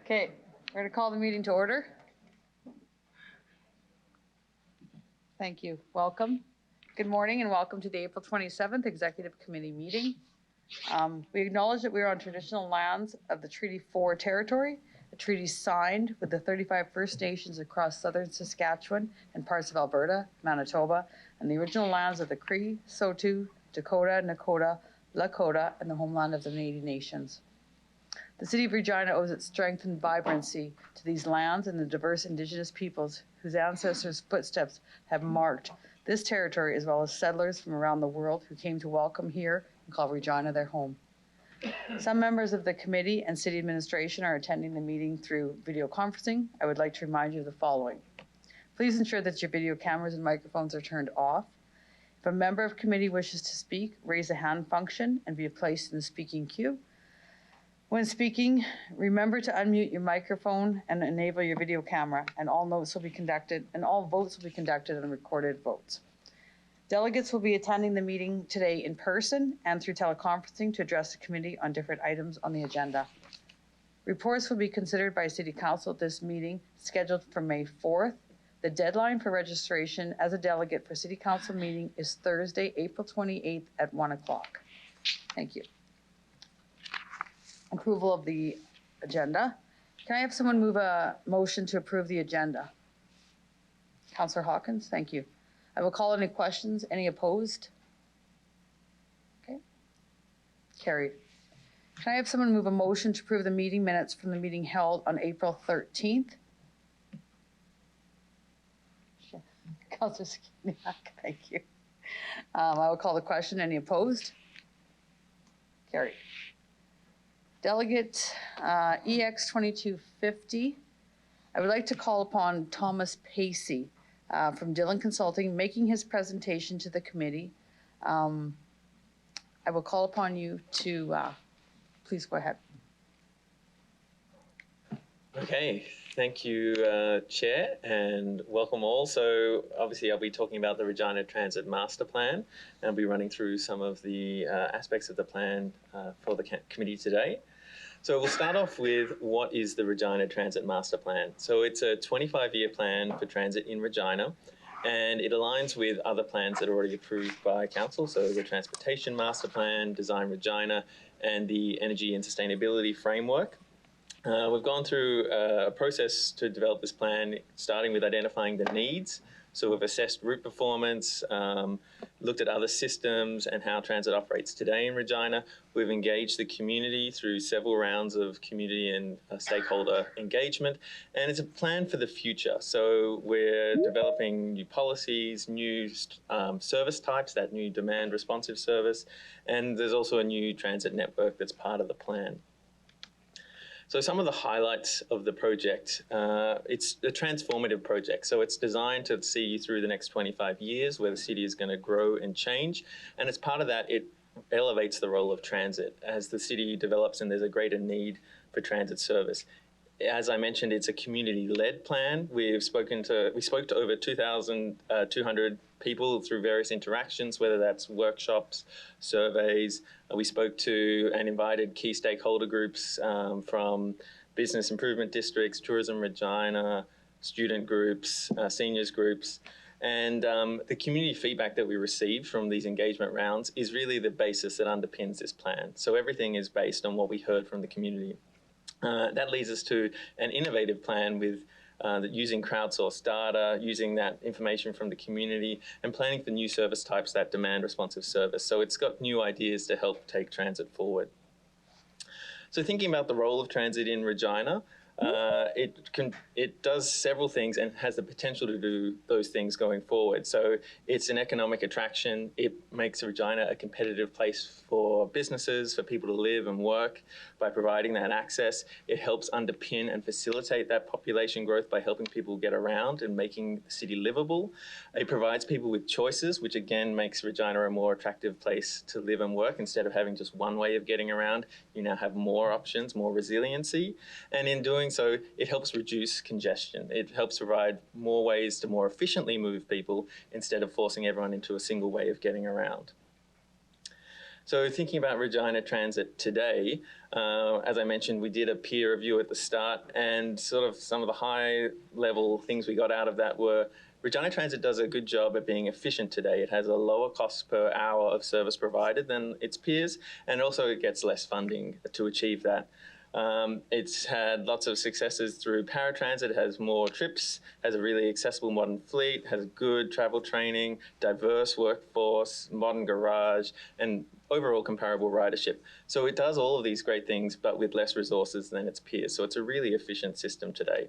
Okay, we're going to call the meeting to order. Thank you. Welcome. Good morning and welcome to the April 27th Executive Committee meeting. We acknowledge that we are on traditional lands of the Treaty 4 territory, a treaty signed with the 35 First Nations across southern Saskatchewan and parts of Alberta, Manitoba, and the original lands of the Cree, Saulteaux, Dakota, Nakota, Lakota, and the homeland of the Métis Nations. The City of Regina owes its strength and vibrancy to these lands and the diverse Indigenous peoples whose ancestors' footsteps have marked this territory, as well as settlers from around the world who came to welcome here and call Regina their home. Some members of the committee and city administration are attending the meeting through video conferencing. I would like to remind you of the following. Please ensure that your video cameras and microphones are turned off. If a member of committee wishes to speak, raise the hand function and be placed in the speaking queue. When speaking, remember to unmute your microphone and enable your video camera, and all votes will be conducted on recorded votes. Delegates will be attending the meeting today in person and through teleconferencing to address the committee on different items on the agenda. Reports will be considered by City Council at this meeting, scheduled for May 4th. The deadline for registration as a delegate for City Council meeting is Thursday, April 28th at 1 o'clock. Thank you. Approval of the agenda. Can I have someone move a motion to approve the agenda? Councillor Hawkins, thank you. I will call any questions. Any opposed? Okay. Carried. Can I have someone move a motion to approve the meeting minutes from the meeting held on April 13th? Councillor Skiniak, thank you. I will call the question. Any opposed? Carried. Delegate EX 2250. I would like to call upon Thomas Pacey from Dillon Consulting making his presentation to the committee. I will call upon you to please go ahead. Okay, thank you, Chair, and welcome all. So obviously I'll be talking about the Regina Transit Master Plan, and I'll be running through some of the aspects of the plan for the committee today. So we'll start off with what is the Regina Transit Master Plan. So it's a 25-year plan for transit in Regina, and it aligns with other plans that are already approved by Council. So the Transportation Master Plan, Design Regina, and the Energy and Sustainability Framework. We've gone through a process to develop this plan, starting with identifying the needs. So we've assessed route performance, looked at other systems and how transit operates today in Regina. We've engaged the community through several rounds of community and stakeholder engagement, and it's a plan for the future. So we're developing new policies, new service types, that new demand responsive service, and there's also a new transit network that's part of the plan. So some of the highlights of the project, it's a transformative project. So it's designed to see you through the next 25 years where the city is going to grow and change. And as part of that, it elevates the role of transit as the city develops and there's a greater need for transit service. As I mentioned, it's a community-led plan. We spoke to over 2,200 people through various interactions, whether that's workshops, surveys. We spoke to and invited key stakeholder groups from business improvement districts, Tourism Regina, student groups, seniors groups. And the community feedback that we received from these engagement rounds is really the basis that underpins this plan. So everything is based on what we heard from the community. That leads us to an innovative plan with using crowdsourced data, using that information from the community and planning for new service types that demand responsive service. So it's got new ideas to help take transit forward. So thinking about the role of transit in Regina, it does several things and has the potential to do those things going forward. So it's an economic attraction. It makes Regina a competitive place for businesses, for people to live and work by providing that access. It helps underpin and facilitate that population growth by helping people get around and making the city livable. It provides people with choices, which again makes Regina a more attractive place to live and work. Instead of having just one way of getting around, you now have more options, more resiliency. And in doing so, it helps reduce congestion. It helps provide more ways to more efficiently move people instead of forcing everyone into a single way of getting around. So thinking about Regina Transit today, as I mentioned, we did a peer review at the start, and sort of some of the high level things we got out of that were Regina Transit does a good job at being efficient today. It has a lower cost per hour of service provided than its peers, and also it gets less funding to achieve that. It's had lots of successes through paratransit. It has more trips, has a really accessible modern fleet, has good travel training, diverse workforce, modern garage, and overall comparable ridership. So it does all of these great things, but with less resources than its peers. So it's a really efficient system today.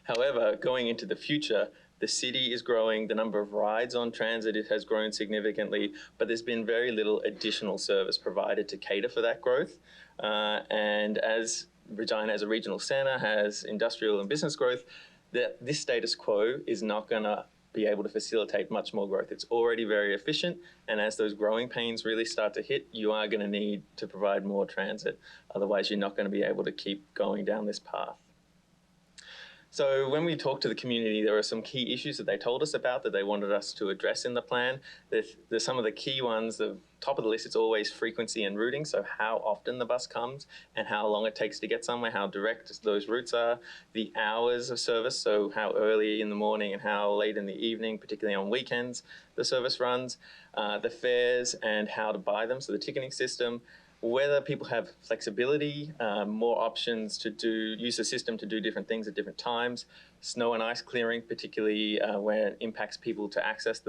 However, going into the future, the city is growing, the number of rides on transit has grown significantly, but there's been very little additional service provided to cater for that growth. And as Regina as a regional centre has industrial and business growth, this status quo is not going to be able to facilitate much more growth. It's already very efficient, and as those growing pains really start to hit, you are going to need to provide more transit. Otherwise, you're not going to be able to keep going down this path. So when we talked to the community, there were some key issues that they told us about that they wanted us to address in the plan. There's some of the key ones. The top of the list is always frequency and routing, so how often the bus comes and how long it takes to get somewhere, how direct those routes are, the hours of service, so how early in the morning and how late in the evening, particularly on weekends, the service runs, the fares and how to buy them, so the ticketing system, whether people have flexibility, more options to use the system to do different things at different times, snow and ice clearing, particularly where it impacts people to access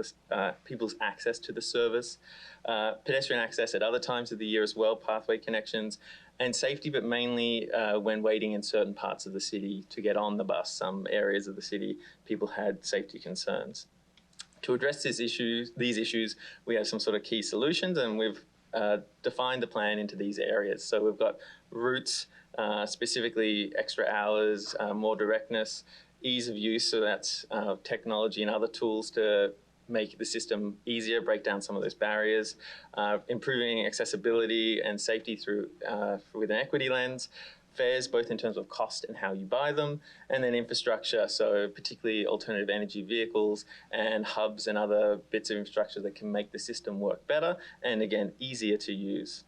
people's access to the service, pedestrian access at other times of the year as well, pathway connections, and safety, but mainly when waiting in certain parts of the city to get on the bus. Some areas of the city, people had safety concerns. To address these issues, we have some sort of key solutions, and we've define the plan into these areas. So we've got routes, specifically extra hours, more directness, ease of use, so that's technology and other tools to make the system easier, break down some of those barriers, improving accessibility and safety through with an equity lens, fares both in terms of cost and how you buy them, and then infrastructure, so particularly alternative energy vehicles and hubs and other bits of infrastructure that can make the system work better and again easier to use.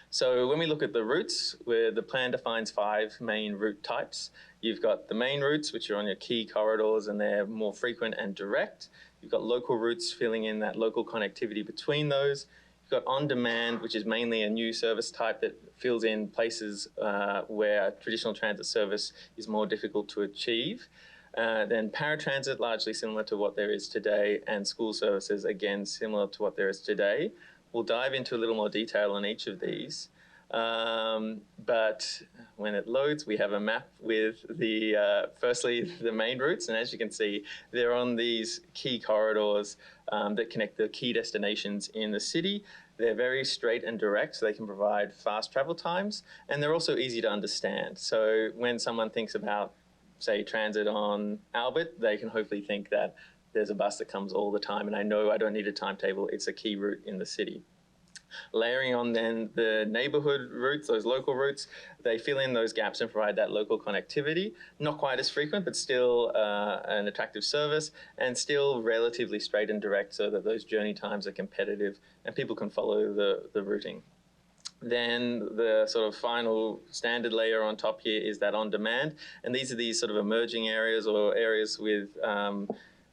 So when we look at the routes, where the plan defines 5 main route types, you've got the main routes, which are on your key corridors and they're more frequent and direct. You've got local routes filling in that local connectivity between those. You've got on-demand, which is mainly a new service type that fills in places where traditional transit service is more difficult to achieve. Then paratransit, largely similar to what there is today, and school services, again, similar to what there is today. We'll dive into a little more detail on each of these. But when it loads, we have a map with firstly, the main routes. And as you can see, they're on these key corridors that connect the key destinations in the city. They're very straight and direct, so they can provide fast travel times. And they're also easy to understand. So when someone thinks about, say, transit on Albert, they can hopefully think that there's a bus that comes all the time. And I know I don't need a timetable. It's a key route in the city. Layering on then the neighborhood routes, those local routes, they fill in those gaps and provide that local connectivity. Not quite as frequent, but still an attractive service and still relatively straight and direct so that those journey times are competitive and people can follow the routing. Then the sort of final standard layer on top here is that on demand. And these are these sort of emerging areas or areas with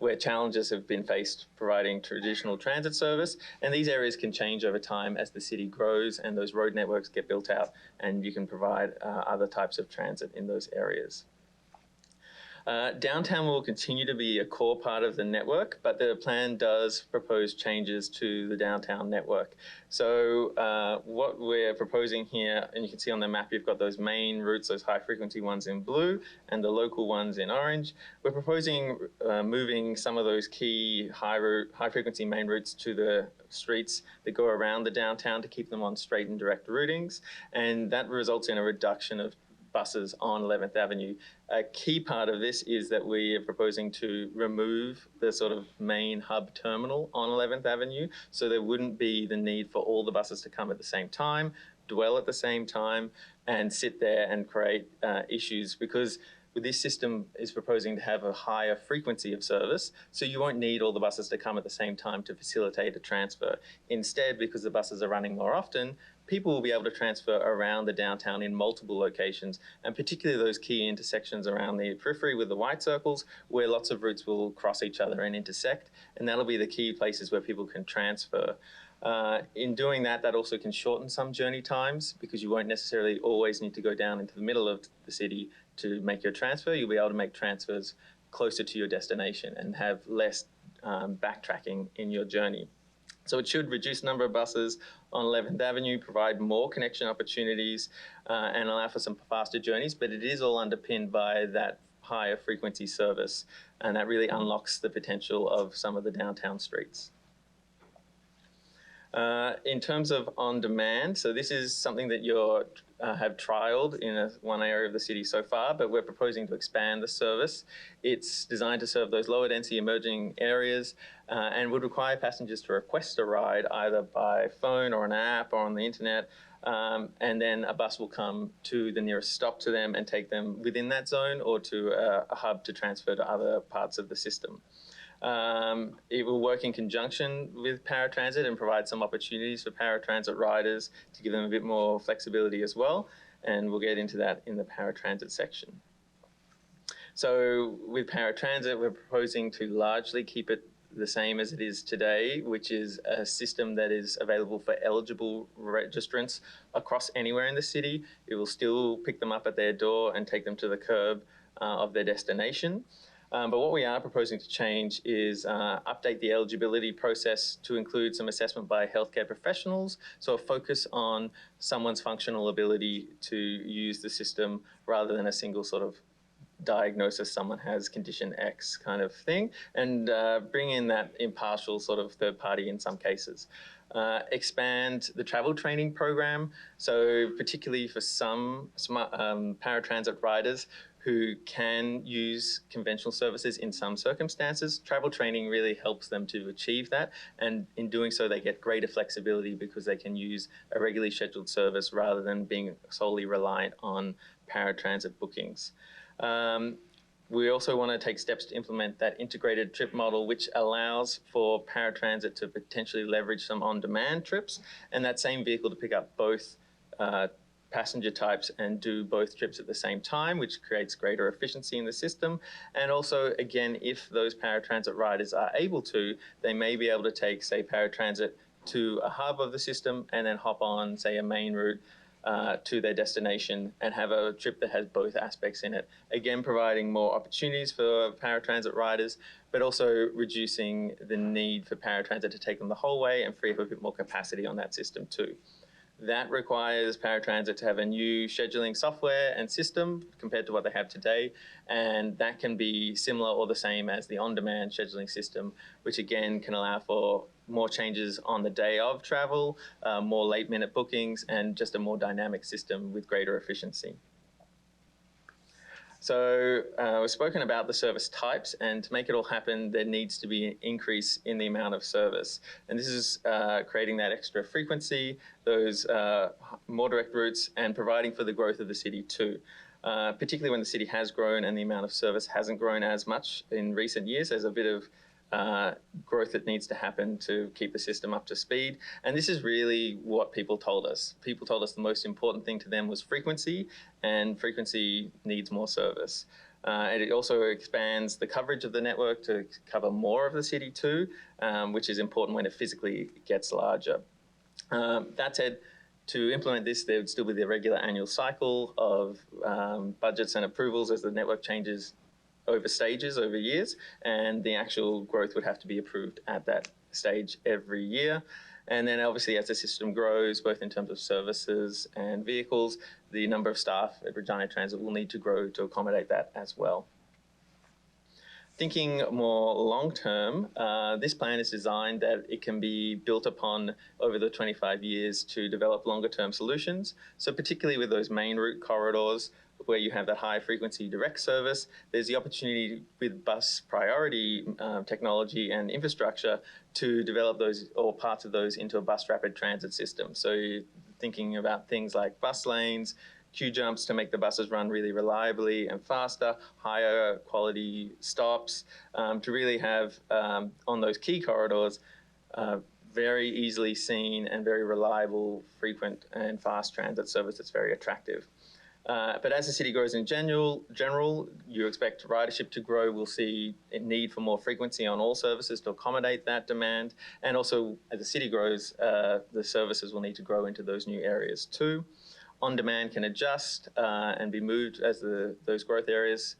where challenges have been faced providing traditional transit service. And these areas can change over time as the city grows and those road networks get built out and you can provide other types of transit in those areas. Downtown will continue to be a core part of the network, but the plan does propose changes to the downtown network. So what we're proposing here, and you can see on the map, you've got those main routes, those high frequency ones in blue and the local ones in orange. We're proposing moving some of those key high frequency main routes to the streets that go around the downtown to keep them on straight and direct routings. And that results in a reduction of buses on 11th Avenue. A key part of this is that we are proposing to remove the sort of main hub terminal on 11th Avenue, so there wouldn't be the need for all the buses to come at the same time, dwell at the same time, and sit there and create issues, because this system is proposing to have a higher frequency of service, so you won't need all the buses to come at the same time to facilitate a transfer. Instead, because the buses are running more often, people will be able to transfer around the downtown in multiple locations, and particularly those key intersections around the periphery with the white circles, where lots of routes will cross each other and intersect, and that'll be the key places where people can transfer. In doing that, that also can shorten some journey times, because you won't necessarily always need to go down into the middle of the city to make your transfer. You'll be able to make transfers closer to your destination and have less backtracking in your journey. So it should reduce the number of buses on 11th Avenue, provide more connection opportunities, and allow for some faster journeys, but it is all underpinned by that higher frequency service, and that really unlocks the potential of some of the downtown streets. In terms of on-demand, so this is something that you have trialled in one area of the city so far, but we're proposing to expand the service. It's designed to serve those lower density emerging areas and would require passengers to request a ride either by phone or an app or on the internet, and then a bus will come to the nearest stop to them and take them within that zone or to a hub to transfer to other parts of the system. It will work in conjunction with paratransit and provide some opportunities for paratransit riders to give them a bit more flexibility as well, and we'll get into that in the paratransit section. So with paratransit, we're proposing to largely keep it the same as it is today, which is a system that is available for eligible registrants across anywhere in the city. It will still pick them up at their door and take them to the curb of their destination. But what we are proposing to change is update the eligibility process to include some assessment by healthcare professionals, so a focus on someone's functional ability to use the system rather than a single sort of diagnosis, someone has condition X kind of thing, and bring in that impartial sort of third party in some cases. Expand the travel training program, so particularly for some paratransit riders who can use conventional services in some circumstances. Travel training really helps them to achieve that, and in doing so they get greater flexibility because they can use a regularly scheduled service rather than being solely reliant on paratransit bookings. We also want to take steps to implement that integrated trip model, which allows for paratransit to potentially leverage some on-demand trips and that same vehicle to pick up both passenger types and do both trips at the same time, which creates greater efficiency in the system. And also, again, if those paratransit riders are able to, they may be able to take, say, paratransit to a hub of the system and then hop on, say, a main route to their destination and have a trip that has both aspects in it. Again, providing more opportunities for paratransit riders, but also reducing the need for paratransit to take them the whole way and free up a bit more capacity on that system too. That requires paratransit to have a new scheduling software and system compared to what they have today, and that can be similar or the same as the on-demand scheduling system, which again can allow for more changes on the day of travel, more late-minute bookings, and just a more dynamic system with greater efficiency. So we've spoken about the service types, and to make it all happen, there needs to be an increase in the amount of service. And this is creating that extra frequency, those more direct routes, and providing for the growth of the city too. Particularly when the city has grown and the amount of service hasn't grown as much in recent years. There's a bit of growth that needs to happen to keep the system up to speed. And this is really what people told us. People told us the most important thing to them was frequency, and frequency needs more service. And it also expands the coverage of the network to cover more of the city too, which is important when it physically gets larger. That said, to implement this, there would still be the regular annual cycle of budgets and approvals as the network changes over stages, over years, and the actual growth would have to be approved at that stage every year. And then obviously as the system grows, both in terms of services and vehicles, the number of staff at Regina Transit will need to grow to accommodate that as well. Thinking more long-term, this plan is designed that it can be built upon over the 25 years to develop longer-term solutions. So particularly with those main route corridors, where you have that high frequency direct service, there's the opportunity with bus priority technology and infrastructure to develop those or parts of those into a bus rapid transit system. So you're thinking about things like bus lanes, queue jumps to make the buses run really reliably and faster, higher quality stops, to really have on those key corridors very easily seen and very reliable, frequent and fast transit service that's very attractive. But as the city grows in general, you expect ridership to grow. We'll see a need for more frequency on all services to accommodate that demand. And also, as the city grows, the services will need to grow into those new areas too. On demand can adjust and be moved as those growth areas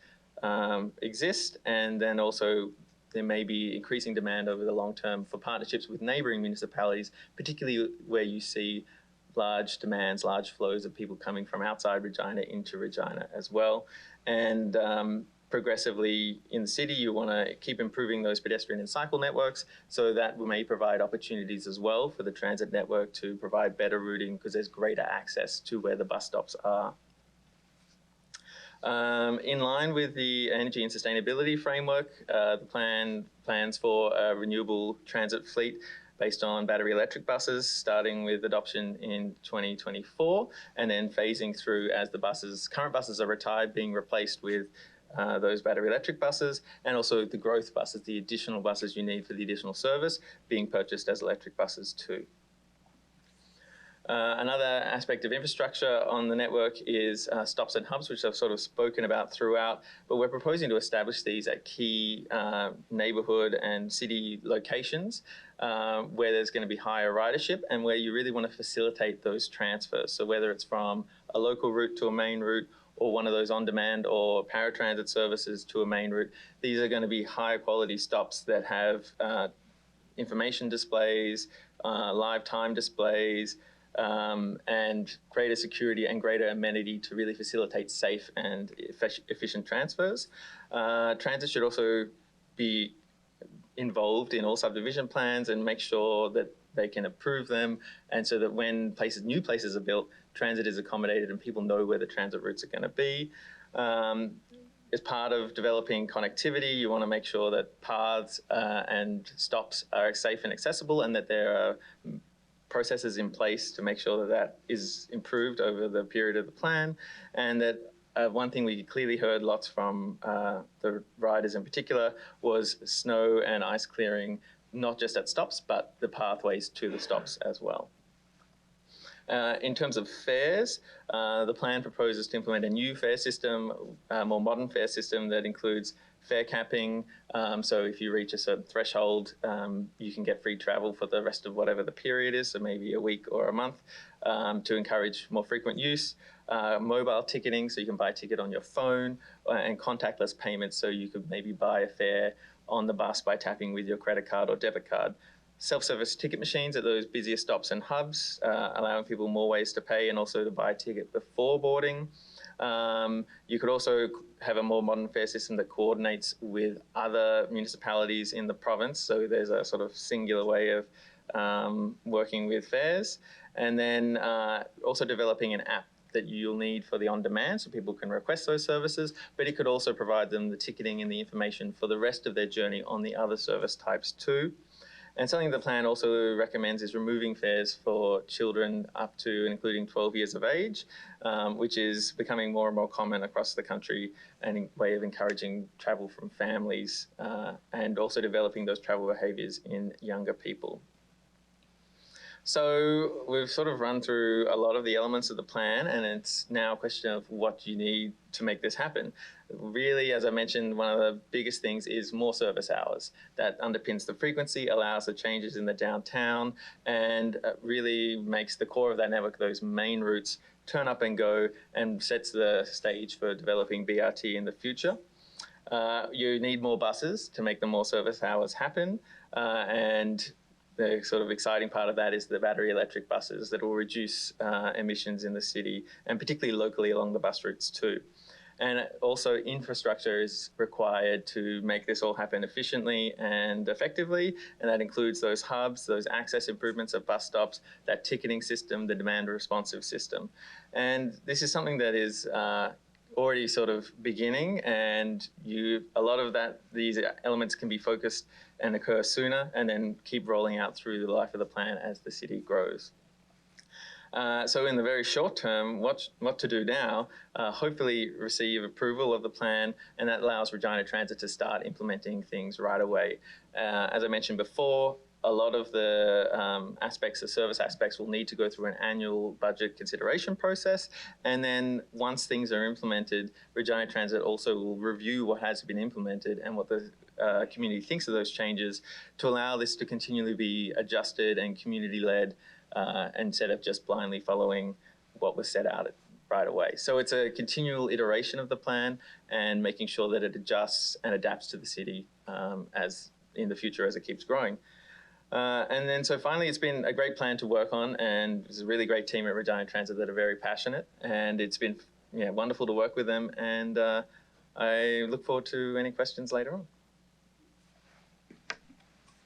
exist. And then also, there may be increasing demand over the long term for partnerships with neighbouring municipalities, particularly where you see large demands, large flows of people coming from outside Regina into Regina as well. And progressively in the city, you want to keep improving those pedestrian and cycle networks, so that may provide opportunities as well for the transit network to provide better routing because there's greater access to where the bus stops are. In line with the energy and sustainability framework, the plans for a renewable transit fleet based on battery electric buses, starting with adoption in 2024, and then phasing through as the current buses are retired, being replaced with those battery electric buses, and also the growth buses, the additional buses you need for the additional service, being purchased as electric buses too. Another aspect of infrastructure on the network is stops and hubs, which I've sort of spoken about throughout, but we're proposing to establish these at key neighbourhood and city locations where there's going to be higher ridership and where you really want to facilitate those transfers. So whether it's from a local route to a main route, or one of those on-demand or paratransit services to a main route, these are going to be high quality stops that have information displays, live time displays, and greater security and greater amenity to really facilitate safe and efficient transfers. Transit should also be involved in all subdivision plans and make sure that they can approve them, and so that when new places are built, transit is accommodated and people know where the transit routes are going to be. As part of developing connectivity, you want to make sure that paths and stops are safe and accessible, and that there are processes in place to make sure that that is improved over the period of the plan. And that one thing we clearly heard lots from the riders in particular was snow and ice clearing, not just at stops, but the pathways to the stops as well. In terms of fares, the plan proposes to implement a new fare system, a more modern fare system that includes fare capping. So if you reach a certain threshold, you can get free travel for the rest of whatever the period is, so maybe a week or a month, to encourage more frequent use. Mobile ticketing, so you can buy a ticket on your phone, and contactless payments, so you could maybe buy a fare on the bus by tapping with your credit card or debit card. Self-service ticket machines at those busier stops and hubs, allowing people more ways to pay and also to buy a ticket before boarding. You could also have a more modern fare system that coordinates with other municipalities in the province, so there's a sort of singular way of working with fares. And then also developing an app that you'll need for the on-demand, so people can request those services, but it could also provide them the ticketing and the information for the rest of their journey on the other service types too. And something the plan also recommends is removing fares for children up to and including 12 years of age, which is becoming more and more common across the country, and a way of encouraging travel from families and also developing those travel behaviours in younger people. So we've sort of run through a lot of the elements of the plan, and it's now a question of what you need to make this happen. Really, as I mentioned, one of the biggest things is more service hours. That underpins the frequency, allows the changes in the downtown, and really makes the core of that network, those main routes, turn up and go, and sets the stage for developing BRT in the future. You need more buses to make the more service hours happen, and the sort of exciting part of that is the battery electric buses that will reduce emissions in the city, and particularly locally along the bus routes too. And also infrastructure is required to make this all happen efficiently and effectively, and that includes those hubs, those access improvements of bus stops, that ticketing system, the demand responsive system. And this is something that is already sort of beginning, and a lot of these elements can be focused and occur sooner, and then keep rolling out through the life of the plan as the city grows. So in the very short term, what to do now? Hopefully receive approval of the plan, and that allows Regina Transit to start implementing things right away. As I mentioned before, a lot of the the service aspects will need to go through an annual budget consideration process. And then once things are implemented, Regina Transit also will review what has been implemented and what the community thinks of those changes to allow this to continually be adjusted and community-led instead of just blindly following what was set out right away. So it's a continual iteration of the plan and making sure that it adjusts and adapts to the city as in the future as it keeps growing. And then so finally, it's been a great plan to work on, and it's a really great team at Regina Transit that are very passionate, and it's been wonderful to work with them, and I look forward to any questions later on.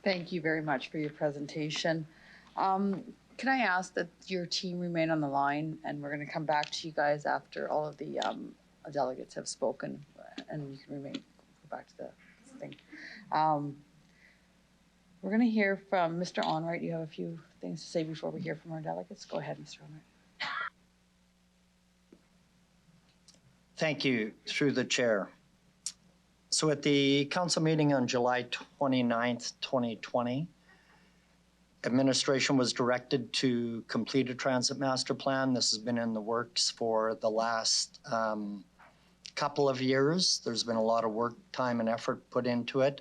Thank you very much for your presentation. Can I ask that your team remain on the line, and we're going to come back to you guys after all of the delegates have spoken, and you can remain, go back to the thing. We're going to hear from Mr. Onright. You have a few things to say before we hear from our delegates. Go ahead, Mr. Onright. Thank you, through the chair. So at the council meeting on July 29th, 2020, administration was directed to complete a transit master plan. This has been in the works for the last couple of years. There's been a lot of work, time, and effort put into it.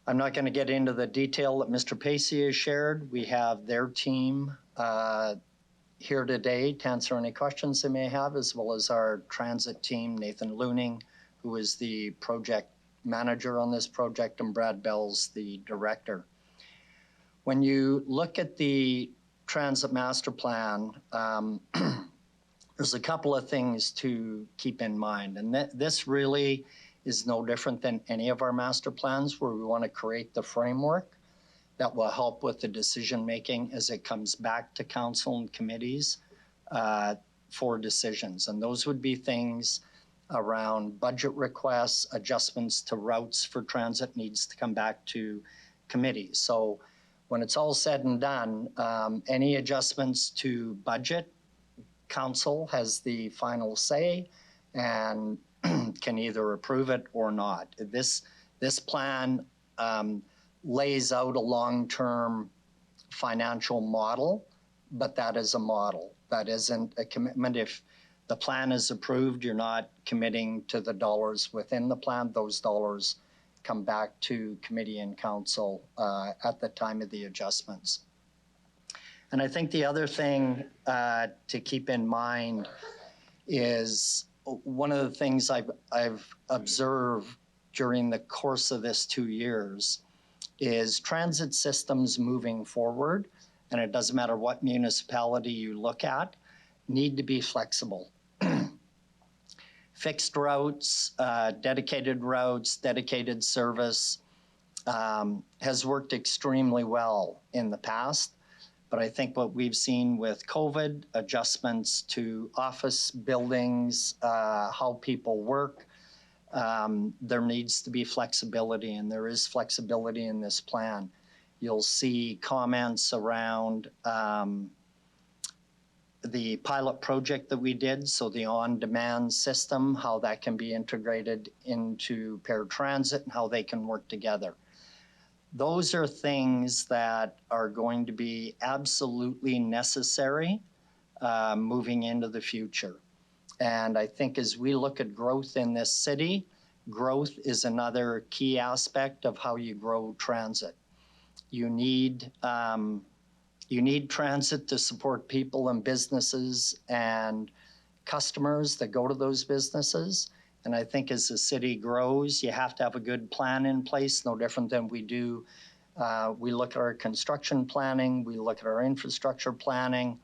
I'm not going to get into the detail that Mr. Pacey has shared. We have their team here today to answer any questions they may have, as well as our transit team, Nathan Looning, who is the project manager on this project, and Brad Bell's the director. When you look at the transit master plan, there's a couple of things to keep in mind. And this really is no different than any of our master plans, where we want to create the framework that will help with the decision-making as it comes back to council and committees for decisions. And those would be things around budget requests, adjustments to routes for transit needs to come back to committee. So when it's all said and done, any adjustments to budget, council has the final say and can either approve it or not. This plan lays out a long-term financial model, but that is a model. That isn't a commitment. If the plan is approved, you're not committing to the dollars within the plan. Those dollars come back to committee and council at the time of the adjustments. And I think the other thing to keep in mind is one of the things I've observed during the course of this 2 years is transit systems moving forward, and it doesn't matter what municipality you look at, need to be flexible. Fixed routes, dedicated service has worked extremely well in the past. But I think what we've seen with COVID, adjustments to office buildings, how people work, there needs to be flexibility, and there is flexibility in this plan. You'll see comments around the pilot project that we did, so the on-demand system, how that can be integrated into paratransit and how they can work together. Those are things that are going to be absolutely necessary moving into the future. And I think as we look at growth in this city, growth is another key aspect of how you grow transit. You need transit to support people and businesses and customers that go to those businesses. And I think as the city grows, you have to have a good plan in place, no different than we do. We look at our construction planning, we look at our infrastructure planning.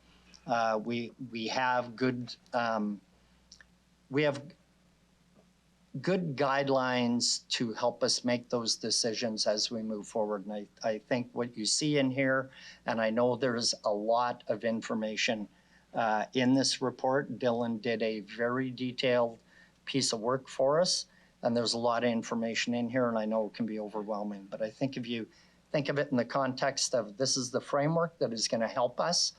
We have good guidelines to help us make those decisions as we move forward. And I think what you see in here, and I know there's a lot of information in this report. Dylan did a very detailed piece of work for us, and there's a lot of information in here, and I know it can be overwhelming. But I think if you think of it in the context of this is the framework that is going to help us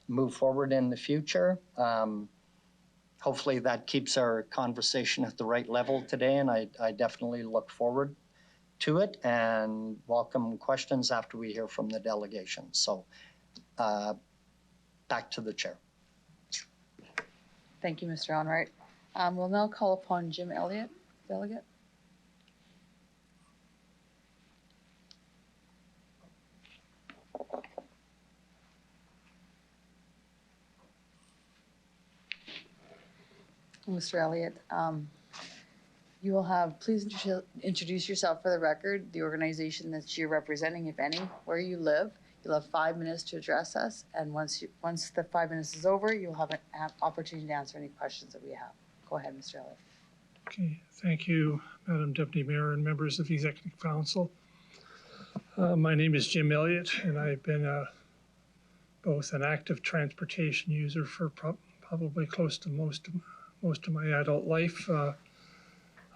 move forward in the future. Hopefully that keeps our conversation at the right level today, and I definitely look forward to it and welcome questions after we hear from the delegation. So back to the chair. Thank you, Mr. Onright. We'll now call upon Jim Elliott, delegate. Mr. Elliott, you will have, please introduce yourself for the record, the organization that you're representing, if any, where you live. You'll have 5 minutes to address us, and once the 5 minutes is over, you'll have an opportunity to answer any questions that we have. Go ahead, Mr. Elliott. Okay, thank you, Madam Deputy Mayor and members of the Executive Council. My name is Jim Elliott, and I've been both an active transportation user for probably close to most of my adult life. I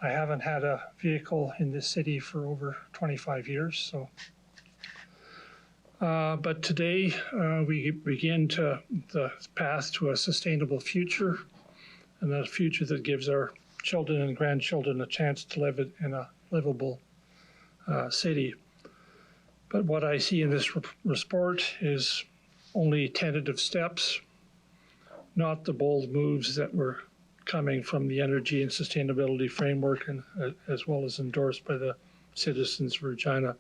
haven't had a vehicle in this city for over 25 years. So, but today we begin the path to a sustainable future, and a future that gives our children and grandchildren a chance to live in a livable city. But what I see in this report is only tentative steps, not the bold moves that were coming from the Energy and Sustainability Framework, and as well as endorsed by the citizens of Regina.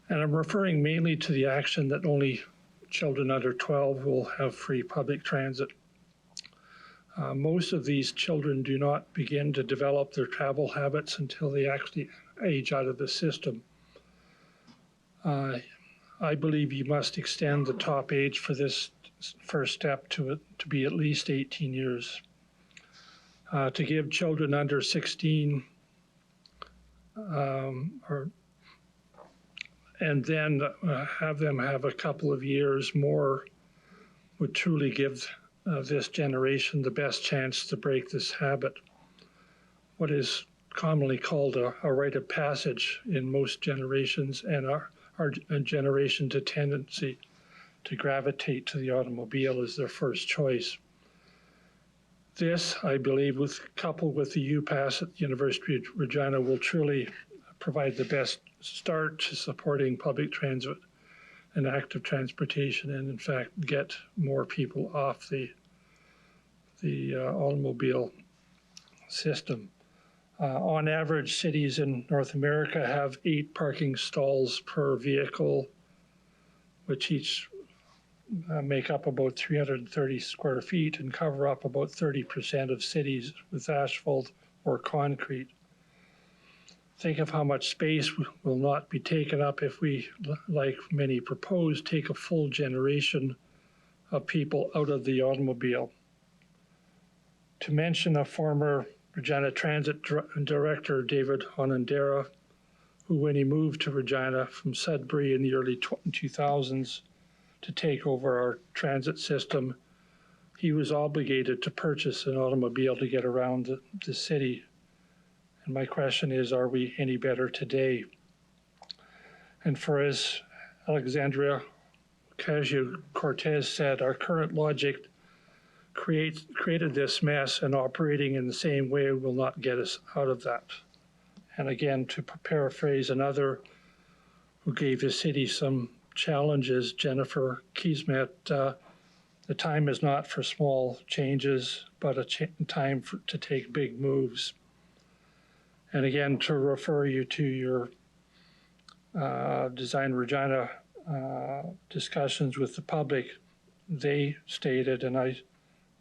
And I'm referring mainly to the action that only children under 12 will have free public transit. Most of these children do not begin to develop their travel habits until they actually age out of the system. I believe you must extend the top age for this first step to be at least 18 years. To give children under 16 and then have them have a couple of years more would truly give this generation the best chance to break this habit. What is commonly called a rite of passage in most generations, and our generation to tendency to gravitate to the automobile as their first choice. This, I believe, coupled with the UPass at the University of Regina, will truly provide the best start to supporting public transit and active transportation, and in fact get more people off the automobile system. On average, cities in North America have 8 parking stalls per vehicle, which each make up about 330 square feet and cover up about 30% of cities with asphalt or concrete. Think of how much space will not be taken up if we, like many propose, take a full generation of people out of the automobile. To mention a former Regina Transit Director, David Honandera, who when he moved to Regina from Sudbury in the early 2000s, to take over our transit system, he was obligated to purchase an automobile to get around the city. And my question is, are we any better today? And for as Alexandria Ocasio-Cortez said, our current logic created this mess, and operating in the same way will not get us out of that. And again, to paraphrase another who gave the city some challenges, Jennifer Keesmet, the time is not for small changes, but a time to take big moves. And again, to refer you to your Design Regina discussions with the public, they stated, and I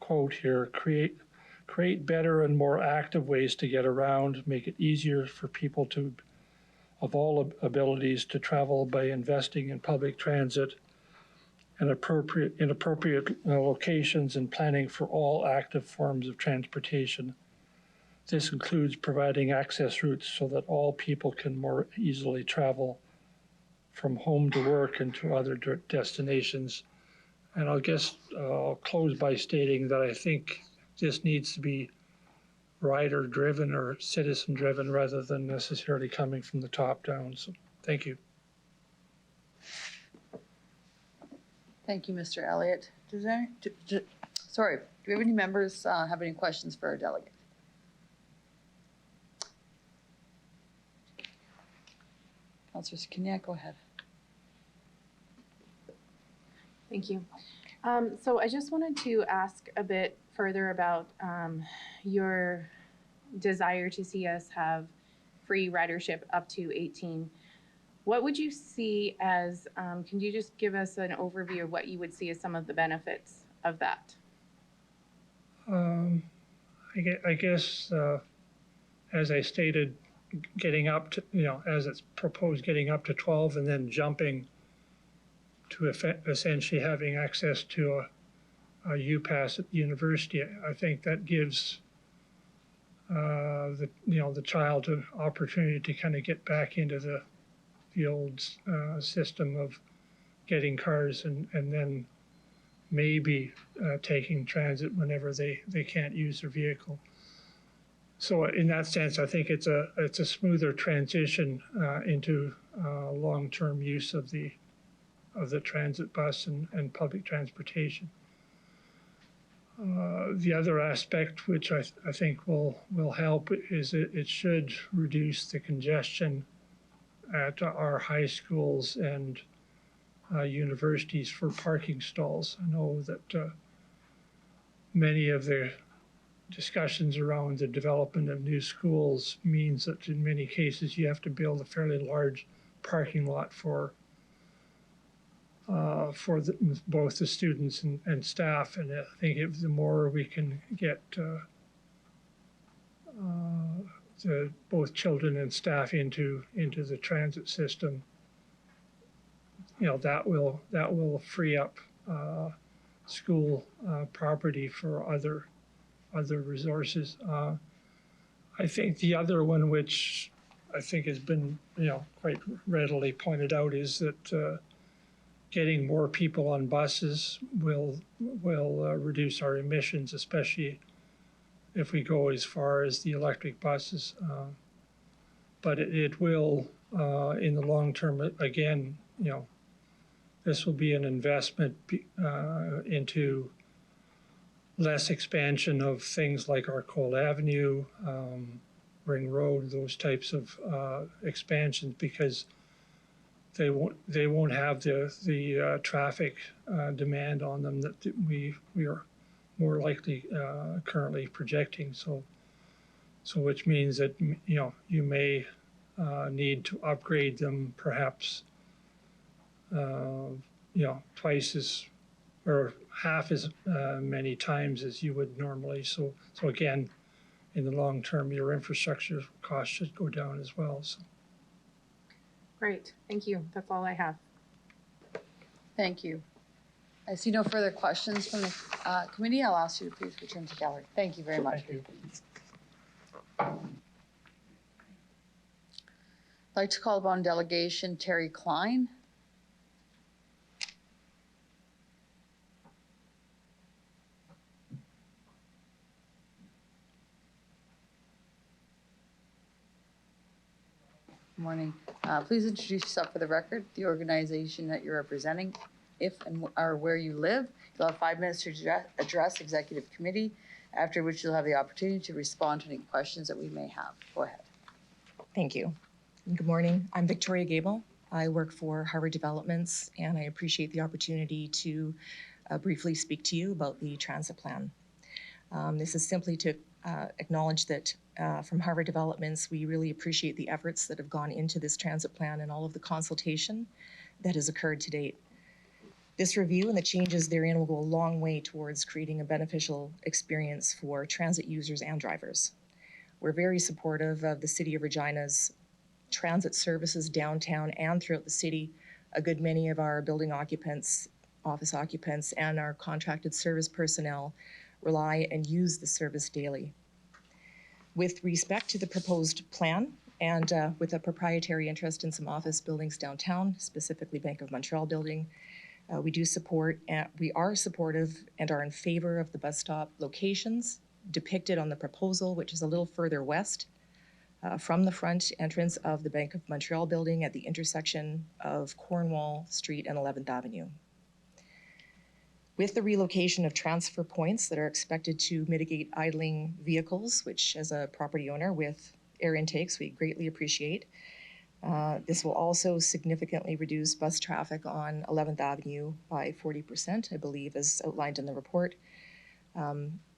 quote here, create better and more active ways to get around, make it easier for people of all abilities to travel by investing in public transit and in appropriate locations and planning for all active forms of transportation. This includes providing access routes so that all people can more easily travel from home to work and to other destinations. And I'll close by stating that I think this needs to be rider-driven or citizen-driven rather than necessarily coming from the top down. So, thank you. Thank you, Mr. Elliott. Does any, sorry, do we have any members have any questions for our delegate? Councillor Skiniak, go ahead. Thank you. So I just wanted to ask a bit further about your desire to see us have free ridership up to 18. What would you see as, can you just give us an overview of what you would see as some of the benefits of that? I guess, as I stated, getting up to, as it's proposed, getting up to 12 and then jumping to essentially having access to a UPass at the university. I think that gives the child an opportunity to kind of get back into the old system of getting cars and then maybe taking transit whenever they can't use their vehicle. So in that sense, I think it's a smoother transition into long-term use of the transit bus and public transportation. The other aspect which I think will help is it should reduce the congestion at our high schools and universities for parking stalls. I know that many of the discussions around the development of new schools means that in many cases you have to build a fairly large parking lot for both the students and staff. And I think the more we can get both children and staff into the transit system, that will free up school property for other resources. I think the other one, which I think has been quite readily pointed out, is that getting more people on buses will reduce our emissions, especially if we go as far as the electric buses. But it will, in the long term, again, this will be an investment into less expansion of things like Arcole Avenue, Ring Road, those types of expansions, because they won't have the traffic demand on them that we are more likely currently projecting. So which means that you may need to upgrade them perhaps twice as or half as many times as you would normally. So again, in the long term, your infrastructure costs should go down as well. So. Great, thank you. That's all I have. Thank you. I see no further questions from the committee. I'll ask you to please return to gallery. Thank you very much. Thank you. I'd like to call upon delegation Terry Klein. Good morning. Please introduce yourself for the record, the organization that you're representing, if and or where you live. You'll have 5 minutes to address Executive Committee, after which you'll have the opportunity to respond to any questions that we may have. Go ahead. Thank you. Good morning. I'm Victoria Gable. I work for Harvard Developments, and I appreciate the opportunity to briefly speak to you about the transit plan. This is simply to acknowledge that from Harvard Developments, we really appreciate the efforts that have gone into this transit plan and all of the consultation that has occurred to date. This review and the changes therein will go a long way towards creating a beneficial experience for transit users and drivers. We're very supportive of the City of Regina's transit services downtown and throughout the city. A good many of our building occupants, office occupants, and our contracted service personnel rely and use the service daily. With respect to the proposed plan, and with a proprietary interest in some office buildings downtown, specifically Bank of Montreal building, we are supportive and are in favor of the bus stop locations depicted on the proposal, which is a little further west from the front entrance of the Bank of Montreal building at the intersection of Cornwall Street and 11th Avenue. With the relocation of transfer points that are expected to mitigate idling vehicles, which as a property owner with air intakes, we greatly appreciate. This will also significantly reduce bus traffic on 11th Avenue by 40%, I believe, as outlined in the report.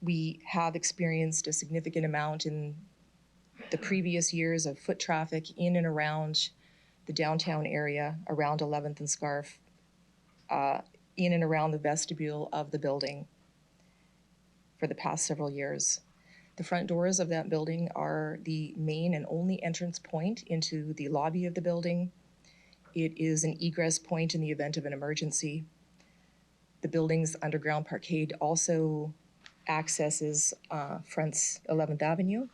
We have experienced a significant amount in the previous years of foot traffic in and around the downtown area, around 11th and Scarf, in and around the vestibule of the building for the past several years. The front doors of that building are the main and only entrance point into the lobby of the building. It is an egress point in the event of an emergency. The building's underground parkade also accesses fronts 11th Avenue.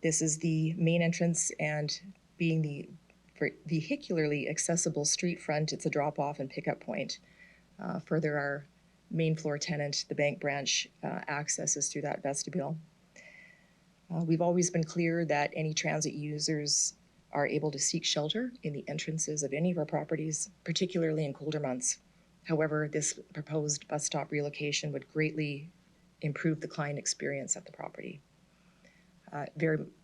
This is the main entrance, and being the vehicularly accessible street front, it's a drop-off and pickup point. Further, our main floor tenant, the bank branch, accesses through that vestibule. We've always been clear that any transit users are able to seek shelter in the entrances of any of our properties, particularly in colder months. However, this proposed bus stop relocation would greatly improve the client experience at the property.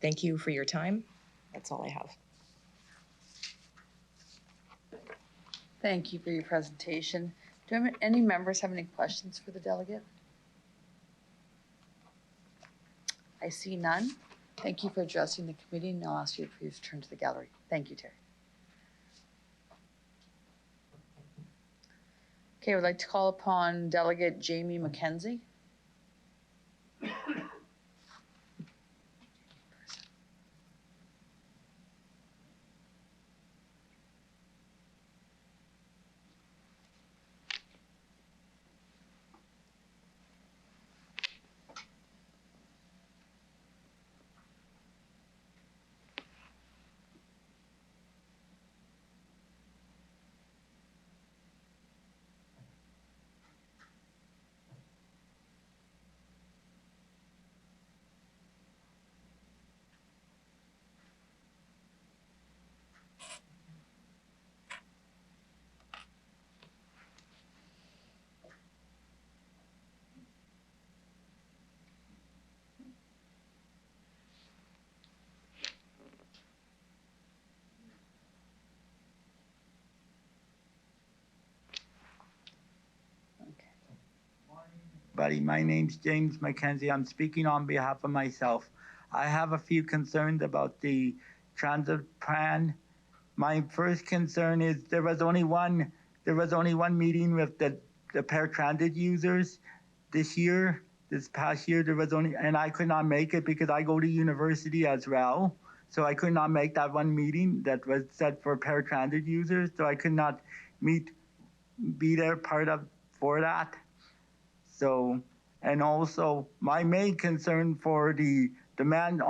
Thank you for your time. That's all I have. Thank you for your presentation. Do any members have any questions for the delegate? I see none. Thank you for addressing the committee, and I'll ask you to please return to the gallery. Thank you, Terry. Okay, I would like to call upon Delegate Jamie McKenzie. Buddy, my name's James McKenzie. I'm speaking on behalf of myself. I have a few concerns about the transit plan. My first concern is there was only one meeting with the paratransit users this past year. There was only, and I could not make it because I go to university as well. So I could not make that one meeting that was set for paratransit users. So I could not be there for that. So, and also my main concern for the demand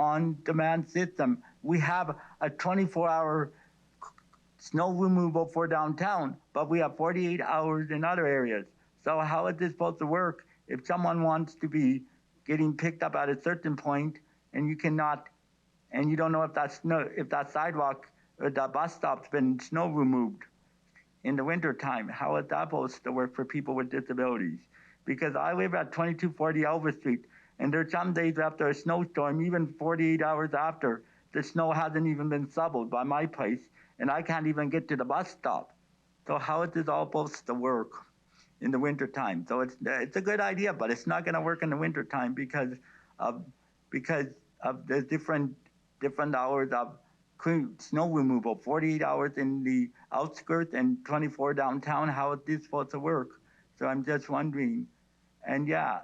system, we have a 24-hour snow removal for downtown, but we have 48 hours in other areas. So how is this supposed to work if someone wants to be getting picked up at a certain point and you cannot, and you don't know if that sidewalk or that bus stop's been snow removed in the winter time? How is that supposed to work for people with disabilities? Because I live at 2240 Elvis Street, and there's some days after a snowstorm, even 48 hours after, the snow hasn't even been shoveled by my place, and I can't even get to the bus stop. So how is this all supposed to work in the winter time? So it's a good idea, but it's not going to work in the winter time because of the different hours of snow removal, 48 hours in the outskirts and 24 downtown. How is this supposed to work? So I'm just wondering. And yeah,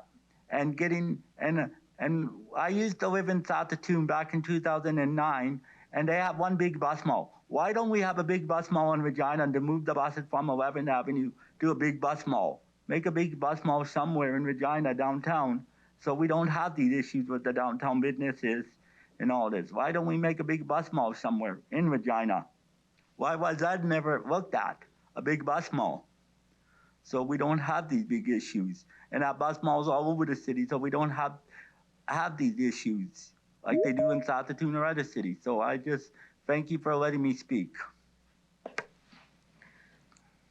and I used to live in Saskatoon back in 2009, and they have one big bus mall. Why don't we have a big bus mall in Regina to move the buses from 11th Avenue to a big bus mall? Make a big bus mall somewhere in Regina downtown so we don't have these issues with the downtown businesses and all this. Why don't we make a big bus mall somewhere in Regina? Why was that never looked at, a big bus mall? So we don't have these big issues. And our bus malls all over the city, so we don't have these issues like they do in Saskatoon or other cities. So I just thank you for letting me speak.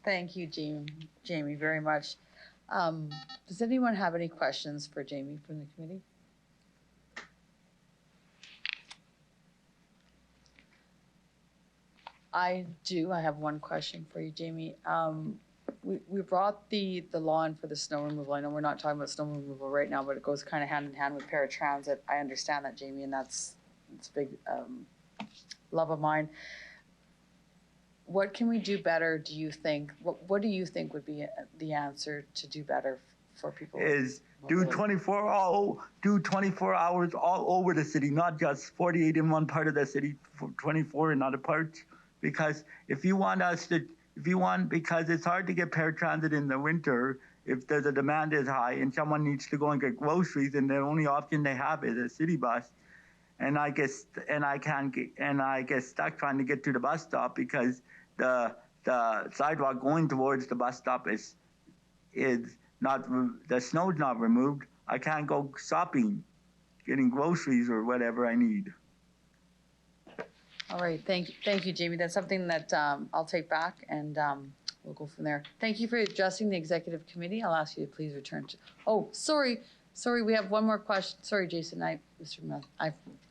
Thank you, Jamie, very much. Does anyone have any questions for Jamie from the committee? I do. I have one question for you, Jamie. We brought the law in for the snow removal. I know we're not talking about snow removal right now, but it goes kind of hand in hand with paratransit. I understand that, Jamie, and it's a big love of mine. What can we do better, do you think? What do you think would be the answer to do better for people? Is do 24 hours all over the city, not just 48 in one part of the city, 24 in other parts. Because because it's hard to get paratransit in the winter if the demand is high and someone needs to go and get groceries and the only option they have is a city bus. And I get stuck trying to get to the bus stop because the sidewalk going towards the bus stop is not, the snow's not removed. I can't go shopping, getting groceries or whatever I need. All right, thank you, Jamie. That's something that I'll take back, and we'll go from there. Thank you for addressing the executive committee. I'll ask you to please return to. Oh, sorry, we have one more question. Sorry, Jason.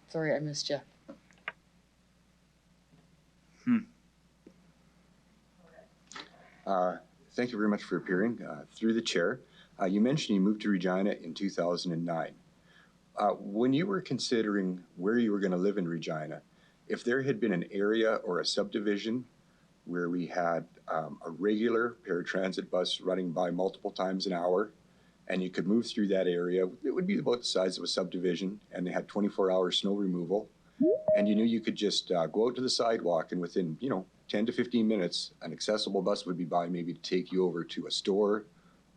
Sorry, I missed you. Thank you very much for appearing. Through the chair, you mentioned you moved to Regina in 2009. When you were considering where you were going to live in Regina, if there had been an area or a subdivision where we had a regular paratransit bus running by multiple times an hour, and you could move through that area, it would be about the size of a subdivision, and they had 24-hour snow removal, and you knew you could just go out to the sidewalk, and within 10 to 15 minutes, an accessible bus would be by, maybe to take you over to a store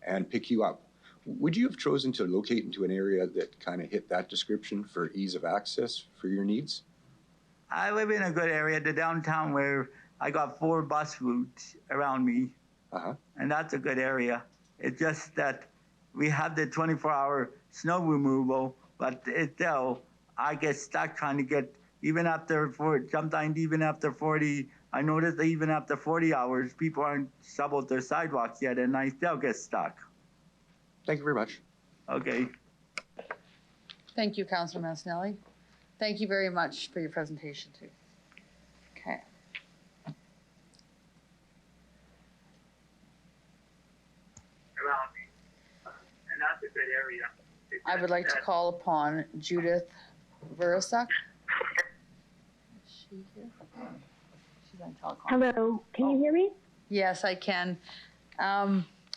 and pick you up. Would you have chosen to locate into an area that kind of hit that description for ease of access for your needs? I live in a good area, the downtown, where I got 4 bus routes around me, and that's a good area. It's just that we have the 24-hour snow removal, but still, I get stuck trying to get, sometimes even after 40, I noticed that even after 40 hours, people aren't shoveled their sidewalks yet, and I still get stuck. Thank you very much. Okay. Thank you, Councilor Masnelli. Thank you very much for your presentation, too. Okay. Around me, and that's a good area. I would like to call upon Judith Verusuk. Is she here? She's on telecom. Hello, can you hear me? Yes, I can.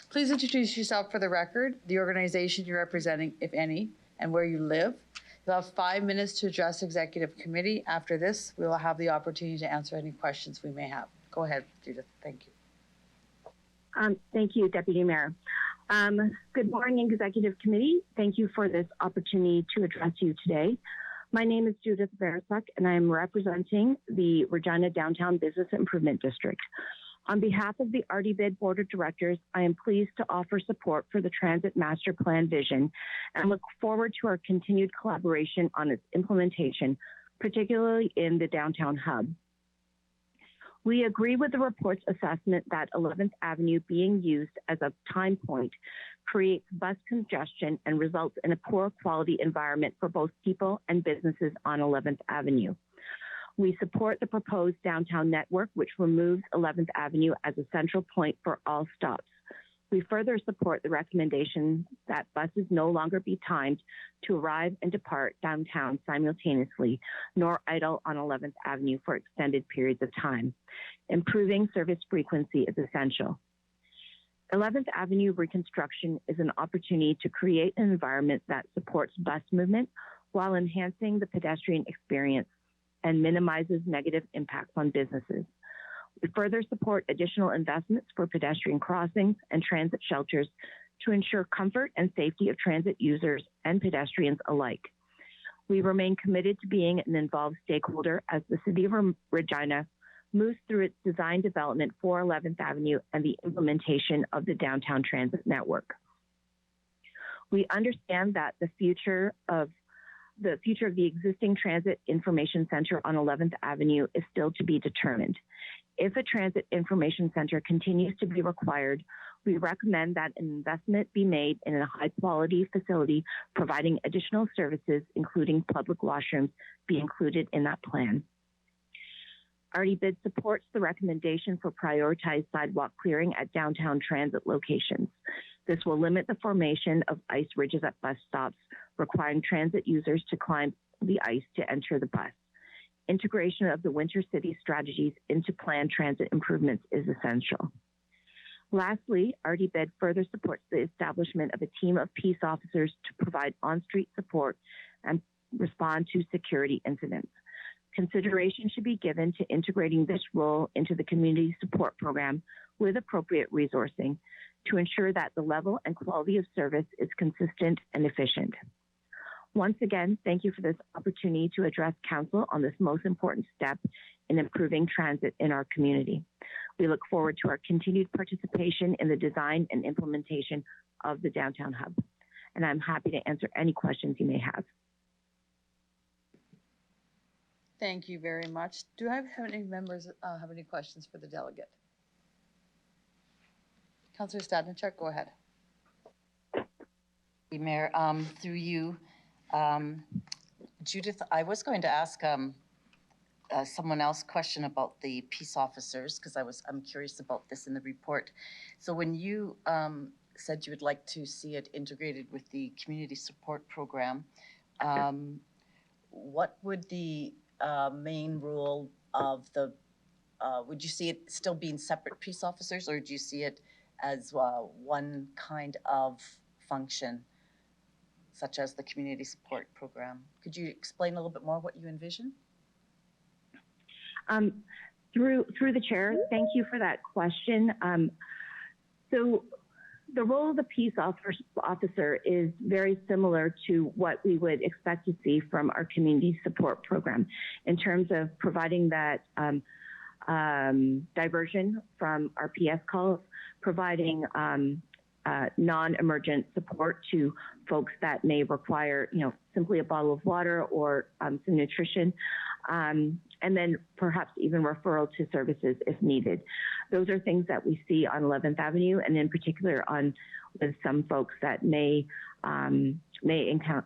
Please introduce yourself for the record, the organization you're representing, if any, and where you live. You'll have 5 minutes to address executive committee. After this, we will have the opportunity to answer any questions we may have. Go ahead, Judith. Thank you. Thank you, Deputy Mayor. Good morning, Executive Committee. Thank you for this opportunity to address you today. My name is Judith Verusuk, and I am representing the Regina Downtown Business Improvement District. On behalf of the RDBID Board of Directors, I am pleased to offer support for the Transit Master Plan vision and look forward to our continued collaboration on its implementation, particularly in the downtown hub. We agree with the report's assessment that 11th Avenue being used as a time point creates bus congestion and results in a poor quality environment for both people and businesses on 11th Avenue. We support the proposed downtown network, which removes 11th Avenue as a central point for all stops. We further support the recommendation that buses no longer be timed to arrive and depart downtown simultaneously, nor idle on 11th Avenue for extended periods of time. Improving service frequency is essential. 11th Avenue reconstruction is an opportunity to create an environment that supports bus movement while enhancing the pedestrian experience and minimizes negative impacts on businesses. We further support additional investments for pedestrian crossings and transit shelters to ensure comfort and safety of transit users and pedestrians alike. We remain committed to being an involved stakeholder as the City of Regina moves through its design development for 11th Avenue and the implementation of the downtown transit network. We understand that the future of the existing transit information center on 11th Avenue is still to be determined. If a transit information center continues to be required, We recommend that an investment be made in a high-quality facility providing additional services, including public washrooms, be included in that plan. RDBID supports the recommendation for prioritized sidewalk clearing at downtown transit locations. This will limit the formation of ice ridges at bus stops, requiring transit users to climb the ice to enter the bus. Integration of the Winter City strategies into planned transit improvements is essential. Lastly, RDBID further supports the establishment of a team of peace officers to provide on-street support and respond to security incidents. Consideration should be given to integrating this role into the community support program with appropriate resourcing to ensure that the level and quality of service is consistent and efficient. Once again, thank you for this opportunity to address Council on this most important step in improving transit in our community. We look forward to our continued participation in the design and implementation of the Downtown Hub. And I'm happy to answer any questions you may have. Thank you very much. Do I have any members have any questions for the delegate? Councillor Stadnicek, go ahead. Mayor, through you, Judith, I was going to ask someone else question about the peace officers because I'm curious about this in the report. So when you said you would like to see it integrated with the community support program, what would the main role of the, would you see it still being separate peace officers, or do you see it as one kind of function, such as the community support program? Could you explain a little bit more what you envision? Through the chair, thank you for that question. So the role of the peace officer is very similar to what we would expect to see from our community support program in terms of providing that diversion from our PS calls, providing non-emergent support to folks that may require, simply a bottle of water or some nutrition, and then perhaps even referral to services if needed. Those are things that we see on 11th Avenue, and in particular with some folks that may encounter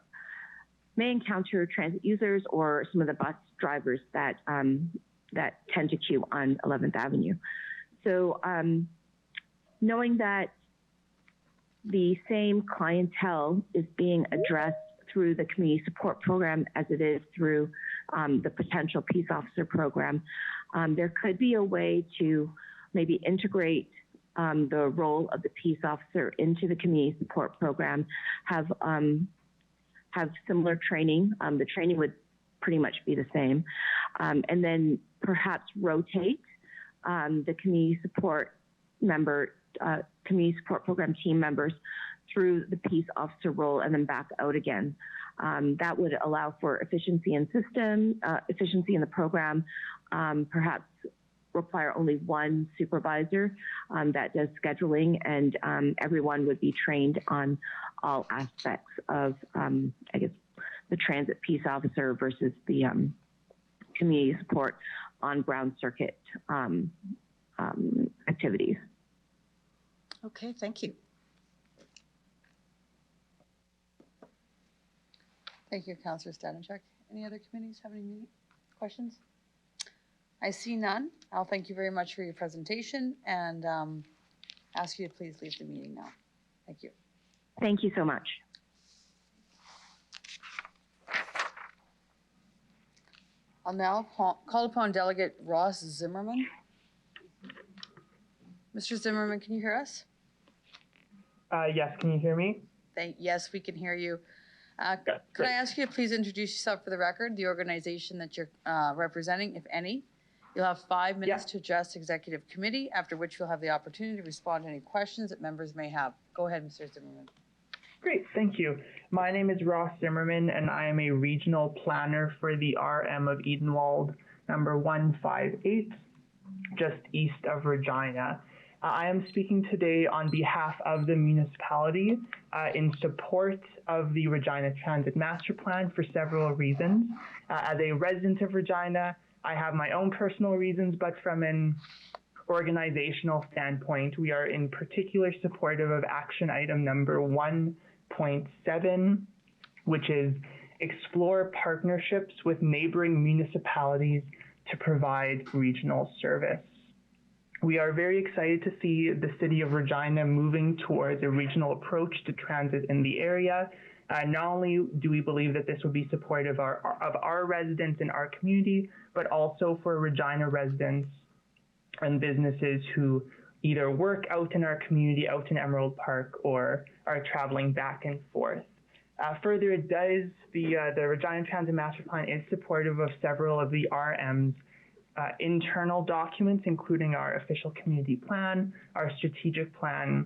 transit users or some of the bus drivers that tend to queue on 11th Avenue. So knowing that the same clientele is being addressed through the community support program as it is through the potential peace officer program, there could be a way to maybe integrate the role of the peace officer into the community support program, have similar training. The training would pretty much be the same, and then perhaps rotate the community support program team members through the peace officer role and then back out again. That would allow for efficiency in efficiency in the program, perhaps require only one supervisor that does scheduling, and everyone would be trained on all aspects of, the transit peace officer versus the community support on ground circuit activities. Okay, thank you. Thank you, Councillor Stadnicek. Any other committees have any questions? I see none. I'll thank you very much for your presentation and ask you to please leave the meeting now. Thank you. Thank you so much. I'll now call upon Delegate Ross Zimmerman. Mr. Zimmerman, can you hear us? Yes, can you hear me? Yes, we can hear you. Could I ask you to please introduce yourself for the record, the organization that you're representing, if any? You'll have 5 minutes to address Executive Committee, after which you'll have the opportunity to respond to any questions that members may have. Go ahead, Mr. Zimmerman. Great, thank you. My name is Ross Zimmerman, and I am a regional planner for the RM of Edenwald, number 158, just east of Regina. I am speaking today on behalf of the municipality in support of the Regina Transit Master Plan for several reasons. As a resident of Regina, I have my own personal reasons, but from an organizational standpoint, we are in particular supportive of action item number 1.7, which is explore partnerships with neighboring municipalities to provide regional service. We are very excited to see the City of Regina moving towards a regional approach to transit in the area. Not only do we believe that this would be supportive of our residents in our community, but also for Regina residents and businesses who either work out in our community, out in Emerald Park, or are traveling back and forth. Further, the Regina Transit Master Plan is supportive of several of the RM's internal documents, including our official community plan, our strategic plan,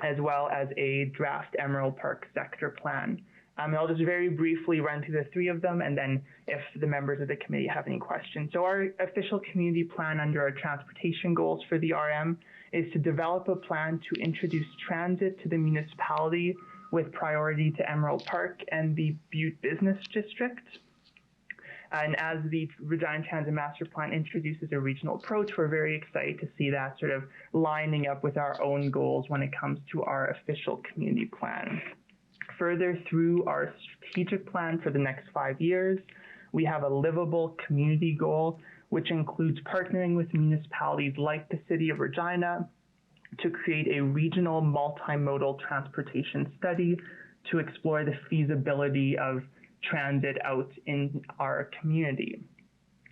as well as a draft Emerald Park sector plan. I'll just very briefly run through the three of them, and then if the members of the committee have any questions. So our official community plan under our transportation goals for the RM is to develop a plan to introduce transit to the municipality with priority to Emerald Park and the Butte Business District. And as the Regina Transit Master Plan introduces a regional approach, we're very excited to see that sort of lining up with our own goals when it comes to our official community plan. Further, through our strategic plan for the next 5 years, we have a livable community goal, which includes partnering with municipalities like the City of Regina to create a regional multimodal transportation study to explore the feasibility of transit out in our community.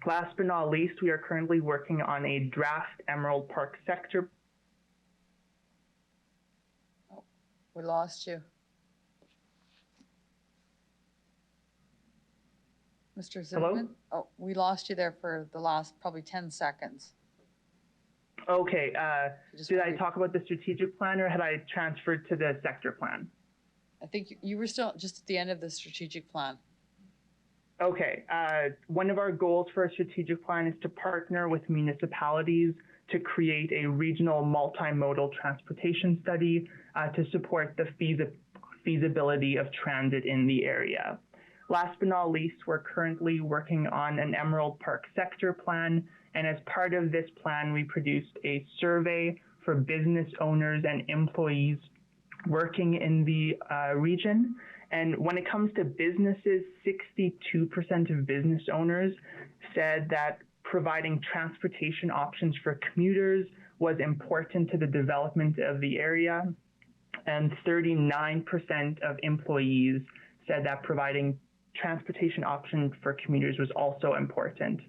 Last but not least, we are currently working on a draft Emerald Park sector. Oh, we lost you. Mr. Zimmerman? Hello? Oh, we lost you there for the last probably 10 seconds. Okay, did I talk about the strategic plan or had I transferred to the sector plan? I think you were still just at the end of the strategic plan. Okay, one of our goals for a strategic plan is to partner with municipalities to create a regional multimodal transportation study to support the feasibility of transit in the area. Last but not least, we're currently working on an Emerald Park sector plan, and as part of this plan, we produced a survey for business owners and employees working in the region. And when it comes to businesses, 62% of business owners said that providing transportation options for commuters was important to the development of the area. And 39% of employees said that providing transportation options for commuters was also important.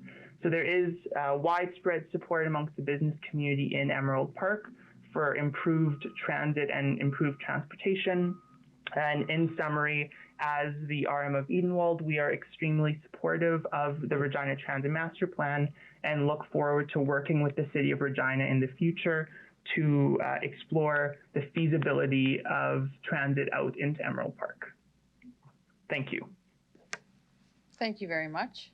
So there is widespread support amongst the business community in Emerald Park for improved transit and improved transportation. And in summary, as the RM of Edenwald, we are extremely supportive of the Regina Transit Master Plan and look forward to working with the City of Regina in the future to explore the feasibility of transit out into Emerald Park. Thank you. Thank you very much.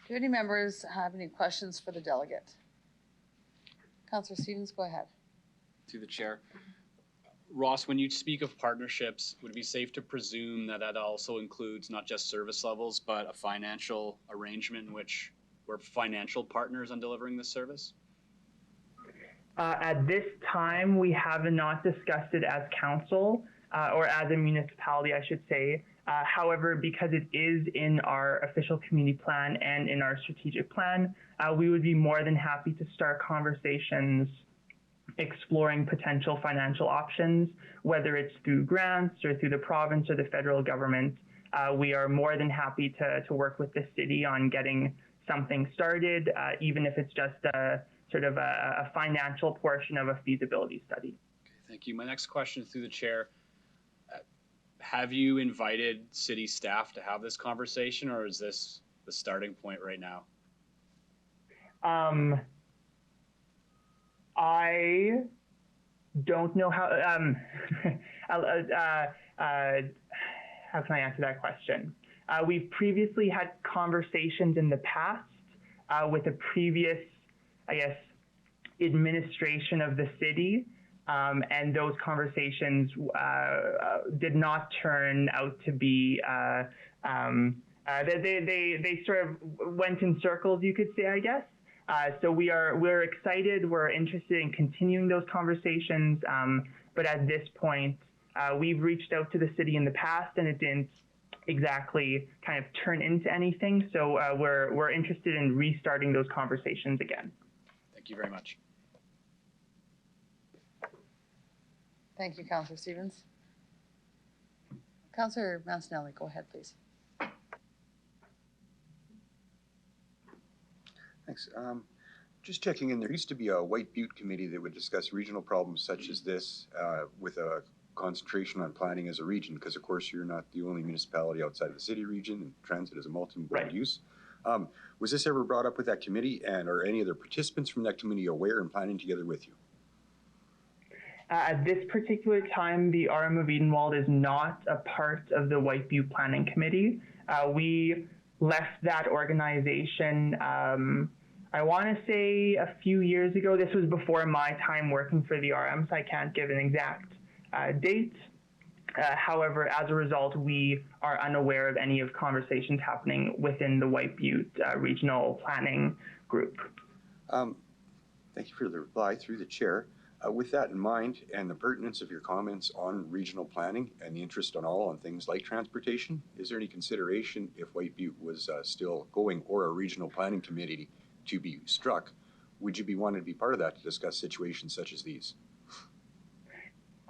Do any members have any questions for the delegate? Councillor Stevens, go ahead. To the chair. Ross, when you speak of partnerships, would it be safe to presume that that also includes not just service levels, but a financial arrangement in which we're financial partners on delivering this service? At this time, we have not discussed it as council or as a municipality, I should say. However, because it is in our official community plan and in our strategic plan, we would be more than happy to start conversations exploring potential financial options, whether it's through grants or through the province or the federal government. We are more than happy to work with the city on getting something started, even if it's just a sort of a financial portion of a feasibility study. Okay, thank you. My next question through the chair. Have you invited city staff to have this conversation, or is this the starting point right now? I don't know how, how can I answer that question? We've previously had conversations in the past with a previous, I guess, administration of the city. And those conversations did not turn out to be They sort of went in circles, you could say, I guess. So we're excited. We're interested in continuing those conversations. But at this point, we've reached out to the city in the past, and it didn't exactly kind of turn into anything. So we're interested in restarting those conversations again. Thank you very much. Thank you, Councillor Stevens. Councillor Mancinelli, go ahead, please. Thanks. Just checking in, there used to be a White Butte committee that would discuss regional problems such as this with a concentration on planning as a region, because of course you're not the only municipality outside of the city region, and transit is a multi-modal use. Was this ever brought up with that committee, and are any other participants from that committee aware and planning together with you? At this particular time, the RM of Edenwald is not a part of the White Butte Planning Committee. We left that organization, I want to say a few years ago. This was before my time working for the RM, so I can't give an exact date. However, as a result, we are unaware of any of conversations happening within the White Butte Regional Planning Group. Thank you for the reply through the chair. With that in mind and the pertinence of your comments on regional planning and the interest on things like transportation, is there any consideration if White Butte was still going, or a regional planning committee to be struck, would you be wanting to be part of that to discuss situations such as these?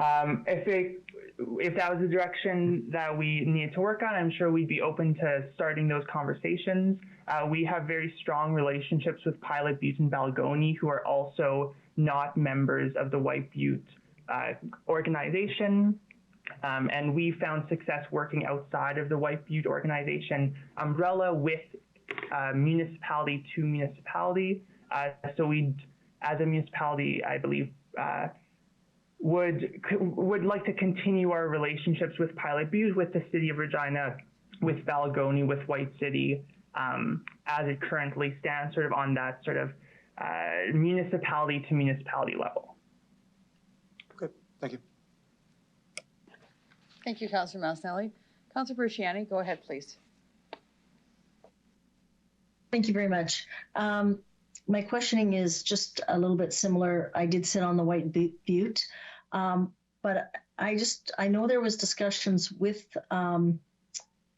If that was the direction that we needed to work on, I'm sure we'd be open to starting those conversations. We have very strong relationships with Pilot Butte and Balgony, who are also not members of the White Butte organization. And we found success working outside of the White Butte organization umbrella with municipality to municipality. So we, as a municipality, I believe, would like to continue our relationships with Pilot Butte, with the City of Regina, with Balgony, with White City, as it currently stands, sort of on that sort of municipality to municipality level. Okay, thank you. Thank you, Councillor Mancinelli. Councillor Brusciani, go ahead, please. Thank you very much. My questioning is just a little bit similar. I did sit on the White Butte, but I know there was discussions with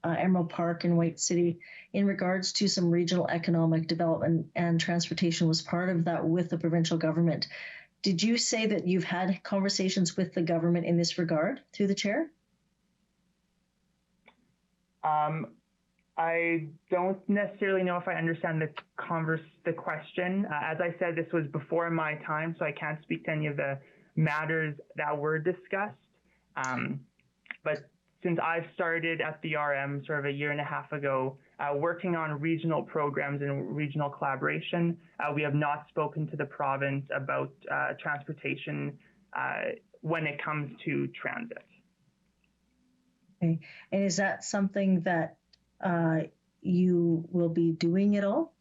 Emerald Park and White City in regards to some regional economic development, and transportation was part of that with the provincial government. Did you say that you've had conversations with the government in this regard through the chair? I don't necessarily know if I understand the question. As I said, this was before my time, so I can't speak to any of the matters that were discussed. But since I've started at the RM sort of a year and a half ago, working on regional programs and regional collaboration, we have not spoken to the province about transportation when it comes to transit. Okay. And is that something that you will be doing at all?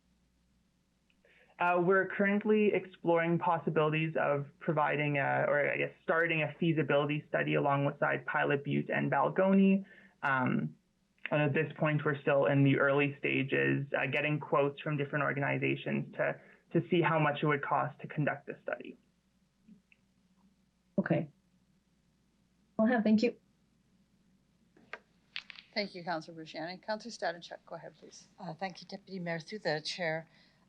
We're currently exploring possibilities of providing starting a feasibility study alongside Pilot Butte and Balgony. And at this point, we're still in the early stages, getting quotes from different organizations to see how much it would cost to conduct this study. Okay. Well, thank you. Thank you, Councillor Brusciani. Councillor Stanicek, go ahead, please. Thank you, Deputy Mayor, through the chair.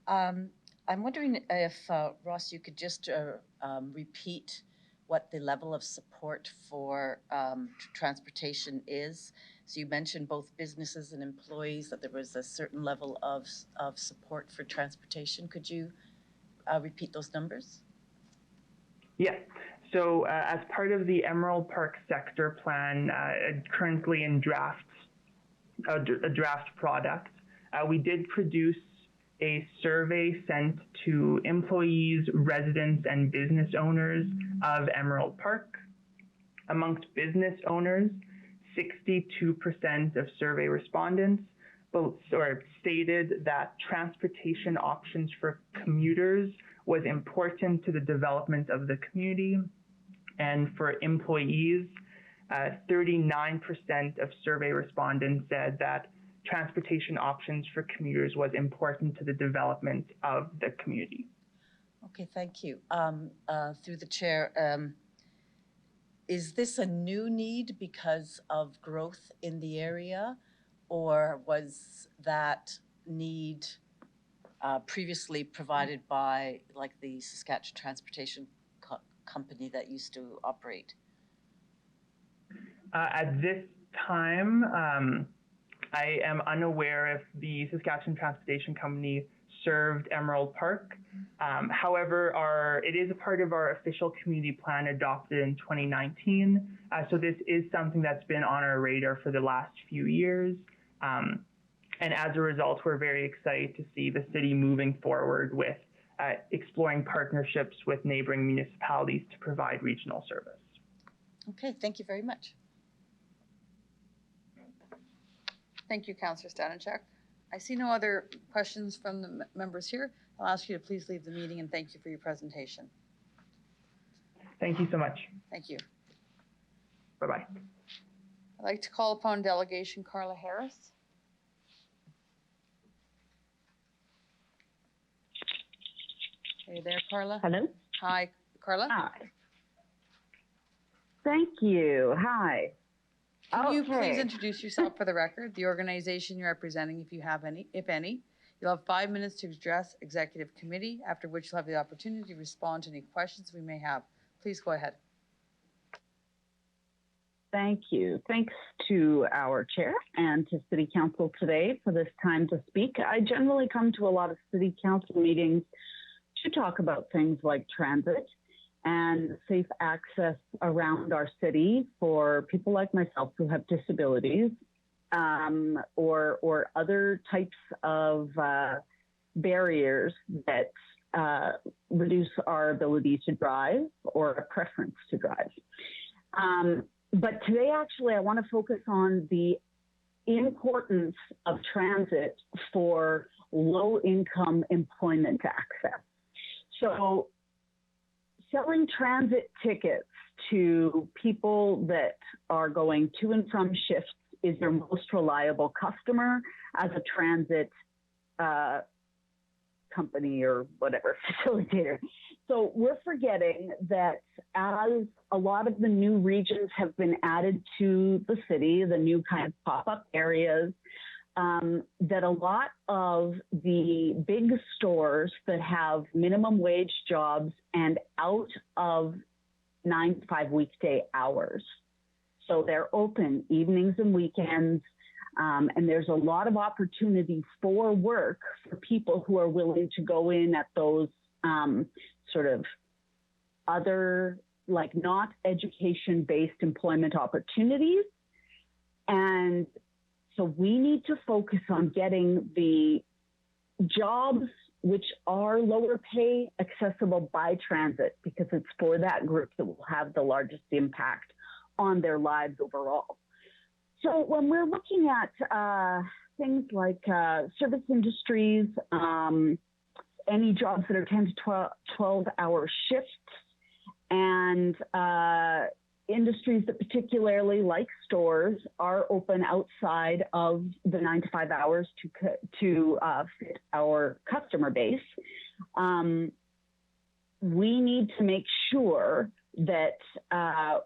I'm wondering if, Ross, you could just repeat what the level of support for transportation is. So you mentioned both businesses and employees, that there was a certain level of support for transportation. Could you repeat those numbers? Yeah. So as part of the Emerald Park Sector Plan, currently in a draft product, we did produce a survey sent to employees, residents, and business owners of Emerald Park. Amongst business owners, 62% of survey respondents stated that transportation options for commuters was important to the development of the community. And for employees, 39% of survey respondents said that transportation options for commuters was important to the development of the community. Okay, thank you. Through the chair, is this a new need because of growth in the area, or was that need previously provided by like the Saskatchewan Transportation Company that used to operate? At this time, I am unaware if the Saskatchewan Transportation Company served Emerald Park. However, it is a part of our official community plan adopted in 2019. So this is something that's been on our radar for the last few years. And as a result, we're very excited to see the city moving forward with exploring partnerships with neighboring municipalities to provide regional service. Okay, thank you very much. Thank you, Councillor Stanachek. I see no other questions from the members here. I'll ask you to please leave the meeting, and thank you for your presentation. Thank you so much. Thank you. Bye-bye. I'd like to call upon Delegation Carla Harris. Are you there, Carla? Hello? Hi, Carla. Hi. Thank you. Hi. Can you please introduce yourself for the record, the organization you're representing, if you have any, if any? You'll have 5 minutes to address Executive Committee, after which you'll have the opportunity to respond to any questions we may have. Please go ahead. Thank you. Thanks to our chair and to City Council today for this time to speak. I generally come to a lot of City Council meetings to talk about things like transit and safe access around our city for people like myself who have disabilities, or other types of barriers that reduce our ability to drive or a preference to drive. But today, actually, I want to focus on the importance of transit for low-income employment access. So selling transit tickets to people that are going to and from shifts is your most reliable customer as a transit company or whatever, facilitator. So we're forgetting that as a lot of the new regions have been added to the city, the new kind of pop-up areas, that a lot of the big stores that have minimum wage jobs and out of 9 to 5 weekday hours. So they're open evenings and weekends, and there's a lot of opportunity for work for people who are willing to go in at those sort of other, like not education-based employment opportunities. And so we need to focus on getting the jobs which are lower pay accessible by transit, because it's for that group that will have the largest impact on their lives overall. So when we're looking at things like service industries, any jobs that are 10 to 12-hour shifts, and industries that particularly like stores are open outside of the 9 to 5 hours to fit our customer base. We need to make sure that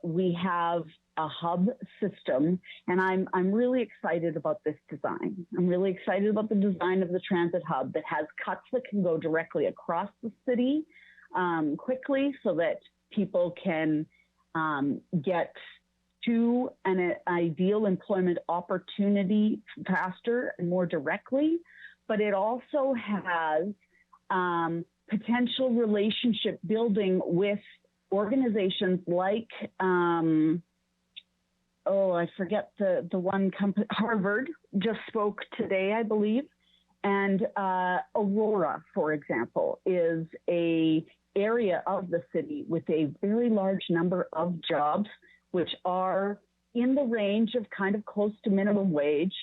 we have a hub system, and I'm really excited about this design. I'm really excited about the design of the transit hub that has cuts that can go directly across the city quickly, so that people can get to an ideal employment opportunity faster and more directly. But it also has potential relationship building with organizations like, I forget the one company, Harvard just spoke today, I believe. And Aurora, for example, is a area of the city with a very large number of jobs, which are in the range of kind of close to minimum wage,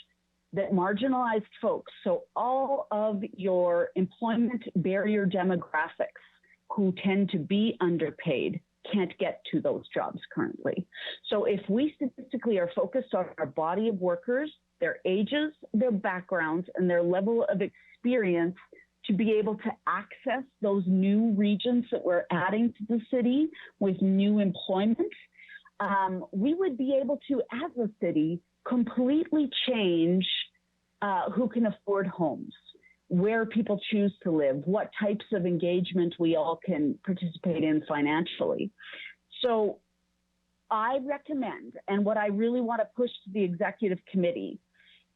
that marginalized folks, so all of your employment barrier demographics who tend to be underpaid, can't get to those jobs currently. So if we statistically are focused on our body of workers their ages, their backgrounds, and their level of experience to be able to access those new regions that we're adding to the city with new employment. We would be able to, as a city, completely change who can afford homes, where people choose to live, what types of engagement we all can participate in financially. So I recommend, and what I really want to push to the executive committee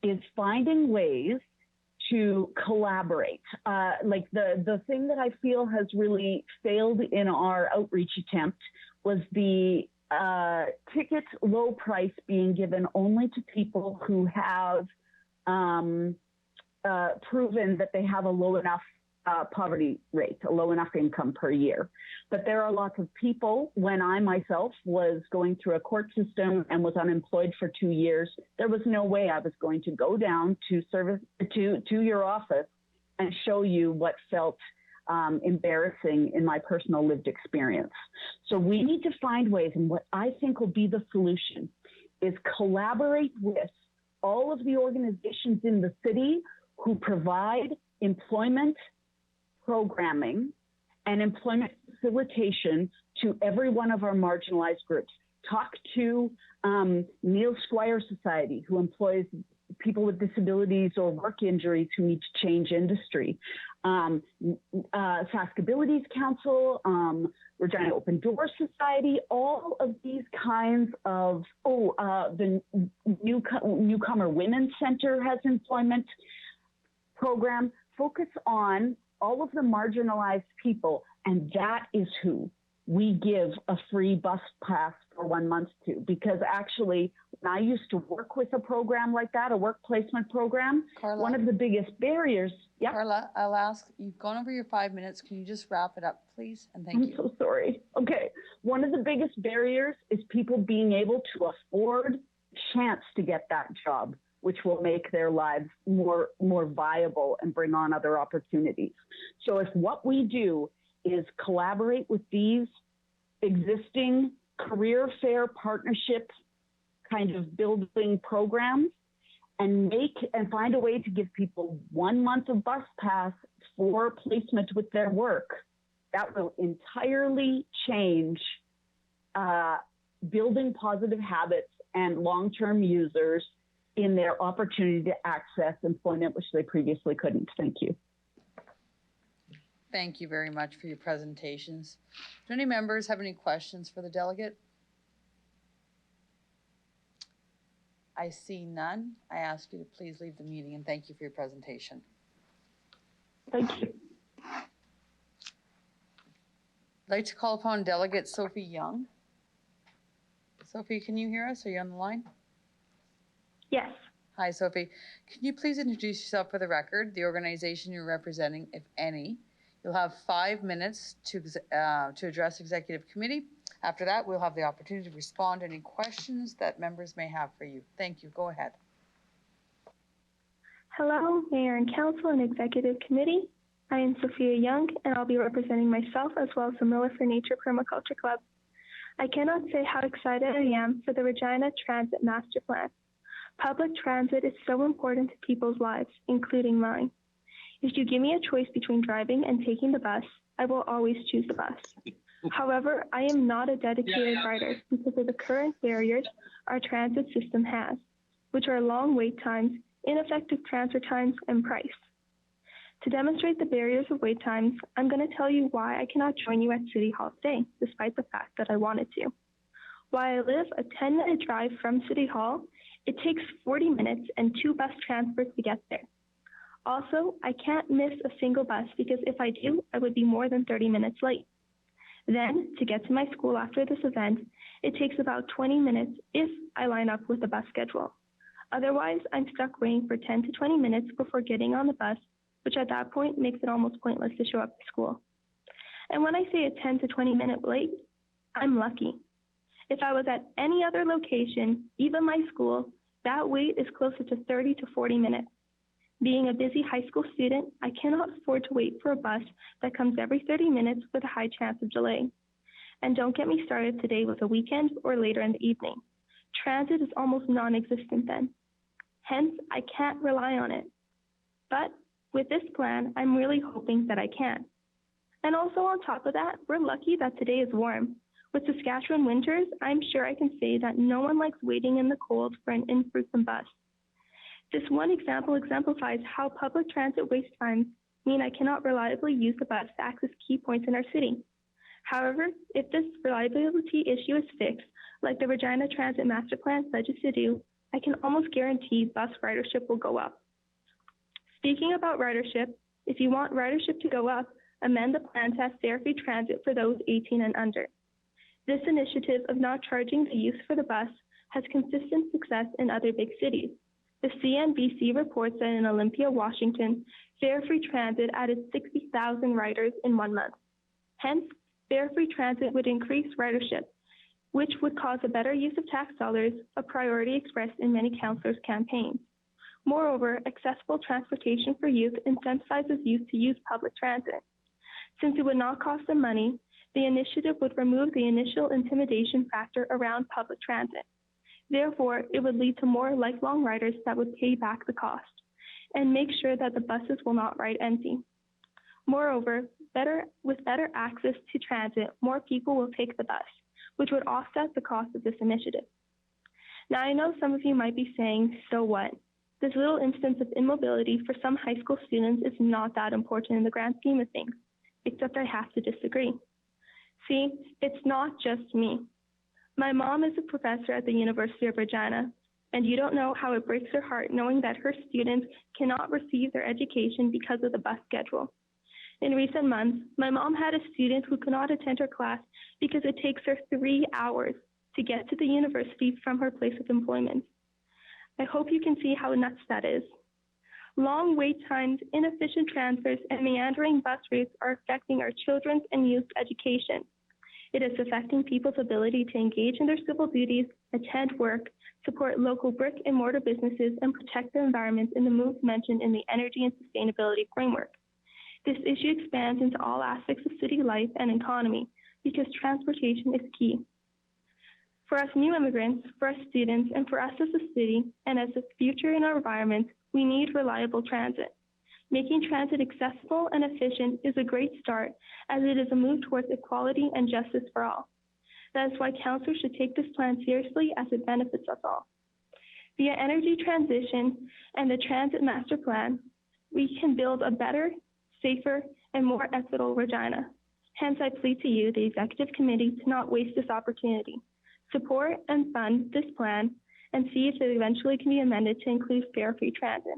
is finding ways to collaborate. Like the thing that I feel has really failed in our outreach attempt was the ticket low price being given only to people who have proven that they have a low enough poverty rate, a low enough income per year. But there are lots of people, when I myself was going through a court system and was unemployed for 2 years, there was no way I was going to go down to your office and show you what felt embarrassing in my personal lived experience. So we need to find ways, and what I think will be the solution is collaborate with all of the organizations in the city who provide employment programming and employment facilitation to every one of our marginalized groups. Talk to Neil Squire Society, who employs people with disabilities or work injuries who need to change industry. Sask Abilities Council, Regina Open Door Society, all of these kinds of, the Newcomer Women's Center has employment program. Focus on all of the marginalized people, and that is who we give a free bus pass for 1 month to. Because actually, when I used to work with a program like that, a work placement program, Carla, one of the biggest barriers. Yeah. Carla, I'll ask, you've gone over your 5 minutes. Can you just wrap it up, please? And thank you. I'm so sorry. Okay. One of the biggest barriers is people being able to afford chance to get that job, which will make their lives more viable and bring on other opportunities. So if what we do is collaborate with these existing career fair partnership kind of building programs and find a way to give people 1 month of bus pass for placement with their work, that will entirely change building positive habits and long-term users in their opportunity to access employment, which they previously couldn't. Thank you. Thank you very much for your presentations. Do any members have any questions for the delegate? I see none. I ask you to please leave the meeting, and thank you for your presentation. Thank you. I'd like to call upon Delegate Sophie Young. Sophie, can you hear us? Are you on the line? Yes. Hi, Sophie. Can you please introduce yourself for the record, the organization you're representing, if any? You'll have 5 minutes to address Executive Committee. After that, we'll have the opportunity to respond to any questions that members may have for you. Thank you. Go ahead. Hello, Mayor and Council and Executive Committee. I am Sophia Young, and I'll be representing myself as well as the Miller for Nature Permaculture Club. I cannot say how excited I am for the Regina Transit Master Plan. Public transit is so important to people's lives, including mine. If you give me a choice between driving and taking the bus, I will always choose the bus. However, I am not a dedicated rider because of the current barriers our transit system has, which are long wait times, ineffective transfer times, and price. To demonstrate the barriers of wait times, I'm going to tell you why I cannot join you at City Hall today, despite the fact that I wanted to. While I live a 10-minute drive from City Hall, it takes 40 minutes and 2 bus transfers to get there. Also, I can't miss a single bus because if I do, I would be more than 30 minutes late. Then, to get to my school after this event, it takes about 20 minutes if I line up with the bus schedule. Otherwise, I'm stuck waiting for 10 to 20 minutes before getting on the bus, which at that point makes it almost pointless to show up to school. And when I say a 10 to 20 minute late, I'm lucky. If I was at any other location, even my school, that wait is closer to 30 to 40 minutes. Being a busy high school student, I cannot afford to wait for a bus that comes every 30 minutes with a high chance of delay. And don't get me started today with a weekend or later in the evening. Transit is almost non-existent then. Hence, I can't rely on it. But with this plan, I'm really hoping that I can. And also on top of that, we're lucky that today is warm. With Saskatchewan winters, I'm sure I can say that no one likes waiting in the cold for an infrequent bus. This one example exemplifies how public transit waste times mean I cannot reliably use the bus to access key points in our city. However, if this reliability issue is fixed, like the Regina Transit Master Plan pledges to do, I can almost guarantee bus ridership will go up. Speaking about ridership, if you want ridership to go up, amend the plan to have fare-free transit for those 18 and under. This initiative of not charging the youth for the bus has consistent success in other big cities. The CNBC reports that in Olympia, Washington, fare-free transit added 60,000 riders in 1 month. Hence, fare-free transit would increase ridership, which would cause a better use of tax dollars, a priority expressed in many councillors' campaigns. Moreover, accessible transportation for youth incentivizes youth to use public transit. Since it would not cost them money, the initiative would remove the initial intimidation factor around public transit. Therefore, it would lead to more lifelong riders that would pay back the cost and make sure that the buses will not ride empty. Moreover, with better access to transit, more people will take the bus, which would offset the cost of this initiative. Now, I know some of you might be saying, so what? This little instance of immobility for some high school students is not that important in the grand scheme of things, except I have to disagree. See, it's not just me. My mom is a professor at the University of Regina, and you don't know how it breaks her heart knowing that her students cannot receive their education because of the bus schedule. In recent months, my mom had a student who could not attend her class because it takes her 3 hours to get to the university from her place of employment. I hope you can see how nuts that is. Long wait times, inefficient transfers, and meandering bus routes are affecting our children's and youth's education. It is affecting people's ability to engage in their civil duties, attend work, support local brick and mortar businesses, and protect the environment in the moves mentioned in the Energy and Sustainability Framework. This issue expands into all aspects of city life and economy because transportation is key. For us new immigrants, for us students, and for us as a city and as a future in our environment, we need reliable transit. Making transit accessible and efficient is a great start as it is a move towards equality and justice for all. That is why council should take this plan seriously as it benefits us all. Via energy transition and the Transit Master Plan, we can build a better, safer, and more equitable Regina. Hence, I plead to you, the Executive Committee, to not waste this opportunity. Support and fund this plan and see if it eventually can be amended to include fare-free transit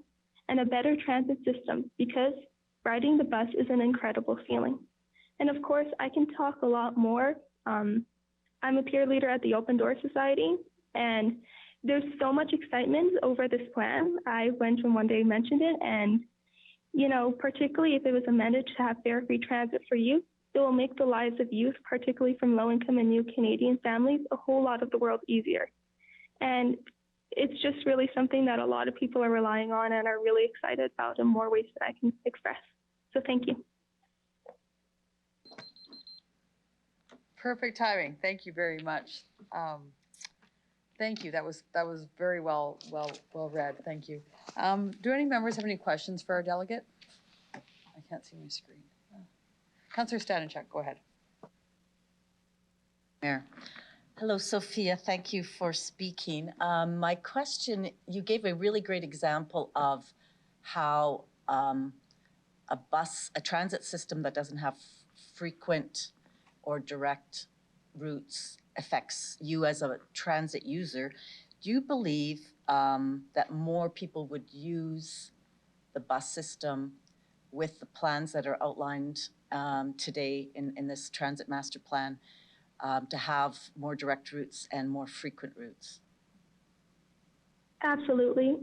and a better transit system, because riding the bus is an incredible feeling. And of course, I can talk a lot more. I'm a peer leader at the Open Door Society, and there's so much excitement over this plan. I went and one day mentioned it, and you know, particularly if it was amended to have fare-free transit for youth, it will make the lives of youth, particularly from low-income and new Canadian families, a whole lot of the world easier. And it's just really something that a lot of people are relying on and are really excited about in more ways than I can express. So thank you. Perfect timing. Thank you very much. Thank you. That was very well read. Thank you. Do any members have any questions for our delegate? I can't see my screen. Councillor Stanichuk, go ahead. Mayor. Hello, Sophia. Thank you for speaking. My question, you gave a really great example of how a transit system that doesn't have frequent or direct routes affects you as a transit user. Do you believe that more people would use the bus system with the plans that are outlined today in this Transit Master Plan to have more direct routes and more frequent routes? Absolutely.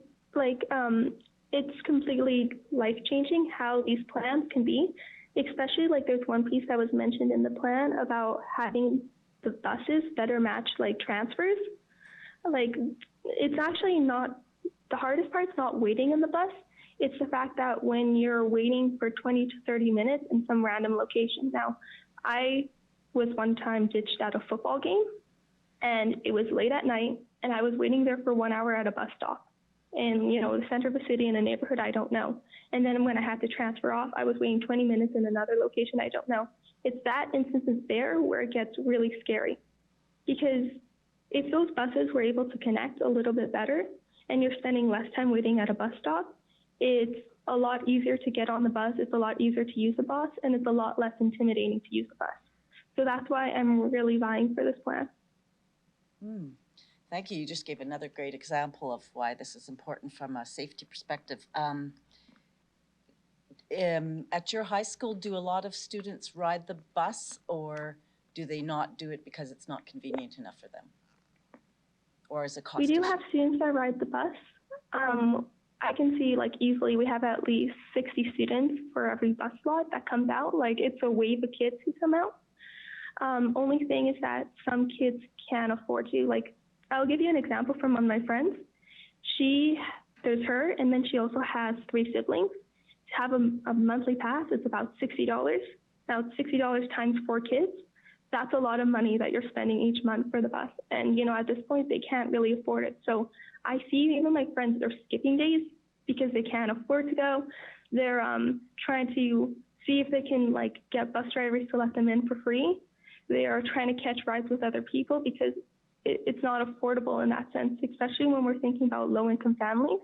It's completely life-changing how these plans can be, especially there's one piece that was mentioned in the plan about having the buses better match transfers. It's actually not, the hardest part's not waiting in the bus. It's the fact that when you're waiting for 20 to 30 minutes in some random location. Now, I was one time ditched at a football game, and it was late at night, and I was waiting there for 1 hour at a bus stop. in, the center of a city in a neighborhood I don't know. And then when I had to transfer off, I was waiting 20 minutes in another location I don't know. It's that instances there where it gets really scary. Because if those buses were able to connect a little bit better and you're spending less time waiting at a bus stop, it's a lot easier to get on the bus, it's a lot easier to use the bus, and it's a lot less intimidating to use the bus. So that's why I'm really vying for this plan. Thank you. You just gave another great example of why this is important from a safety perspective. At your high school, do a lot of students ride the bus, or do they not do it because it's not convenient enough for them? Or is it cost We do issue? have students that ride the bus. I can see easily we have at least 60 students for every bus slot that comes out. It's a wave of kids who come out. Only thing is that some kids can't afford to. I'll give you an example from one of my friends. There's her, and then she also has 3 siblings. To have a monthly pass, it's about $60. Now, it's $60 times 4 kids. That's a lot of money that you're spending each month for the bus. And, at this point, they can't really afford it. So I see even my friends, they're skipping days because they can't afford to go. They're trying to see if they can, get bus drivers to let them in for free. They are trying to catch rides with other people because it's not affordable in that sense, especially when we're thinking about low-income families.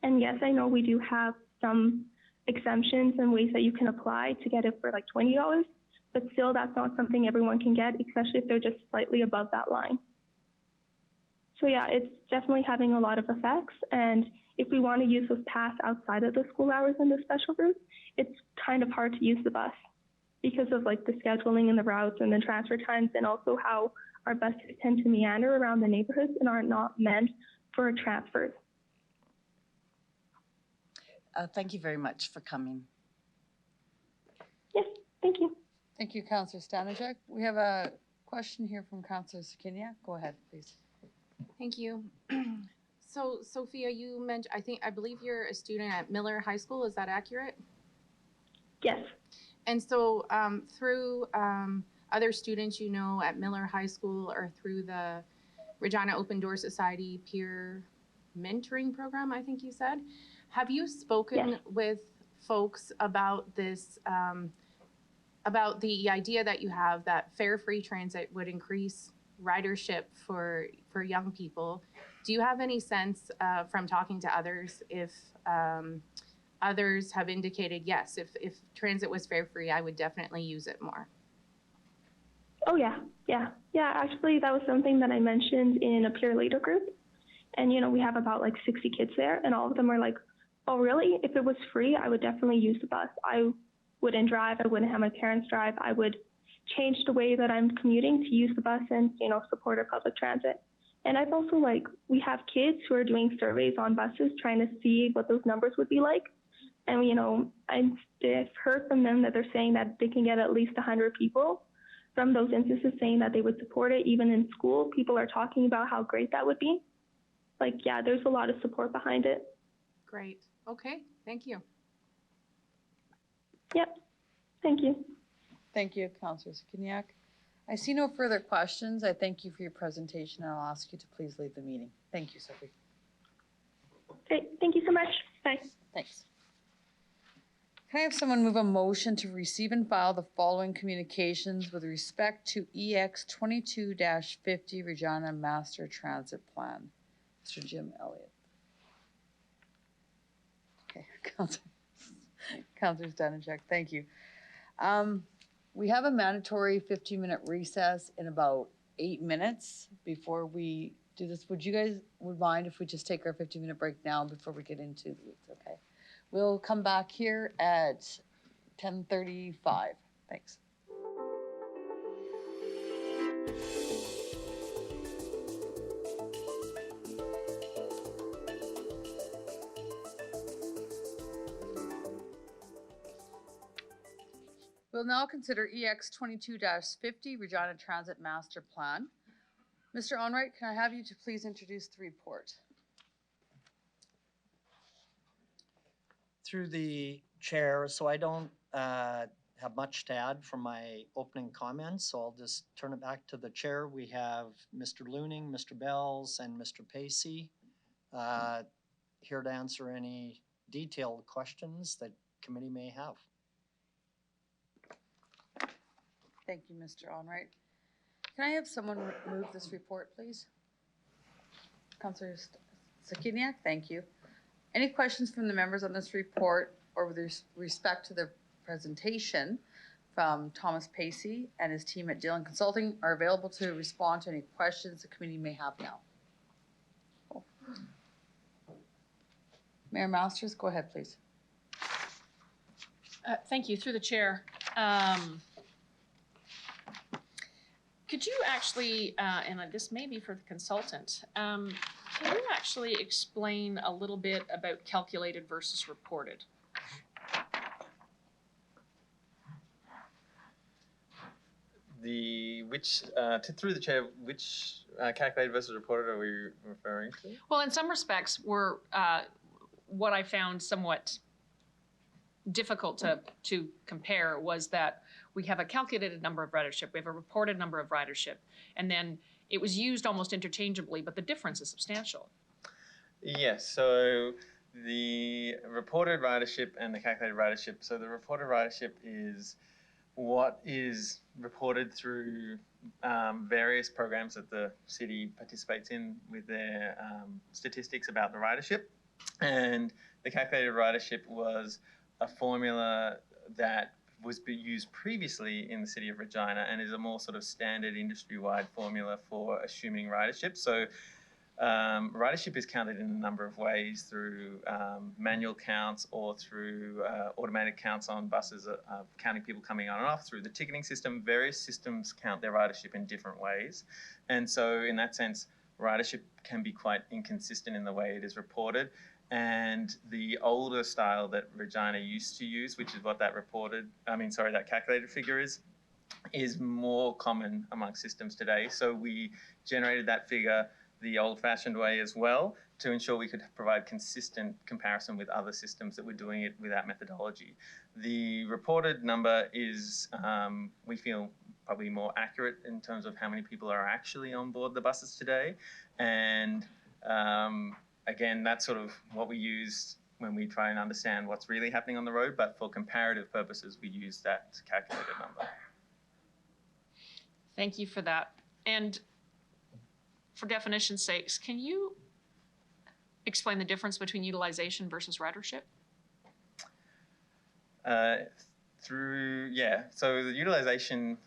And yes, I know we do have some exemptions and ways that you can apply to get it for $20, but still that's not something everyone can get, especially if they're just slightly above that line. So yeah, it's definitely having a lot of effects. And if we want to use this pass outside of the school hours in the special routes, it's kind of hard to use the bus because of the scheduling and the routes and the transfer times, and also how our buses tend to meander around the neighborhoods and are not meant for transfers. Thank you very much for coming. Yes, thank you. Thank you, Councillor Stanishek. We have a question here from Councillor Sakiniak. Go ahead, please. Thank you. So, Sophia, you mentioned, I believe you're a student at Miller High School. Is that accurate? Yes. And so through other students at Miller High School, or through the Regina Open Door Society peer mentoring program, I think you said, have you spoken with folks about this, about the idea that you have that fare-free transit would increase ridership for young people? Do you have any sense from talking to others if others have indicated, yes, if transit was fare-free, I would definitely use it more? Oh, yeah. Actually, that was something that I mentioned in a peer leader group. And, we have about 60 kids there, and all of them were like, oh, really? If it was free, I would definitely use the bus. I wouldn't drive. I wouldn't have my parents drive. I would change the way that I'm commuting to use the bus and, support our public transit. And I've also, we have kids who are doing surveys on buses trying to see what those numbers would be like. And, I've heard from them that they're saying that they can get at least 100 people from those instances saying that they would support it. Even in school, people are talking about how great that would be. There's a lot of support behind it. Great. Okay. Thank you. Yep. Thank you. Thank you, Councillor Sakiniak. I see no further questions. I thank you for your presentation, and I'll ask you to please leave the meeting. Thank you, Sophie. Great. Thank you so much. Bye. Thanks. Can I have someone move a motion to receive and file the following communications with respect to EX 22-50 Regina Master Transit Plan? Mr. Jim Elliott. Okay, Councillor Stanishek, thank you. We have a mandatory 15-minute recess in about 8 minutes before we do this. Would you guys mind if we just take our 15-minute break now before we get into the weeks? Okay. We'll come back here at 10:35. Thanks. We'll now consider EX 22-50 Regina Transit Master Plan. Mr. Onright, can I have you to please introduce the report? Through the chair, so I don't have much to add from my opening comments, so I'll just turn it back to the chair. We have Mr. Looning, Mr. Bells, and Mr. Pacey here to answer any detailed questions that committee may have. Thank you, Mr. Onright. Can I have someone move this report, please? Councillor Sakiniak, thank you. Any questions from the members on this report or with respect to the presentation from Thomas Pacey and his team at Dillon Consulting are available to respond to any questions the committee may have now? Cool. Mayor Masters, go ahead, please. Thank you. Through the chair. Could you actually, and this may be for the consultant, can you actually explain a little bit about calculated versus reported? Through the chair, which calculated versus reported are we referring to? Well, in some respects, what I found somewhat difficult to compare was that we have a calculated number of ridership, we have a reported number of ridership, and then it was used almost interchangeably, but the difference is substantial. Yes, so the reported ridership and the calculated ridership. So the reported ridership is what is reported through various programs that the city participates in with their statistics about the ridership. And the calculated ridership was a formula that was used previously in the city of Regina and is a more sort of standard industry-wide formula for assuming ridership. So ridership is counted in a number of ways through manual counts or through automatic counts on buses, counting people coming on and off, through the ticketing system. Various systems count their ridership in different ways. And so in that sense, ridership can be quite inconsistent in the way it is reported. And the older style that Regina used to use, which is what that calculated figure is more common among systems today. So we generated that figure the old-fashioned way as well to ensure we could provide consistent comparison with other systems that were doing it with that methodology. The reported number is, we feel, probably more accurate in terms of how many people are actually on board the buses today. And again, that's sort of what we use when we try and understand what's really happening on the road, but for comparative purposes, we use that calculated number. Thank you for that. And for definition's sakes, can you explain the difference between utilization versus ridership? So the utilization,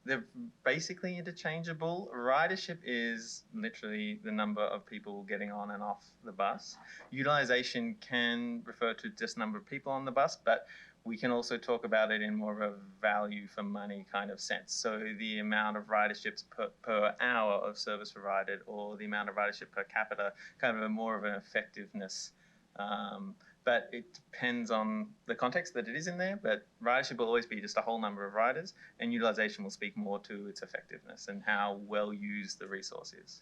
they're basically interchangeable. Ridership is literally the number of people getting on and off the bus. Utilization can refer to just number of people on the bus, but we can also talk about it in more of a value for money kind of sense. So the amount of riderships per hour of service provided, or the amount of ridership per capita, kind of a more of an effectiveness. But it depends on the context that it is in there, but ridership will always be just a whole number of riders, and utilization will speak more to its effectiveness and how well used the resource is.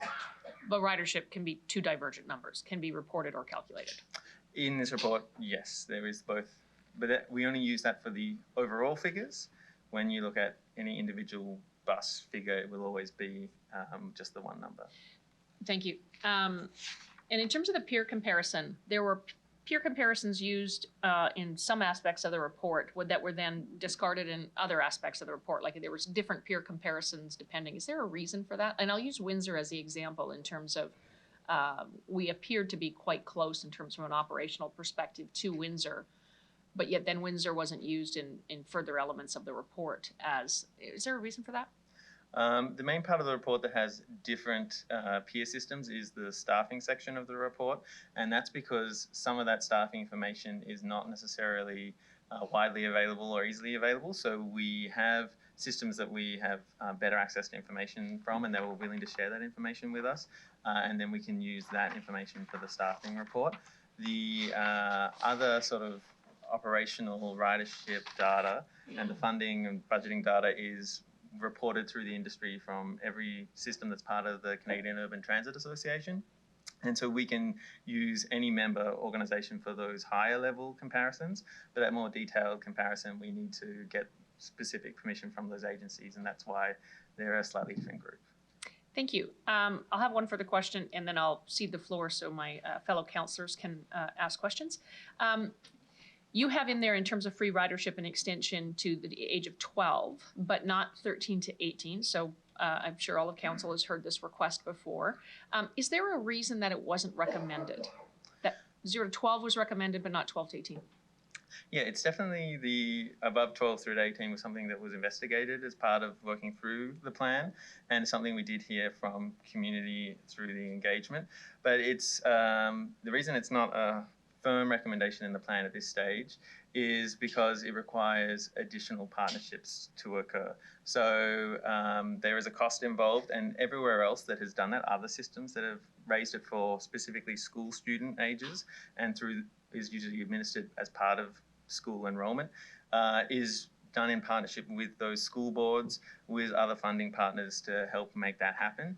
But ridership can be two divergent numbers, can be reported or calculated. In this report, yes, there is both, but we only use that for the overall figures. When you look at any individual bus figure, it will always be just the one number. Thank you. And in terms of the peer comparison, there were peer comparisons used in some aspects of the report that were then discarded in other aspects of the report, like there was different peer comparisons depending. Is there a reason for that? And I'll use Windsor as the example in terms of we appeared to be quite close in terms of an operational perspective to Windsor, but yet then Windsor wasn't used in further elements of the report. Is there a reason for that? The main part of the report that has different peer systems is the staffing section of the report, and that's because some of that staffing information is not necessarily widely available or easily available. So we have systems that we have better access to information from, and they were willing to share that information with us, and then we can use that information for the staffing report. The other sort of operational ridership data and the funding and budgeting data is reported through the industry from every system that's part of the Canadian Urban Transit Association. And so we can use any member organisation for those higher level comparisons, but that more detailed comparison, we need to get specific permission from those agencies, and that's why they're a slightly different group. Thank you. I'll have one further question and then I'll cede the floor so my fellow councillors can ask questions. You have in there in terms of free ridership an extension to the age of 12, but not 13 to 18. So I'm sure all of council has heard this request before. Is there a reason that it wasn't recommended? That 0 to 12 was recommended, but not 12 to 18? Yeah, it's definitely the above 12 through to 18 was something that was investigated as part of working through the plan, and something we did hear from community through the engagement. But it's the reason it's not a firm recommendation in the plan at this stage is because it requires additional partnerships to occur. So there is a cost involved, and everywhere else that has done that, other systems that have raised it for specifically school student ages and through is usually administered as part of school enrollment, is done in partnership with those school boards, with other funding partners to help make that happen.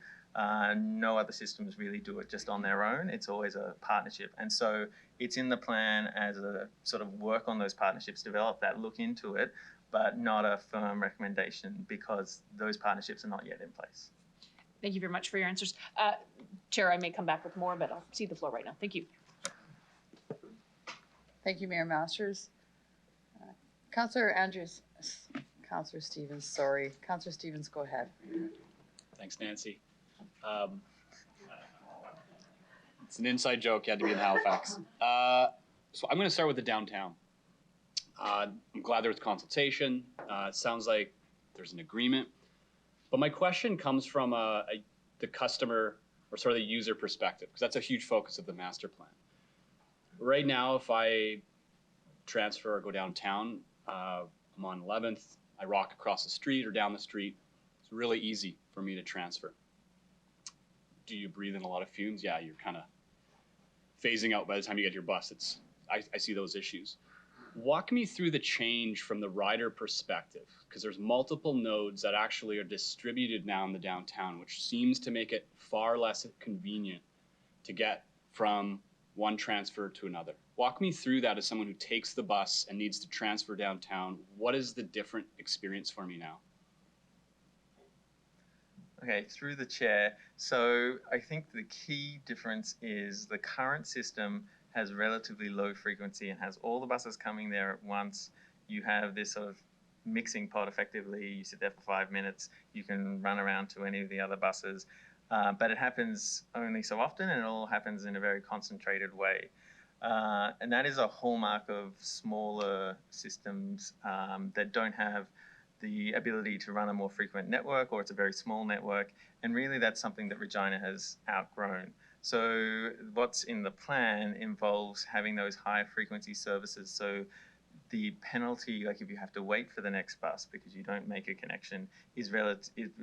No other systems really do it just on their own. It's always a partnership. And so it's in the plan as a sort of work on those partnerships, develop that, look into it, but not a firm recommendation because those partnerships are not yet in place. Thank you very much for your answers. Chair, I may come back with more, but I'll cede the floor right now. Thank you. Thank you, Mayor Masters. Councillor Andrews, Councillor Stevens, sorry. Councillor Stevens, go ahead. Thanks, Nancy. It's an inside joke. You had to be in Halifax. So I'm going to start with the downtown. I'm glad there was consultation. It sounds like there's an agreement. But my question comes from the customer or sort of the user perspective, because that's a huge focus of the master plan. Right now, if I transfer or go downtown, I'm on 11th, I rock across the street or down the street. It's really easy for me to transfer. Do you breathe in a lot of fumes? Yeah, you're kind of phasing out by the time you get your bus. I see those issues. Walk me through the change from the rider perspective, because there's multiple nodes that actually are distributed now in the downtown, which seems to make it far less convenient to get from one transfer to another. Walk me through that as someone who takes the bus and needs to transfer downtown. What is the different experience for me now? Okay, through the chair. So I think the key difference is the current system has relatively low frequency and has all the buses coming there at once. You have this sort of mixing pot effectively. You sit there for 5 minutes. You can run around to any of the other buses. But it happens only so often, and it all happens in a very concentrated way. And that is a hallmark of smaller systems that don't have the ability to run a more frequent network, or it's a very small network. And really that's something that Regina has outgrown. So what's in the plan involves having those high frequency services. So the penalty, like if you have to wait for the next bus because you don't make a connection, is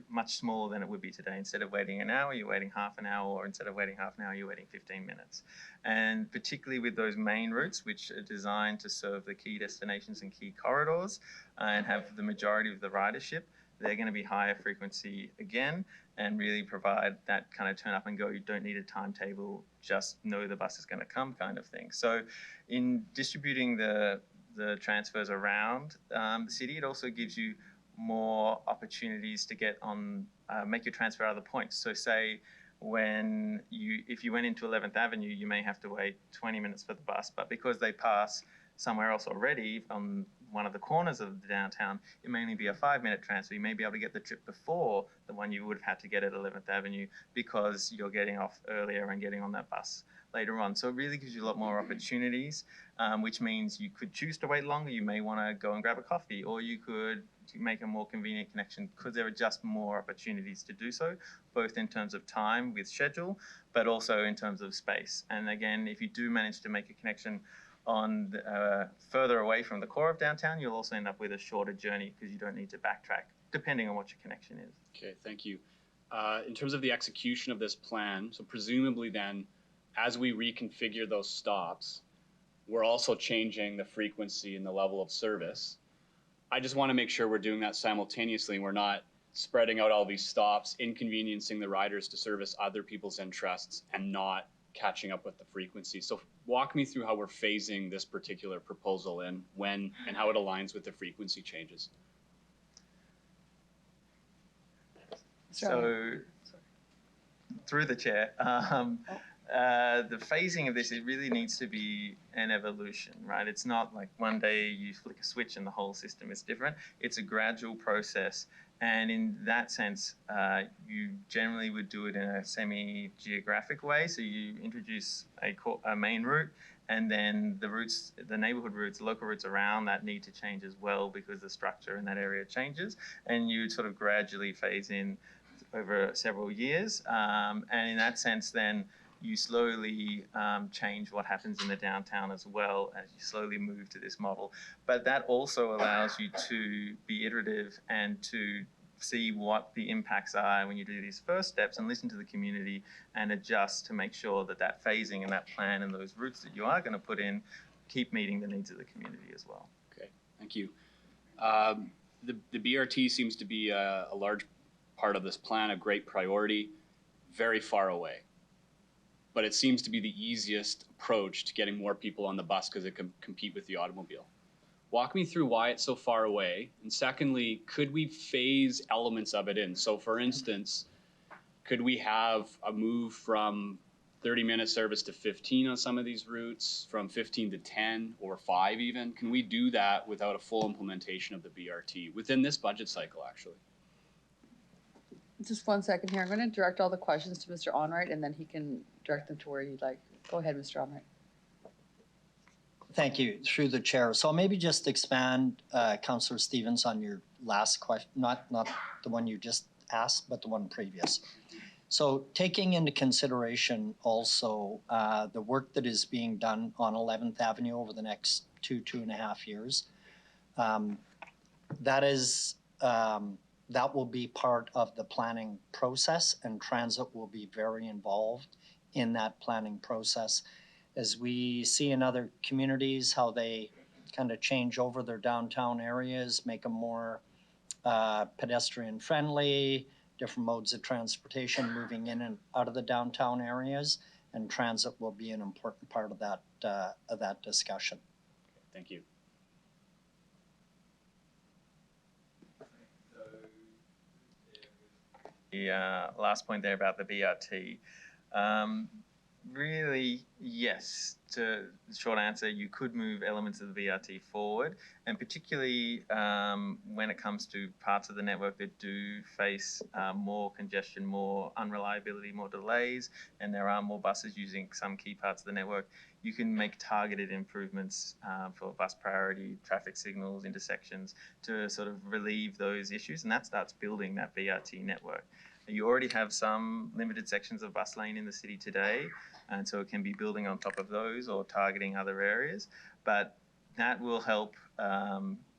much smaller than it would be today. Instead of waiting an hour, you're waiting half an hour, or instead of waiting half an hour, you're waiting 15 minutes. And particularly with those main routes, which are designed to serve the key destinations and key corridors and have the majority of the ridership, they're going to be higher frequency again and really provide that kind of turn up and go. You don't need a timetable, just know the bus is going to come kind of thing. So in distributing the transfers around the city, it also gives you more opportunities to get on, make your transfer other points. So say if you went into 11th Avenue, you may have to wait 20 minutes for the bus, but because they pass somewhere else already on one of the corners of the downtown, it may only be a 5-minute transfer. You may be able to get the trip before the one you would have had to get at 11th Avenue because you're getting off earlier and getting on that bus later on. So it really gives you a lot more opportunities, which means you could choose to wait longer. You may want to go and grab a coffee, or you could make a more convenient connection because there are just more opportunities to do so, both in terms of time with schedule, but also in terms of space. And again, if you do manage to make a connection on further away from the core of downtown, you'll also end up with a shorter journey because you don't need to backtrack, depending on what your connection is. Okay, thank you. In terms of the execution of this plan, so presumably then, as we reconfigure those stops, we're also changing the frequency and the level of service. I just want to make sure we're doing that simultaneously and we're not spreading out all these stops, inconveniencing the riders to service other people's interests and not catching up with the frequency. So walk me through how we're phasing this particular proposal in, when, and how it aligns with the frequency changes. So through the chair. The phasing of this, it really needs to be an evolution, right? It's not like one day you flick a switch and the whole system is different. It's a gradual process. And in that sense, you generally would do it in a semi-geographic way. So you introduce a main route, and then the routes, the neighborhood routes, local routes around that need to change as well because the structure in that area changes. And you sort of gradually phase in over several years. And in that sense, then you slowly change what happens in the downtown as well as you slowly move to this model. But that also allows you to be iterative and to see what the impacts are when you do these first steps and listen to the community and adjust to make sure that that phasing and that plan and those routes that you are going to put in keep meeting the needs of the community as well. Okay, thank you. The BRT seems to be a large part of this plan, a great priority, very far away. But it seems to be the easiest approach to getting more people on the bus because it can compete with the automobile. Walk me through why it's so far away. And secondly, could we phase elements of it in? So for instance, could we have a move from 30-minute service to 15 on some of these routes, from 15 to 10 or 5 even? Can we do that without a full implementation of the BRT within this budget cycle, actually? Just 1 second here. I'm going to direct all the questions to Mr. Onright, and then he can direct them to where you'd like. Go ahead, Mr. Onright. Thank you, through the chair. So I'll maybe just expand, Councillor Stevens, on your last question, not the one you just asked, but the one previous. So taking into consideration also the work that is being done on 11th Avenue over the next 2.5 years, that will be part of the planning process, and transit will be very involved in that planning process. As we see in other communities, how they kind of change over their downtown areas, make them more pedestrian friendly, different modes of transportation moving in and out of the downtown areas, and transit will be an important part of that discussion. Thank you. The last point there about the BRT. Really, yes. To the short answer, you could move elements of the BRT forward, and particularly when it comes to parts of the network that do face more congestion, more unreliability, more delays, and there are more buses using some key parts of the network, you can make targeted improvements for bus priority, traffic signals, intersections to sort of relieve those issues, and that starts building that BRT network. You already have some limited sections of bus lane in the city today, and so it can be building on top of those or targeting other areas, but that will help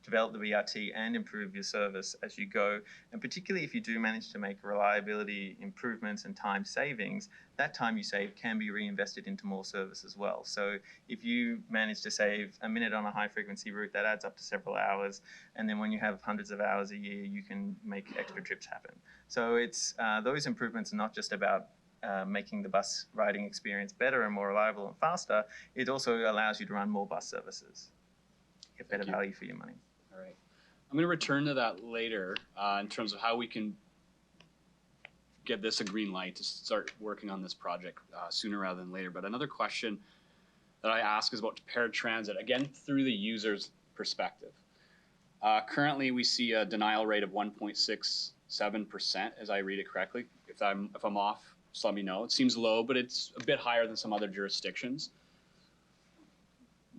develop the BRT and improve your service as you go. And particularly if you do manage to make reliability improvements and time savings, that time you save can be reinvested into more service as well. So if you manage to save a minute on a high frequency route, that adds up to several hours. And then when you have hundreds of hours a year, you can make extra trips happen. So it's those improvements are not just about making the bus riding experience better and more reliable and faster. It also allows you to run more bus services, get better value for your money. All right. I'm going to return to that later in terms of how we can get this a green light to start working on this project sooner rather than later. But another question that I ask is about paratransit, again, through the user's perspective. Currently, we see a denial rate of 1.67%, as I read it correctly. If I'm off, just let me know. It seems low, but it's a bit higher than some other jurisdictions.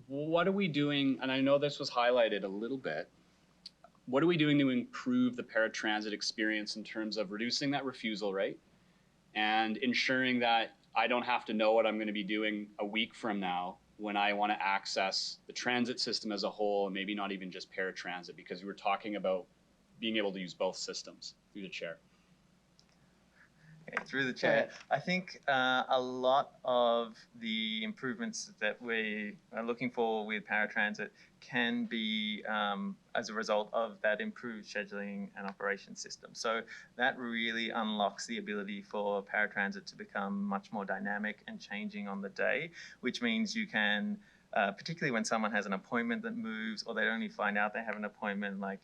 What are we doing, and I know this was highlighted a little bit, what are we doing to improve the paratransit experience in terms of reducing that refusal rate and ensuring that I don't have to know what I'm going to be doing a week from now when I want to access the transit system as a whole, and maybe not even just paratransit, because we were talking about being able to use both systems. Through the chair. Okay, through the chair. I think a lot of the improvements that we are looking for with paratransit can be as a result of that improved scheduling and operation system. So that really unlocks the ability for paratransit to become much more dynamic and changing on the day, which means you can particularly when someone has an appointment that moves, or they only find out they have an appointment like,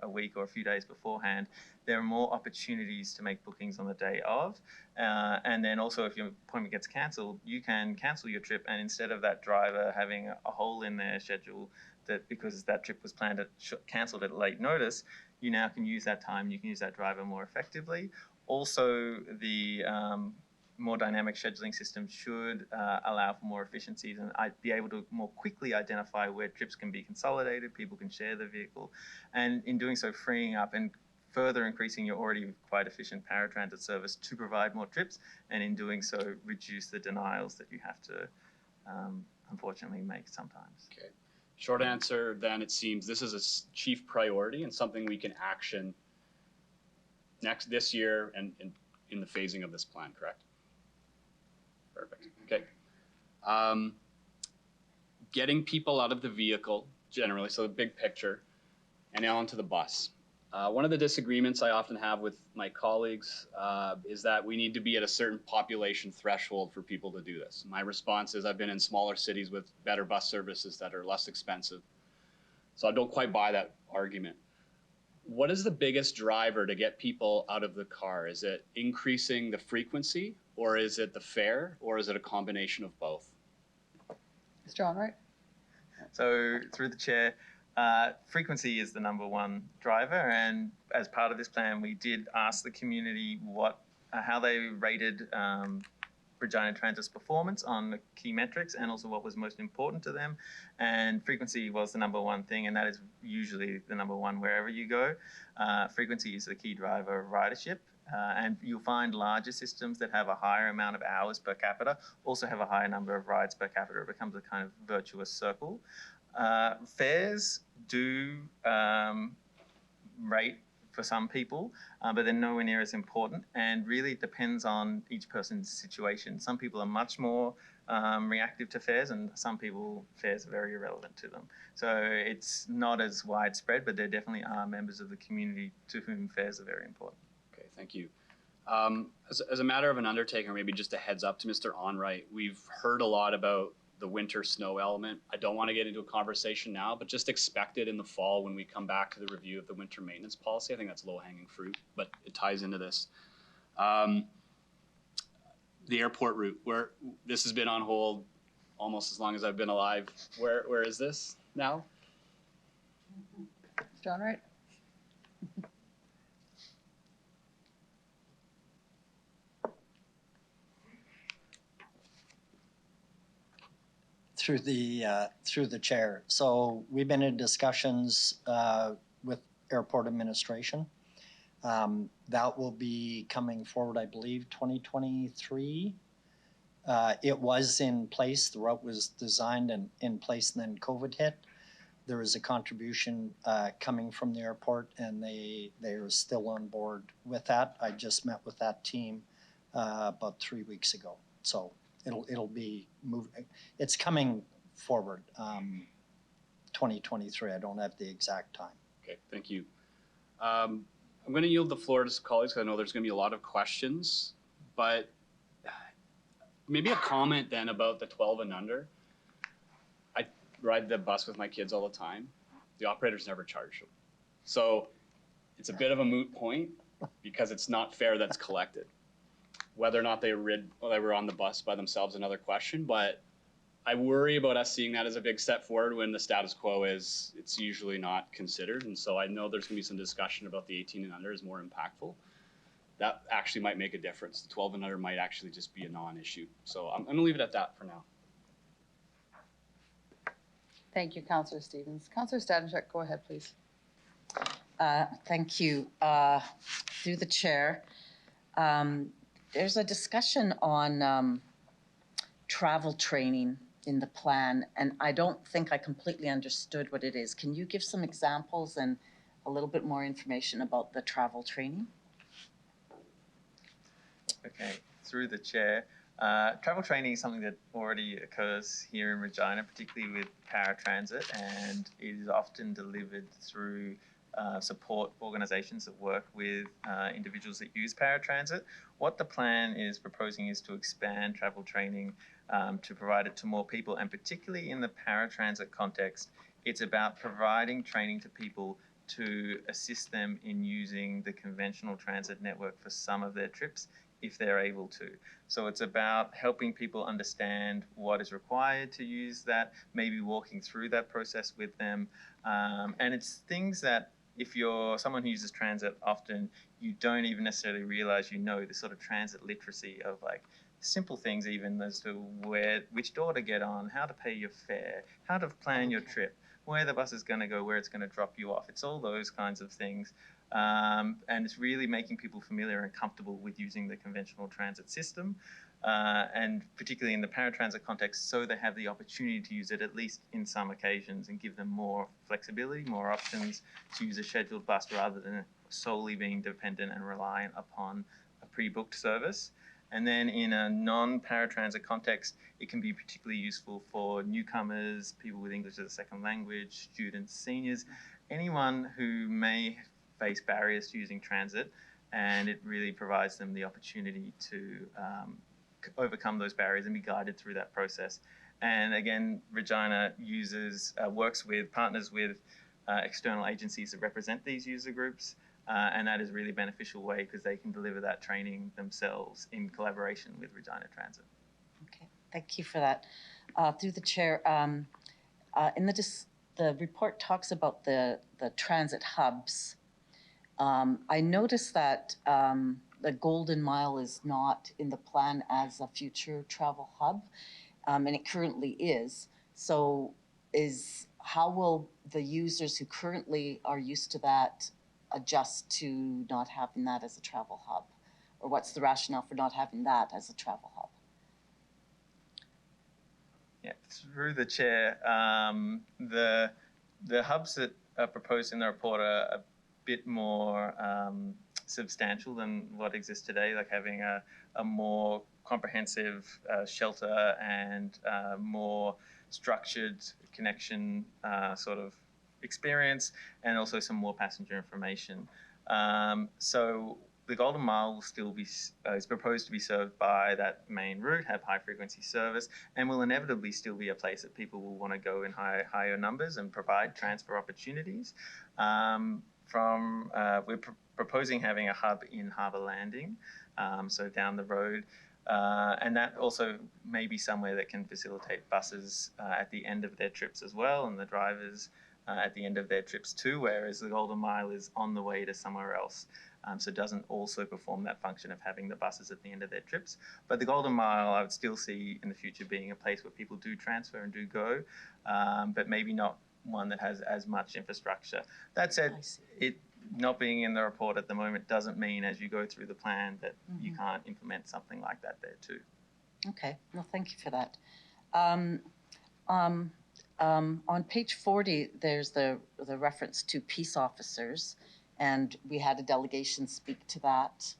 a week or a few days beforehand, there are more opportunities to make bookings on the day of. And then also if your appointment gets cancelled, you can cancel your trip, and instead of that driver having a hole in their schedule that because that trip was planned cancelled at late notice, you now can use that time, you can use that driver more effectively. Also, the more dynamic scheduling system should allow for more efficiencies, and I'd be able to more quickly identify where trips can be consolidated, people can share the vehicle, and in doing so freeing up and further increasing your already quite efficient paratransit service to provide more trips, and in doing so reduce the denials that you have to unfortunately make sometimes. Okay. Short answer then, it seems this is a chief priority and something we can action this year and in the phasing of this plan, correct? Perfect. Okay. Getting people out of the vehicle generally, so the big picture, and onto the bus. One of the disagreements I often have with my colleagues is that we need to be at a certain population threshold for people to do this. My response is I've been in smaller cities with better bus services that are less expensive. So I don't quite buy that argument. What is the biggest driver to get people out of the car? Is it increasing the frequency, or is it the fare, or is it a combination of both? Is John right? So through the chair, frequency is the number one driver, and as part of this plan, we did ask the community how they rated Regina Transit's performance on the key metrics, and also what was most important to them. And frequency was the number one thing, and that is usually the number one wherever you go. Frequency is the key driver of ridership. And you'll find larger systems that have a higher amount of hours per capita also have a higher number of rides per capita. It becomes a kind of virtuous circle. Fares do rate for some people, but they're nowhere near as important, and really it depends on each person's situation. Some people are much more reactive to fares, and some people fares are very irrelevant to them. So it's not as widespread, but there definitely are members of the community to whom fares are very important. Okay, thank you. As a matter of an undertaking, or maybe just a heads up to Mr. Onright, we've heard a lot about the winter snow element. I don't want to get into a conversation now, but just expect it in the fall when we come back to the review of the winter maintenance policy. I think that's low-hanging fruit, but it ties into this. The airport route, where this has been on hold almost as long as I've been alive. Where is this now? Is John right? Through the chair. So we've been in discussions with airport administration. That will be coming forward, I believe, 2023. It was in place. The route was designed and in place, and then COVID hit. There is a contribution coming from the airport, and they are still on board with that. I just met with that team about 3 weeks ago. So it'll be moving. It's coming forward, 2023. I don't have the exact time. Okay, thank you. I'm going to yield the floor to colleagues because I know there's going to be a lot of questions, but maybe a comment then about the 12 and under. I ride the bus with my kids all the time. The operators never charge them. So it's a bit of a moot point because it's not fair that's collected. Whether or not they were on the bus by themselves, another question, but I worry about us seeing that as a big step forward when the status quo is it's usually not considered. And so I know there's going to be some discussion about the 18 and under is more impactful. That actually might make a difference. The 12 and under might actually just be a non-issue. So I'm going to leave it at that for now. Thank you, Councillor Stevens. Councillor Stanchuk, go ahead, please. Thank you. Through the chair. There's a discussion on travel training in the plan, and I don't think I completely understood what it is. Can you give some examples and a little bit more information about the travel training? Okay, through the chair. Travel training is something that already occurs here in Regina, particularly with paratransit, and it is often delivered through support organizations that work with individuals that use paratransit. What the plan is proposing is to expand travel training to provide it to more people, and particularly in the paratransit context, it's about providing training to people to assist them in using the conventional transit network for some of their trips if they're able to. So it's about helping people understand what is required to use that, maybe walking through that process with them. And it's things that if you're someone who uses transit often, you don't even necessarily realize you know, the sort of transit literacy of like simple things even as to which door to get on, how to pay your fare, how to plan your trip, where the bus is going to go, where it's going to drop you off. It's all those kinds of things. And it's really making people familiar and comfortable with using the conventional transit system, and particularly in the paratransit context, so they have the opportunity to use it at least in some occasions and give them more flexibility, more options to use a scheduled bus rather than solely being dependent and reliant upon a pre-booked service. And then in a non-paratransit context, it can be particularly useful for newcomers, people with English as a second language, students, seniors, anyone who may face barriers to using transit, and it really provides them the opportunity to overcome those barriers and be guided through that process. And again, Regina partners with external agencies that represent these user groups, and that is a really beneficial way because they can deliver that training themselves in collaboration with Regina Transit. Okay, thank you for that. Through the chair, in the report talks about the transit hubs. I noticed that the Golden Mile is not in the plan as a future travel hub, and it currently is. So how will the users who currently are used to that adjust to not having that as a travel hub? Or what's the rationale for not having that as a travel hub? Yeah, through the chair, the hubs that are proposed in the report are a bit more substantial than what exists today, like having a more comprehensive shelter and more structured connection sort of experience, and also some more passenger information. So the Golden Mile will still be is proposed to be served by that main route, have high frequency service, and will inevitably still be a place that people will want to go in higher numbers and provide transfer opportunities. We're proposing having a hub in Harbour Landing, so down the road. And that also may be somewhere that can facilitate buses at the end of their trips as well, and the drivers at the end of their trips too, whereas the Golden Mile is on the way to somewhere else. So it doesn't also perform that function of having the buses at the end of their trips. But the Golden Mile, I would still see in the future being a place where people do transfer and do go, but maybe not one that has as much infrastructure. That said, it not being in the report at the moment doesn't mean as you go through the plan that you can't implement something like that there too. Okay, well, thank you for that. On page 40, there's the reference to peace officers, and we had a delegation speak to that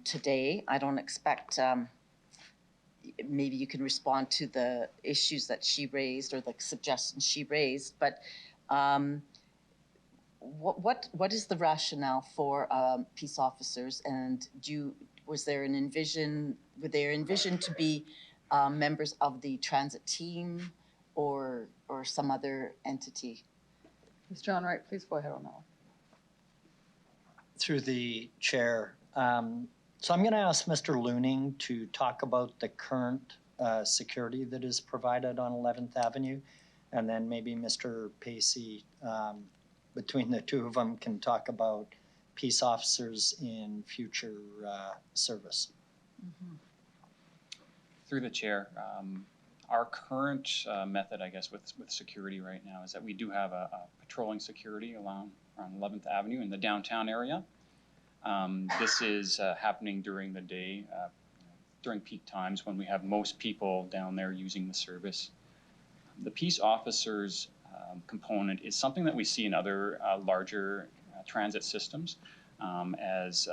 today. I don't expect, maybe you can respond to the issues that she raised or the suggestions she raised, but what is the rationale for peace officers, and were they envisioned to be members of the transit team or some other entity? Ms. John Wright, please go ahead on that one. Through the chair. So I'm going to ask Mr. Looning to talk about the current security that is provided on 11th Avenue, and then maybe Mr. Pacey, between the two of them, can talk about peace officers in future service. Through the chair, our current method, I guess, with security right now is that we do have a patrolling security around 11th Avenue in the downtown area. This is happening during the day, during peak times when we have most people down there using the service. The peace officers component is something that we see in other larger transit systems as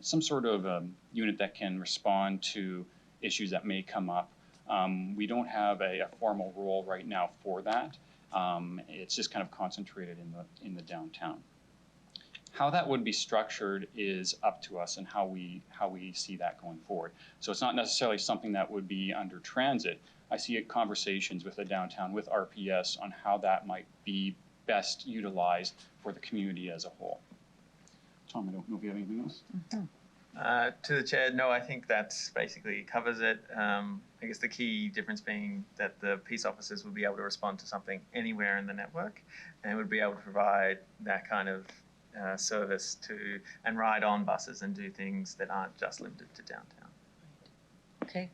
some sort of unit that can respond to issues that may come up. We don't have a formal role right now for that. It's just kind of concentrated in the downtown. How that would be structured is up to us and how we see that going forward. So it's not necessarily something that would be under transit. I see conversations with the downtown, with RPS, on how that might be best utilized for the community as a whole. Tom, I don't know if you have anything else? To the chair, no, I think that basically covers it. I guess the key difference being that the peace officers would be able to respond to something anywhere in the network and would be able to provide that kind of service to and ride on buses and do things that aren't just limited to downtown. Okay.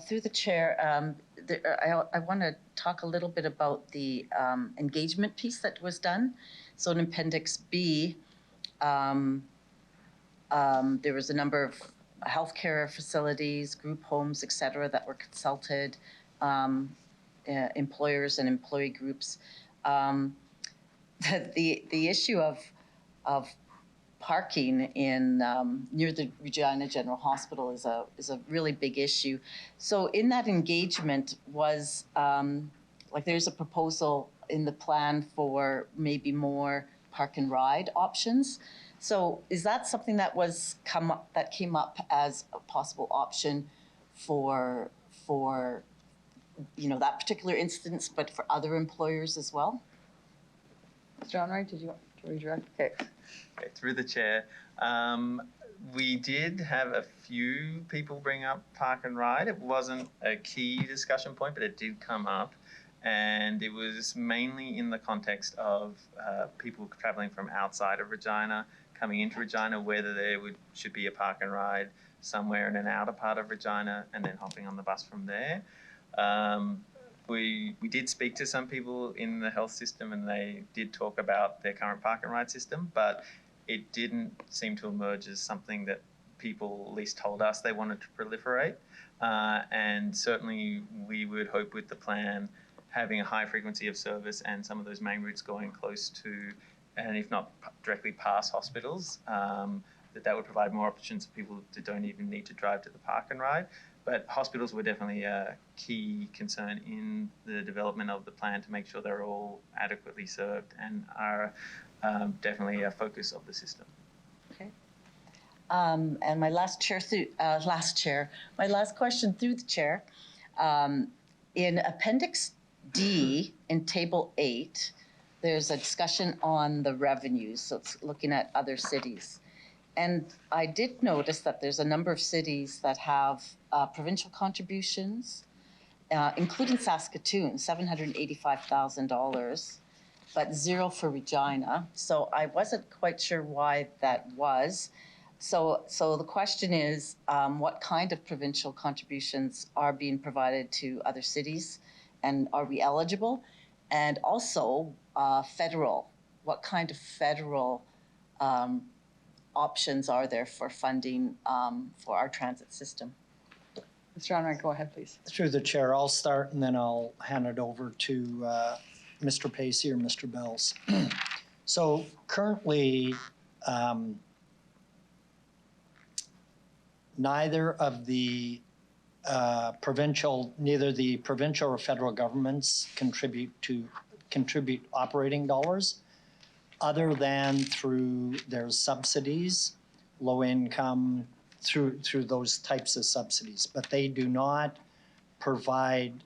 Through the chair, I want to talk a little bit about the engagement piece that was done. So in Appendix B, there was a number of healthcare facilities, group homes, et cetera, that were consulted, employers and employee groups. The issue of parking in near the Regina General Hospital is a really big issue. So in that engagement was there's a proposal in the plan for maybe more park and ride options. So is that something that came up as a possible option for that particular instance, but for other employers as well? John Wright, did you want to redirect? Okay. Okay, through the chair. We did have a few people bring up park and ride. It wasn't a key discussion point, but it did come up. And it was mainly in the context of people traveling from outside of Regina, coming into Regina, whether there should be a park and ride somewhere in an outer part of Regina, and then hopping on the bus from there. We did speak to some people in the health system, and they did talk about their current park and ride system, but it didn't seem to emerge as something that people at least told us they wanted to proliferate. And certainly we would hope with the plan having a high frequency of service and some of those main routes going close to, and if not directly past hospitals, that would provide more options for people that don't even need to drive to the park and ride. But hospitals were definitely a key concern in the development of the plan to make sure they're all adequately served and are definitely a focus of the system. Okay. And my last question through the chair, in Appendix D in Table 8, there's a discussion on the revenues, so it's looking at other cities. And I did notice that there's a number of cities that have provincial contributions, including Saskatoon, $785,000, but zero for Regina. So I wasn't quite sure why that was. So the question is, what kind of provincial contributions are being provided to other cities, and are we eligible? And also federal, what kind of federal options are there for funding for our transit system? Mr. John Wright, go ahead, please. Through the chair, I'll start and then I'll hand it over to Mr. Pacey or Mr. Bells. So currently, neither the provincial or federal governments contribute operating dollars, other than through their subsidies, low income, through those types of subsidies. But they do not provide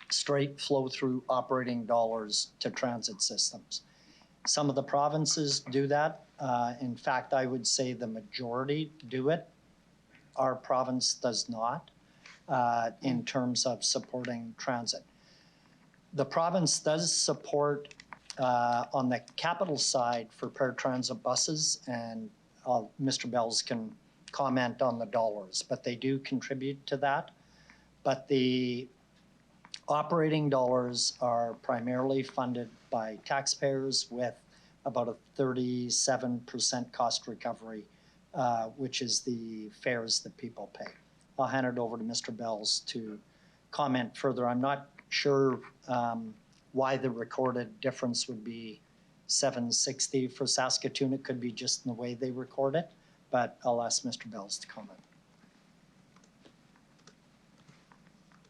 straight flow-through operating dollars to transit systems. Some of the provinces do that. In fact, I would say the majority do it. Our province does not in terms of supporting transit. The province does support on the capital side for paratransit buses, and Mr. Bells can comment on the dollars, but they do contribute to that. But the operating dollars are primarily funded by taxpayers with about a 37% cost recovery, which is the fares that people pay. I'll hand it over to Mr. Bells to comment further. I'm not sure why the recorded difference would be $760 for Saskatoon. It could be just in the way they record it, but I'll ask Mr. Bells to comment.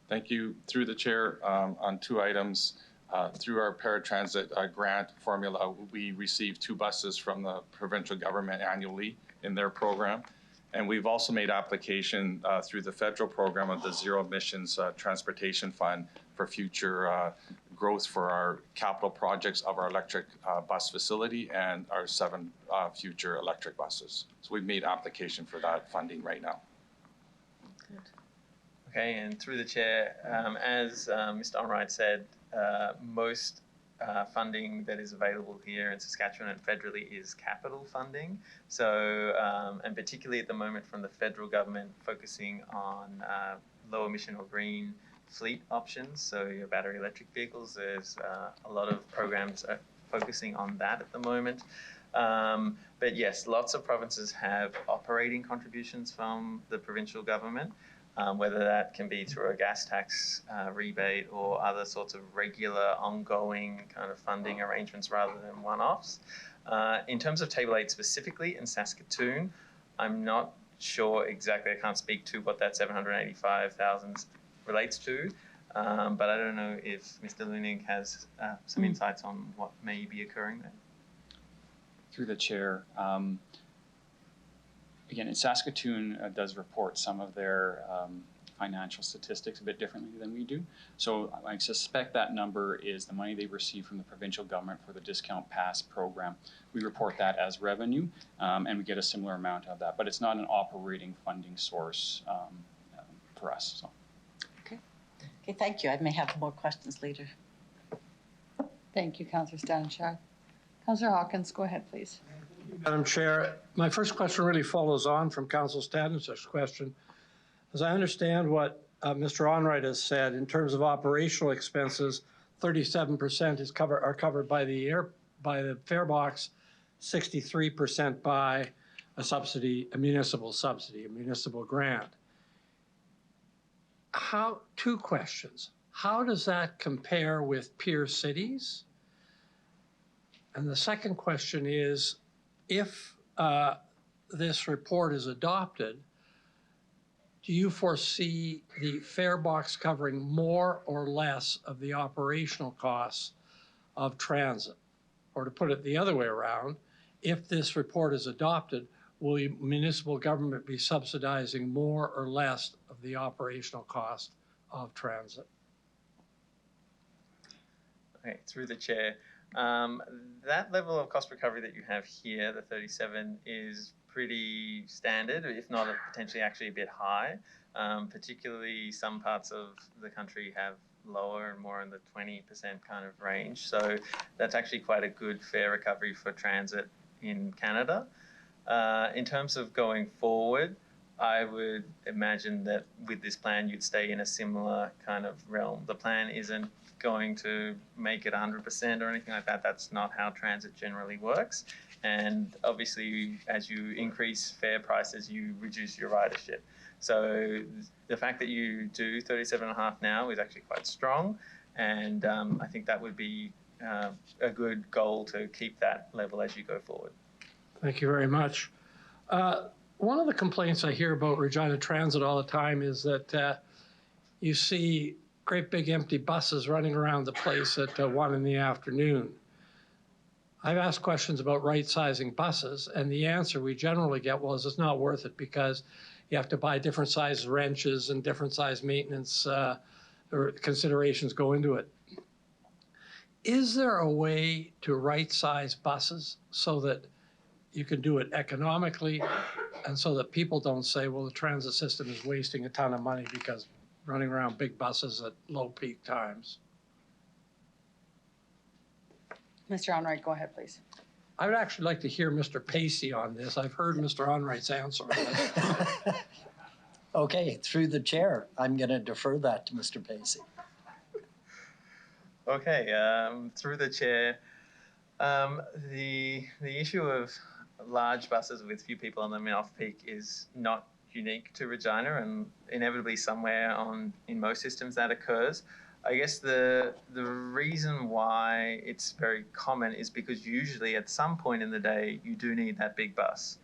Thank you. Through the chair, on two items. Through our paratransit grant formula, we receive 2 buses from the provincial government annually in their program. And we've also made application through the federal program of the Zero Emissions Transportation Fund for future growth for our capital projects of our electric bus facility and our 7 future electric buses. So we've made application for that funding right now. Okay, and through the chair, as Mr. Onright said, most funding that is available here in Saskatchewan and federally is capital funding. So, and particularly at the moment from the federal government focusing on low emission or green fleet options. So your battery electric vehicles, there's a lot of programs focusing on that at the moment. But yes, lots of provinces have operating contributions from the provincial government. Whether that can be through a gas tax rebate or other sorts of regular ongoing kind of funding arrangements rather than one-offs. In terms of Table 8 specifically in Saskatoon, I'm not sure exactly, I can't speak to what that 785,000 relates to, but I don't know if Mr. Luning has some insights on what may be occurring there. Through the chair, again, in Saskatoon does report some of their financial statistics a bit differently than we do. So I suspect that number is the money they receive from the provincial government for the Discount Pass program. We report that as revenue, and we get a similar amount of that, but it's not an operating funding source for us. So. Okay, thank you. I may have more questions later. Thank you, Councillor Stanishak. Councillor Hawkins, go ahead, please. Madam Chair, my first question really follows on from Councillor Stanishak's question. As I understand what Mr. Onright has said, in terms of operational expenses, 37% are covered by the fare box, 63% by a municipal subsidy, a municipal grant. Two questions. How does that compare with peer cities? And the second question is, if this report is adopted, do you foresee the fare box covering more or less of the operational costs of transit? Or to put it the other way around, if this report is adopted, will municipal government be subsidizing more or less of the operational cost of transit? Okay, through the chair. That level of cost recovery that you have here, the 37, is pretty standard, if not potentially actually a bit high. Particularly some parts of the country have lower and more in the 20% kind of range. So that's actually quite a good fare recovery for transit in Canada. In terms of going forward, I would imagine that with this plan, you'd stay in a similar kind of realm. The plan isn't going to make it 100% or anything like that. That's not how transit generally works. And obviously, as you increase fare prices, you reduce your ridership. So the fact that you do 37.5 now is actually quite strong. And I think that would be a good goal to keep that level as you go forward. Thank you very much. One of the complaints I hear about Regina Transit all the time is that you see great big empty buses running around the place at 1 in the afternoon. I've asked questions about right-sizing buses, and the answer we generally get was it's not worth it because you have to buy different size wrenches and different size maintenance or considerations go into it. Is there a way to right-size buses so that you can do it economically and so that people don't say, well, the transit system is wasting a ton of money because running around big buses at low peak times? Mr. Onright, go ahead, please. I would actually like to hear Mr. Pacey on this. I've heard Mr. Onright's answer on this. Okay, through the chair, I'm going to defer that to Mr. Pacey. Okay, through the chair, the issue of large buses with few people on them in off-peak is not unique to Regina, and inevitably somewhere in most systems that occurs. I guess the reason why it's very common is because usually at some point in the day you do need that big bus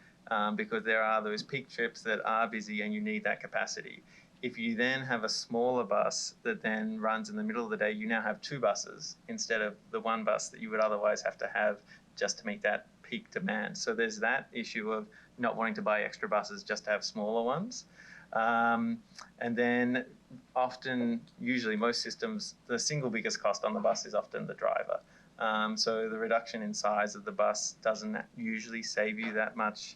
because there are those peak trips that are busy and you need that capacity. If you then have a smaller bus that then runs in the middle of the day, you now have 2 buses instead of the 1 bus that you would otherwise have to have just to meet that peak demand. So there's that issue of not wanting to buy extra buses just to have smaller ones. And then often, usually most systems, the single biggest cost on the bus is often the driver. So the reduction in size of the bus doesn't usually save you that much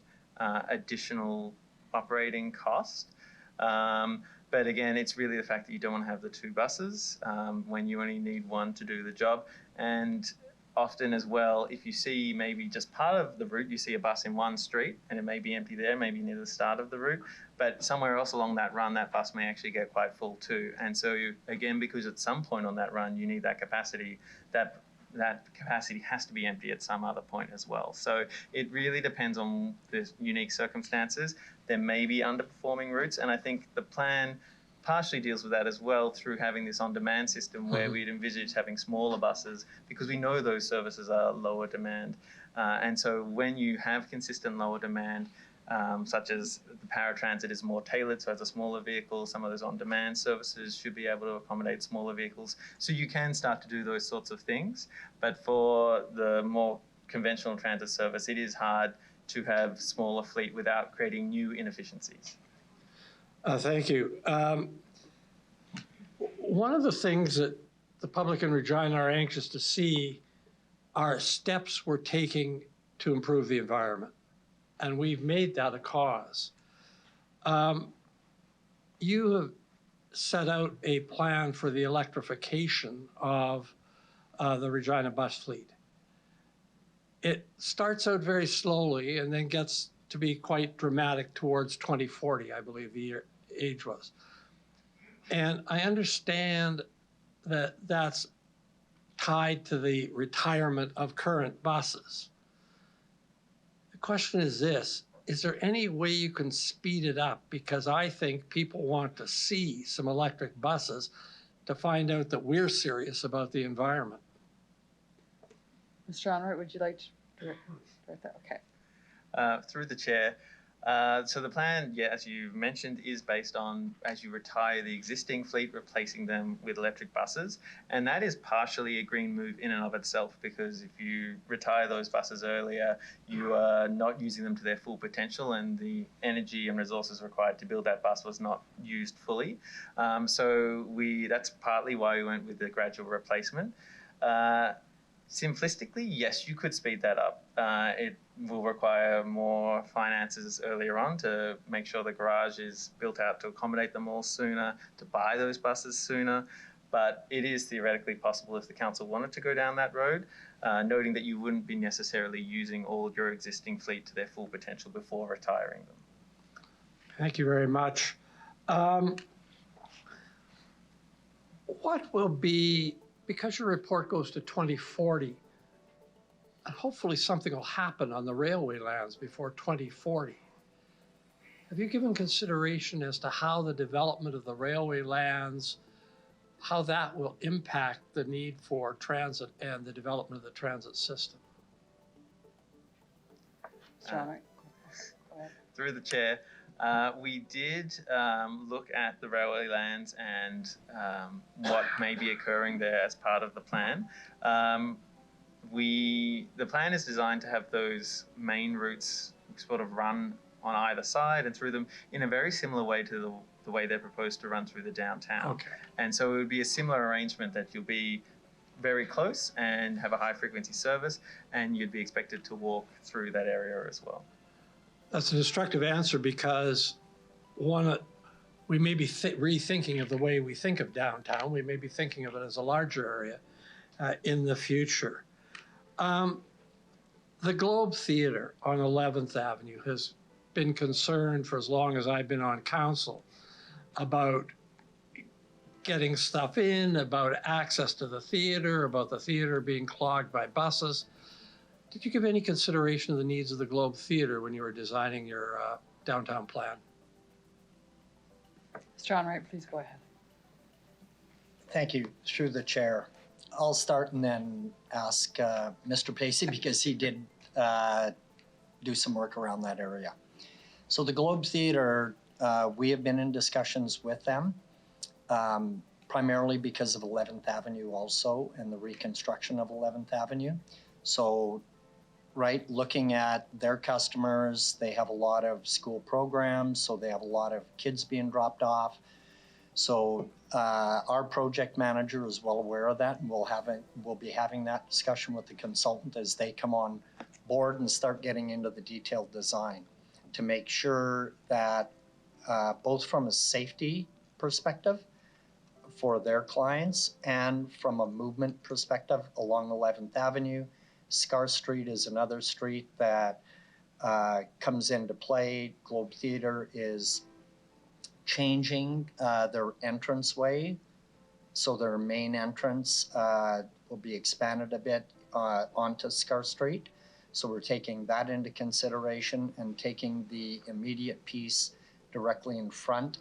additional operating cost. But again, it's really the fact that you don't want to have the 2 buses when you only need 1 to do the job. And often as well, if you see maybe just part of the route, you see a bus in one street and it may be empty there, maybe near the start of the route, but somewhere else along that run, that bus may actually get quite full too. And so again, because at some point on that run, you need that capacity, that capacity has to be empty at some other point as well. So it really depends on the unique circumstances. There may be underperforming routes, and I think the plan partially deals with that as well through having this on-demand system where we'd envisage having smaller buses because we know those services are lower demand. And so when you have consistent lower demand, such as the paratransit is more tailored, so it's a smaller vehicle, some of those on-demand services should be able to accommodate smaller vehicles. So you can start to do those sorts of things. But for the more conventional transit service, it is hard to have smaller fleet without creating new inefficiencies. Thank you. One of the things that the public in Regina are anxious to see are steps we're taking to improve the environment. And we've made that a cause. You have set out a plan for the electrification of the Regina bus fleet. It starts out very slowly and then gets to be quite dramatic towards 2040, I believe the age was. And I understand that that's tied to the retirement of current buses. The question is this: is there any way you can speed it up? Because I think people want to see some electric buses to find out that we're serious about the environment. Mr. Onright, would you like to direct that? Okay. Through the chair. So the plan, yeah, as you mentioned, is based on as you retire the existing fleet, replacing them with electric buses. And that is partially a green move in and of itself, because if you retire those buses earlier, you are not using them to their full potential, and the energy and resources required to build that bus was not used fully. So that's partly why we went with the gradual replacement. Simplistically, yes, you could speed that up. It will require more finances earlier on to make sure the garage is built out to accommodate them all sooner, to buy those buses sooner. But it is theoretically possible if the council wanted to go down that road, noting that you wouldn't be necessarily using all of your existing fleet to their full potential before retiring them. Thank you very much. What will be, because your report goes to 2040, and hopefully something will happen on the railway lands before 2040. Have you given consideration as to how the development of the railway lands, how that will impact the need for transit and the development of the transit system? Through the chair, we did look at the railway lands and what may be occurring there as part of the plan. The plan is designed to have those main routes sort of run on either side and through them in a very similar way to the way they're proposed to run through the downtown. Okay. And so it would be a similar arrangement that you'll be very close and have a high frequency service, and you'd be expected to walk through that area as well. That's an instructive answer, because we may be rethinking of the way we think of downtown. We may be thinking of it as a larger area in the future. The Globe Theatre on 11th Avenue has been concerned for as long as I've been on council about getting stuff in, about access to the theater, about the theater being clogged by buses. Did you give any consideration to the needs of the Globe Theatre when you were designing your downtown plan? Mr. Onright, please go ahead. Thank you, through the chair. I'll start and then ask Mr. Pacey, because he did do some work around that area. So the Globe Theatre We have been in discussions with them, primarily because of 11th Avenue also and the reconstruction of 11th Avenue. So, right, looking at their customers, they have a lot of school programs, so they have a lot of kids being dropped off. So our project manager is well aware of that, and we'll be having that discussion with the consultant as they come on board and start getting into the detailed design to make sure that both from a safety perspective for their clients and from a movement perspective along 11th Avenue. Scar Street is another street that comes into play. Globe Theatre is changing their entranceway, so their main entrance will be expanded a bit onto Scar Street. So we're taking that into consideration and taking the immediate piece directly in front,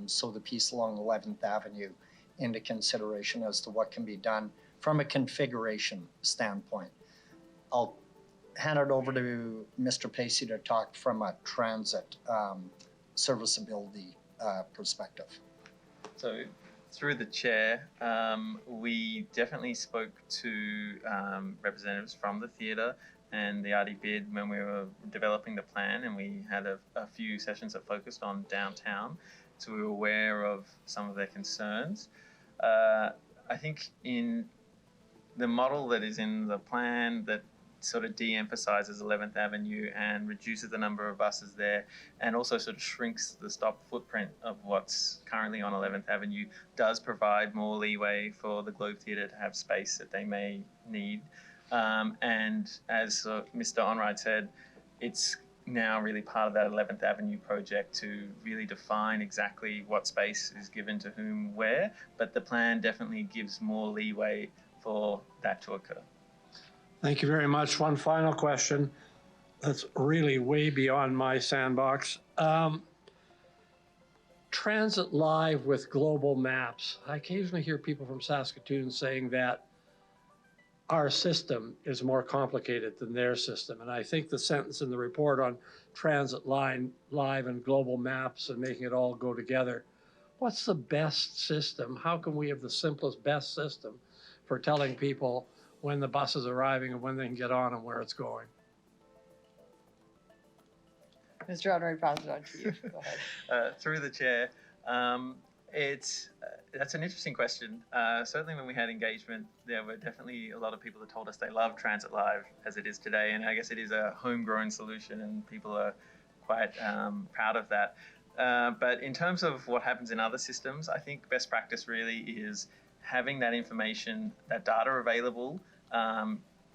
so the piece along 11th Avenue into consideration as to what can be done from a configuration standpoint. I'll hand it over to Mr. Pacey to talk from a transit serviceability perspective. So through the chair, we definitely spoke to representatives from the theatre and the RDBID when we were developing the plan, and we had a few sessions that focused on downtown, so we were aware of some of their concerns. I think in the model that is in the plan that sort of de-emphasizes 11th Avenue and reduces the number of buses there, and also sort of shrinks the stop footprint of what's currently on 11th Avenue, does provide more leeway for the Globe Theatre to have space that they may need. And as Mr. Onright said, it's now really part of that 11th Avenue project to really define exactly what space is given to whom where, but the plan definitely gives more leeway for that to occur. Thank you very much. One final question that's really way beyond my sandbox. Transit Live with global maps. I occasionally hear people from Saskatoon saying that our system is more complicated than their system. And I think the sentence in the report on Transit Live and global maps and making it all go together, what's the best system? How can we have the simplest, best system for telling people when the bus is arriving and when they can get on and where it's going? Mr. Onright, pass it on to you. Go ahead. Through the chair, that's an interesting question. Certainly when we had engagement, there were definitely a lot of people that told us they love Transit Live as it is today, and I guess it is a homegrown solution and people are quite proud of that. But in terms of what happens in other systems, I think best practice really is having that information, that data available,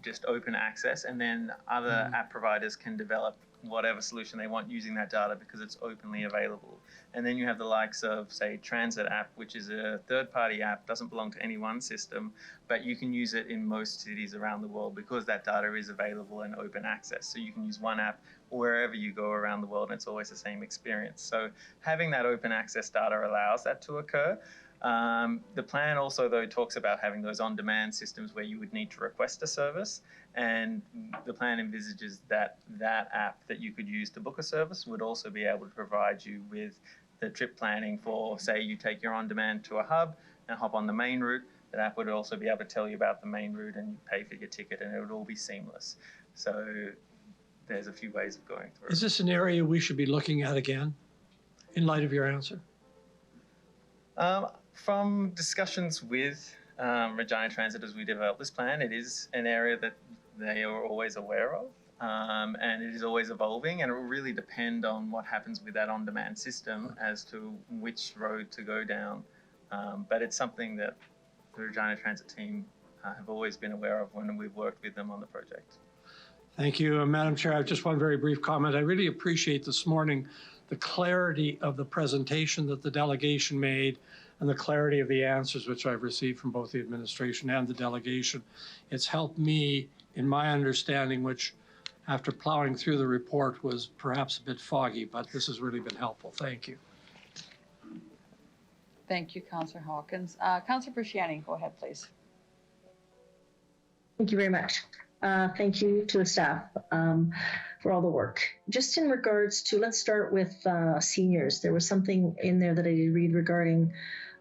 just open access, and then other app providers can develop whatever solution they want using that data because it's openly available. And then you have the likes of, say, Transit app, which is a third-party app, doesn't belong to any one system, but you can use it in most cities around the world because that data is available and open access. So you can use one app wherever you go around the world, and it's always the same experience. So having that open access data allows that to occur. The plan also, though, talks about having those on-demand systems where you would need to request a service, and the plan envisages that that app that you could use to book a service would also be able to provide you with the trip planning for, say, you take your on-demand to a hub and hop on the main route. That app would also be able to tell you about the main route and you pay for your ticket, and it would all be seamless. So there's a few ways of going through. Is this an area we should be looking at again in light of your answer? From discussions with Regina Transit as we develop this plan, it is an area that they are always aware of, and it is always evolving, and it will really depend on what happens with that on-demand system as to which road to go down. But it's something that the Regina Transit team have always been aware of when we've worked with them on the project. Thank you, Madam Chair. I have just one very brief comment. I really appreciate this morning the clarity of the presentation that the delegation made and the clarity of the answers which I've received from both the administration and the delegation. It's helped me in my understanding, which after plowing through the report was perhaps a bit foggy, but this has really been helpful. Thank you. Thank you, Councillor Hawkins. Councillor Prisciani, go ahead, please. Thank you very much. Thank you to the staff. for all the work. Just in regards to, let's start with seniors. There was something in there that I did read regarding,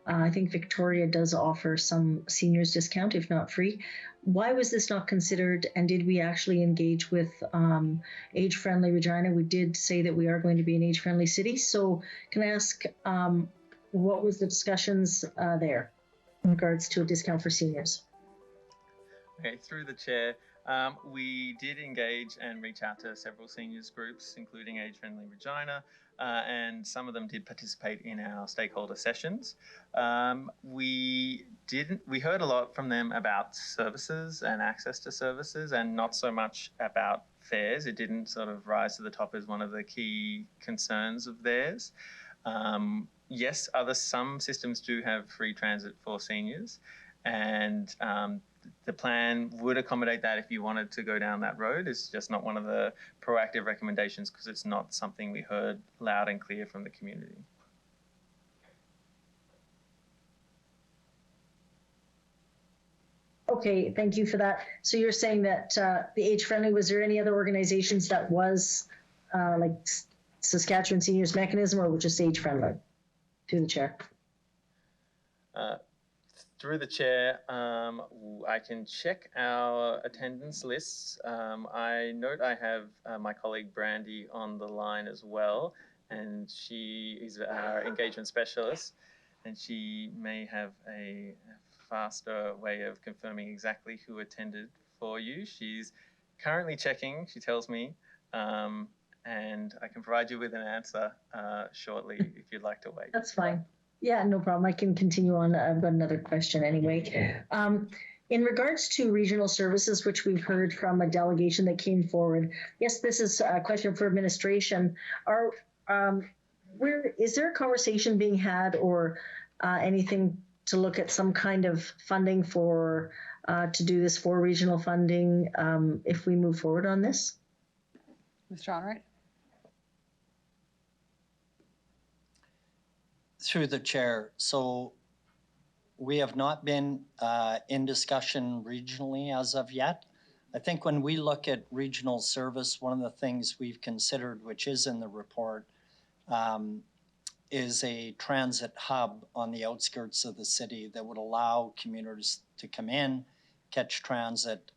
I think Victoria does offer some seniors discount, if not free. Why was this not considered, and did we actually engage with age-friendly Regina? We did say that we are going to be an age-friendly city. So can I ask, what was the discussions there in regards to a discount for seniors? Okay, through the chair, we did engage and reach out to several seniors groups, including Age Friendly Regina, and some of them did participate in our stakeholder sessions. We heard a lot from them about services and access to services, and not so much about fares. It didn't sort of rise to the top as one of the key concerns of theirs. Yes, some systems do have free transit for seniors, and the plan would accommodate that if you wanted to go down that road. It's just not one of the proactive recommendations because it's not something we heard loud and clear from the community. Okay, thank you for that. So you're saying that the age-friendly, was there any other organizations that was like Saskatchewan Seniors Mechanism, or just age-friendly? Through the chair. Through the chair, I can check our attendance lists. I note I have my colleague Brandy on the line as well, and she is our engagement specialist, and she may have a faster way of confirming exactly who attended for you. She's currently checking, she tells me, and I can provide you with an answer shortly if you'd like to wait. That's fine. Yeah, no problem. I can continue on. I've got another question anyway. In regards to regional services, which we've heard from a delegation that came forward, yes, this is a question for administration. Is there a conversation being had or anything to look at some kind of funding for to do this for regional funding if we move forward on this? Mr. Onright? Through the chair. So we have not been in discussion regionally as of yet. I think when we look at regional service, one of the things we've considered, which is in the report, is a transit hub on the outskirts of the city that would allow commuters to come in, catch transit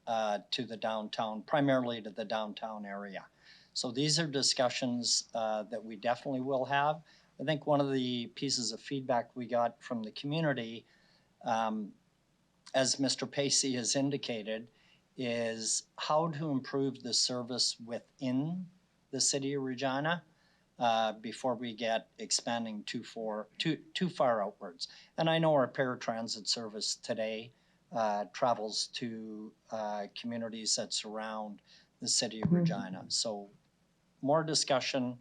to the downtown, primarily to the downtown area. So these are discussions that we definitely will have. I think one of the pieces of feedback we got from the community, as Mr. Pacey has indicated, is how to improve the service within the city of Regina before we get expanding too far outwards. And I know our paratransit service today travels to communities that surround the city of Regina. So more discussion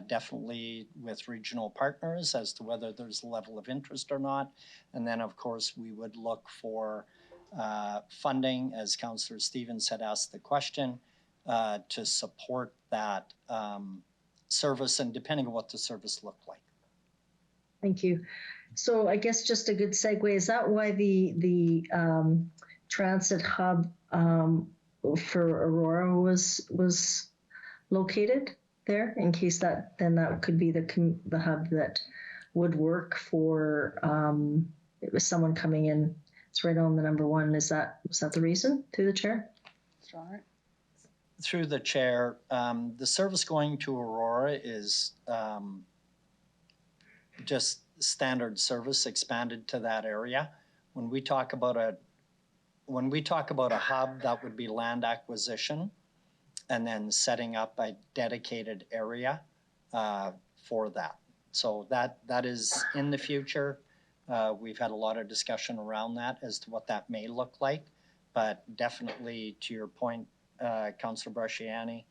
definitely with regional partners as to whether there's a level of interest or not. And then, of course, we would look for funding, as Councillor Stevens had asked the question, to support that service, and depending on what the service looked like. Thank you. So I guess just a good segue, is that why the transit hub for Aurora was located there, in case that could be the hub that would work for it was someone coming in? It's right on the number one. Was that the reason? Through the chair. Through the chair, the service going to Aurora is just standard service expanded to that area. When we talk about a hub, that would be land acquisition, and then setting up a dedicated area for that. So that is in the future. We've had a lot of discussion around that as to what that may look like, but definitely to your point, Councillor Brasciani,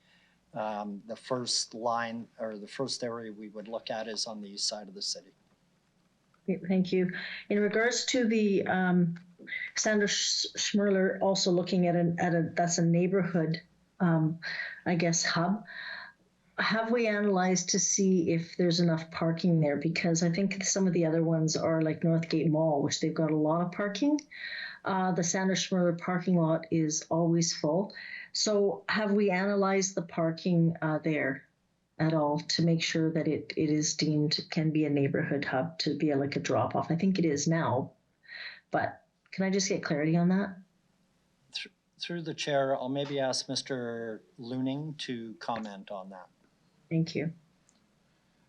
the first line or the first area we would look at is on the east side of the city. Thank you. In regards to the Sandra Schmerler also looking at that's a neighborhood, I guess, hub. Have we analyzed to see if there's enough parking there? Because I think some of the other ones are like Northgate Mall, which they've got a lot of parking. The Sandra Schmerler parking lot is always full. So have we analyzed the parking there at all to make sure that it is deemed can be a neighborhood hub to be like a drop off? I think it is now, but can I just get clarity on that? Through the chair, I'll maybe ask Mr. Looning to comment on that. Thank you.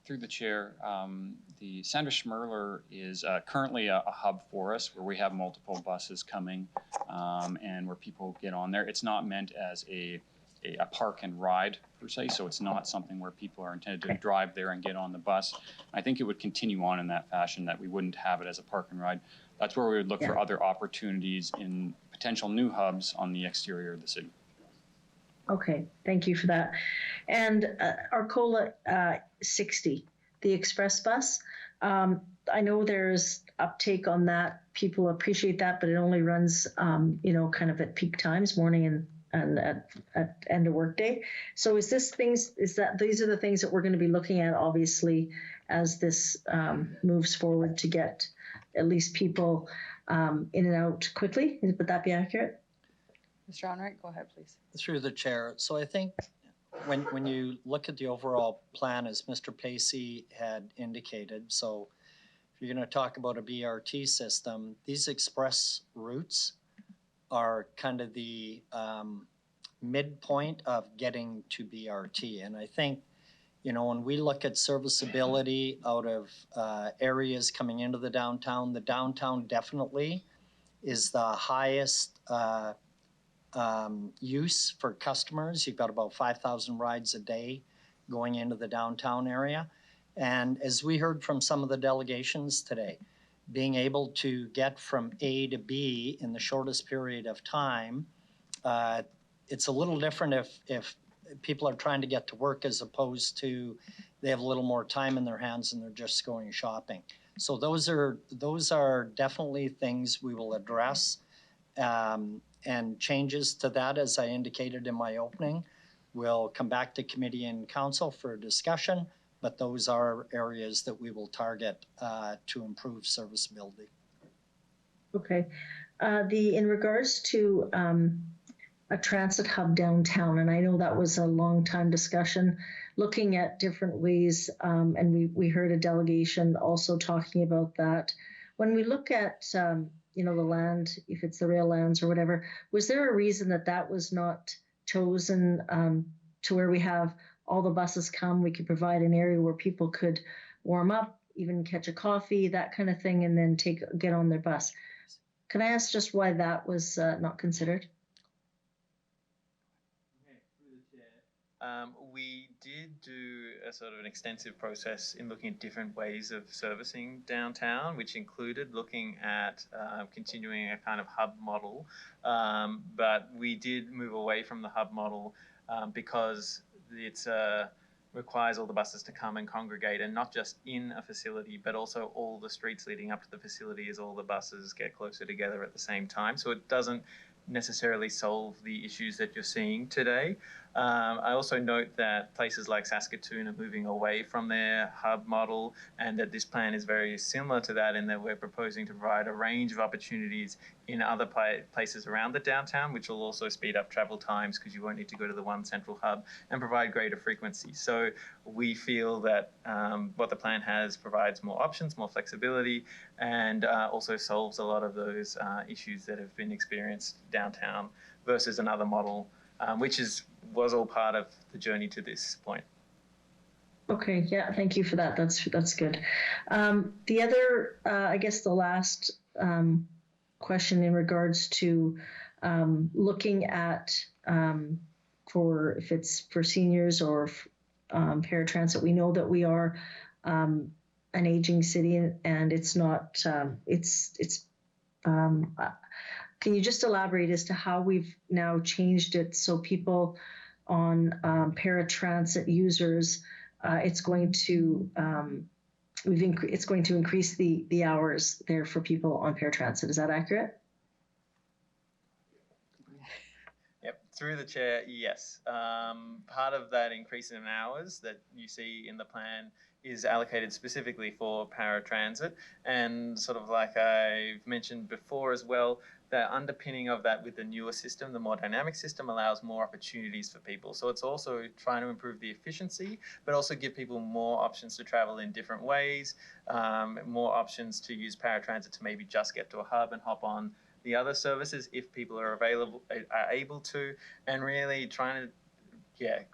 Through the chair, the Sandra Schmerler is currently a hub for us where we have multiple buses coming and where people get on there. It's not meant as a park and ride per se, so it's not something where people are intended to drive there and get on the bus. I think it would continue on in that fashion, that we wouldn't have it as a park and ride. That's where we would look for other opportunities in potential new hubs on the exterior of the city. Okay, thank you for that. And Arcola 60, the express bus. I know there's uptake on that. People appreciate that, but it only runs, kind of at peak times, morning and at end of workday. So these are the things that we're going to be looking at, obviously, as this moves forward to get at least people in and out quickly. Would that be accurate? Mr. Onright, go ahead, please. Through the chair. So I think when you look at the overall plan, as Mr. Pacey had indicated, so if you're going to talk about a BRT system, these express routes are kind of the midpoint of getting to BRT. And I think, when we look at serviceability out of areas coming into the downtown definitely is the highest use for customers. You've got about 5,000 rides a day going into the downtown area. And as we heard from some of the delegations today, being able to get from A to B in the shortest period of time, it's a little different if people are trying to get to work as opposed to they have a little more time in their hands and they're just going shopping. So those are definitely things we will address. And changes to that, as I indicated in my opening, will come back to committee and council for discussion, but those are areas that we will target to improve serviceability. Okay. In regards to a transit hub downtown, and I know that was a long time discussion, looking at different ways, and we heard a delegation also talking about that. When we look at the land, if it's the rail lands or whatever, was there a reason that was not chosen to where we have all the buses come, we could provide an area where people could warm up, even catch a coffee, that kind of thing, and then get on their bus? Can I ask just why that was not considered? We did do a sort of an extensive process in looking at different ways of servicing downtown, which included looking at continuing a kind of hub model. But we did move away from the hub model because it requires all the buses to come and congregate, and not just in a facility, but also all the streets leading up to the facility as all the buses get closer together at the same time. So it doesn't necessarily solve the issues that you're seeing today. I also note that places like Saskatoon are moving away from their hub model, and that this plan is very similar to that in that we're proposing to provide a range of opportunities in other places around the downtown, which will also speed up travel times because you won't need to go to the one central hub, and provide greater frequency. So we feel that what the plan has provides more options, more flexibility, and also solves a lot of those issues that have been experienced downtown versus another model, which was all part of the journey to this point. Okay, yeah, thank you for that. That's good. The other, I guess the last question in regards to looking at if it's for seniors or paratransit, we know that we are an aging city, and it's not, can you just elaborate as to how we've now changed it so people on paratransit users, it's going to increase the hours there for people on paratransit. Is that accurate? Yep, through the chair, yes. Part of that increase in hours that you see in the plan is allocated specifically for paratransit. And sort of like I've mentioned before as well, the underpinning of that with the newer system, the more dynamic system, allows more opportunities for people. So it's also trying to improve the efficiency, but also give people more options to travel in different ways, more options to use paratransit to maybe just get to a hub and hop on the other services if people are able to, and really trying to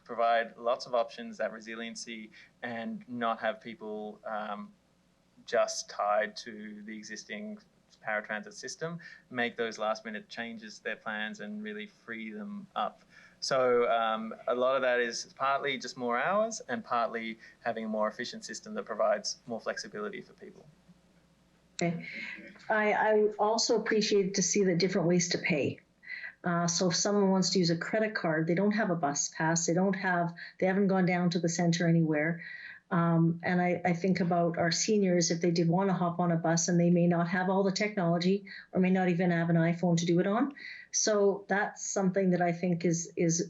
provide lots of options, that resiliency, and not have people just tied to the existing paratransit system, make those last minute changes to their plans and really free them up. So a lot of that is partly just more hours and partly having a more efficient system that provides more flexibility for people. Okay. I also appreciate to see the different ways to pay. So if someone wants to use a credit card, they don't have a bus pass, they haven't gone down to the center anywhere. And I think about our seniors, if they did want to hop on a bus and they may not have all the technology or may not even have an iPhone to do it on. So that's something that I think is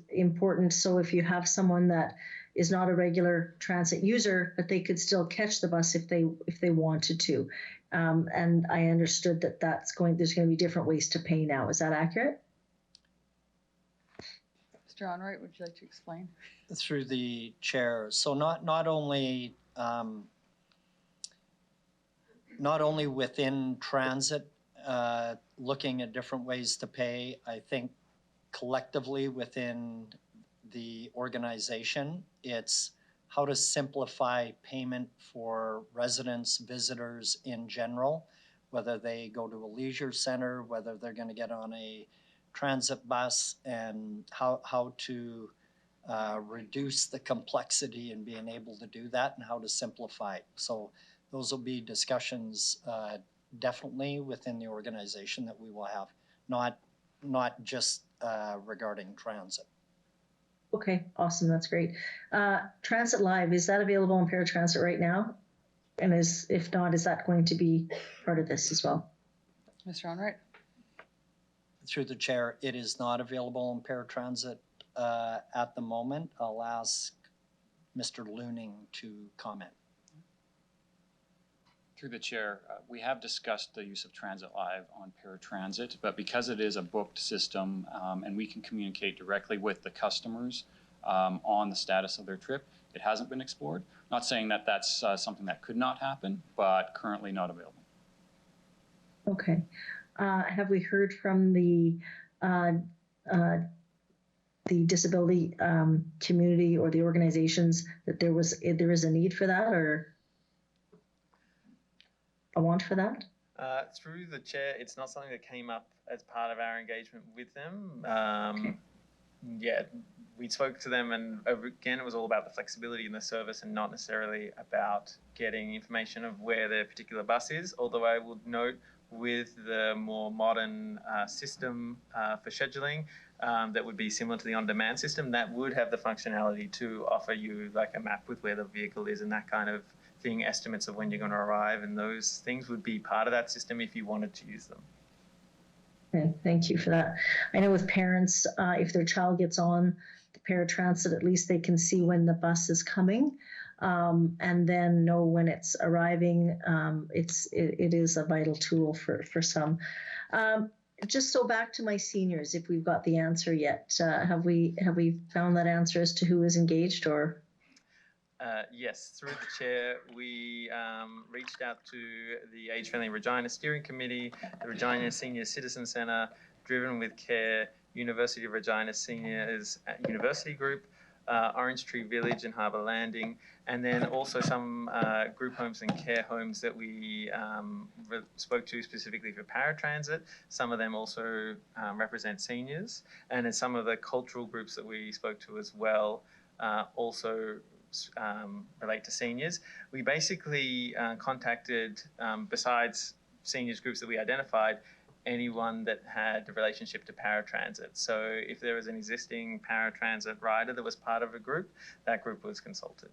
important. So if you have someone that is not a regular transit user, but they could still catch the bus if they wanted to. And I understood that there's going to be different ways to pay now. Is that accurate? Mr. Onright, would you like to explain? Through the chair. So not only within transit, looking at different ways to pay, I think collectively within the organization, it's how to simplify payment for residents, visitors in general, whether they go to a leisure center, whether they're going to get on a transit bus, and how to reduce the complexity in being able to do that and how to simplify it. So those will be discussions definitely within the organization that we will have, not just regarding transit. Okay, awesome. That's great. Transit Live, is that available on paratransit right now? And if not, is that going to be part of this as well? Mr. Onright? Through the chair, it is not available on paratransit at the moment. I'll ask Mr. Looning to comment. Through the chair, we have discussed the use of Transit Live on paratransit, but because it is a booked system and we can communicate directly with the customers on the status of their trip, it hasn't been explored. Not saying that that's something that could not happen, but currently not available. Okay. Have we heard from the disability community or the organizations that there is a need for that or a want for that? Through the chair, it's not something that came up as part of our engagement with them. Okay. Yeah, we spoke to them, and again, it was all about the flexibility in the service and not necessarily about getting information of where their particular bus is. Although I would note, with the more modern system for scheduling that would be similar to the on-demand system, that would have the functionality to offer you like a map with where the vehicle is and that kind of thing, estimates of when you're going to arrive, and those things would be part of that system if you wanted to use them. Okay, thank you for that. I know with parents, if their child gets on the paratransit, at least they can see when the bus is coming and then know when it's arriving. It is a vital tool for some. Just so back to my seniors, if we've got the answer yet, have we found that answer as to who is engaged or? Yes, through the chair, we reached out to the Age Friendly Regina Steering Committee, the Regina Senior Citizen Centre, Driven with Care, University of Regina Seniors University Group, Orange Tree Village and Harbour Landing, and then also some group homes and care homes that we spoke to specifically for paratransit. Some of them also represent seniors, and then some of the cultural groups that we spoke to as well also relate to seniors. We basically contacted, besides seniors groups that we identified, anyone that had a relationship to paratransit. So if there was an existing paratransit rider that was part of a group, that group was consulted.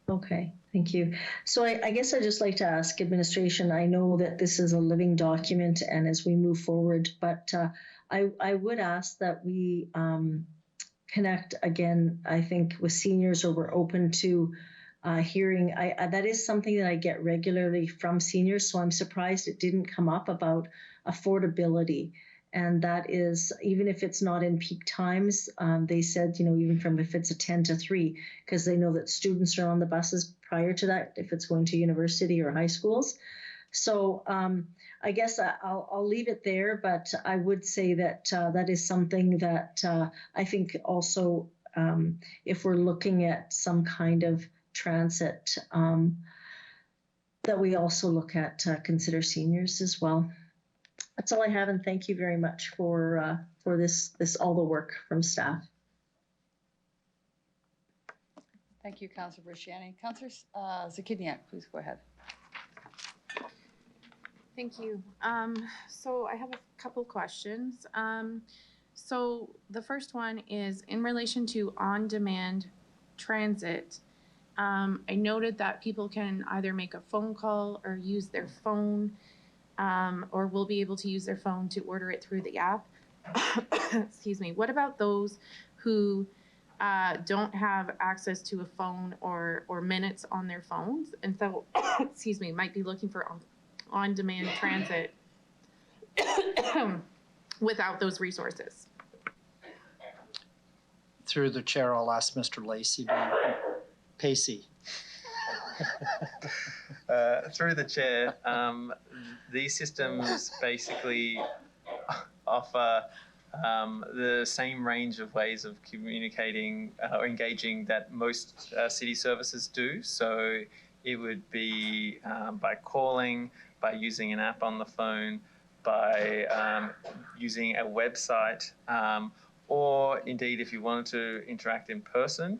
Okay, thank you. So I guess I'd just like to ask administration, I know that this is a living document and as we move forward, but I would ask that we connect again, I think with seniors, or we're open to hearing. That is something that I get regularly from seniors, so I'm surprised it didn't come up about affordability. And that is, even if it's not in peak times, they said, even from if it's a 10 to 3, because they know that students are on the buses prior to that, if it's going to university or high schools. So I guess I'll leave it there, but I would say that that is something that I think also, if we're looking at some kind of transit, that we also look at consider seniors as well. That's all I have, and thank you very much for this all the work from staff. Thank you, Councillor Briciani. Councillor Zakidniak, please go ahead. Thank you. So I have a couple questions. So the first one is in relation to on-demand transit. I noted that people can either make a phone call or use their phone, or will be able to use their phone to order it through the app. Excuse me. What about those who don't have access to a phone or minutes on their phones, and so, excuse me, might be looking for on-demand transit without those resources? Through the chair, I'll ask Mr. Lacey. Pacey. Through the chair, these systems basically offer the same range of ways of communicating or engaging that most city services do. So it would be by calling, by using an app on the phone, by using a website, or indeed if you wanted to interact in person,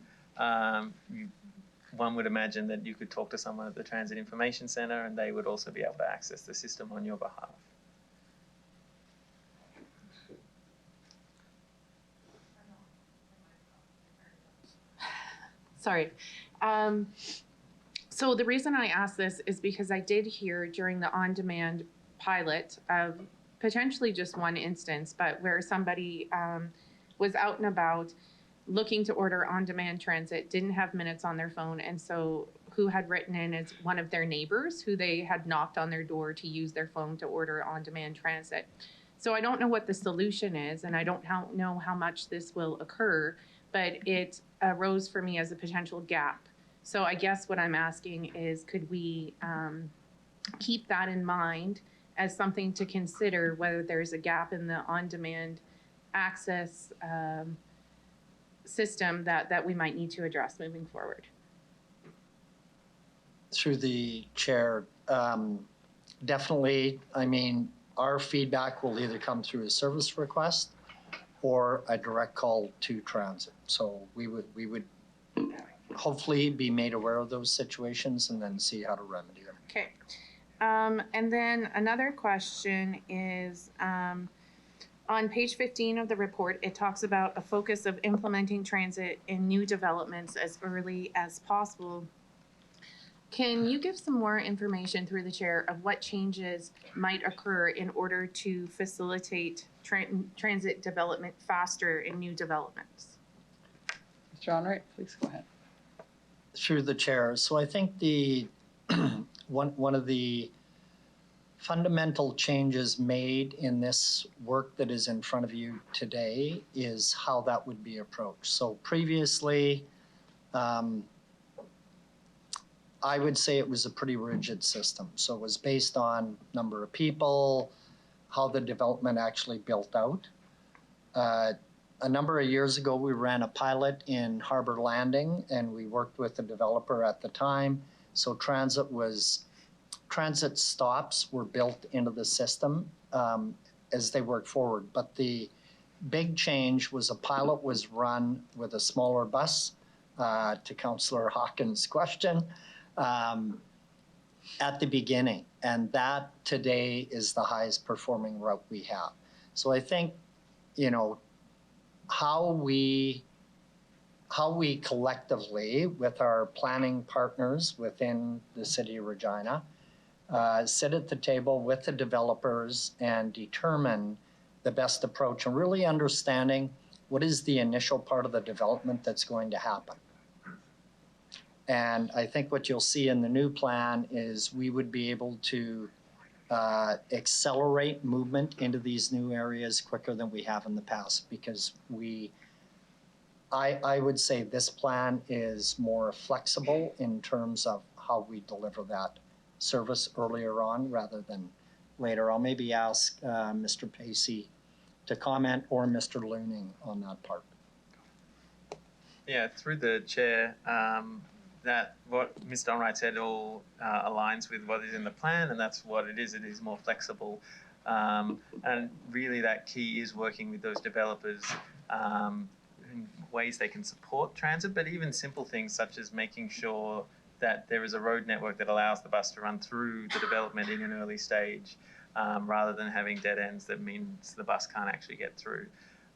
one would imagine that you could talk to someone at the Transit Information Centre and they would also be able to access the system on your behalf. Sorry. So the reason I asked this is because I did hear during the on-demand pilot of potentially just one instance, but where somebody was out and about looking to order on-demand transit, didn't have minutes on their phone, and so who had written in as one of their neighbors who they had knocked on their door to use their phone to order on-demand transit. So I don't know what the solution is, and I don't know how much this will occur, but it arose for me as a potential gap. So I guess what I'm asking is, could we keep that in mind as something to consider, whether there's a gap in the on-demand access system that we might need to address moving forward? Through the chair, definitely, I mean, our feedback will either come through a service request or a direct call to transit. So we would hopefully be made aware of those situations and then see how to remedy them. Okay. And then another question is, on page 15 of the report, it talks about a focus of implementing transit in new developments as early as possible. Can you give some more information through the chair of what changes might occur in order to facilitate transit development faster in new developments? Mr. Onrait, please go ahead. Through the chair. So I think the one of the fundamental changes made in this work that is in front of you today is how that would be approached. So previously, I would say it was a pretty rigid system. So it was based on number of people, how the development actually built out. A number of years ago, we ran a pilot in Harbor Landing and we worked with the developer at the time. So transit stops were built into the system as they worked forward. But the big change was a pilot was run with a smaller bus, to Councillor Hawkins' question, at the beginning. And that today is the highest performing route we have. So I think, how we collectively with our planning partners within the city of Regina sit at the table with the developers and determine the best approach and really understanding what is the initial part of the development that's going to happen. And I think what you'll see in the new plan is we would be able to accelerate movement into these new areas quicker than we have in the past, because I would say this plan is more flexible in terms of how we deliver that service earlier on rather than later. I'll maybe ask Mr. Pacey to comment, or Mr. Looning on that part. Yeah, through the chair, that what Mr. Onright said all aligns with what is in the plan, and that's what it is. It is more flexible. And really that key is working with those developers in ways they can support transit, but even simple things such as making sure that there is a road network that allows the bus to run through the development in an early stage, rather than having dead ends that means the bus can't actually get through.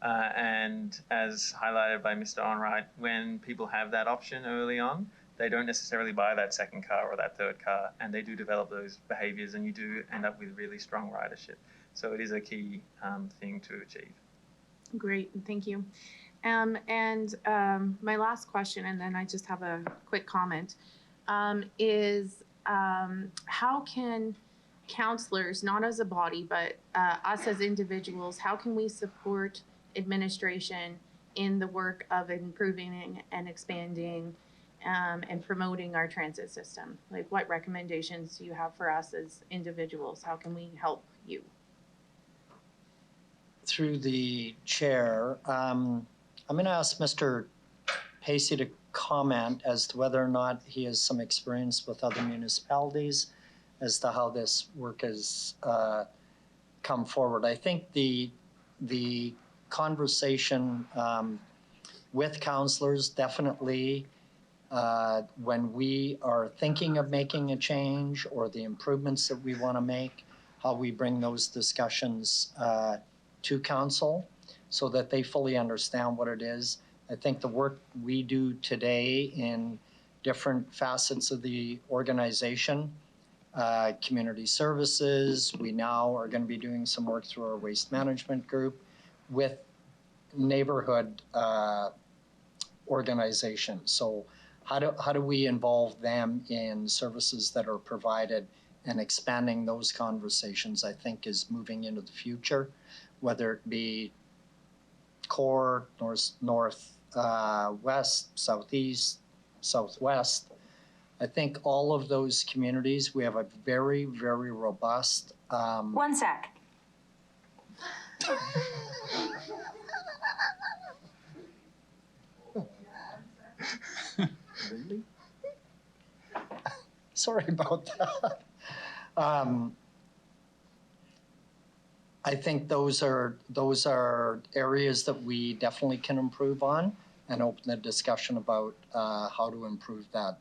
And as highlighted by Mr. Onright, when people have that option early on, they don't necessarily buy that second car or that third car, and they do develop those behaviours, and you do end up with really strong ridership. So it is a key thing to achieve. Great, thank you. My last question, and then I just have a quick comment, is how can counselors, not as a body, but us as individuals, how can we support administration in the work of improving and expanding and promoting our transit system? Like, what recommendations do you have for us as individuals? How can we help you? Through the chair, I'm going to ask Mr. Pacey to comment as to whether or not he has some experience with other municipalities as to how this work has come forward. I think the conversation with councillors definitely, when we are thinking of making a change or the improvements that we want to make, how we bring those discussions to council so that they fully understand what it is. I think the work we do today in different facets of the organization, community services, we now are going to be doing some work through our waste management group with neighborhood organizations. So how do we involve them in services that are provided, and expanding those conversations, I think, is moving into the future, whether it be core, north, west, southeast, southwest. I think all of those communities, we have a very, very robust. One sec. Really? Sorry about that. I think those are areas that we definitely can improve on, and open the discussion about how to improve that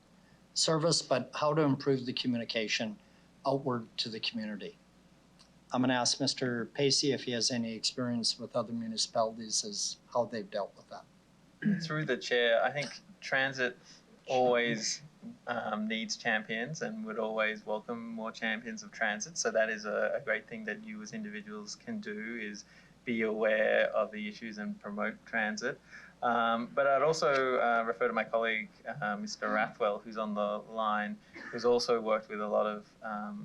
service, but how to improve the communication outward to the community. I'm going to ask Mr. Pacey if he has any experience with other municipalities as how they've dealt with that. Through the chair, I think transit always needs champions and would always welcome more champions of transit. So that is a great thing that you as individuals can do, is be aware of the issues and promote transit. But I'd also refer to my colleague, Mr. Rathwell, who's on the line, who's also worked with a lot of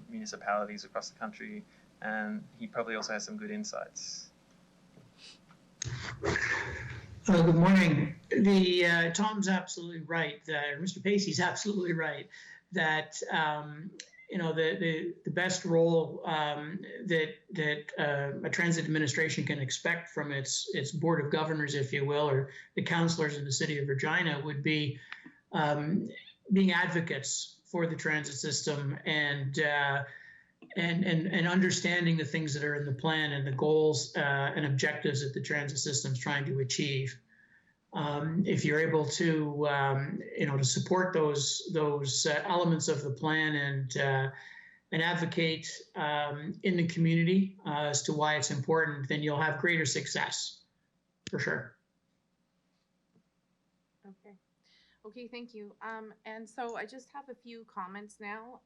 municipalities across the country, and he probably also has some good insights. Good morning. Tom's absolutely right. Mr. Pacey's absolutely right that the best role that a transit administration can expect from its board of governors, if you will, or the councillors in the city of Regina, would be being advocates for the transit system and understanding the things that are in the plan and the goals and objectives that the transit system is trying to achieve. If you're able to, to support those elements of the plan and advocate in the community as to why it's important, then you'll have greater success, for sure. Okay, thank you. And so I just have a few comments now.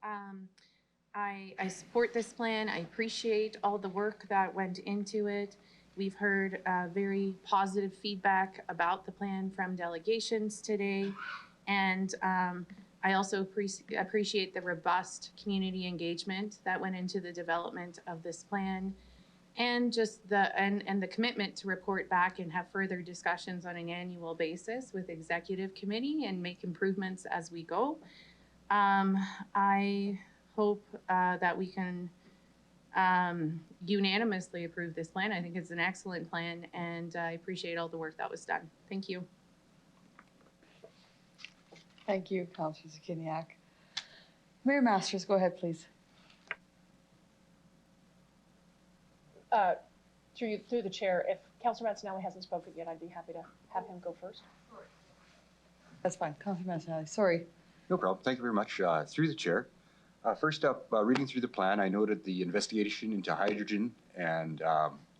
I support this plan. I appreciate all the work that went into it. We've heard very positive feedback about the plan from delegations today. And I also appreciate the robust community engagement that went into the development of this plan, and just the commitment to report back and have further discussions on an annual basis with Executive Committee and make improvements as we go. I hope that we can unanimously approve this plan. I think it's an excellent plan, and I appreciate all the work that was done. Thank you. Thank you, Councillor Zakiniak. Mayor Masters, go ahead, please. Through the chair, if Councillor Mancinelli hasn't spoken yet, I'd be happy to have him go first. That's fine. Councillor Mancinelli, sorry. No problem. Thank you very much. Through the chair. First up, reading through the plan, I noted the investigation into hydrogen and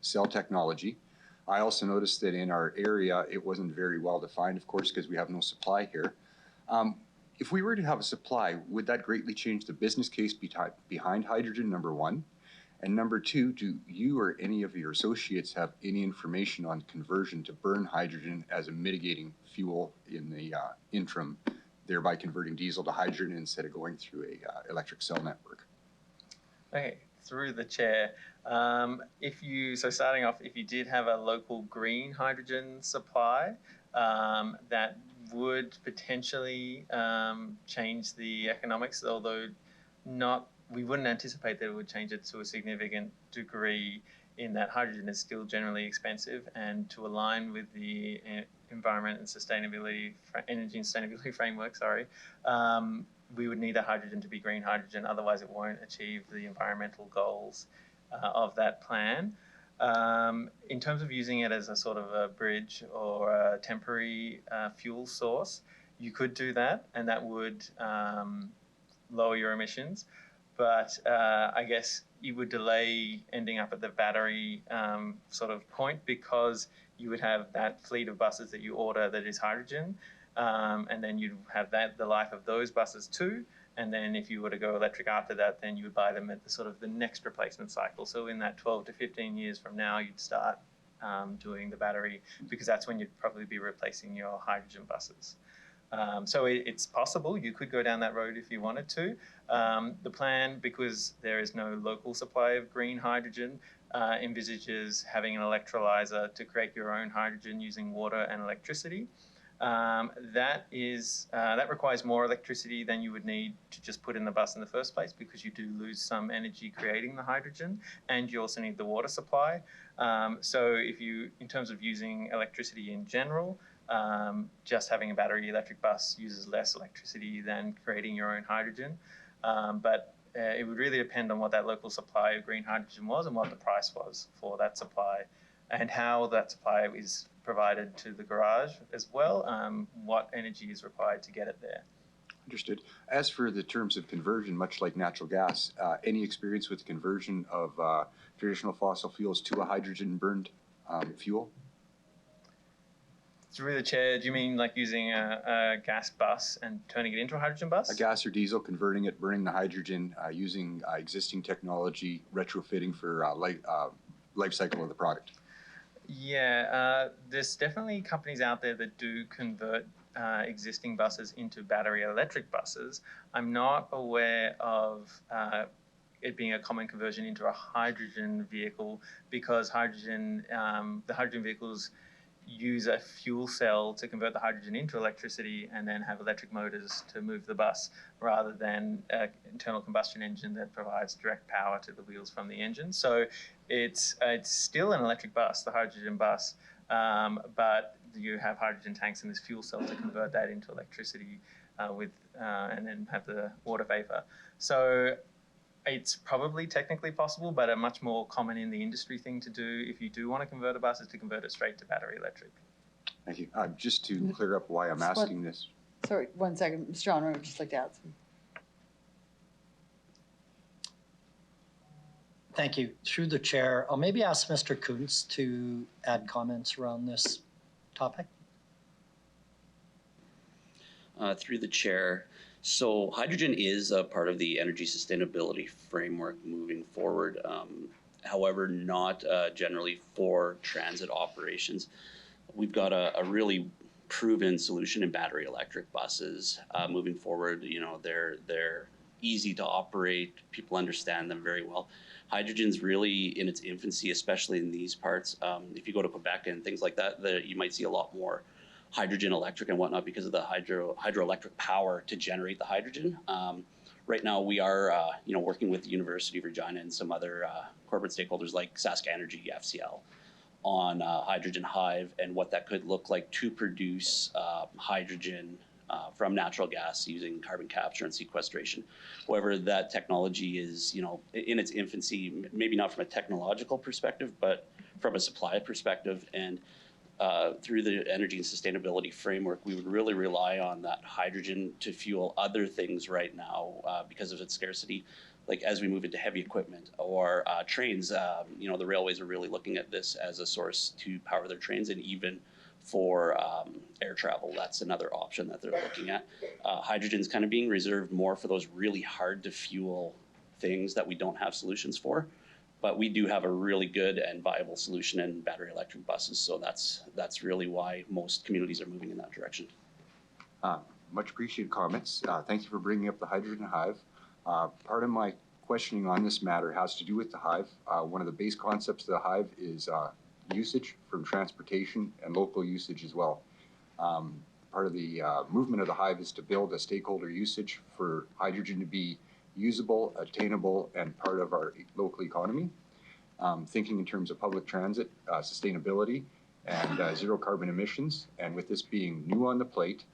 cell technology. I also noticed that in our area, it wasn't very well defined, of course, because we have no supply here. If we were to have a supply, would that greatly change the business case behind hydrogen, number one? And number two, do you or any of your associates have any information on conversion to burn hydrogen as a mitigating fuel in the interim, thereby converting diesel to hydrogen instead of going through a electric cell network? Okay, through the chair. Starting off, if you did have a local green hydrogen supply, that would potentially change the economics, although we wouldn't anticipate that it would change it to a significant degree, in that hydrogen is still generally expensive, and to align with the environment and sustainability, energy and sustainability framework, we would need the hydrogen to be green hydrogen, otherwise it won't achieve the environmental goals of that plan. In terms of using it as a sort of a bridge or a temporary fuel source, you could do that, and that would lower your emissions. But I guess you would delay ending up at the battery sort of point, because you would have that fleet of buses that you order that is hydrogen, and then you'd have the life of those buses too. And then if you were to go electric after that, then you would buy them at the next replacement cycle. So in that 12 to 15 years from now, you'd start doing the battery, because that's when you'd probably be replacing your hydrogen buses. So it's possible you could go down that road if you wanted to. The plan, because there is no local supply of green hydrogen, envisages having an electrolyzer to create your own hydrogen using water and electricity. That requires more electricity than you would need to just put in the bus in the first place, because you do lose some energy creating the hydrogen, and you also need the water supply. So in terms of using electricity in general, just having a battery electric bus uses less electricity than creating your own hydrogen. But it would really depend on what that local supply of green hydrogen was and what the price was for that supply, and how that supply is provided to the garage as well, what energy is required to get it there. Understood. As for the terms of conversion, much like natural gas, any experience with the conversion of traditional fossil fuels to a hydrogen-burned fuel? Through the chair, do you mean like using a gas bus and turning it into a hydrogen bus? A gas or diesel, converting it, burning the hydrogen, using existing technology, retrofitting for life cycle of the product. Yeah, there's definitely companies out there that do convert existing buses into battery electric buses. I'm not aware of it being a common conversion into a hydrogen vehicle, because the hydrogen vehicles use a fuel cell to convert the hydrogen into electricity and then have electric motors to move the bus, rather than an internal combustion engine that provides direct power to the wheels from the engine. So it's still an electric bus, the hydrogen bus, but you have hydrogen tanks in this fuel cell to convert that into electricity and then have the water vapor. So it's probably technically possible, but a much more common in the industry thing to do if you do want to convert a bus is to convert it straight to battery electric. Thank you. Just to clear up why I'm asking this. Sorry, 1 second. Mr. John, I would just like to add some. Thank you. Through the chair, I'll maybe ask Mr. Kuntz to add comments around this topic. Through the chair. So hydrogen is a part of the energy sustainability framework moving forward. However, not generally for transit operations. We've got a really proven solution in battery electric buses. Moving forward, you know, they're easy to operate. People understand them very well. Hydrogen's really in its infancy, especially in these parts. If you go to Quebec and things like that, you might see a lot more hydrogen electric and whatnot because of the hydroelectric power to generate the hydrogen. Right now, we are working with the University of Regina and some other corporate stakeholders like Sask Energy, FCL, on Hydrogen Hive and what that could look like to produce hydrogen from natural gas using carbon capture and sequestration. However, that technology is, in its infancy, maybe not from a technological perspective, but from a supply perspective. And through the energy and sustainability framework, we would really rely on that hydrogen to fuel other things right now because of its scarcity. Like as we move into heavy equipment or trains, the railways are really looking at this as a source to power their trains, and even for air travel, that's another option that they're looking at. Hydrogen's kind of being reserved more for those really hard to fuel things that we don't have solutions for. But we do have a really good and viable solution in battery electric buses. So that's really why most communities are moving in that direction. Much appreciated comments. Thank you for bringing up the Hydrogen Hive. Part of my questioning on this matter has to do with the Hive. One of the base concepts of the Hive is usage from transportation and local usage as well. Part of the movement of the Hive is to build a stakeholder usage for hydrogen to be usable, attainable, and part of our local economy. Thinking in terms of public transit, sustainability, and zero carbon emissions. And with this being new on the plate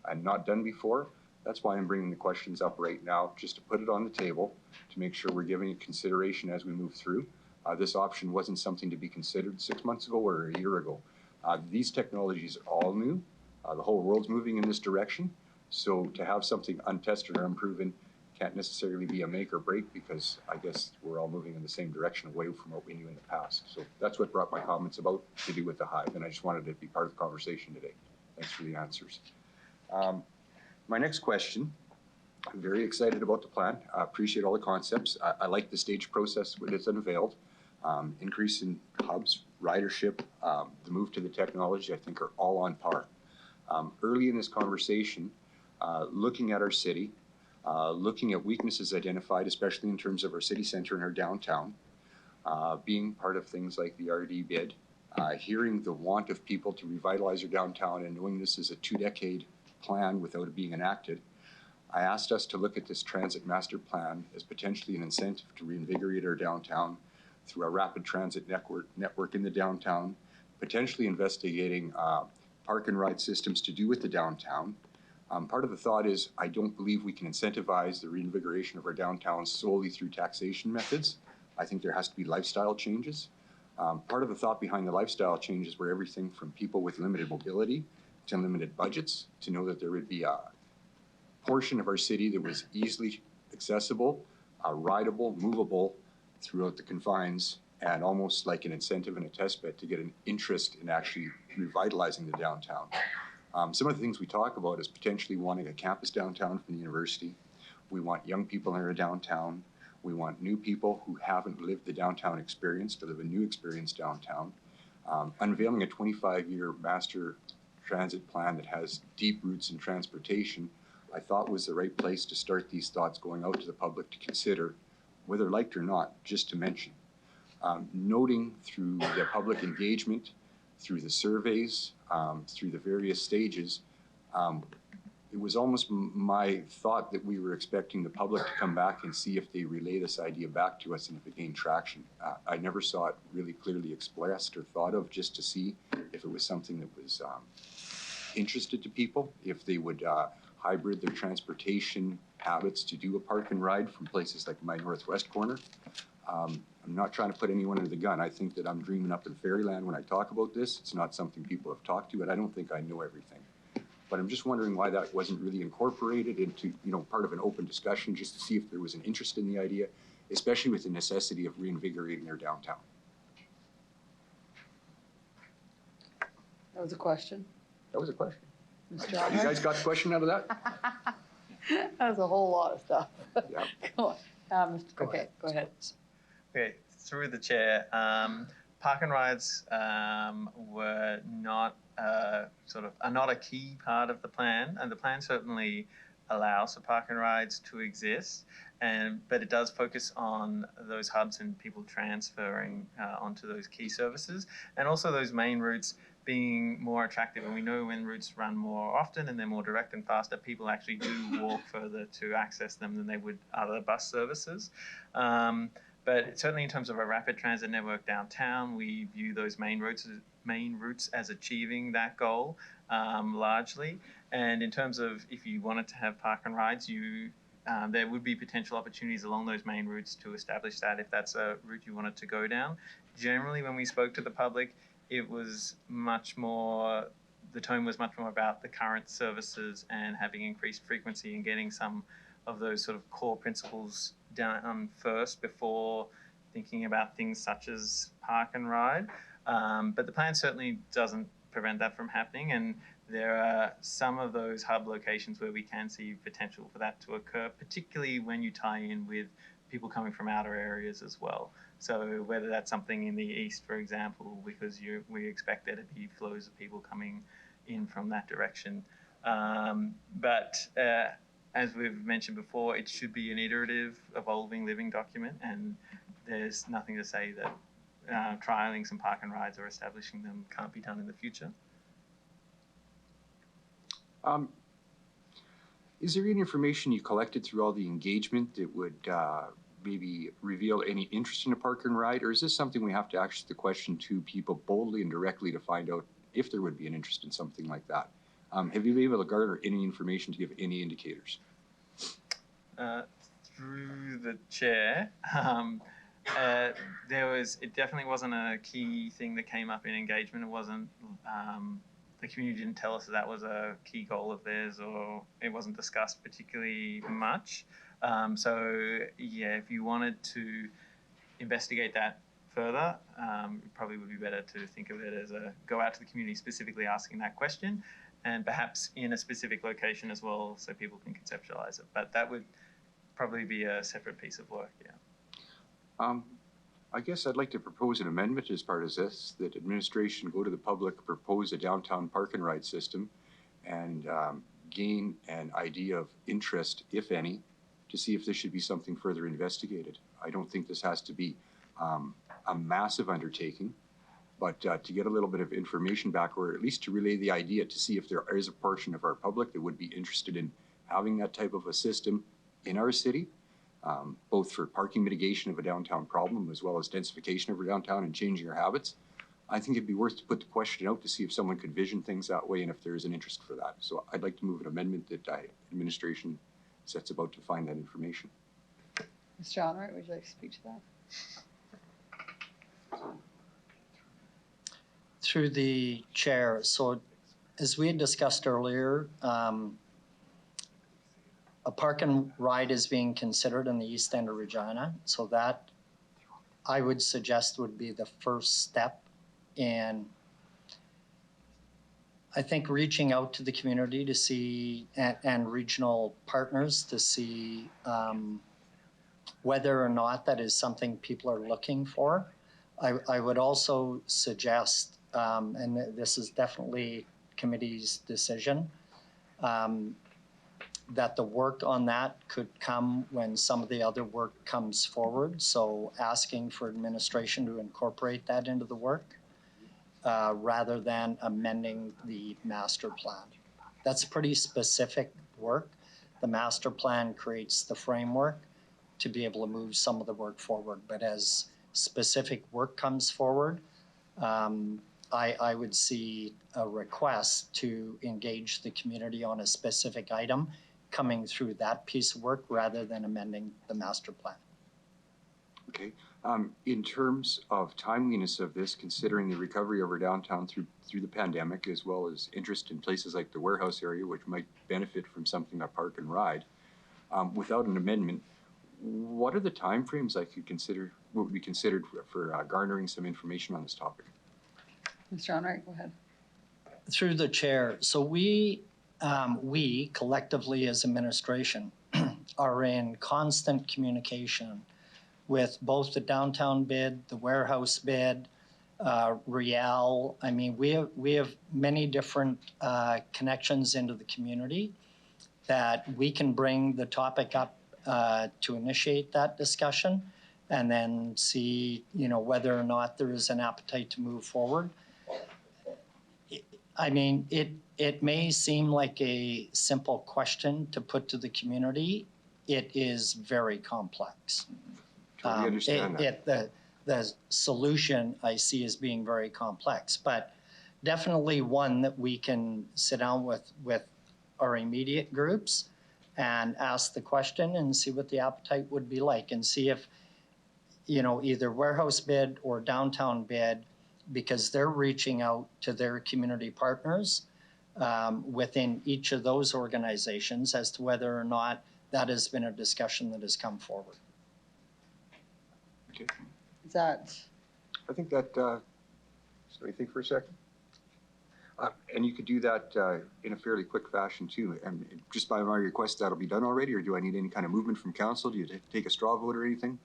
and not done before, that's why I'm bringing the questions up right now, just to put it on the table, to make sure we're giving it consideration as we move through. This option wasn't something to be considered 6 months ago or a year ago. These technologies are all new. The whole world's moving in this direction. So to have something untested or unproven can't necessarily be a make or break, because I guess we're all moving in the same direction away from what we knew in the past. So that's what brought my comments about to do with the Hive, and I just wanted to be part of the conversation today. Thanks for the answers. My next question, I'm very excited about the plan. I appreciate all the concepts. I like the stage process when it's unveiled. Increase in hubs, ridership, the move to the technology, I think are all on par. Early in this conversation, looking at our city, looking at weaknesses identified, especially in terms of our city center and our downtown, being part of things like the RD bid, hearing the want of people to revitalize our downtown, and knowing this is a 2-decade plan without it being enacted, I asked us to look at this transit master plan as potentially an incentive to reinvigorate our downtown through a rapid transit network in the downtown, potentially investigating park and ride systems to do with the downtown. Part of the thought is I don't believe we can incentivize the reinvigoration of our downtown solely through taxation methods. I think there has to be lifestyle changes. Part of the thought behind the lifestyle changes were everything from people with limited mobility to limited budgets, to know that there would be a portion of our city that was easily accessible, rideable, movable throughout the confines, and almost like an incentive and a test bed to get an interest in actually revitalizing the downtown. Some of the things we talk about is potentially wanting a campus downtown from the university. We want young people in our downtown. We want new people who haven't lived the downtown experience to live a new experience downtown. Unveiling a 25-year master transit plan that has deep roots in transportation, I thought was the right place to start these thoughts going out to the public to consider, whether liked or not, just to mention. Noting through the public engagement, through the surveys, through the various stages, it was almost my thought that we were expecting the public to come back and see if they relay this idea back to us and if it gained traction. I never saw it really clearly expressed or thought of, just to see if it was something that was interested to people, if they would hybrid their transportation habits to do a park and ride from places like my northwest corner. I'm not trying to put anyone under the gun. I think that I'm dreaming up in fairyland when I talk about this. It's not something people have talked to, and I don't think I know everything. But I'm just wondering why that wasn't really incorporated into, part of an open discussion, just to see if there was an interest in the idea, especially with the necessity of reinvigorating their downtown. That was a question. That was a question. Mr. You Ahmed? guys got the question out of that? That was a whole lot of stuff. Yeah. Go on. Okay, go ahead. Okay, through the chair. park and rides were not are not a key part of the plan, and the plan certainly allows for park and rides to exist, but it does focus on those hubs and people transferring onto those key services, and also those main routes being more attractive. And we know when routes run more often and they're more direct and faster, people actually do walk further to access them than they would other bus services. But certainly in terms of a rapid transit network downtown, we view those main routes as achieving that goal largely. And in terms of if you wanted to have park and rides, there would be potential opportunities along those main routes to establish that if that's a route you wanted to go down. Generally, when we spoke to the public, it was the tone was much more about the current services and having increased frequency and getting some of those sort of core principles down first before thinking about things such as park and ride. But the plan certainly doesn't prevent that from happening, and there are some of those hub locations where we can see potential for that to occur, particularly when you tie in with people coming from outer areas as well. So whether that's something in the east, for example, because we expect there to be flows of people coming in from that direction. But as we've mentioned before, it should be an iterative, evolving, living document, and there's nothing to say that trialing some park and rides or establishing them can't be done in the future. Is there any information you collected through all the engagement that would maybe reveal any interest in a park and ride, or is this something we have to ask the question to people boldly and directly to find out if there would be an interest in something like that? Have you been able to garner any information to give any indicators? Through the chair, it definitely wasn't a key thing that came up in engagement. It wasn't, the community didn't tell us that was a key goal of theirs, or it wasn't discussed particularly much. So yeah, if you wanted to investigate that further, it probably would be better to think of it as go out to the community specifically asking that question, and perhaps in a specific location as well, so people can conceptualize it. But that would probably be a separate piece of work, yeah. I guess I'd like to propose an amendment as part of this, that administration go to the public, propose a downtown park and ride system, and gain an idea of interest, if any, to see if this should be something further investigated. I don't think this has to be a massive undertaking, but to get a little bit of information back, or at least to relay the idea to see if there is a portion of our public that would be interested in having that type of a system in our city, both for parking mitigation of a downtown problem as well as densification of our downtown and changing our habits. I think it'd be worth to put the question out to see if someone could vision things that way and if there is an interest for that. So I'd like to move an amendment that administration sets about to find that information. Mr. Onright, would you like to speak to that? Through the chair, so as we had discussed earlier, a park and ride is being considered in the east end of Regina. So that I would suggest would be the first step in, I think, reaching out to the community to see, and regional partners to see whether or not that is something people are looking for. I would also suggest, and this is definitely committee's decision, that the work on that could come when some of the other work comes forward. So asking for administration to incorporate that into the work rather than amending the master plan. That's pretty specific work. The master plan creates the framework to be able to move some of the work forward. But as specific work comes forward, I would see a request to engage the community on a specific item coming through that piece of work rather than amending the master plan. Okay. In terms of timeliness of this, considering the recovery of our downtown through the pandemic, as well as interest in places like the warehouse area, which might benefit from something like park and ride, without an amendment, what are the timeframes I could consider, what would be considered for garnering some information on this topic? Mr. Onright, go ahead. Through the chair, so we collectively as administration are in constant communication with both the downtown bid, the warehouse bid, Riel. I mean, we have many different connections into the community that we can bring the topic up to initiate that discussion, and then see, whether or not there is an appetite to move forward. I mean, it may seem like a simple question to put to the community. It is very complex. Totally understand that. The solution I see as being very complex, but definitely one that we can sit down with our immediate groups and ask the question and see what the appetite would be like, and see if, either warehouse bid or downtown bid, because they're reaching out to their community partners within each of those organizations as to whether or not that has been a discussion that has come forward. Okay. Is that? I think that, so you think for a second? And you could do that in a fairly quick fashion too. And just by my request, that'll be done already, or do I need any kind of movement from council? Do you take a straw vote or anything?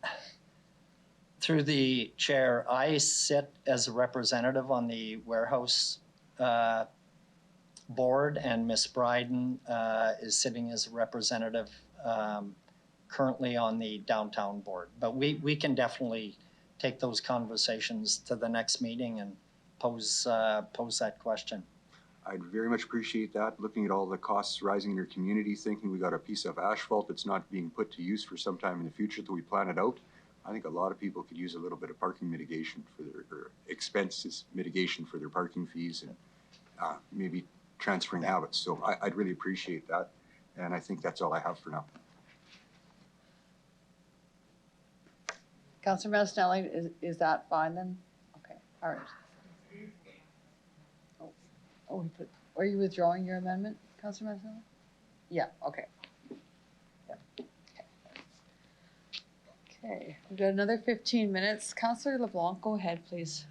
Through the chair, I sit as a representative on the warehouse board, and Ms. Bryden is sitting as a representative currently on the downtown board. But we can definitely take those conversations to the next meeting and pose that question. I'd very much appreciate that. Looking at all the costs rising in your community, thinking we got a piece of asphalt that's not being put to use for some time in the future till we plan it out. I think a lot of people could use a little bit of parking mitigation for their expenses mitigation for their parking fees, and maybe transferring habits. So I'd really appreciate that. And I think that's all I have for now. Councillor Mancinelli, is that fine then? Okay, all right. Are you withdrawing your amendment, Councillor Mancinelli? Yeah, okay. Yeah. Okay, we've got another 15 minutes. Councillor LeBlanc, go ahead, please.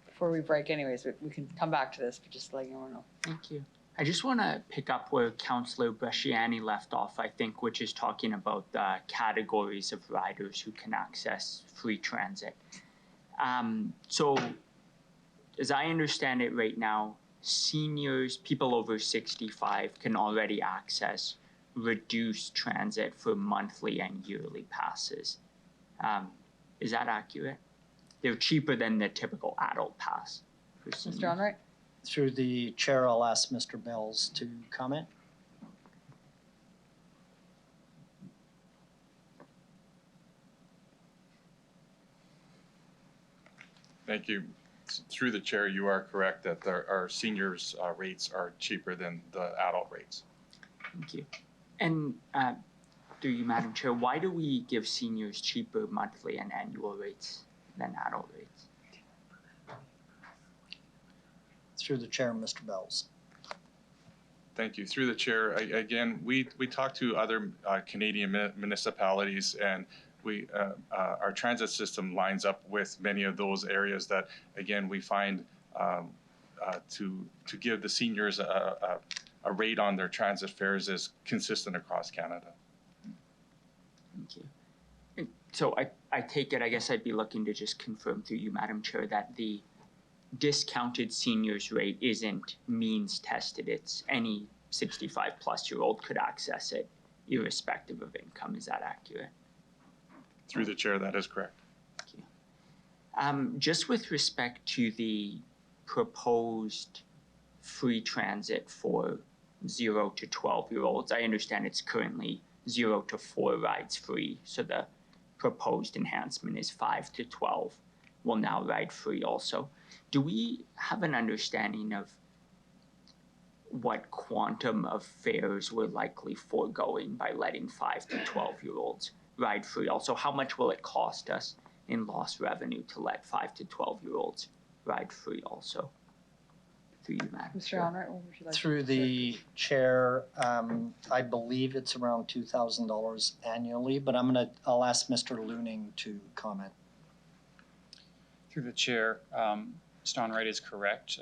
Before we break anyways, we can come back to this, but just to let you know. Thank you. I just want to pick up where Councillor Bresciani left off, I think, which is talking about the categories of riders who can access free transit. So, as I understand it right now, seniors, people over 65 can already access reduced transit for monthly and yearly passes. Is that accurate? They're cheaper than the typical adult pass. Mr. Onright? Through the chair, I'll ask Mr. Bells to comment. Thank you. Through the chair, you are correct that our seniors' rates are cheaper than the adult rates. Thank you. And through you, Madam Chair, why do we give seniors cheaper monthly and annual rates than adult rates? Through the chair, Mr. Bells. Thank you. Through the chair, again, we talked to other Canadian municipalities, and our transit system lines up with many of those areas that, again, we find to give the seniors a rate on their transit fares is consistent across Canada. Thank you. So I take it, I guess I'd be looking to just confirm through you, Madam Chair, that the discounted seniors rate isn't means tested. It's any 65-plus-year-old could access it, irrespective of income. Is that accurate? Through the chair, that is correct. Thank you. Just with respect to the proposed free transit for 0 to 12-year-olds, I understand it's currently 0 to 4 rides free, so the proposed enhancement is 5 to 12 will now ride free also. Do we have an understanding of what quantum of fares we're likely foregoing by letting 5 to 12-year-olds ride free? Also, how much will it cost us in lost revenue to let 5 to 12-year-olds ride free also? Through you, Madam Mr. Chair. Onright, what would you like? Through the chair, I believe it's around $2,000 annually, but I'll ask Mr. Looning to comment. Through the chair, Mr. Onright is correct.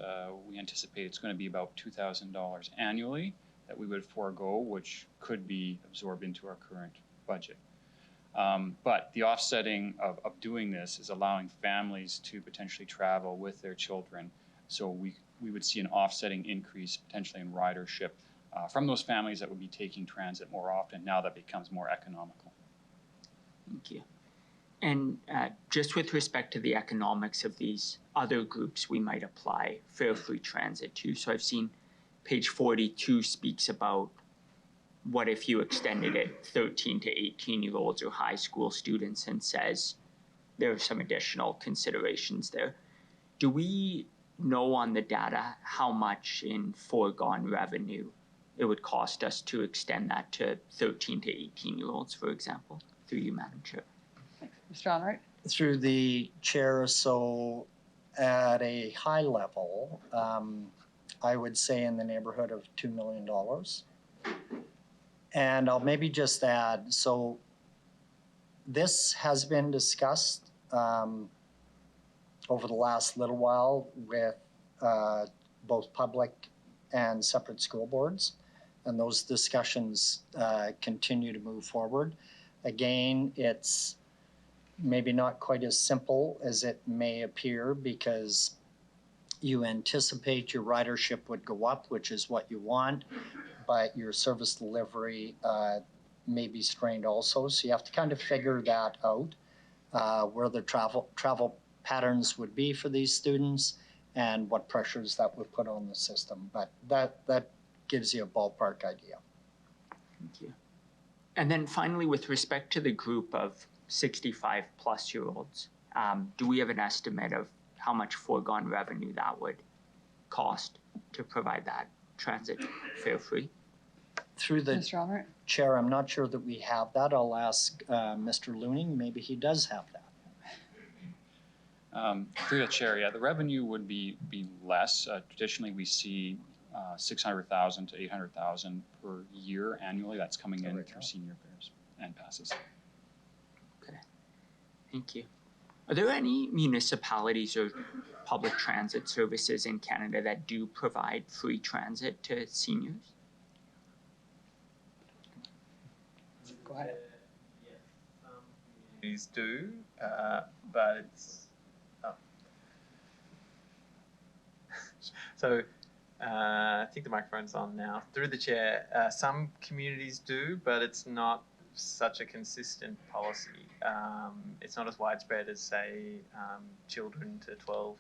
We anticipate it's going to be about $2,000 annually that we would forego, which could be absorbed into our current budget. But the offsetting of doing this is allowing families to potentially travel with their children. So we would see an offsetting increase potentially in ridership from those families that would be taking transit more often now that becomes more economical. Thank you. And just with respect to the economics of these other groups we might apply fare free transit to. So I've seen page 42 speaks about what if you extended it 13 to 18-year-olds or high school students, and says there are some additional considerations there. Do we know on the data how much in foregone revenue it would cost us to extend that to 13 to 18-year-olds, for example? Through you, Madam Chair. Mr. Onright? Through the chair, so at a high level, I would say in the neighborhood of $2 million. And I'll maybe just add, so this has been discussed over the last little while with both public and separate school boards, and those discussions continue to move forward. Again, it's maybe not quite as simple as it may appear, because you anticipate your ridership would go up, which is what you want, but your service delivery may be strained also. So you have to kind of figure that out, where the travel patterns would be for these students and what pressures that would put on the system. But that gives you a ballpark idea. Thank you. And then finally, with respect to the group of 65-plus-year-olds, do we have an estimate of how much foregone revenue that would cost to provide that transit fare free? Through the chair, I'm not sure that we have that. I'll ask Mr. Looning. Maybe he does have that. Through the chair, yeah, the revenue would be less. Traditionally, we see 600,000 to 800,000 per year annually. That's coming in through senior fares and passes. Okay, thank you. Are there any municipalities or public transit services in Canada that do provide free transit to seniors? Go ahead. Yes, some communities do, but it's so I think the microphone's on now. Through the chair, some communities do, but it's not such a consistent policy. It's not as widespread as, say, children to 12,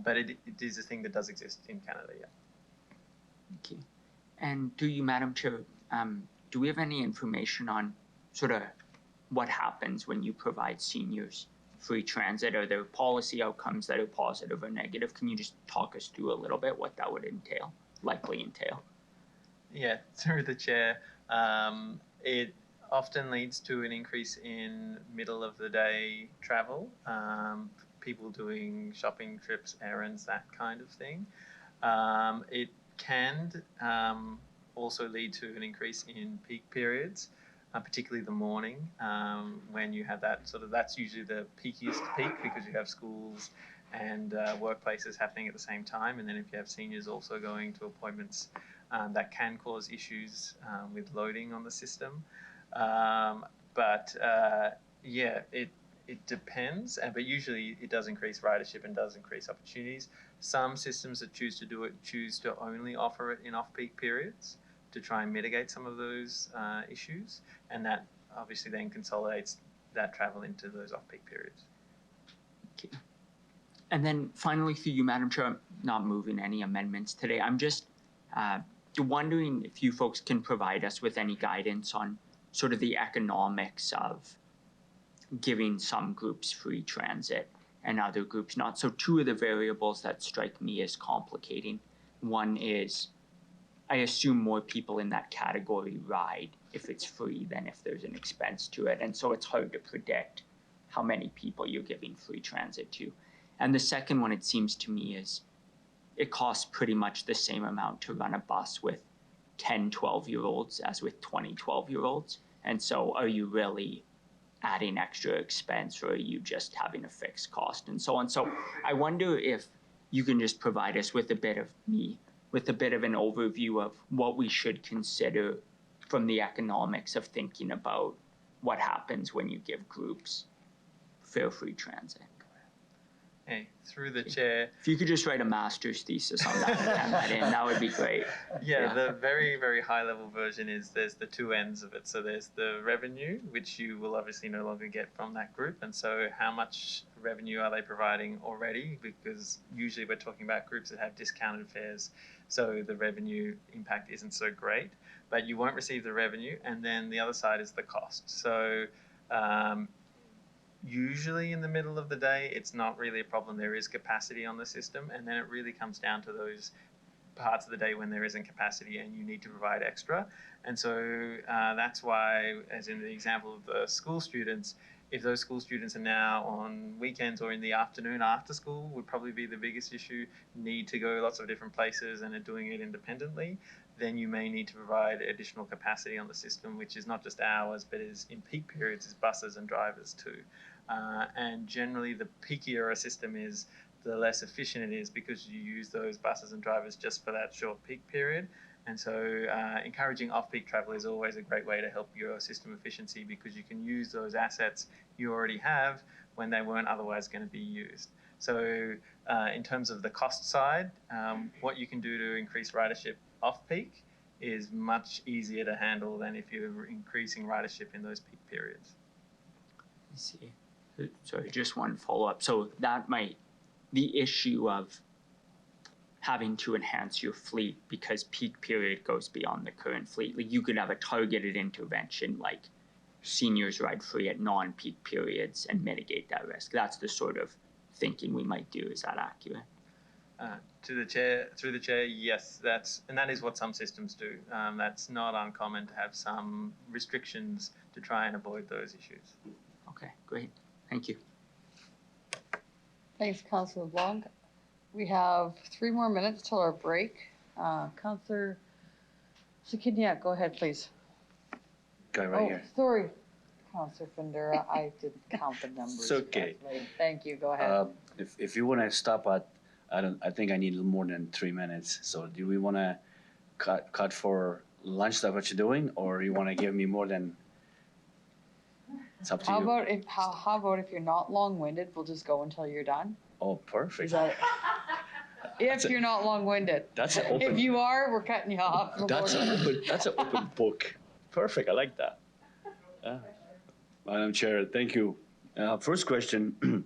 but it is a thing that does exist in Canada, yeah. Thank you. And do you, Madam Chair, do we have any information on sort of what happens when you provide seniors free transit? Are there policy outcomes that are positive or negative? Can you just talk us through a little bit what that would likely entail? Yeah, through the chair, it often leads to an increase in middle of the day travel, people doing shopping trips, errands, that kind of thing. It can also lead to an increase in peak periods, particularly the morning, when you have that that's usually the peakiest peak, because you have schools and workplaces happening at the same time. And then if you have seniors also going to appointments, that can cause issues with loading on the system. Yeah, it depends, but usually it does increase ridership and does increase opportunities. Some systems that choose to do it choose to only offer it in off-peak periods to try and mitigate some of those issues, and that obviously then consolidates that travel into those off-peak periods. Okay. And then finally, through you, Madam Chair, I'm not moving any amendments today. I'm just wondering if you folks can provide us with any guidance on sort of the economics of giving some groups free transit and other groups not. So two of the variables that strike me as complicating. One is, I assume more people in that category ride if it's free than if there's an expense to it. And so it's hard to predict how many people you're giving free transit to. And the second one, it seems to me, is it costs pretty much the same amount to run a bus with 10 12-year-olds as with 20 12-year-olds. And so are you really adding extra expense, or are you just having a fixed cost and so on? So I wonder if you can just provide us with a bit of an overview of what we should consider from the economics of thinking about what happens when you give groups fare free transit. Hey, through the chair. If you could just write a master's thesis on that and hand that in, that would be great. Yeah, the very, very high level version is there's the two ends of it. So there's the revenue, which you will obviously no longer get from that group. And so how much revenue are they providing already? Because usually we're talking about groups that have discounted fares. So the revenue impact isn't so great, but you won't receive the revenue. And then the other side is the cost. So usually in the middle of the day, it's not really a problem. There is capacity on the system, and then it really comes down to those parts of the day when there isn't capacity and you need to provide extra. And so that's why, as in the example of the school students, if those school students are now on weekends or in the afternoon after school would probably be the biggest issue, need to go lots of different places and are doing it independently, then you may need to provide additional capacity on the system, which is not just hours, but is in peak periods is buses and drivers too. And generally the peakier a system is, the less efficient it is because you use those buses and drivers just for that short peak period. And so encouraging off-peak travel is always a great way to help your system efficiency because you can use those assets you already have when they weren't otherwise going to be used. So in terms of the cost side, what you can do to increase ridership off-peak is much easier to handle than if you're increasing ridership in those peak periods. I see. Sorry, just one follow-up. So that might, the issue of having to enhance your fleet because peak period goes beyond the current fleet, like you could have a targeted intervention like seniors ride free at non-peak periods and mitigate that risk. That's the sort of thinking we might do. Is that accurate? Through the chair, yes, that is what some systems do. That's not uncommon to have some restrictions to try and avoid those issues. Okay, great. Thank you. Thanks, Councillor Blanc. We have 3 more minutes till our break. Councillor Sakiniak, go ahead, please. Guy right here. Sorry, Councillor Fundera, I didn't count the numbers. It's okay. correctly. Thank you, go ahead. If you want to stop at, I think I need a little more than 3 minutes. So do we want to cut for lunch? That what you're doing, or you want to give me more than? It's up to How you. about if you're not long-winded, we'll just go until you're done? Oh, perfect. Is that if you're not long-winded? That's an open. If you are, we're cutting you off. That's an open book. Perfect. I like that. Madam Chair, thank you. First question.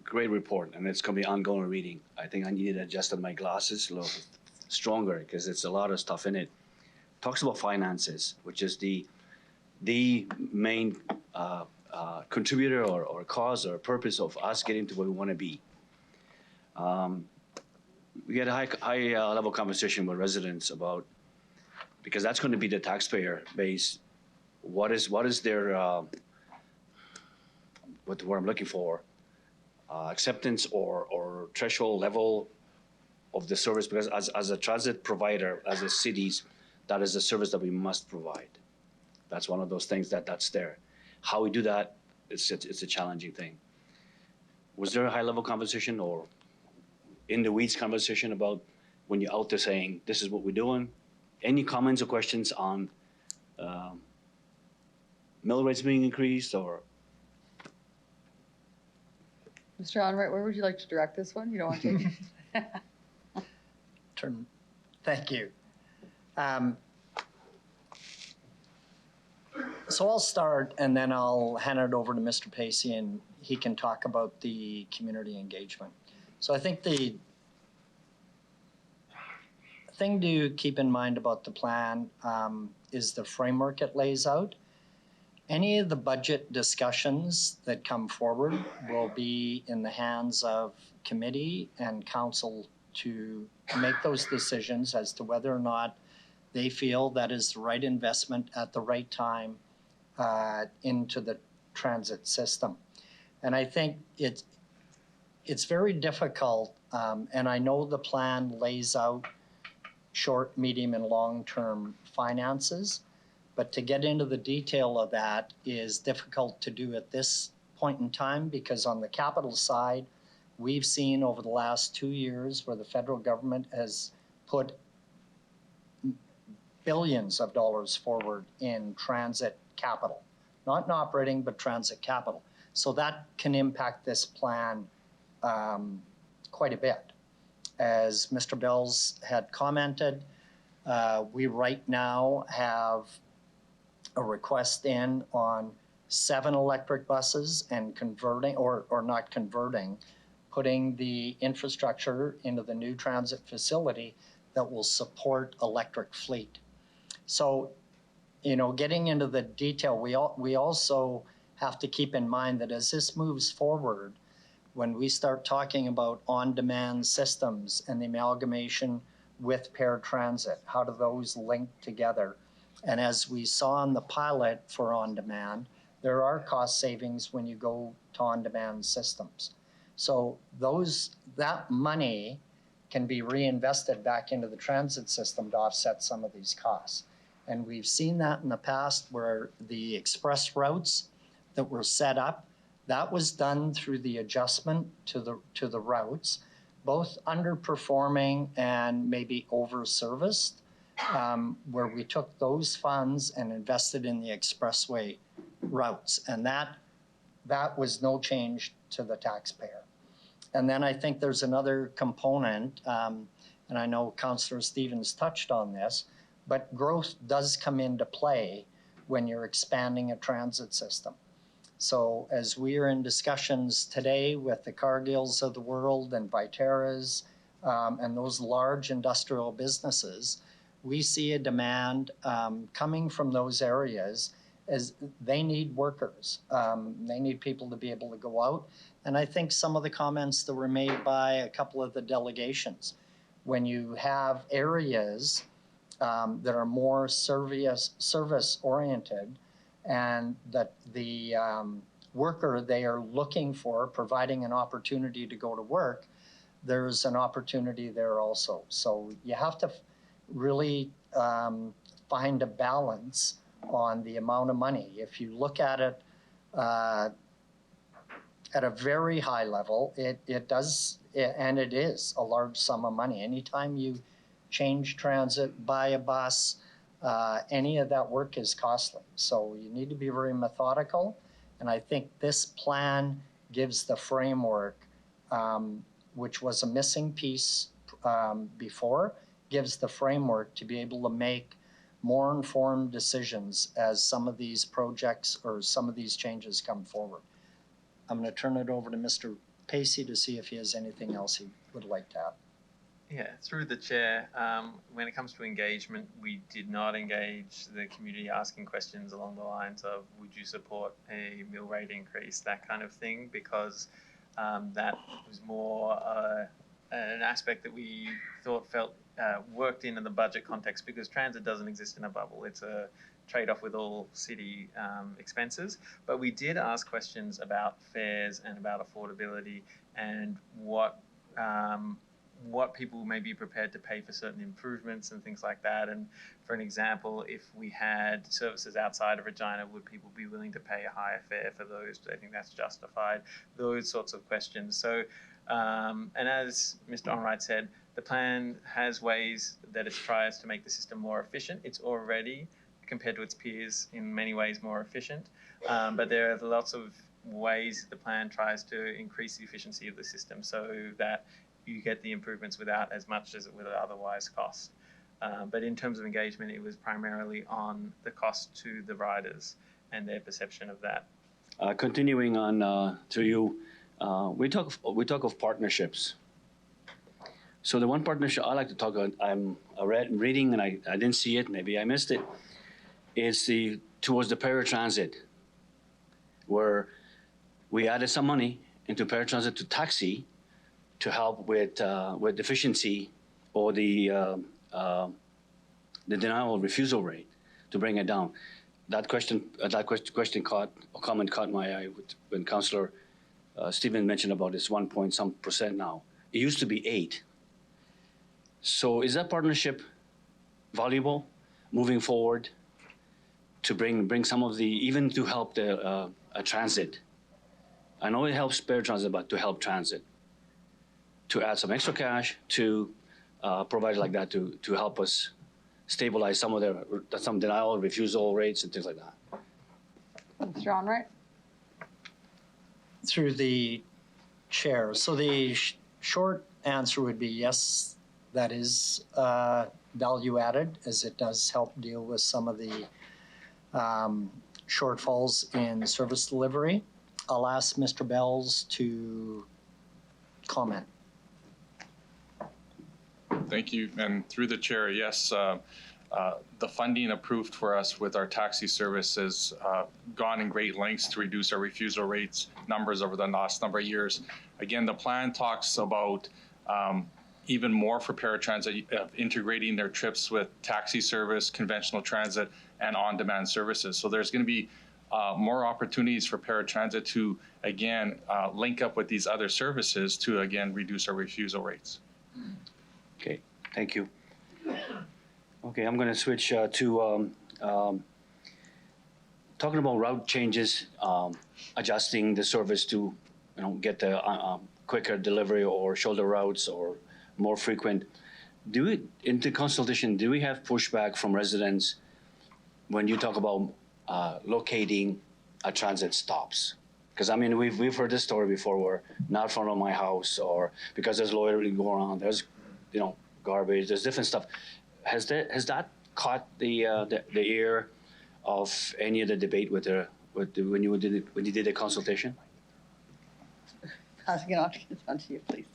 Great report, and it's going to be ongoing reading. I think I needed to adjust my glasses a little stronger because it's a lot of stuff in it. Talks about finances, which is the main contributor or cause or purpose of us getting to where we want to be. We had a high level conversation with residents about, because that's going to be the taxpayer base. What is their what the word I'm looking for, acceptance or threshold level of the service? Because as a transit provider, as a cities, that is a service that we must provide. That's one of those things that's there. How we do that, it's a challenging thing. Was there a high level conversation or in the weeds conversation about when you're out there saying, this is what we're doing? Any comments or questions on mill rates being increased or? Mr. Onright, where would you like to direct this one? You don't want to take Thank you. So I'll start and then I'll hand it over to Mr. Pacey and he can talk about the community engagement. So I think the thing to keep in mind about the plan is the framework it lays out. Any of the budget discussions that come forward will be in the hands of committee and council to make those decisions as to whether or not they feel that is the right investment at the right time into the transit system. And I think it's very difficult, and I know the plan lays out short, medium, and long-term finances, but to get into the detail of that is difficult to do at this point in time because on the capital side, we've seen over the last 2 years where the federal government has put billions of dollars forward in transit capital, not in operating, but transit capital. So that can impact this plan quite a bit. As Mr. Bells had commented, we right now have a request in on 7 electric buses and converting, or not converting, putting the infrastructure into the new transit facility that will support electric fleet. So, you know, getting into the detail, we also have to keep in mind that as this moves forward, when we start talking about on-demand systems and the amalgamation with paratransit, how do those link together? And as we saw in the pilot for on-demand, there are cost savings when you go to on-demand systems. So that money can be reinvested back into the transit system to offset some of these costs. And we've seen that in the past where the express routes that were set up, that was done through the adjustment to the routes, both underperforming and maybe over-serviced, where we took those funds and invested in the expressway routes. And that was no change to the taxpayer. And then I think there's another component, and I know Councillor Stevens touched on this, but growth does come into play when you're expanding a transit system. So as we are in discussions today with the Cargills of the world and Viterras and those large industrial businesses, we see a demand coming from those areas as they need workers. They need people to be able to go out. And I think some of the comments that were made by a couple of the delegations, when you have areas that are more service oriented, and that the worker they are looking for, providing an opportunity to go to work, there's an opportunity there also. So you have to really find a balance on the amount of money. If you look at it at a very high level, it is a large sum of money. Anytime you change transit, buy a bus, any of that work is costly. So you need to be very methodical. And I think this plan gives the framework, which was a missing piece before, gives the framework to be able to make more informed decisions as some of these projects or some of these changes come forward. I'm going to turn it over to Mr. Pacey to see if he has anything else he would like to add. Yeah, through the chair, when it comes to engagement, we did not engage the community asking questions along the lines of, would you support a mill rate increase, that kind of thing, because that was more an aspect that we felt worked in the budget context, because transit doesn't exist in a bubble. It's a trade-off with all city expenses. But we did ask questions about fares and about affordability and what people may be prepared to pay for certain improvements and things like that. And for an example, if we had services outside of Regina, would people be willing to pay a higher fare for those? Do they think that's justified? Those sorts of questions. So, and as Mr. Onright said, the plan has ways that it tries to make the system more efficient. It's already, compared to its peers, in many ways more efficient. But there are lots of ways the plan tries to increase the efficiency of the system so that you get the improvements without as much as it would otherwise cost. But in terms of engagement, it was primarily on the cost to the riders and their perception of that. Continuing on to you, we talk of partnerships. So the one partnership I like to talk about, I'm reading and I didn't see it, maybe I missed it, is towards the paratransit, where we added some money into paratransit to taxi to help with efficiency or the denial refusal rate, to bring it down. That comment caught my eye when Councillor Stephen mentioned about this 1 point some percent now. It used to be 8. So is that partnership valuable moving forward to bring some of the, even to help the transit? I know it helps paratransit, but to help transit, to add some extra cash to provide like that to help us stabilize some denial, refusal rates and things like that. Mr. Onright? Through the chair. So the short answer would be yes, that is value added, as it does help deal with some of the shortfalls in service delivery. I'll ask Mr. Bells to comment. Thank you. And through the chair, yes, the funding approved for us with our taxi service has gone in great lengths to reduce our refusal rates numbers over the last number of years. Again, the plan talks about even more for paratransit, integrating their trips with taxi service, conventional transit, and on-demand services. So there's going to be more opportunities for paratransit to, again, link up with these other services to, again, reduce our refusal rates. Okay, thank you. Okay, I'm going to switch to talking about route changes, adjusting the service to, get the quicker delivery or shoulder routes or more frequent. In the consultation, do we have pushback from residents when you talk about locating a transit stops? Because I mean, we've heard this story before, where not in front of my house, or because there's loitering going on, there's garbage, there's different stuff. Has that caught the ear of any of the debate when you did the consultation? Passing it on to you, please.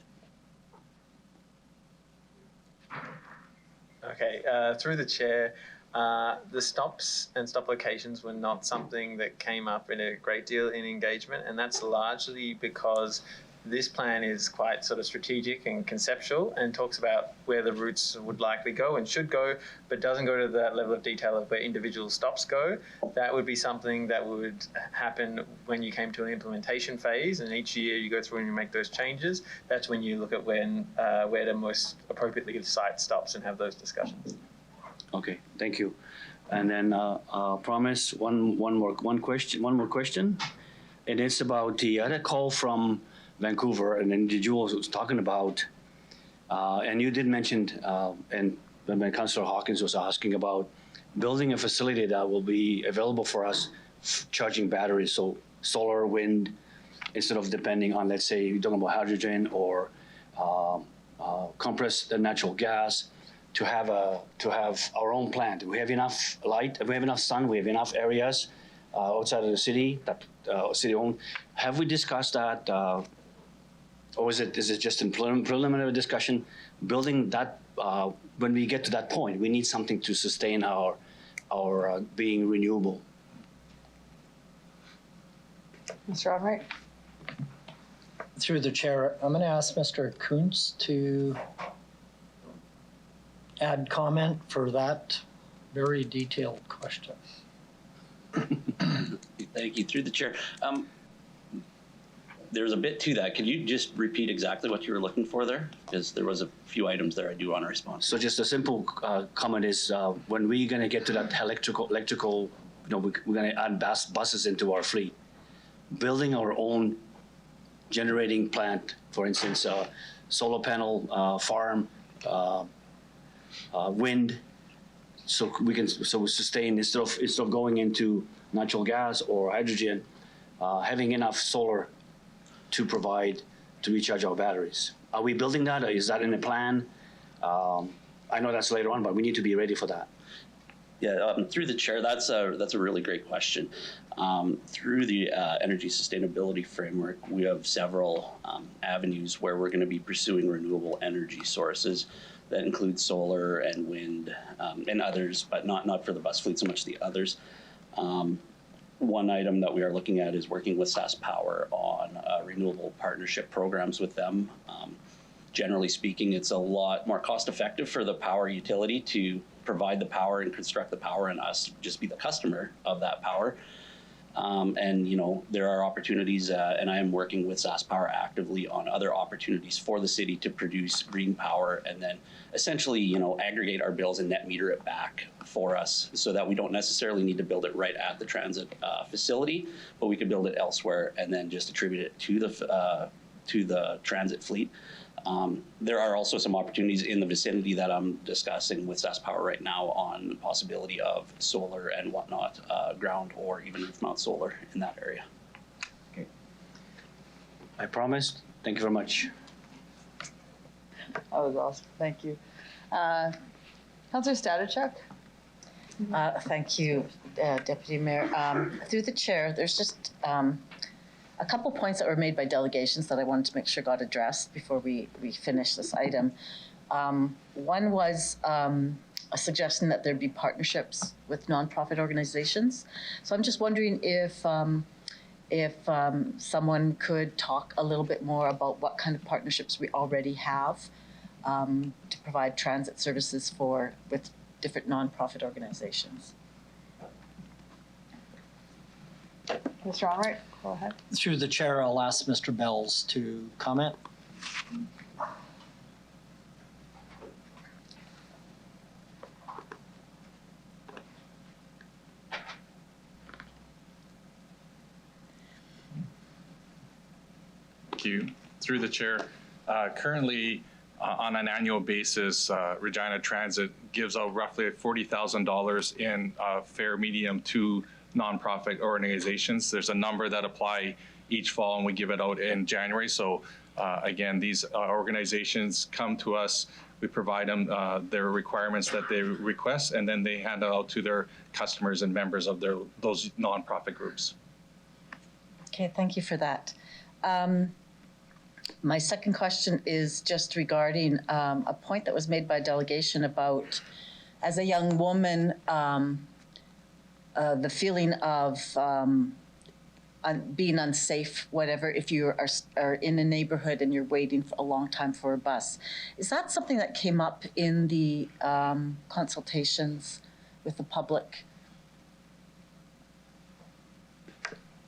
Okay, through the chair, the stops and stop locations were not something that came up in a great deal in engagement, and that's largely because this plan is quite sort of strategic and conceptual and talks about where the routes would likely go and should go, but doesn't go to that level of detail of where individual stops go. That would be something that would happen when you came to an implementation phase, and each year you go through and you make those changes. That's when you look at where to most appropriately site stops and have those discussions. Okay, thank you. And then promise one more question, and it's about the other call from Vancouver, and then Jules was talking about, and you did mention, and when Councillor Hawkins was asking about building a facility that will be available for us charging batteries, so solar, wind, instead of depending on, let's say, you're talking about hydrogen or compressed natural gas, to have our own plant. We have enough light, we have enough sun, we have enough areas outside of the city that city owned. Have we discussed that? Or is it just in preliminary discussion? Building that, when we get to that point, we need something to sustain our being renewable. Mr. Onright? Through the chair, I'm going to ask Mr. Kuntz to add comment for that very detailed question. Thank you. Through the chair. There's a bit to that. Could you just repeat exactly what you were looking for there? Because there was a few items there I do want to respond to. So just a simple comment is, when we're going to get to that electrical, we're going to add buses into our fleet. Building our own generating plant, for instance, solar panel farm, wind, so we can sustain instead of going into natural gas or hydrogen, having enough solar to provide to recharge our batteries. Are we building that? Or is that in the plan? I know that's later on, but we need to be ready for that. Yeah, through the chair, that's a really great question. Through the energy sustainability framework, we have several avenues where we're going to be pursuing renewable energy sources that include solar and wind and others, but not for the bus fleet so much the others. One item that we are looking at is working with SaskPower on renewable partnership programs with them. Generally speaking, it's a lot more cost effective for the power utility to provide the power and construct the power, and us just be the customer of that power. And there are opportunities, and I am working with SaskPower actively on other opportunities for the city to produce green power, and then essentially, aggregate our bills and net meter it back for us, so that we don't necessarily need to build it right at the transit facility, but we could build it elsewhere and then just attribute it to the transit fleet. There are also some opportunities in the vicinity that I'm discussing with SaskPower right now on the possibility of solar and whatnot, ground or even roof mount solar in that area. Okay. I promised. Thank you very much. That was awesome. Thank you. Councillor Statichuk? Thank you, Deputy Mayor. Through the chair, there's just a couple points that were made by delegations that I wanted to make sure got addressed before we finish this item. One was a suggestion that there'd be partnerships with nonprofit organizations. So I'm just wondering if someone could talk a little bit more about what kind of partnerships we already have to provide transit services with different nonprofit organizations. Mr. Onright, go ahead. Through the chair, I'll ask Mr. Bells to comment. Thank you. Through the chair, currently on an annual basis, Regina Transit gives out roughly $40,000 in fare medium to nonprofit organizations. There's a number that apply each fall, and we give it out in January. So again, these organizations come to us, we provide them their requirements that they request, and then they hand it out to their customers and members of those nonprofit groups. Okay, thank you for that. My second question is just regarding a point that was made by a delegation about, as a young woman, the feeling of being unsafe, whatever, if you are in a neighborhood and you're waiting for a long time for a bus. Is that something that came up in the consultations with the public?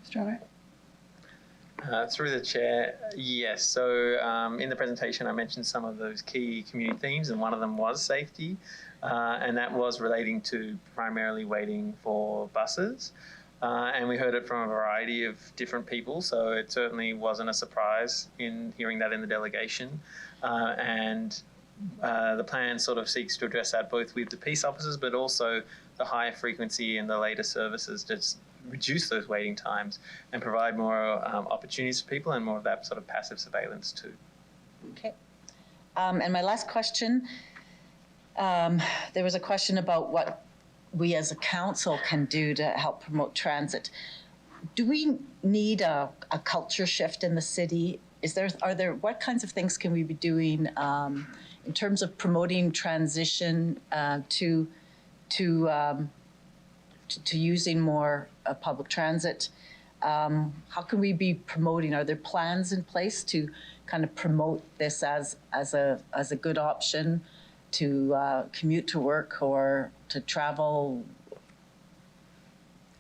Mr. Onright? Through the chair, yes. So in the presentation, I mentioned some of those key community themes, and one of them was safety, and that was relating to primarily waiting for buses. And we heard it from a variety of different people, so it certainly wasn't a surprise in hearing that in the delegation. And the plan sort of seeks to address that both with the peace officers, but also the higher frequency and the later services to reduce those waiting times and provide more opportunities for people and more of that sort of passive surveillance too. Okay. And my last question, there was a question about what we as a council can do to help promote transit. Do we need a culture shift in the city? What kinds of things can we be doing in terms of promoting transition to using more public transit? How can we be promoting? Are there plans in place to kind of promote this as a good option to commute to work or to travel,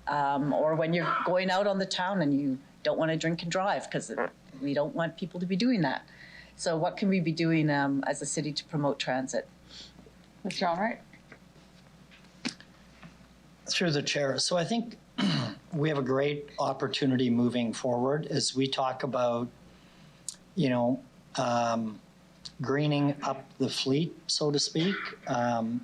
or when you're going out on the town and you don't want to drink and drive, because we don't want people to be doing that. So what can we be doing as a city to promote transit? Mr. Onright? Through the chair. So I think we have a great opportunity moving forward as we talk about, greening up the fleet, so to speak,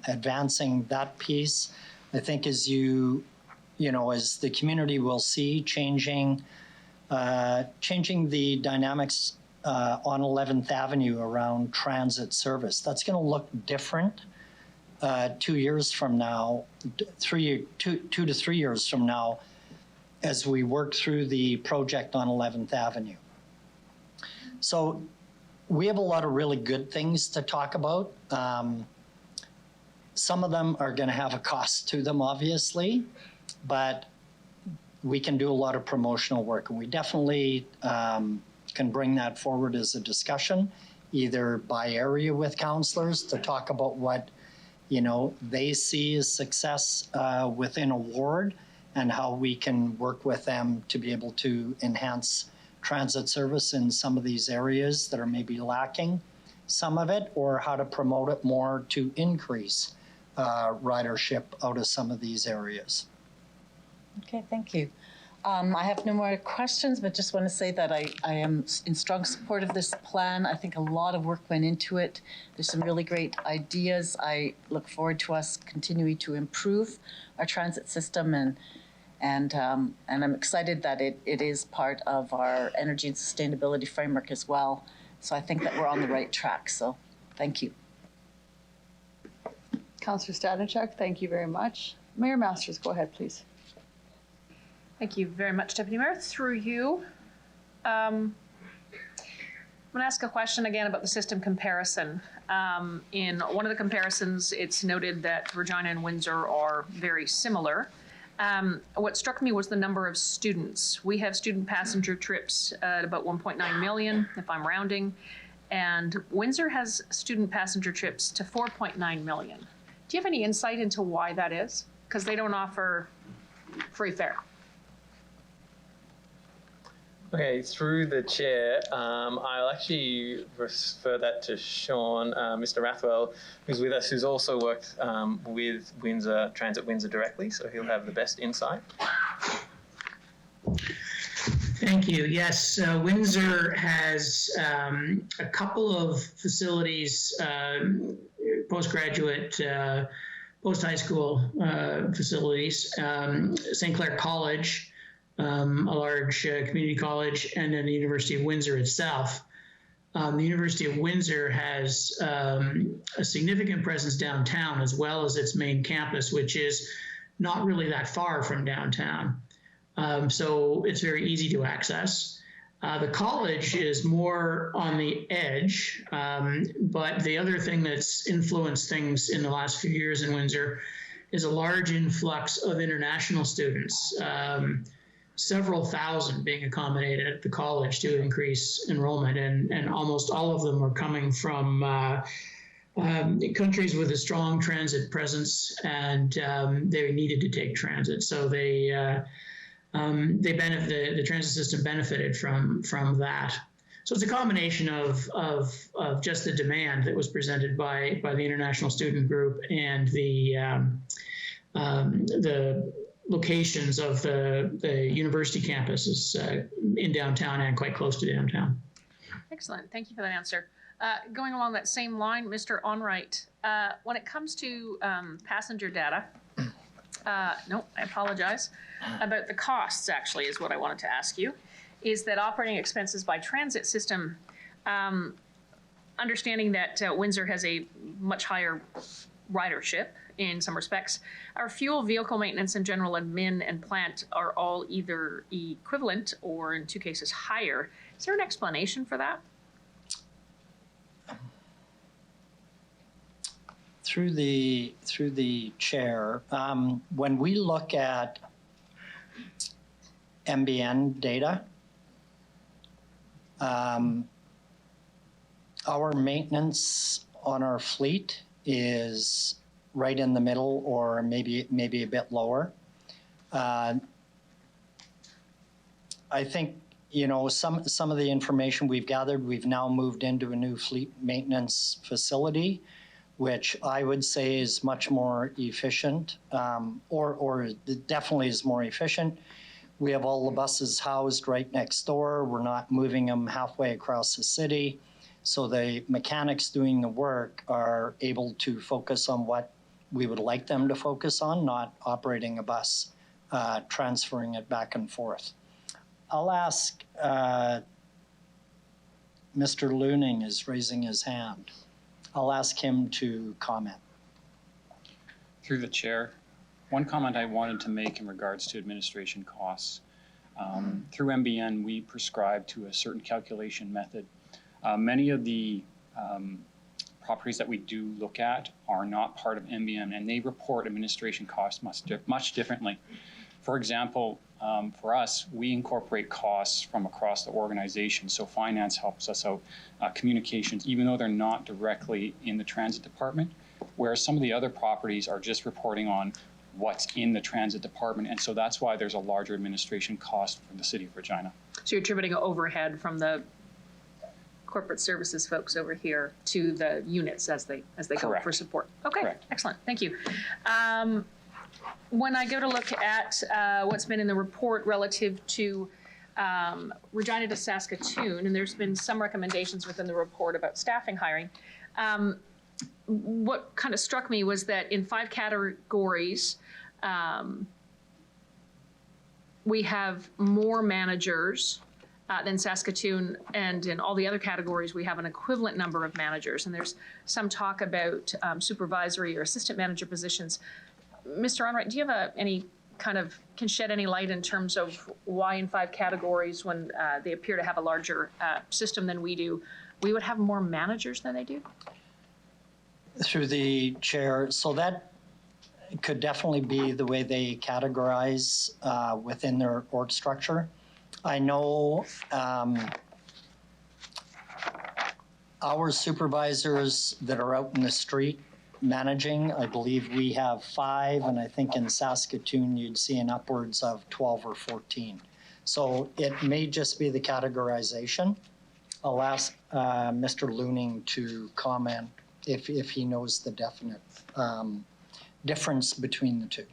advancing that piece. I think as as the community will see changing the dynamics on 11th Avenue around transit service. That's going to look different 2 years from now, 2 to 3 years from now, as we work through the project on 11th Avenue. So we have a lot of really good things to talk about. Some of them are going to have a cost to them, obviously, but we can do a lot of promotional work, and we definitely can bring that forward as a discussion, either by area with councillors to talk about what they see as success within a ward, and how we can work with them to be able to enhance transit service in some of these areas that are maybe lacking some of it, or how to promote it more to increase ridership out of some of these areas. Okay, thank you. I have no more questions, but just want to say that I am in strong support of this plan. I think a lot of work went into it. There's some really great ideas. I look forward to us continuing to improve our transit system, and I'm excited that it is part of our energy and sustainability framework as well. So I think that we're on the right track. So thank you. Councillor Stanichuk, thank you very much. Mayor Masters, go ahead, please. Thank you very much, Deputy Mayor. Through you, I'm going to ask a question again about the system comparison. In one of the comparisons, it's noted that Regina and Windsor are very similar. What struck me was the number of students. We have student passenger trips at about 1.9 million, if I'm rounding, and Windsor has student passenger trips to 4.9 million. Do you have any insight into why that is? Because they don't offer free fare. Okay, through the chair, I'll actually refer that to Sean, Mr. Rathwell, who's with us, who's also worked with Windsor, Transit Windsor directly, so he'll have the best insight. Thank you. Yes, Windsor has a couple of facilities, postgraduate, post-high school facilities, St. Clair College, a large community college, and then the University of Windsor itself. The University of Windsor has a significant presence downtown, as well as its main campus, which is not really that far from downtown. So it's very easy to access. The college is more on the edge, but the other thing that's influenced things in the last few years in Windsor is a large influx of international students. Several thousand being accommodated at the college to increase enrollment, and almost all of them are coming from countries with a strong transit presence, and they needed to take transit, so they benefit. The transit system benefited from that. So it's a combination of just the demand that was presented by the international student group and the locations of the university campuses in downtown and quite close to downtown. Excellent. Thank you for that answer. Going along that same line, Mr. Onright, when it comes to passenger data, no, I apologize, about the costs actually is what I wanted to ask you, is that operating expenses by transit system, understanding that Windsor has a much higher ridership in some respects, our fuel, vehicle maintenance, and general admin and plant are all either equivalent or in two cases higher. Is there an explanation for that? Through the chair, when we look at MBN data, our maintenance on our fleet is right in the middle, or maybe a bit lower. I think, you know, some of the information we've gathered, we've now moved into a new fleet maintenance facility, which I would say is much more efficient, or definitely is more efficient. We have all the buses housed right next door. We're not moving them halfway across the city. So the mechanics doing the work are able to focus on what we would like them to focus on, not operating a bus, transferring it back and forth. I'll ask, Mr. Looning is raising his hand. I'll ask him to comment. Through the chair, one comment I wanted to make in regards to administration costs. Through MBN, we prescribe to a certain calculation method. Many of the properties that we do look at are not part of MBN, and they report administration costs much differently. For example, for us, we incorporate costs from across the organization, so finance helps us out, communications, even though they're not directly in the transit department, whereas some of the other properties are just reporting on what's in the transit department, and so that's why there's a larger administration cost for the city of Regina. So you're attributing overhead from the corporate services folks over here to the units as they go for support. Okay, excellent. Thank you. when I go to look at what's been in the report relative to Regina to Saskatoon, and there's been some recommendations within the report about staffing hiring, what kind of struck me was that in 5 categories, we have more managers than Saskatoon, and in all the other categories, we have an equivalent number of managers. And there's some talk about supervisory or assistant manager positions. Mr. Onright, do you have can shed any light in terms of why in 5 categories, when they appear to have a larger system than we do, we would have more managers than they do? Through the chair, so that could definitely be the way they categorize within their org structure. I know our supervisors that are out in the street managing, I believe we have 5, and I think in Saskatoon you'd see an upwards of 12 or 14. So it may just be the categorization. I'll ask Mr. Looning to comment if he knows the definite difference between the two.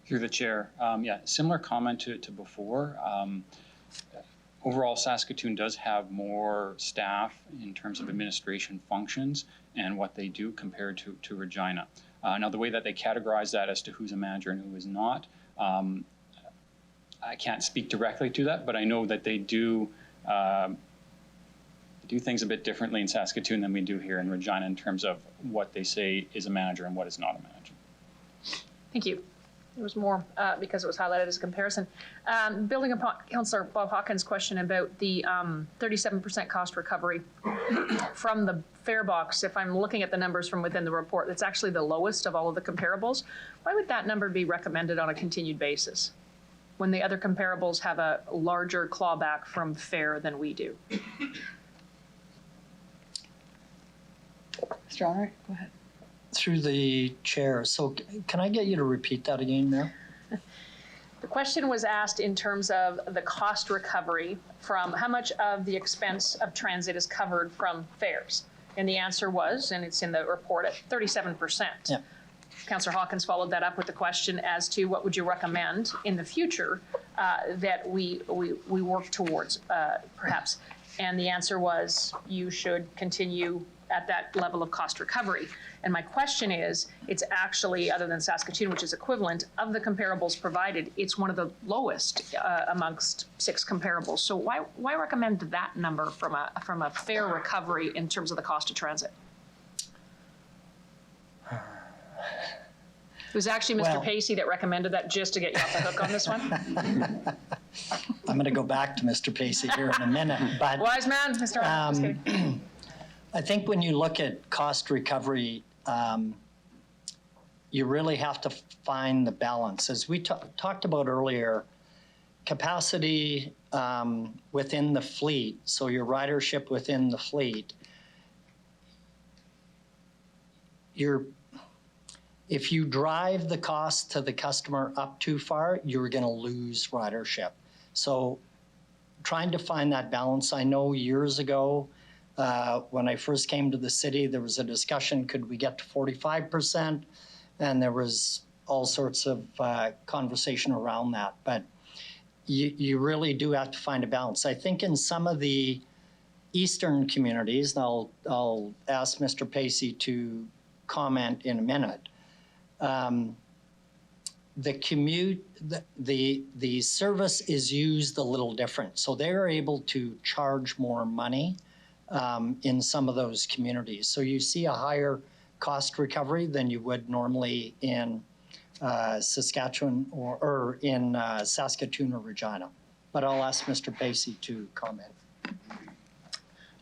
Through the chair, yeah, similar comment to before. Overall, Saskatoon does have more staff in terms of administration functions and what they do compared to Regina. Now, the way that they categorize that as to who's a manager and who is not, I can't speak directly to that, but I know that they do things a bit differently in Saskatoon than we do here in Regina in terms of what they say is a manager and what is not a manager. Thank you. There was more because it was highlighted as a comparison. Building upon Councillor Bob Hawkins' question about the 37% cost recovery from the fare box, if I'm looking at the numbers from within the report, that's actually the lowest of all of the comparables. Why would that number be recommended on a continued basis when the other comparables have a larger clawback from fare than we do? Mr. Onright, go ahead. Through the chair, so can I get you to repeat that again, Mayor? The question was asked in terms of the cost recovery from how much of the expense of transit is covered from fares. And the answer was, and it's in the report, at 37%. Yeah. Councillor Hawkins followed that up with the question as to what would you recommend in the future that we work towards, perhaps. And the answer was you should continue at that level of cost recovery. And my question is, it's actually, other than Saskatoon, which is equivalent, of the comparables provided, it's one of the lowest amongst 6 comparables. So why recommend that number from a fare recovery in terms of the cost of transit? It was actually Mr. Pacey that recommended that, just to get you off the hook on this one. I'm going to go back to Mr. Pacey here in a minute. But wise man, Mr. Just kidding. I think when you look at cost recovery, you really have to find the balance. As we talked about earlier, capacity within the fleet, so your ridership within the fleet, if you drive the cost to the customer up too far, you're going to lose ridership. So trying to find that balance. I know years ago, when I first came to the city, there was a discussion, could we get to 45%? And there was all sorts of conversation around that. But you really do have to find a balance. I think in some of the eastern communities, and I'll ask Mr. Pacey to comment in a minute, the commute, the service is used a little different. So they're able to charge more money in some of those communities. So you see a higher cost recovery than you would normally in Saskatchewan or in Saskatoon or Regina. But I'll ask Mr. Pacey to comment.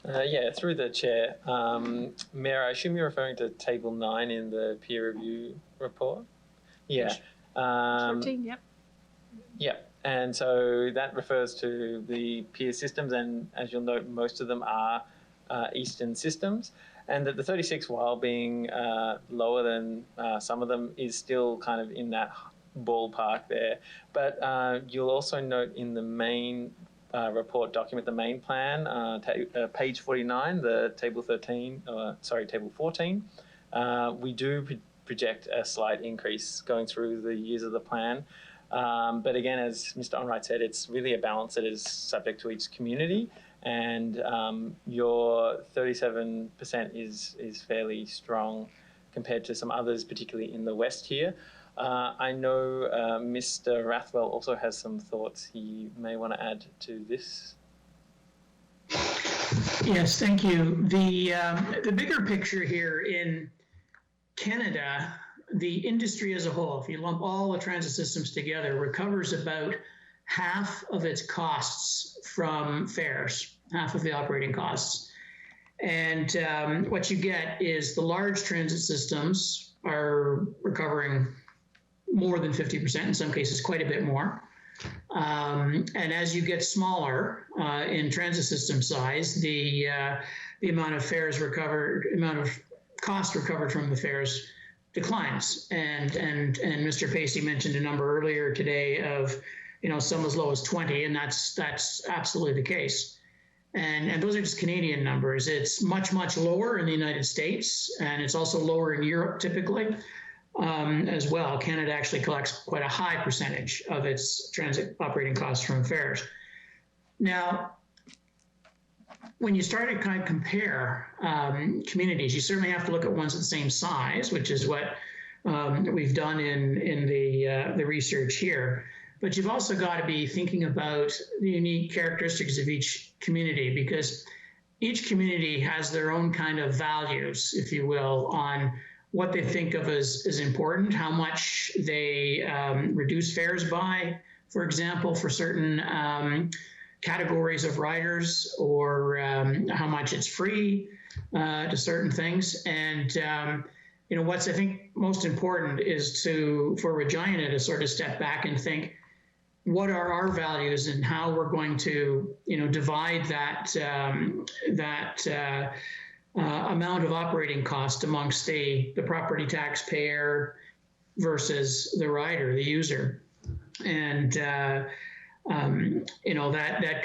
Yeah, through the chair. Mayor, I assume you're referring to Table 9 in the peer review report? Yeah. 14, yep. Yeah, and so that refers to the peer systems, and as you'll note, most of them are Eastern systems, and that the 36, while being lower than some of them, is still kind of in that ballpark there. But you'll also note in the main report document, the main plan, page 49, the table 14, we do project a slight increase going through the years of the plan. But again, as Mr. Onright said, it's really a balance that is subject to each community, and your 37% is fairly strong compared to some others, particularly in the West here. I know Mr. Rathwell also has some thoughts he may want to add to this. Yes, thank you. The bigger picture here in Canada, the industry as a whole, if you lump all the transit systems together, recovers about half of its costs from fares, half of the operating costs. And what you get is the large transit systems are recovering more than 50%, in some cases quite a bit more. And as you get smaller in transit system size, the amount of fares recovered, amount of cost recovered from the fares declines. And Mr. Pacey mentioned a number earlier today of, some as low as 20, and that's absolutely the case. And those are just Canadian numbers. It's much, much lower in the United States, and it's also lower in Europe typically as well. Canada actually collects quite a high percentage of its transit operating costs from fares. Now, when you start to kind of compare communities, you certainly have to look at ones of the same size, which is what we've done in the research here. But you've also got to be thinking about the unique characteristics of each community, because each community has their own kind of values, if you will, on what they think of as important, how much they reduce fares by, for example, for certain categories of riders, or how much it's free to certain things. And what's I think most important is for Regina to sort of step back and think, what are our values and how we're going to divide that amount of operating cost amongst the property taxpayer versus the rider, the user. And that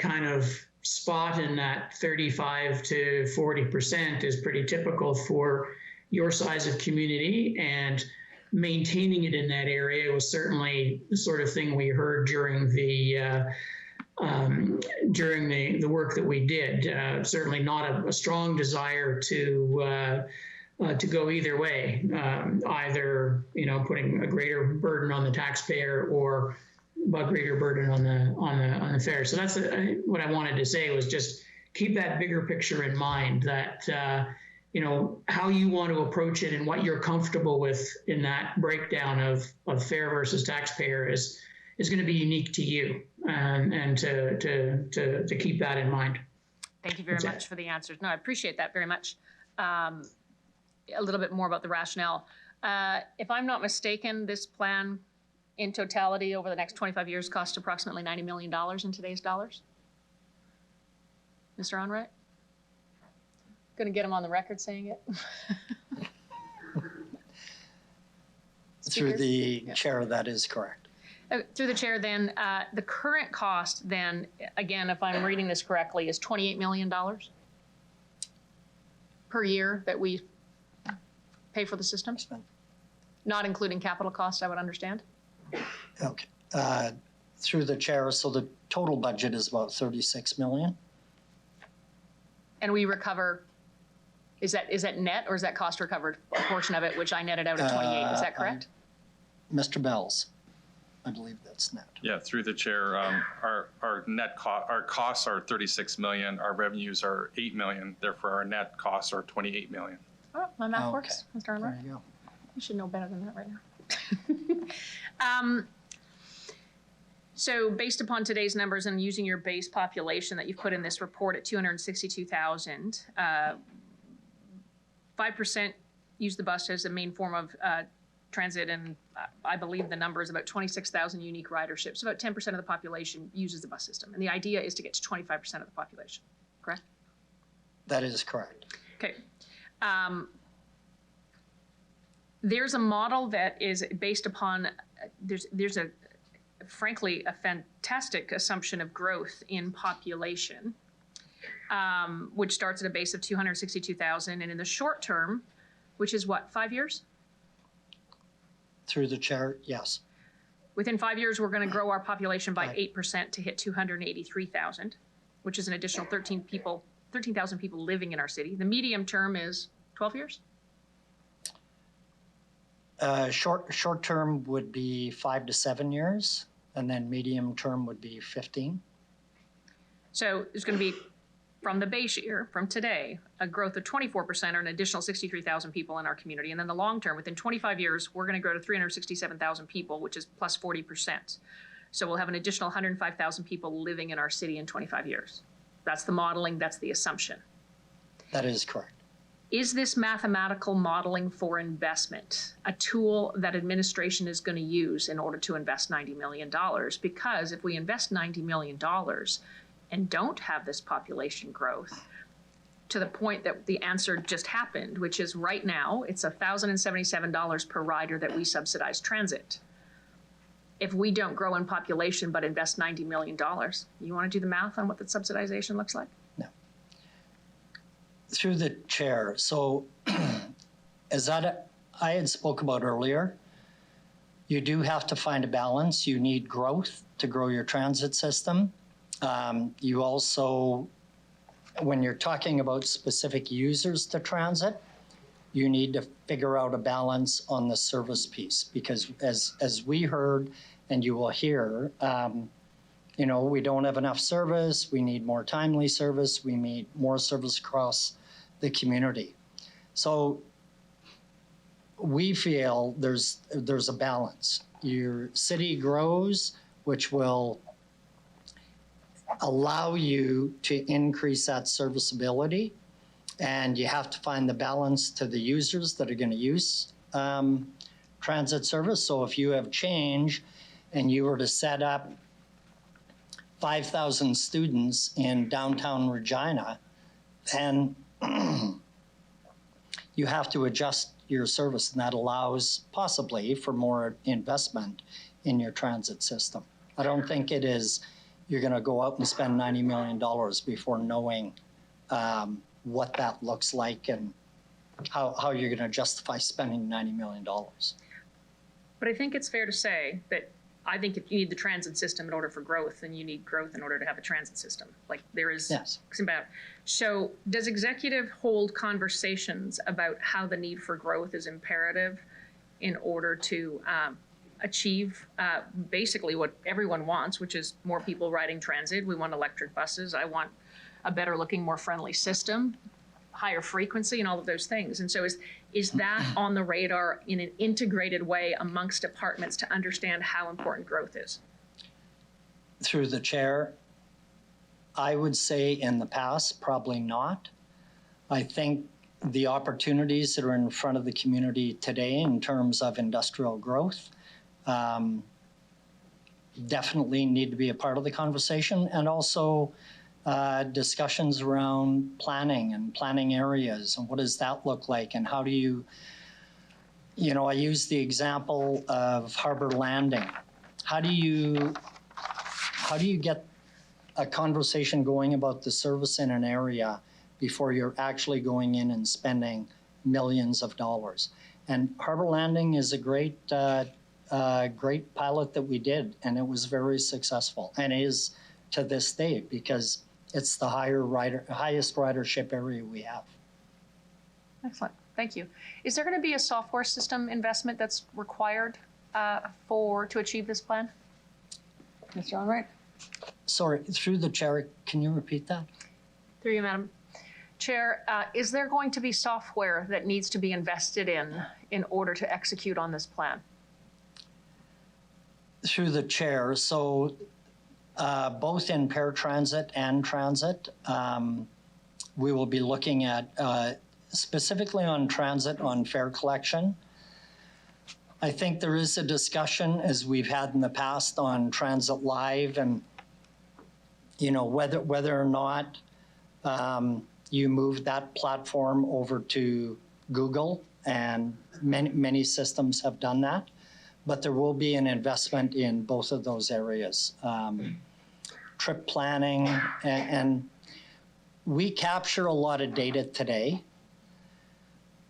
kind of spot in that 35 to 40% is pretty typical for your size of community, and maintaining it in that area was certainly the sort of thing we heard during the work that we did. Certainly not a strong desire to go either way, either putting a greater burden on the taxpayer or a greater burden on the fare. So that's what I wanted to say, was just keep that bigger picture in mind, that how you want to approach it and what you're comfortable with in that breakdown of fare versus taxpayer is going to be unique to you, and to keep that in mind. Thank you very much for the answers. No, I appreciate that very much. A little bit more about the rationale. If I'm not mistaken, this plan in totality over the next 25 years costs approximately $90 million in today's dollars. Mr. Onright? Going to get him on the record saying it. Through the chair, that is correct. Through the chair, then, the current cost, then, again, if I'm reading this correctly, is $28 million per year that we pay for the system? Not including capital costs, I would understand. Okay. Through the chair, so the total budget is about $36 million. And we recover, is that net, or is that cost recovered, a portion of it, which I netted out at 28, is that correct? Mr. Bells, I believe that's net. Yeah, through the chair, our net our costs are 36 million, our revenues are 8 million, therefore our net costs are 28 million. Oh, my math works, Mr. Armour. There you go. You should know better than that right now. So based upon today's numbers and using your base population that you've put in this report at 262,000, 5% use the bus as a main form of transit, and I believe the number is about 26,000 unique riderships. About 10% of the population uses the bus system, and the idea is to get to 25% of the population, correct? That is correct. Okay. There's a model that is based upon, there's a, frankly, a fantastic assumption of growth in population, which starts at a base of 262,000, and in the short term, which is what, 5 years? Through the chair, yes. Within 5 years, we're going to grow our population by 8% to hit 283,000, which is an additional 13,000 people living in our city. The medium term is 12 years? Short term would be 5 to 7 years, and then medium term would be 15. So there's going to be, from the base year, from today, a growth of 24% or an additional 63,000 people in our community. And then the long term, within 25 years, we're going to grow to 367,000 people, which is plus 40%. So we'll have an additional 105,000 people living in our city in 25 years. That's the modeling, that's the assumption. That is correct. Is this mathematical modeling for investment a tool that administration is going to use in order to invest $90 million? Because if we invest $90 million and don't have this population growth, to the point that the answer just happened, which is right now, it's $1,077 per rider that we subsidize transit. If we don't grow in population but invest $90 million, you want to do the math on what that subsidization looks like? Through the chair, so as that I had spoke about earlier, you do have to find a balance. You need growth to grow your transit system. You also, when you're talking about specific users to transit, you need to figure out a balance on the service piece, because as we heard and you will hear, you know, we don't have enough service. We need more timely service. We need more service across the community. So we feel there's a balance. Your city grows, which will allow you to increase that serviceability, and you have to find the balance to the users that are going to use transit service. So if you have change and you were to set up 5,000 students in downtown Regina, then you have to adjust your service, and that allows possibly for more investment in your transit system. I don't think it is you're going to go out and spend $90 million before knowing what that looks like and how you're going to justify spending $90 million. But I think it's fair to say that I think if you need the transit system in order for growth, then you need growth in order to have a transit system. Like there is about. So does executive hold conversations about how the need for growth is imperative in order to achieve basically what everyone wants, which is more people riding transit? We want electric buses. I want a better looking, more friendly system, higher frequency, and all of those things. And so is that on the radar in an integrated way amongst departments to understand how important growth is? Through the chair, I would say in the past, probably not. I think the opportunities that are in front of the community today in terms of industrial growth definitely need to be a part of the conversation, and also discussions around planning and planning areas and what does that look like, and how do you know, I use the example of Harbor Landing. How do you get a conversation going about the service in an area before you're actually going in and spending millions of dollars? And Harbor Landing is a great great pilot that we did, and it was very successful, and is to this day, because it's the highest ridership area we have. Excellent, thank you. Is there going to be a software system investment that's required to achieve this plan? Mr. Onright? Sorry, through the chair, can you repeat that? Through you, Madam Chair, is there going to be software that needs to be invested in order to execute on this plan? Through the chair, so both in paratransit and transit, we will be looking at specifically on transit on fare collection. I think there is a discussion, as we've had in the past, on Transit Live, and you know, whether or not you move that platform over to Google, and many systems have done that. But there will be an investment in both of those areas. Trip planning, and we capture a lot of data today,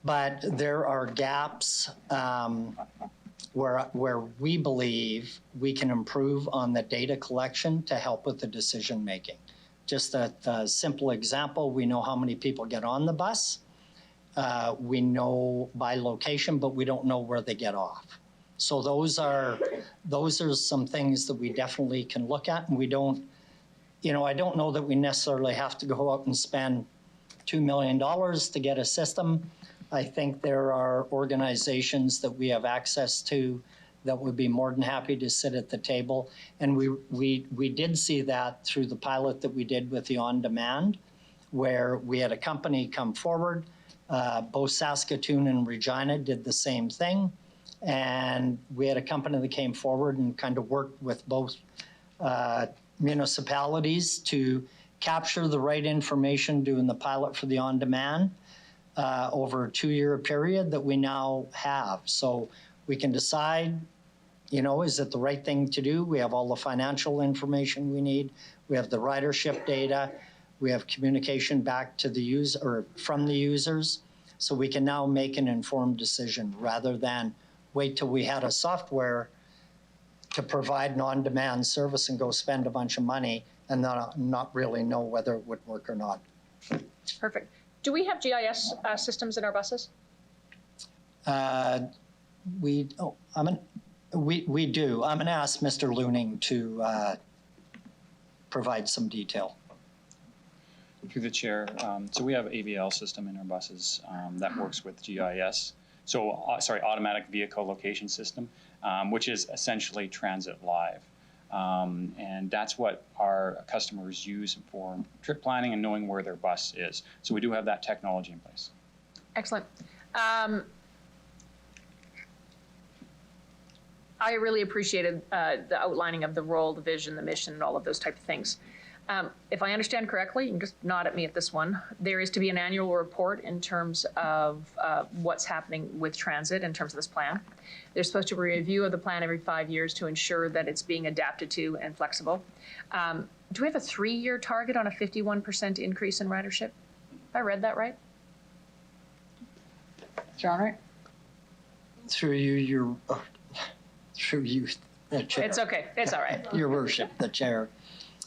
but there are gaps where we believe we can improve on the data collection to help with the decision making. Just a simple example, we know how many people get on the bus. We know by location, but we don't know where they get off. So those are some things that we definitely can look at, and we don't, I don't know that we necessarily have to go out and spend $2 million to get a system. I think there are organizations that we have access to that would be more than happy to sit at the table. And we did see that through the pilot that we did with the on-demand, where we had a company come forward. Both Saskatoon and Regina did the same thing. And we had a company that came forward and kind of worked with both municipalities to capture the right information doing the pilot for the on-demand over a 2-year period that we now have. So we can decide, is it the right thing to do? We have all the financial information we need. We have the ridership data. We have communication back to the user or from the users. So we can now make an informed decision rather than wait till we had a software to provide an on-demand service and go spend a bunch of money and not really know whether it would work or not. Perfect. Do we have GIS systems in our buses? We do. I'm going to ask Mr. Looning to provide some detail. Through the chair, so we have AVL system in our buses that works with GIS. So, automatic vehicle location system, which is essentially Transit Live. And that's what our customers use for trip planning and knowing where their bus is. So we do have that technology in place. Excellent. I really appreciated the outlining of the role, the vision, the mission, and all of those type of things. If I understand correctly, you can just nod at me at this one, there is to be an annual report in terms of what's happening with transit in terms of this plan. There's supposed to be a review of the plan every 5 years to ensure that it's being adapted to and flexible. Do we have a 3-year target on a 51% increase in ridership? Have I read that right? John, right? Through you, the chair. It's okay. It's all right. Your worship, the chair.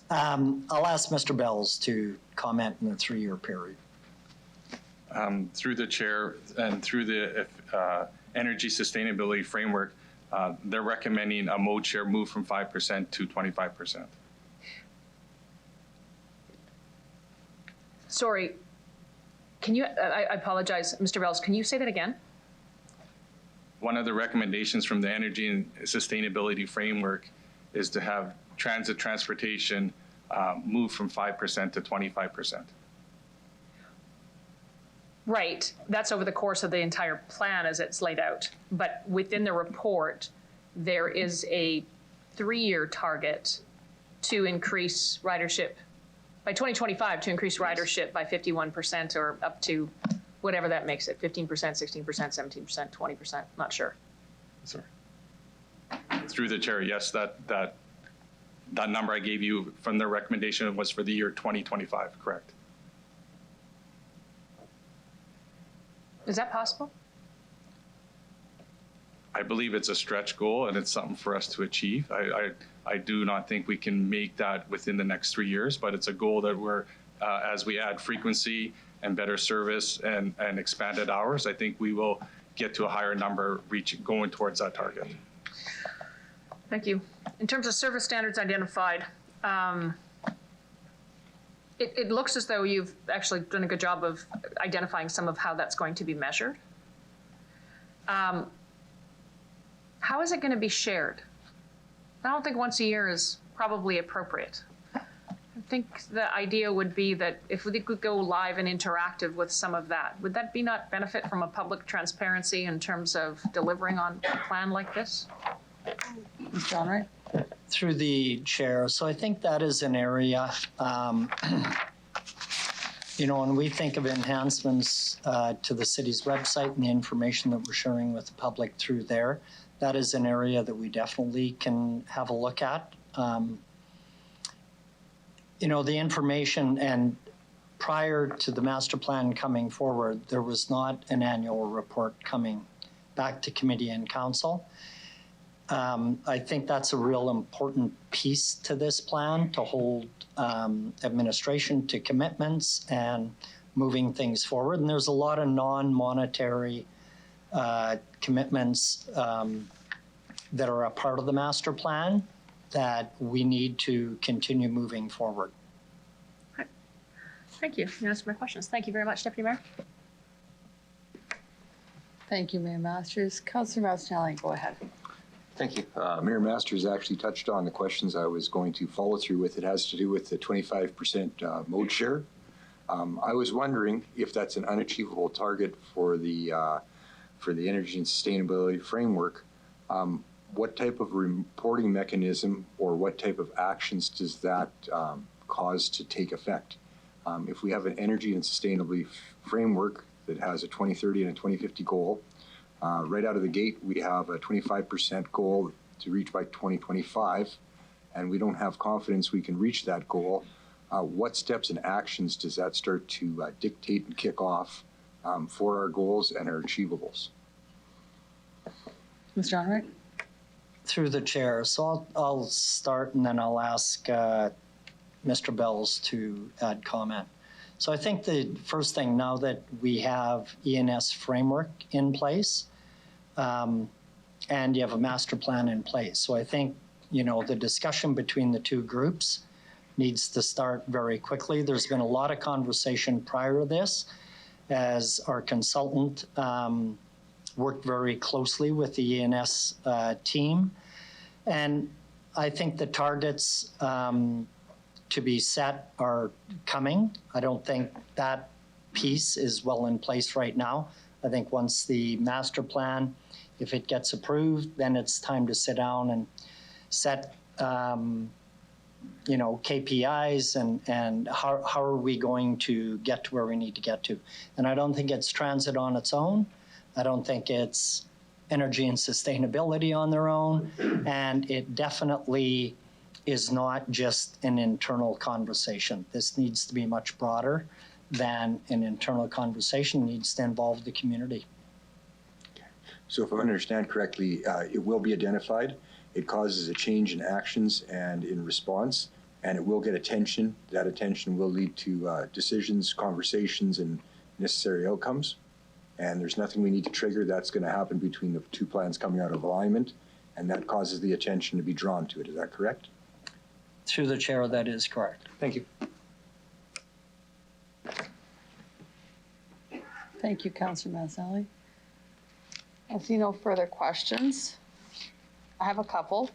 I'll ask Mr. Bells to comment in the 3-year period. Through the chair and through the energy sustainability framework, they're recommending a mode share move from 5% to 25%. Sorry, can you, I apologize, Mr. Bells, can you say that again? One of the recommendations from the energy and sustainability framework is to have transit transportation move from 5% to 25%. Right, that's over the course of the entire plan as it's laid out. But within the report, there is a 3-year target to increase ridership by 2025, to increase ridership by 51% or up to whatever that makes it, 15%, 16%, 17%, 20%, not sure. Sorry. Through the chair, yes, that number I gave you from the recommendation was for the year 2025, correct? Is that possible? I believe it's a stretch goal and it's something for us to achieve. I do not think we can make that within the next 3 years, but it's a goal that we're, as we add frequency and better service and expanded hours, I think we will get to a higher number going towards that target. Thank you. In terms of service standards identified, it looks as though you've actually done a good job of identifying some of how that's going to be measured. How is it going to be shared? I don't think once a year is probably appropriate. I think the idea would be that if we could go live and interactive with some of that, would that be not benefit from a public transparency in terms of delivering on a plan like this? John, right? Through the chair. So I think that is an area, when we think of enhancements to the city's website and the information that we're sharing with the public through there, that is an area that we definitely can have a look at. The information, and prior to the master plan coming forward, there was not an annual report coming back to committee and council. I think that's a real important piece to this plan, to hold administration to commitments and moving things forward. And there's a lot of non-monetary commitments that are a part of the master plan that we need to continue moving forward. Thank you. You answered my questions. Thank you very much, Deputy Mayor. Thank you, Mayor Masters. Councillor Mastinelli, go ahead. Thank you. Mayor Masters actually touched on the questions I was going to follow through with. It has to do with the 25% mode share. I was wondering if that's an unachievable target for the energy and sustainability framework. What type of reporting mechanism or what type of actions does that cause to take effect? If we have an energy and sustainability framework that has a 2030 and a 2050 goal, right out of the gate, we have a 25% goal to reach by 2025, and we don't have confidence we can reach that goal. What steps and actions does that start to dictate and kick off for our goals and our achievables? Mr. Onright? Through the chair. So I'll start and then I'll ask Mr. Bells to add comment. So I think the first thing, now that we have ENS framework in place, and you have a master plan in place. So I think, the discussion between the two groups needs to start very quickly. There's been a lot of conversation prior to this as our consultant worked very closely with the ENS team. And I think the targets to be set are coming. I don't think that piece is well in place right now. I think once the master plan, if it gets approved, then it's time to sit down and set KPIs and how are we going to get to where we need to get to. And I don't think it's transit on its own. I don't think it's energy and sustainability on their own. And it definitely is not just an internal conversation. This needs to be much broader than an internal conversation. It needs to involve the community. So if I understand correctly, it will be identified. It causes a change in actions and in response, and it will get attention. That attention will lead to decisions, conversations, and necessary outcomes. And there's nothing we need to trigger. That's going to happen between the two plans coming out of alignment, and that causes the attention to be drawn to it. Is that correct? Through the chair, that is correct. Thank you. Thank you, Councillor Mastinelli. I see no further questions. I have a couple.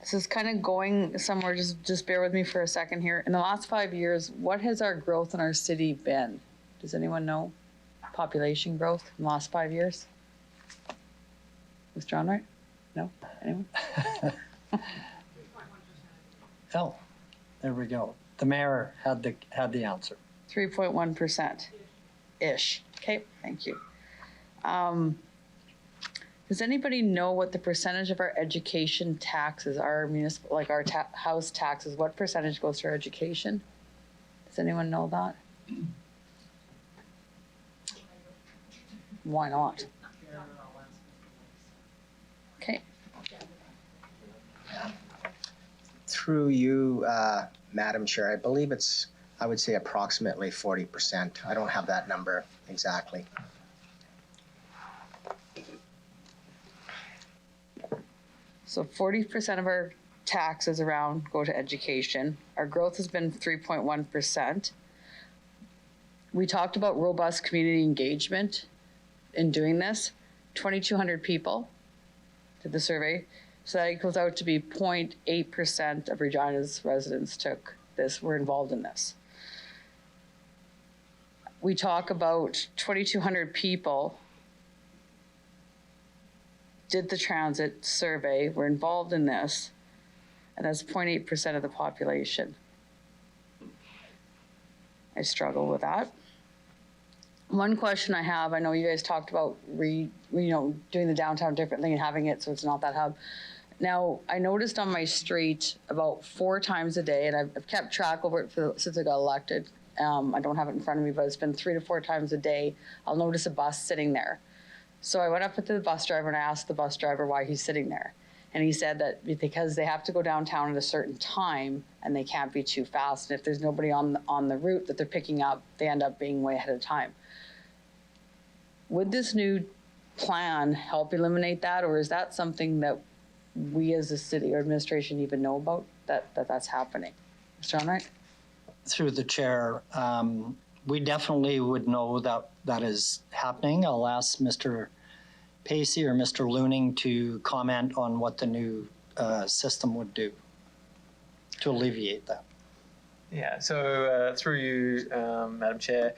This is kind of going somewhere, just bear with me for a second here. In the last 5 years, what has our growth in our city been? Does anyone know? Population growth in the last 5 years? Mr. Onright? No? Anyone? Oh, there we go. The mayor had the answer. 3.1%-ish. Okay, thank you. Does anybody know what the percentage of our education taxes, our municipal, like our house taxes, what percentage goes to our education? Does anyone know that? Why not? Okay. Through you, Madam Chair, I believe I would say approximately 40%. I don't have that number exactly. So 40% of our taxes around go to education. Our growth has been 3.1%. We talked about robust community engagement in doing this. 2,200 people did the survey. So that equals out to be 0.8% of Regina's residents were involved in this. We talk about 2,200 people did the transit survey, were involved in this, and that's 0.8% of the population. I struggle with that. One question I have, I know you guys talked about doing the downtown differently and having it so it's not that hub. Now, I noticed on my street about 4 times a day, and I've kept track over it since I got elected. I don't have it in front of me, but it's been 3 to 4 times a day. I'll notice a bus sitting there. So I went up to the bus driver and I asked the bus driver why he's sitting there. And he said that because they have to go downtown at a certain time and they can't be too fast. And if there's nobody on the route that they're picking up, they end up being way ahead of time. Would this new plan help eliminate that, or is that something that we as a city or administration even know about, that's happening? Mr. Enright? Through the chair, we definitely would know that is happening. I'll ask Mr. Pacey or Mr. Looning to comment on what the new system would do to alleviate that. Yeah, so through you, Madam Chair,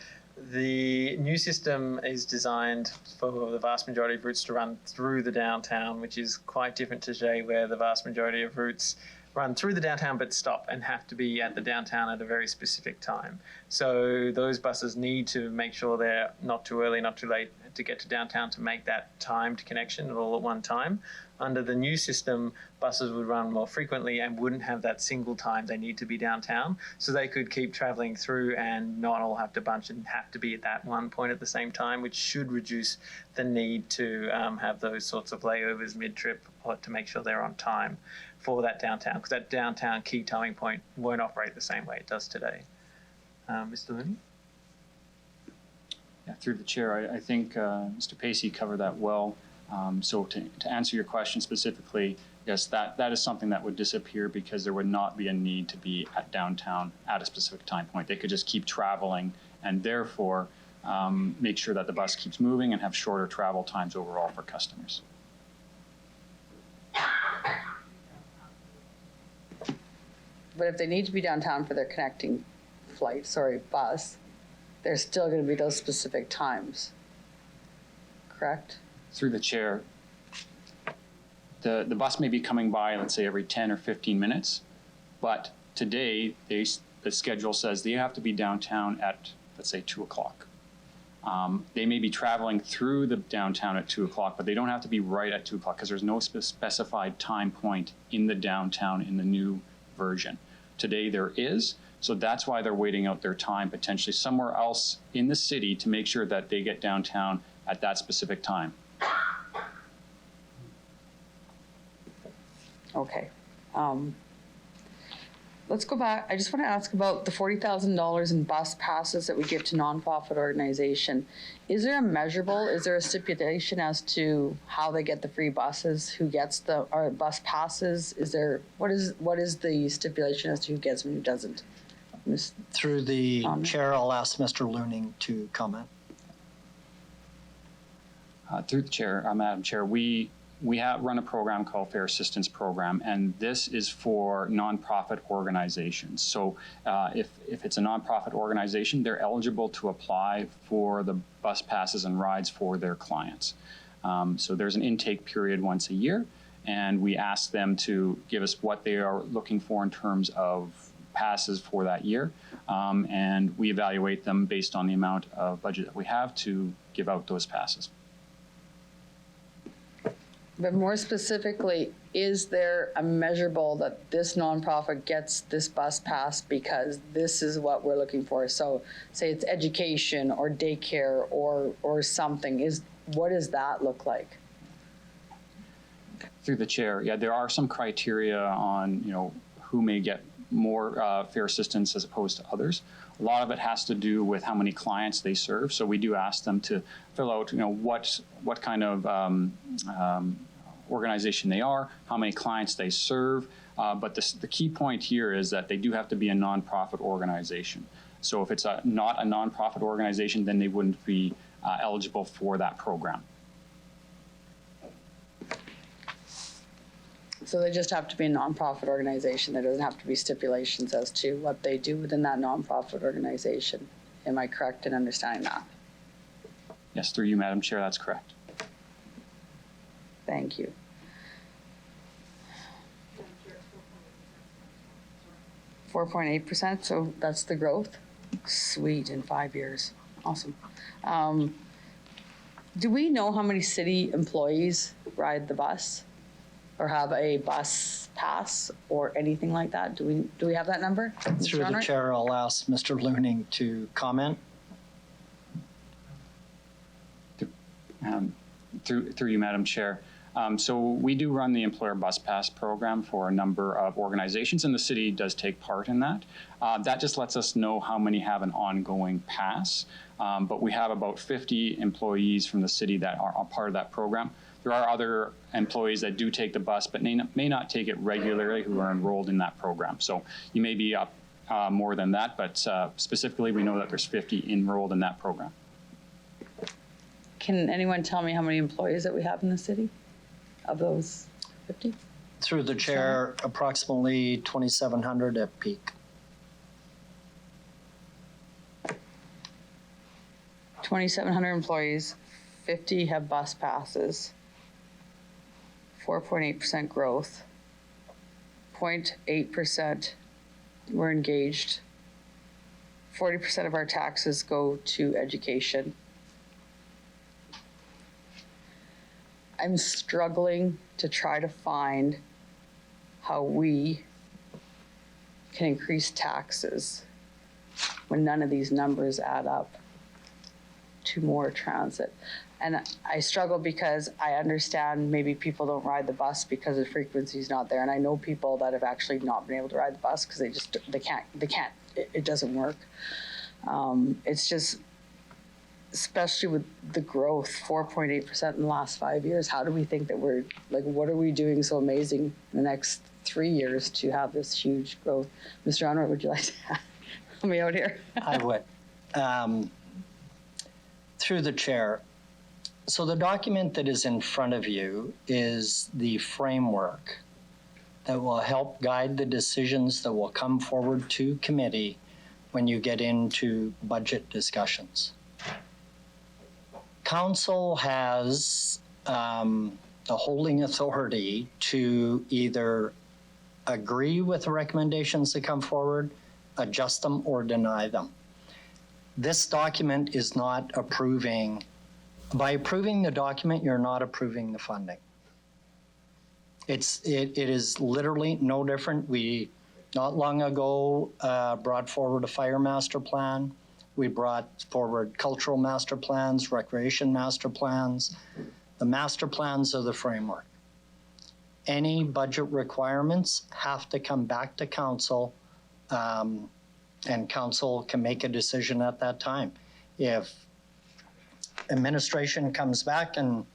the new system is designed for the vast majority of routes to run through the downtown, which is quite different to today, where the vast majority of routes run through the downtown but stop and have to be at the downtown at a very specific time. So those buses need to make sure they're not too early, not too late to get to downtown to make that timed connection all at one time. Under the new system, buses would run more frequently and wouldn't have that single time they need to be downtown. So they could keep traveling through and not all have to bunch and have to be at that one point at the same time, which should reduce the need to have those sorts of layovers mid-trip or to make sure they're on time for that downtown, because that downtown key timing point won't operate the same way it does today. Mr. Looney? Yeah, through the chair, I think Mr. Pacey covered that well. So to answer your question specifically, yes, that is something that would disappear because there would not be a need to be at downtown at a specific time point. They could just keep traveling and therefore make sure that the bus keeps moving and have shorter travel times overall for customers. But if they need to be downtown for their connecting bus, there's still going to be those specific times, correct? Through the chair, the bus may be coming by, let's say, every 10 or 15 minutes, but today the schedule says they have to be downtown at, let's say, 2 o'clock. They may be traveling through the downtown at 2 o'clock, but they don't have to be right at 2 o'clock because there's no specified time point in the downtown in the new version. Today there is, so that's why they're waiting out their time potentially somewhere else in the city to make sure that they get downtown at that specific time. Okay. Let's go back. I just want to ask about the $40,000 in bus passes that we give to nonprofit organization. Is there a stipulation as to how they get the free buses, who gets the bus passes? What is the stipulation as to who gets them and who doesn't? Through the chair, I'll ask Mr. Looning to comment. Through the chair, Madam Chair, we have run a program called Fare Assistance Program, and this is for nonprofit organizations. So if it's a nonprofit organization, they're eligible to apply for the bus passes and rides for their clients. So there's an intake period once a year, and we ask them to give us what they are looking for in terms of passes for that year, and we evaluate them based on the amount of budget that we have to give out those passes. But more specifically, is there a measurable that this nonprofit gets this bus pass because this is what we're looking for? So say it's education or daycare or something. What does that look like? Through the chair, yeah, there are some criteria on who may get more fare assistance as opposed to others. A lot of it has to do with how many clients they serve. So we do ask them to fill out, what kind of organization they are, how many clients they serve. But the key point here is that they do have to be a nonprofit organization. So if it's not a nonprofit organization, then they wouldn't be eligible for that program. So they just have to be a nonprofit organization. There doesn't have to be stipulations as to what they do within that nonprofit organization. Am I correct in understanding that? Yes, through you, Madam Chair, that's correct. Thank you. $4.8%, so that's the growth. Sweet, in 5 years. Awesome. Do we know how many city employees ride the bus or have a bus pass or anything like that? Do we have that number? Through the chair, I'll ask Mr. Looning to comment. through you, Madam Chair. So we do run the Employer Bus Pass program for a number of organizations, and the city does take part in that. That just lets us know how many have an ongoing pass. But we have about 50 employees from the city that are part of that program. There are other employees that do take the bus, but may not take it regularly who are enrolled in that program. So you may be up more than that, but specifically we know that there's 50 enrolled in that program. Can anyone tell me how many employees that we have in the city of those 50? Through the chair, approximately 2,700 at peak. 2,700 employees, 50 have bus passes, 4.8% growth, 0.8% were engaged, 40% of our taxes go to education. I'm struggling to try to find how we can increase taxes when none of these numbers add up to more transit. And I struggle because I understand maybe people don't ride the bus because the frequency is not there. And I know people that have actually not been able to ride the bus because they can't, it doesn't work. It's just, especially with the growth, 4.8% in the last 5 years, how do we think that we're, like, what are we doing so amazing in the next 3 years to have this huge growth? Mr. Honor, would you like to help me out here? I would. Through the chair. So the document that is in front of you is the framework that will help guide the decisions that will come forward to committee when you get into budget discussions. Council has the holding authority to either agree with the recommendations that come forward, adjust them, or deny them. This document is not approving. By approving the document, you're not approving the funding. It is literally no different. We, not long ago, brought forward a fire master plan. We brought forward cultural master plans, recreation master plans. The master plans are the framework. Any budget requirements have to come back to council, and council can make a decision at that time. If administration comes back and,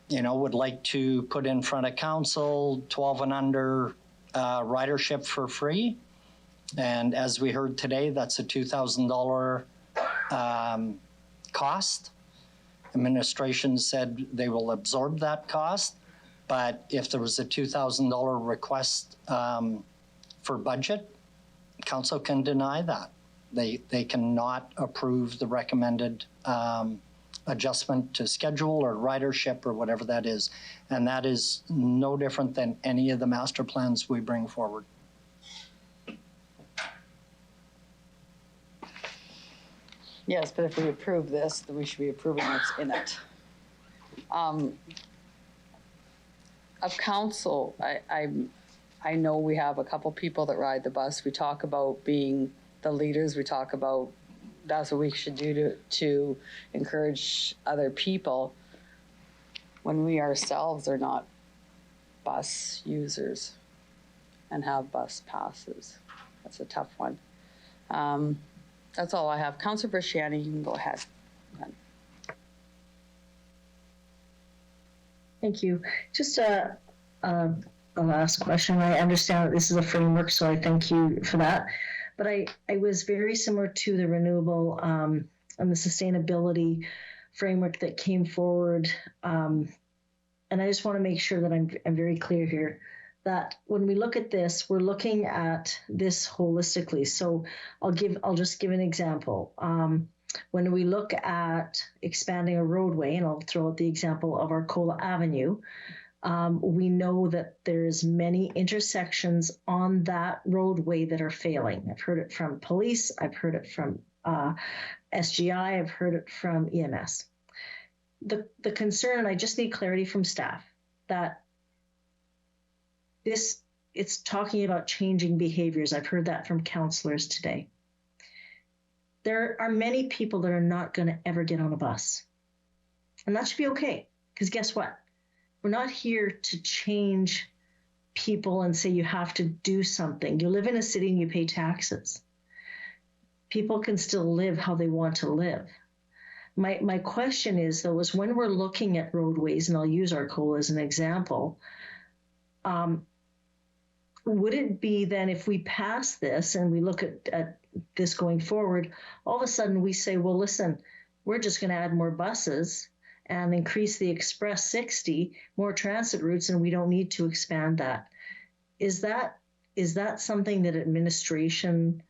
would like to put in front of council 12 and under ridership for free, and as we heard today, that's a $2,000 cost. Administration said they will absorb that cost, but if there was a $2,000 request for budget, council can deny that. They cannot approve the recommended adjustment to schedule or ridership or whatever that is. And that is no different than any of the master plans we bring forward. Yes, but if we approve this, then we should be approving what's in it. Of council, I know we have a couple people that ride the bus. We talk about being the leaders. We talk about that's what we should do to encourage other people when we ourselves are not bus users and have bus passes. That's a tough one. That's all I have. Councillor Bresciani, you can go ahead. Thank you. Just a last question. I understand that this is a framework, so I thank you for that. But I was very similar to the renewable and the sustainability framework that came forward. And I just want to make sure that I'm very clear here that when we look at this, we're looking at this holistically. So I'll just give an example. When we look at expanding a roadway, and I'll throw out the example of Arcola Avenue, we know that there's many intersections on that roadway that are failing. I've heard it from police, I've heard it from SGI, I've heard it from EMS. The concern, and I just need clarity from staff, that it's talking about changing behaviors. I've heard that from councillors today. There are many people that are not going to ever get on a bus. And that should be okay. Because guess what? We're not here to change people and say you have to do something. You live in a city and you pay taxes. People can still live how they want to live. My question is, though, is when we're looking at roadways, and I'll use Arcola as an example, would it be then if we pass this and we look at this going forward, all of a sudden we say, well, listen, we're just going to add more buses and increase the Express 60, more transit routes, and we don't need to expand that. Is that something that administration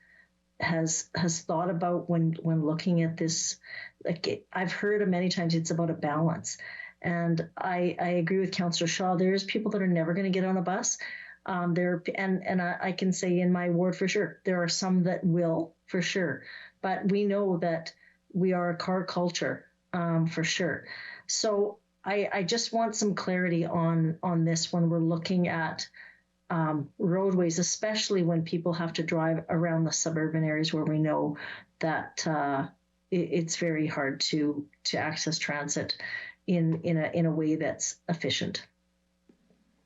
has thought about when looking at this? Like, I've heard many times it's about a balance. And I agree with Councillor Shaw. There's people that are never going to get on a bus. I can say in my ward for sure, there are some that will for sure. But we know that we are a car culture for sure. So I just want some clarity on this when we're looking at roadways, especially when people have to drive around the suburban areas where we know that it's very hard to access transit in a way that's efficient.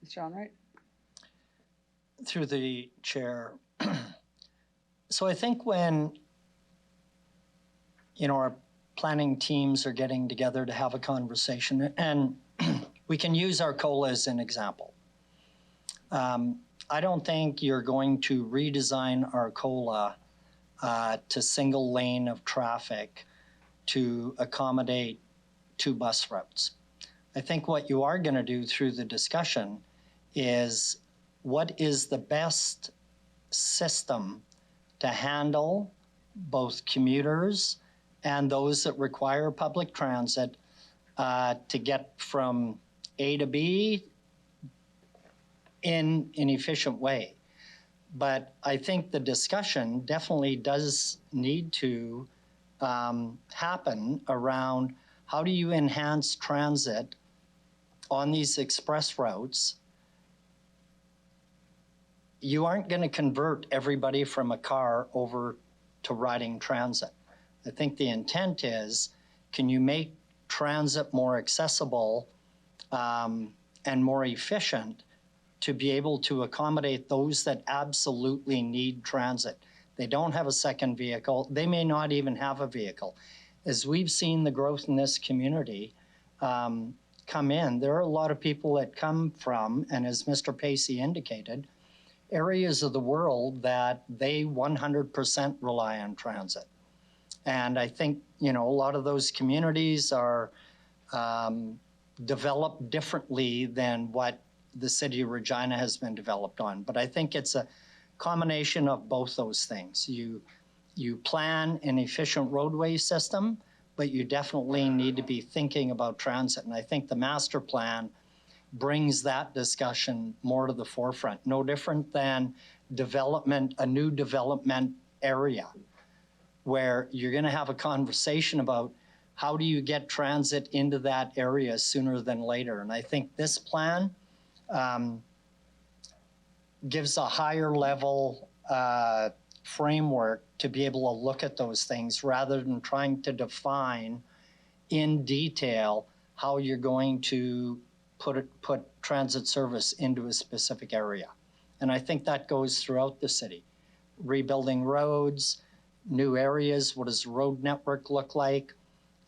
John, right? Through the chair. So I think when, our planning teams are getting together to have a conversation, and we can use Arcola as an example. I don't think you're going to redesign Arcola to single lane of traffic to accommodate 2 bus routes. I think what you are going to do through the discussion is what is the best system to handle both commuters and those that require public transit to get from A to B in an efficient way. But I think the discussion definitely does need to happen around how do you enhance transit on these express routes. You aren't going to convert everybody from a car over to riding transit. I think the intent is, can you make transit more accessible and more efficient to be able to accommodate those that absolutely need transit? They don't have a second vehicle. They may not even have a vehicle. As we've seen the growth in this community come in, there are a lot of people that come from, and as Mr. Pacey indicated, areas of the world that they 100% rely on transit. And I think, a lot of those communities are developed differently than what the city of Regina has been developed on. But I think it's a combination of both those things. You plan an efficient roadway system, but you definitely need to be thinking about transit. And I think the master plan brings that discussion more to the forefront. No different than a new development area where you're going to have a conversation about how do you get transit into that area sooner than later. And I think this plan gives a higher level framework to be able to look at those things rather than trying to define in detail how you're going to put transit service into a specific area. And I think that goes throughout the city. Rebuilding roads, new areas, what does the road network look like?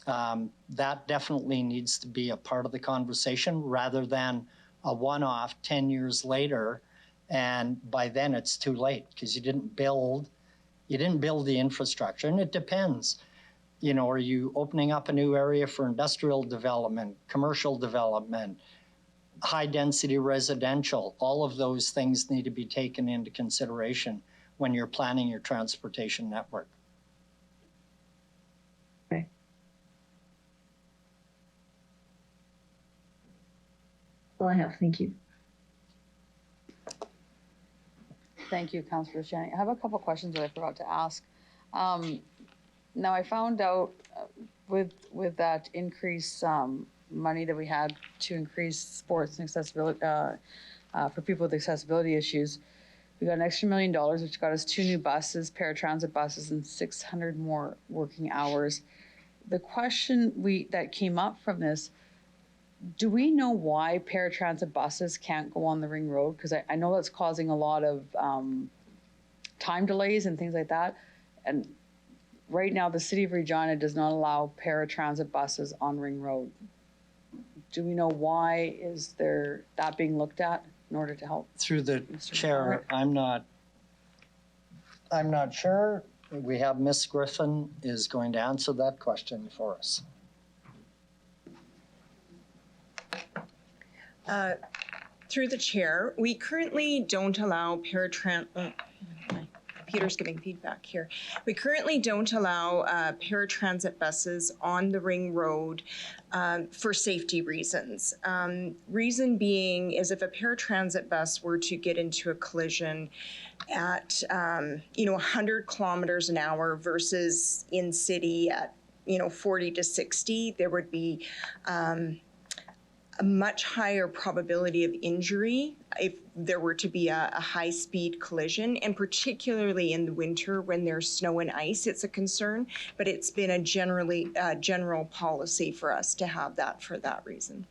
That definitely needs to be a part of the conversation rather than a one-off 10 years later, and by then it's too late because you didn't build the infrastructure. And it depends. Are you opening up a new area for industrial development, commercial development, high density residential? All of those things need to be taken into consideration when you're planning your transportation network. Okay. All I have, thank you. Thank you, Councillor Shannon. I have a couple questions that I forgot to ask. Now, I found out with that increased money that we had to increase sports and accessibility for people with accessibility issues, we got an extra $1 million, which got us 2 new buses, paratransit buses, and 600 more working hours. The question that came up from this, do we know why paratransit buses can't go on the ring road? Because I know that's causing a lot of time delays and things like that. And right now, the city of Regina does not allow paratransit buses on ring road. Do we know why is there that being looked at in order to help? Through the Mr. chair, I'm not sure. We have Ms. Griffin is going to answer that question for us. Through the chair, we currently don't allow Peter's giving feedback here. We currently don't allow paratransit buses on the ring road for safety reasons. Reason being is if a paratransit bus were to get into a collision at 100 kilometers an hour versus in city at 40 to 60, there would be a much higher probability of injury if there were to be a high-speed collision, and particularly in the winter when there's snow and ice, it's a concern, but it's been a general policy for us to have that for that reason.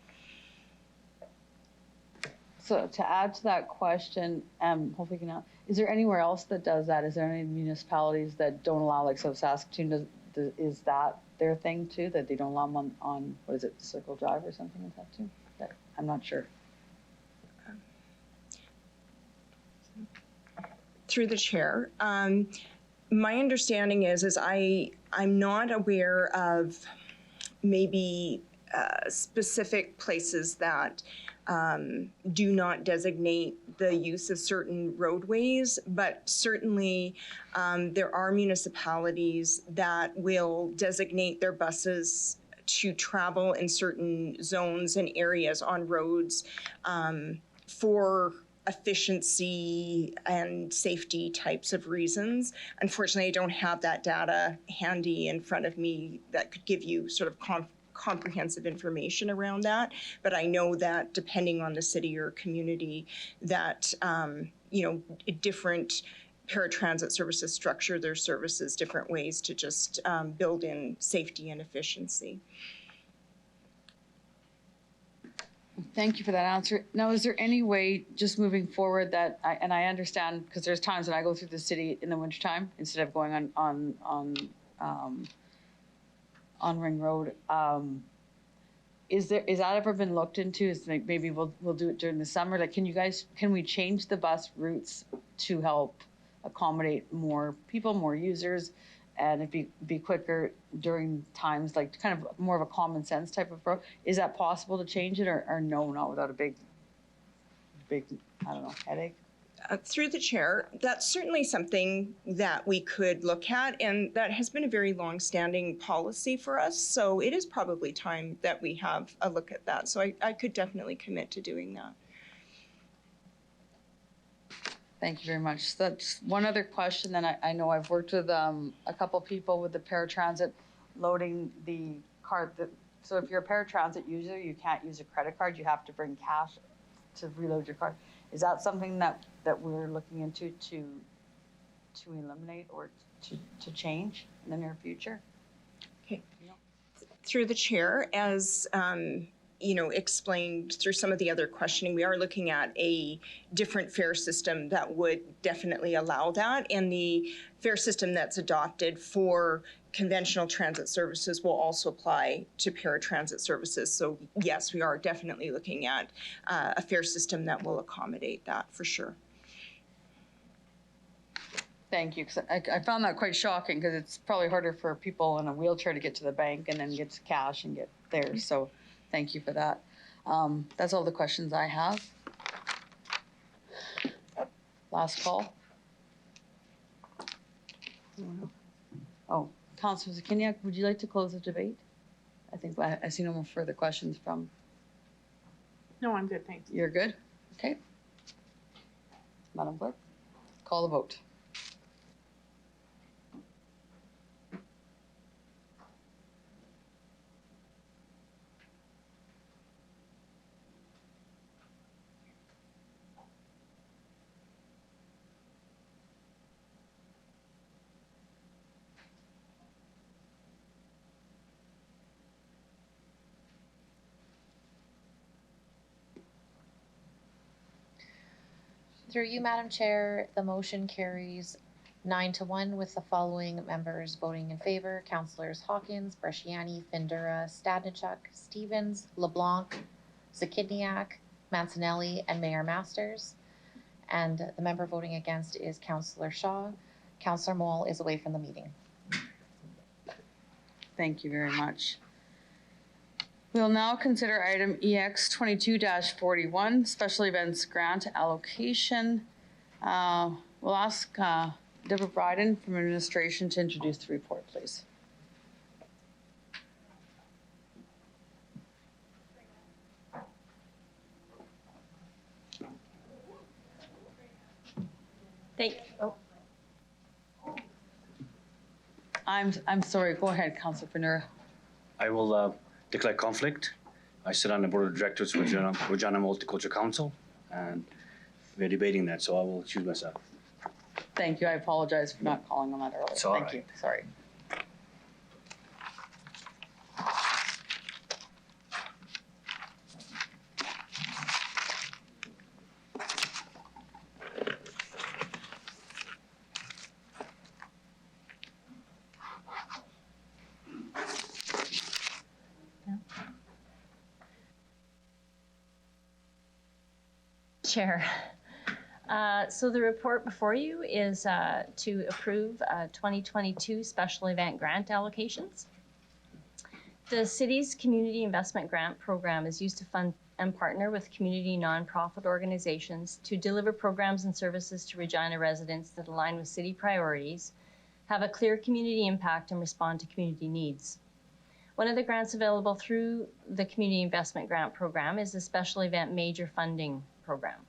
So to add to that question, hopefully you can help, is there anywhere else that does that? Is there any municipalities that don't allow, like, so Saskatoon, is that their thing too, that they don't allow them on what is it, Circle Drive or something like that too? I'm not sure. Through the chair, my understanding is I'm not aware of maybe specific places that do not designate the use of certain roadways, but certainly there are municipalities that will designate their buses to travel in certain zones and areas on roads for efficiency and safety types of reasons. Unfortunately, I don't have that data handy in front of me that could give you sort of comprehensive information around that. But I know that depending on the city or community, that different paratransit services structure their services different ways to just build in safety and efficiency. Thank you for that answer. Now, is there any way, just moving forward, that I understand, because there's times when I go through the city in the wintertime instead of going on Ring Road. Is that ever been looked into? Is like maybe we'll do it during the summer? Like, can we change the bus routes to help accommodate more people, more users, and it be quicker during times like kind of more of a common sense type of approach? Is that possible to change it, or no, not without a big I don't know, headache? Through the chair, that's certainly something that we could look at, and that has been a very long-standing policy for us. So it is probably time that we have a look at that. So I could definitely commit to doing that. Thank you very much. So that's one other question. Then I know I've worked with a couple people with the paratransit loading the card. So if you're a paratransit user, you can't use a credit card. You have to bring cash to reload your card. Is that something that we're looking into to eliminate or to change in the near future? Okay. Through the chair, as explained through some of the other questioning, we are looking at a different fare system that would definitely allow that, and the fare system that's adopted for conventional transit services will also apply to paratransit services. So yes, we are definitely looking at a fare system that will accommodate that for sure. Thank you, because I found that quite shocking, because it's probably harder for people in a wheelchair to get to the bank and then get to cash and get there. So thank you for that. That's all the questions I have. Last call. Oh, Councilor Zakiniak, would you like to close the debate? I think I see no more further questions from. No, I'm good, thanks. You're good? Okay. Madam Clerk, call the vote. Through you, Madam Chair, the motion carries 9-1 with the following members voting in favor: Councillors Hawkins, Bresciani, Findura, Stadnichuk, Stevens, LeBlanc, Zakidniak, Mancinelli, and Mayor Masters. And the member voting against is Councillor Shaw. Councillor Moll is away from the meeting. Thank you very much. We'll now consider item EX 22-41, special events grant allocation. We'll ask Deborah Bryden from administration to introduce the report, please. I'm sorry, go ahead, Councillor Fenura. I will declare conflict. I sit on the board of directors for Regina Multicultural Council, and we're debating that, so I will choose myself. Thank you. I apologize for not calling on that earlier. It's all Thank right. you. Sorry. Chair. So the report before you is to approve 2022 special event grant allocations. The city's community investment grant program is used to fund and partner with community nonprofit organizations to deliver programs and services to Regina residents that align with city priorities, have a clear community impact, and respond to community needs. One of the grants available through the Community Investment Grant Program is the Special Event Major Funding Program.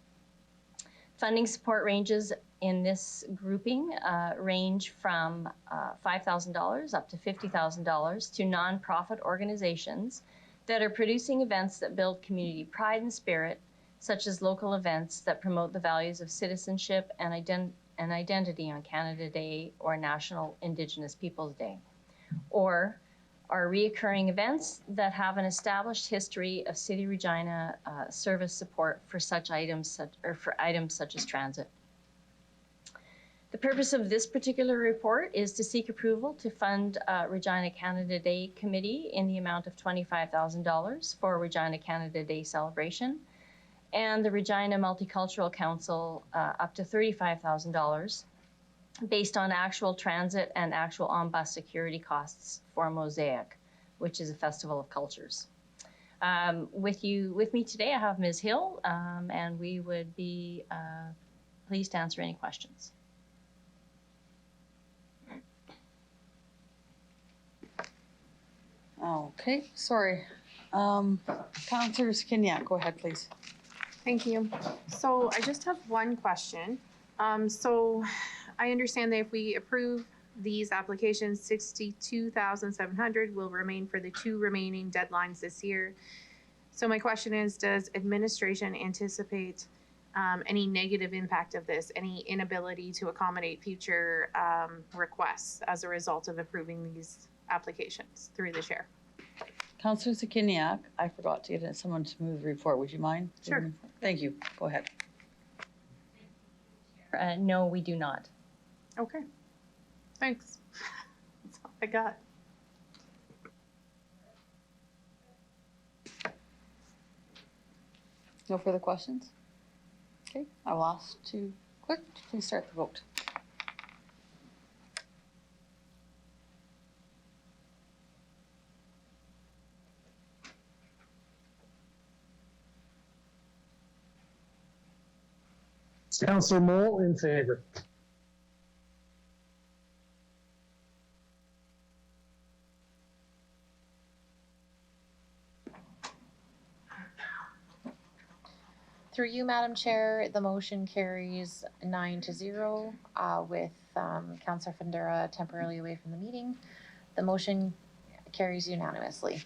Funding support ranges in this grouping range from $5,000 up to $50,000 to nonprofit organizations that are producing events that build community pride and spirit, such as local events that promote the values of citizenship and identity on Canada Day or National Indigenous Peoples Day, or are reoccurring events that have an established history of City Regina service support for such items such as transit. The purpose of this particular report is to seek approval to fund Regina Canada Day Committee in the amount of $25,000 for Regina Canada Day celebration, and the Regina Multicultural Council up to $35,000 based on actual transit and actual on-bus security costs for Mosaic, which is a festival of cultures. With me today, I have Ms. Hill, and we would be pleased to answer any questions. Okay, sorry. Councillor Zakidniak, go ahead, please. Thank you. So I just have one question. So I understand that if we approve these applications, 62,700 will remain for the 2 remaining deadlines this year. So my question is, does administration anticipate any negative impact of this, any inability to accommodate future requests as a result of approving these applications through the chair? Councillor Zakidniak, I forgot to get someone to move the report. Would you mind? Sure. Thank you. Go ahead. No, we do not. Okay. Thanks. That's all I got. No further questions? Okay, I will ask to clerk to please start the vote. Councillor Moll in favor. Through you, Madam Chair, the motion carries 9-0 with Councillor Findura temporarily away from the meeting. The motion carries unanimously.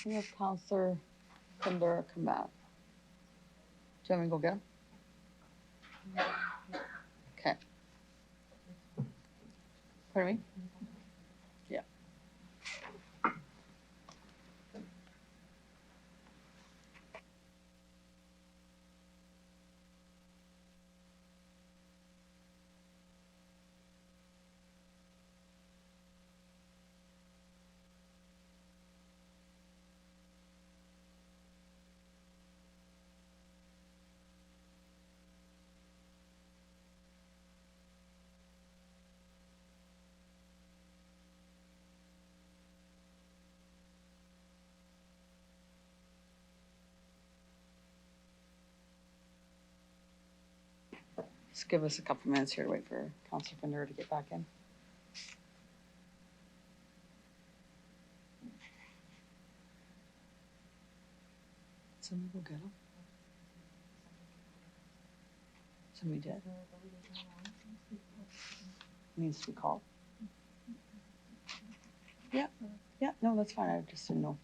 We have Councillor Findura come back. Do you want me to go get him? Okay. Pardon me? Yeah. Just give us a couple minutes here to wait for Councillor Findera to get back in. Somebody go get him. Somebody did. Needs to be called. Yeah, yeah, no, that's fine. I just didn't know.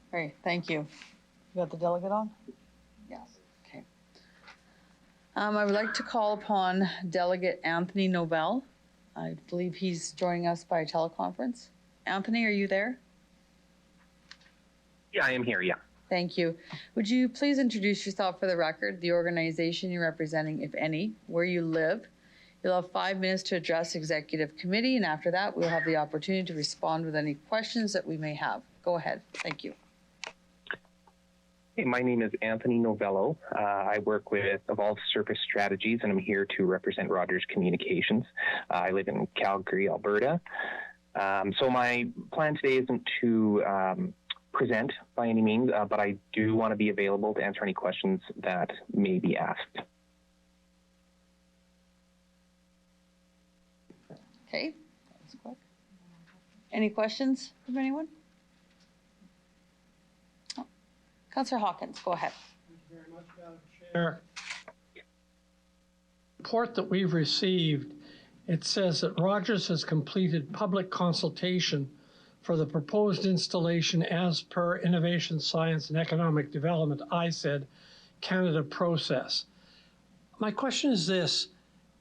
Great, thank you. You got the delegate on? Yes. Okay. I would like to call upon Delegate Anthony Novell. I believe he's joining us by teleconference. Anthony, are you there? Yeah, I am here, yeah. Thank you. Would you please introduce yourself for the record, the organization you're representing, if any, where you live? You'll have 5 minutes to address Executive Committee, and after that, we'll have the opportunity to respond with any questions that we may have. Go ahead. Thank you. Hey, my name is Anthony Novello. I work with Evolved Surface Strategies, and I'm here to represent Rogers Communications. I live in Calgary, Alberta. So my plan today isn't to present by any means, but I do want to be available to answer any questions that may be asked. Okay, that was quick. Any questions from anyone? Oh. Councillor Hawkins, go ahead. Thank you very much, Madam Chair. The report that we've received, it says that Rogers has completed public consultation for the proposed installation as per Innovation, Science and Economic Development, Canada process. My question is this: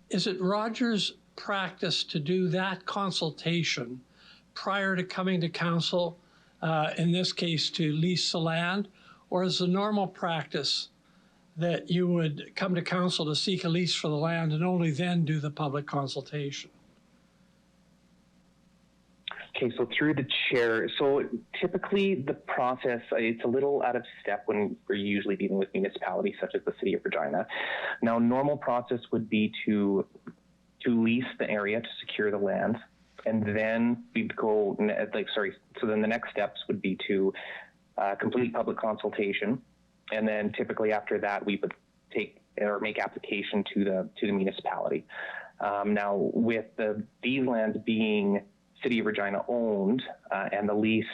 is it Rogers' practice to do that consultation prior to coming to council, in this case to lease the land, or is the normal practice that you would come to council to seek a lease for the land and only then do the public consultation? Okay, so through the chair, so typically the process, it's a little out of step when we're usually dealing with municipalities such as the City of Regina. Now, normal process would be to lease the area to secure the land, and then we'd go, so then the next steps would be to complete public consultation, and then typically after that we would take or make application to the municipality. Now, with these lands being City of Regina owned, and the lease,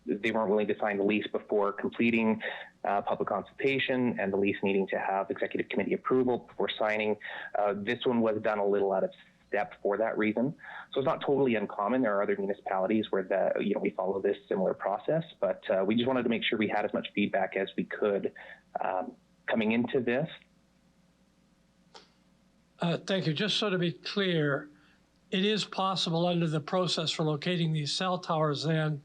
they weren't willing to sign the lease before completing public consultation, and the lease needing to have Executive Committee approval before signing. This one was done a little out of step for that reason. So it's not totally uncommon. There are other municipalities where we follow this similar process, but we just wanted to make sure we had as much feedback as we could coming into this. Thank you. Just so to be clear, it is possible under the process for locating these cell towers then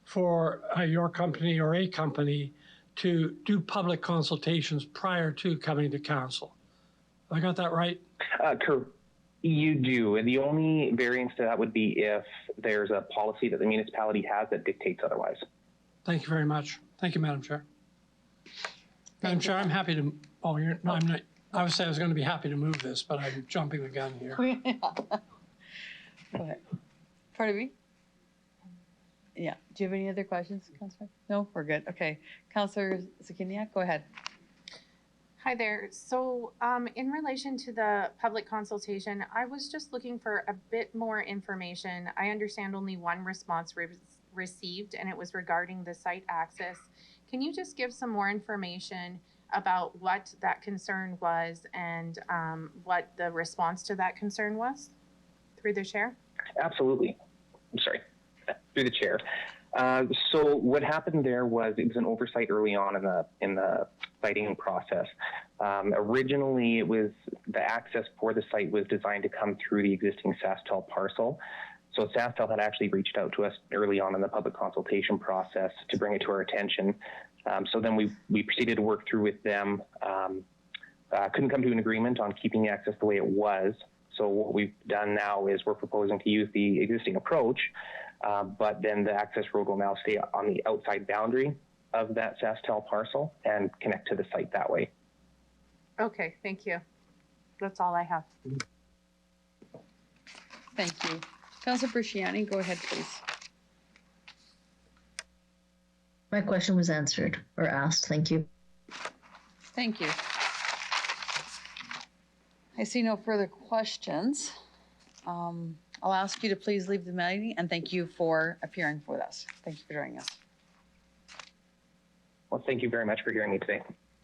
for your company or a company to do public consultations prior to coming to council. Have I got that right? You do, and the only variance to that would be if there's a policy that the municipality has that dictates otherwise. Thank you very much. Thank you, Madam Chair. Madam Chair, I'm happy to, I'm not, obviously I was going to be happy to move this, but I'm jumping the gun here. Go ahead. Pardon me? Yeah. Do you have any other questions, Councillor? No, we're good. Okay. Councillor Zakiniak, go ahead. Hi there. So in relation to the public consultation, I was just looking for a bit more information. I understand only one response received, and it was regarding the site access. Can you just give some more information about what that concern was and what the response to that concern was through the chair? Absolutely. I'm sorry, through the chair. So what happened there was it was an oversight early on in the siting process. Originally, it was the access for the site was designed to come through the existing SaskTel parcel. So SaskTel had actually reached out to us early on in the public consultation process to bring it to our attention. So then we proceeded to work through with them. Couldn't come to an agreement on keeping the access the way it was. So what we've done now is we're proposing to use the existing approach, but then the access road will now stay on the outside boundary of that SaskTel parcel and connect to the site that way. Okay, thank you. That's all I have. Thank you. Councilor Bresciani, go ahead, please. My question was answered or asked. Thank you. Thank you. I see no further questions. I'll ask you to please leave the meeting, and thank you for appearing with us. Thank you for joining us. Well, thank you very much for hearing me today.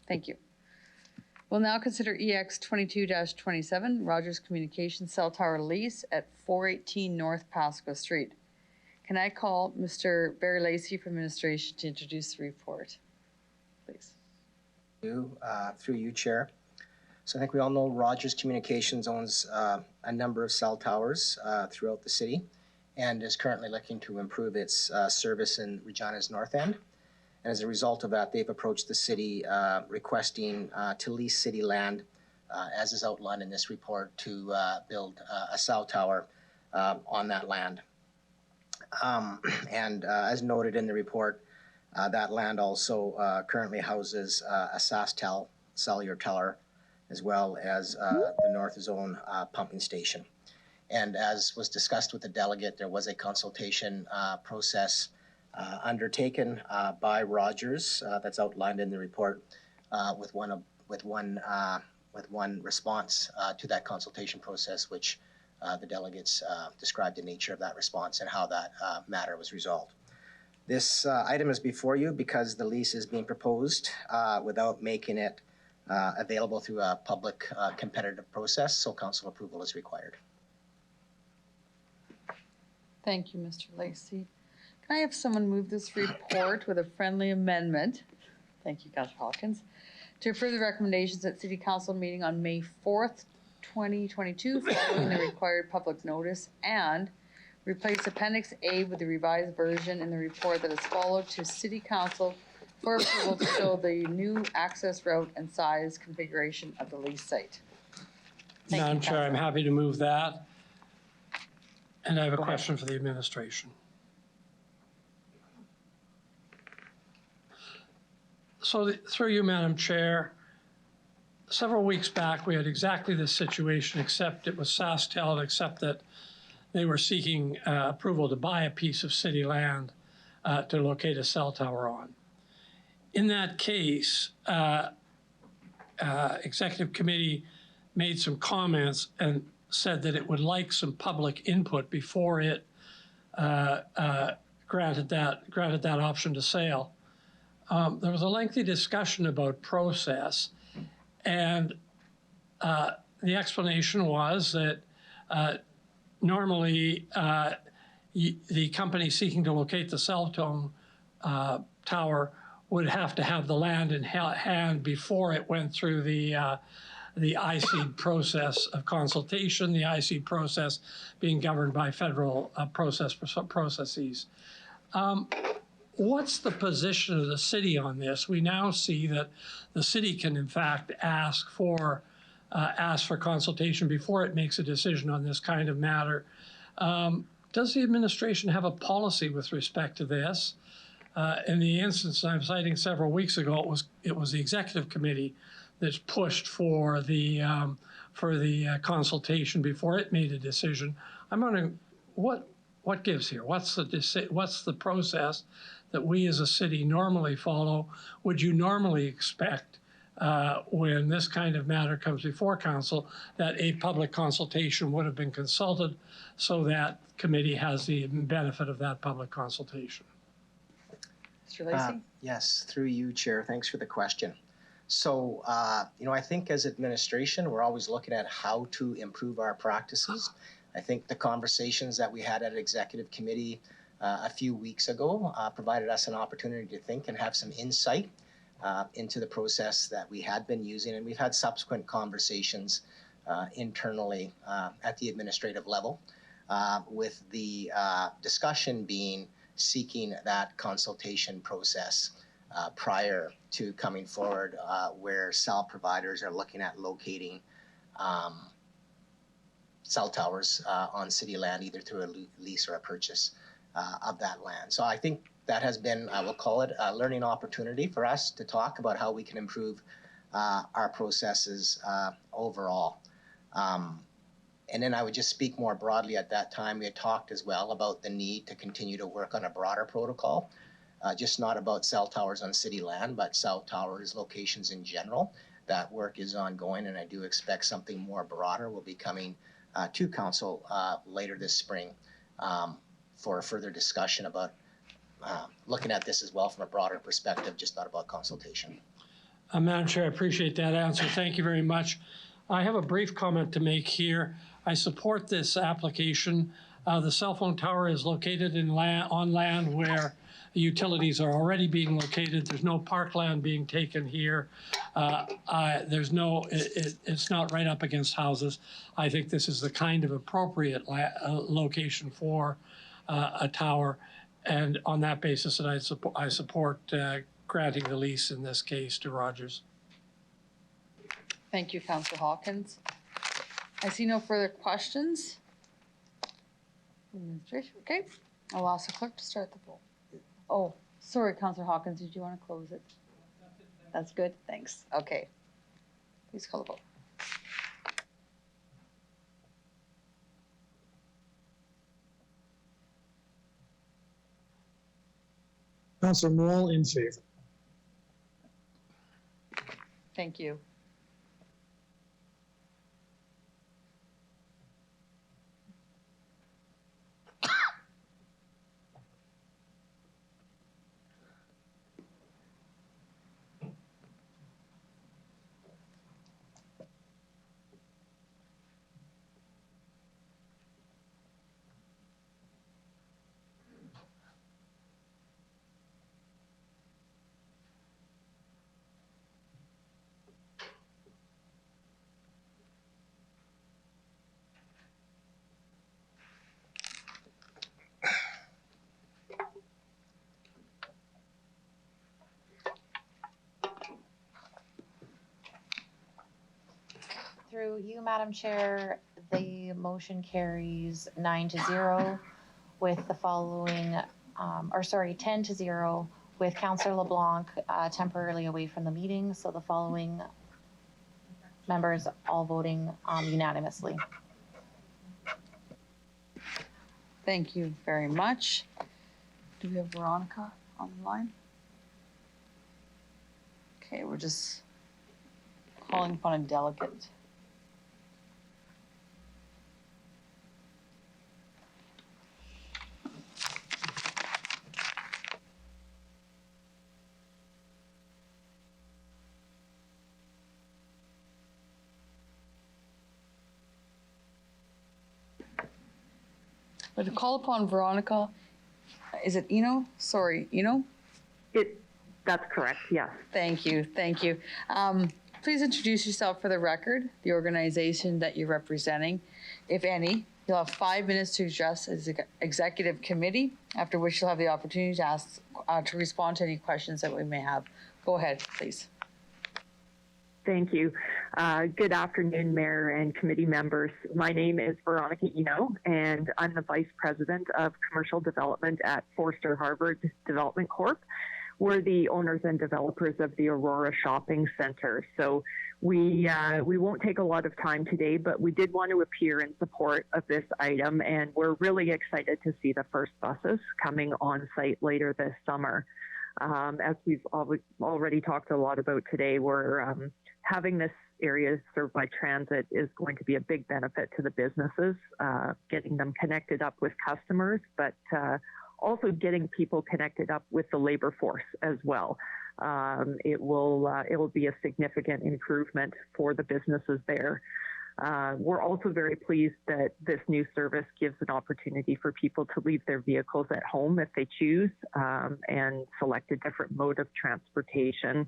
Thank you. We'll now consider EX 22-27, Rogers Communications Cell Tower Lease at 418 North Pasco Street. Can I call Mr. Barry Lacey from Administration to introduce the report, please? Through you, Chair. So I think we all know Rogers Communications owns a number of cell towers throughout the city and is currently looking to improve its service in Regina's North End. And as a result of that, they've approached the city requesting to lease city land, as is outlined in this report, to build a cell tower on that land. As noted in the report, that land also currently houses a SaskTel cellular tower, as well as the North Zone pumping station. And as was discussed with the delegate, there was a consultation process undertaken by Rogers that's outlined in the report with one response to that consultation process, which the delegates described the nature of that response and how that matter was resolved. This item is before you because the lease is being proposed without making it available through a public competitive process, so council approval is required. Thank you, Mr. Lacey. Can I have someone move this report with a friendly amendment? Thank you, Councilor Hawkins. To approve the recommendations at City Council meeting on May 4th, 2022, following the required public notice, and replace Appendix A with the revised version in the report that is followed to City Council for approval to show the new access route and size configuration of the lease site. Madam Chair, I'm happy to move that. And I have a question for the administration. So through you, Madam Chair, several weeks back, we had exactly this situation, except it was SaskTel, except that they were seeking approval to buy a piece of city land to locate a cell tower on. In that case, Executive Committee made some comments and said that it would like some public input before it granted that option to sale. There was a lengthy discussion about process, and the explanation was that normally the company seeking to locate the cell tower would have to have the land in hand before it went through the IC process of consultation, the IC process being governed by federal processes. What's the position of the city on this? We now see that the city can, in fact, ask for consultation before it makes a decision on this kind of matter. Does the administration have a policy with respect to this? In the instance I'm citing several weeks ago, it was the Executive Committee that pushed for the consultation before it made a decision. I'm wondering what gives here. What's the process that we as a city normally follow? Would you normally expect when this kind of matter comes before council that a public consultation would have been consulted so that committee has the benefit of that public consultation? Mr. Lacey? Yes, through you, Chair. Thanks for the question. So, I think as administration, we're always looking at how to improve our practices. I think the conversations that we had at Executive Committee a few weeks ago provided us an opportunity to think and have some insight into the process that we had been using. And we've had subsequent conversations internally at the administrative level, with the discussion being seeking that consultation process prior to coming forward, where cell providers are looking at locating cell towers on city land, either through a lease or a purchase of that land. So I think that has been, I will call it, a learning opportunity for us to talk about how we can improve our processes overall. And then I would just speak more broadly at that time. We had talked as well about the need to continue to work on a broader protocol, just not about cell towers on city land, but cell towers locations in general. That work is ongoing, and I do expect something more broader will be coming to council later this spring for a further discussion about looking at this as well from a broader perspective, just not about consultation. Madam Chair, I appreciate that answer. Thank you very much. I have a brief comment to make here. I support this application. The cell phone tower is located on land where utilities are already being located. There's no parkland being taken here. It's not right up against houses. I think this is the kind of appropriate location for a tower. And on that basis, I support granting the lease in this case to Rogers. Thank you, Councillor Hawkins. I see no further questions. Administration, okay. I'll ask the clerk to start the vote. Oh, sorry, Councillor Hawkins, did you want to close it? That's good, thanks. Okay. Please call the vote. Councillor Moll in favor. Thank you. Through you, Madam Chair, the motion carries 9-0 with the following, 10-0 with Councillor LeBlanc temporarily away from the meeting. So the following members all voting unanimously. Thank you very much. Do we have Veronica on the line? Okay, we're just calling upon a delegate. But to call upon Veronica, is it Eno? Sorry, Eno? That's correct, yes. Thank you, thank you. Please introduce yourself for the record, the organization that you're representing, if any. You'll have 5 minutes to address as executive committee, after which you'll have the opportunity to ask, to respond to any questions that we may have. Go ahead, please. Thank you. Good afternoon, Mayor and committee members. My name is Veronica Eno, and I'm the Vice President of Commercial Development at Forster Harvard Development Corp. We're the owners and developers of the Aurora Shopping Center. So we won't take a lot of time today, but we did want to appear in support of this item, and we're really excited to see the first buses coming on site later this summer. As we've already talked a lot about today, we're having this area served by transit is going to be a big benefit to the businesses, getting them connected up with customers, but also getting people connected up with the labor force as well. it will be a significant improvement for the businesses there. We're also very pleased that this new service gives an opportunity for people to leave their vehicles at home if they choose, and select a different mode of transportation.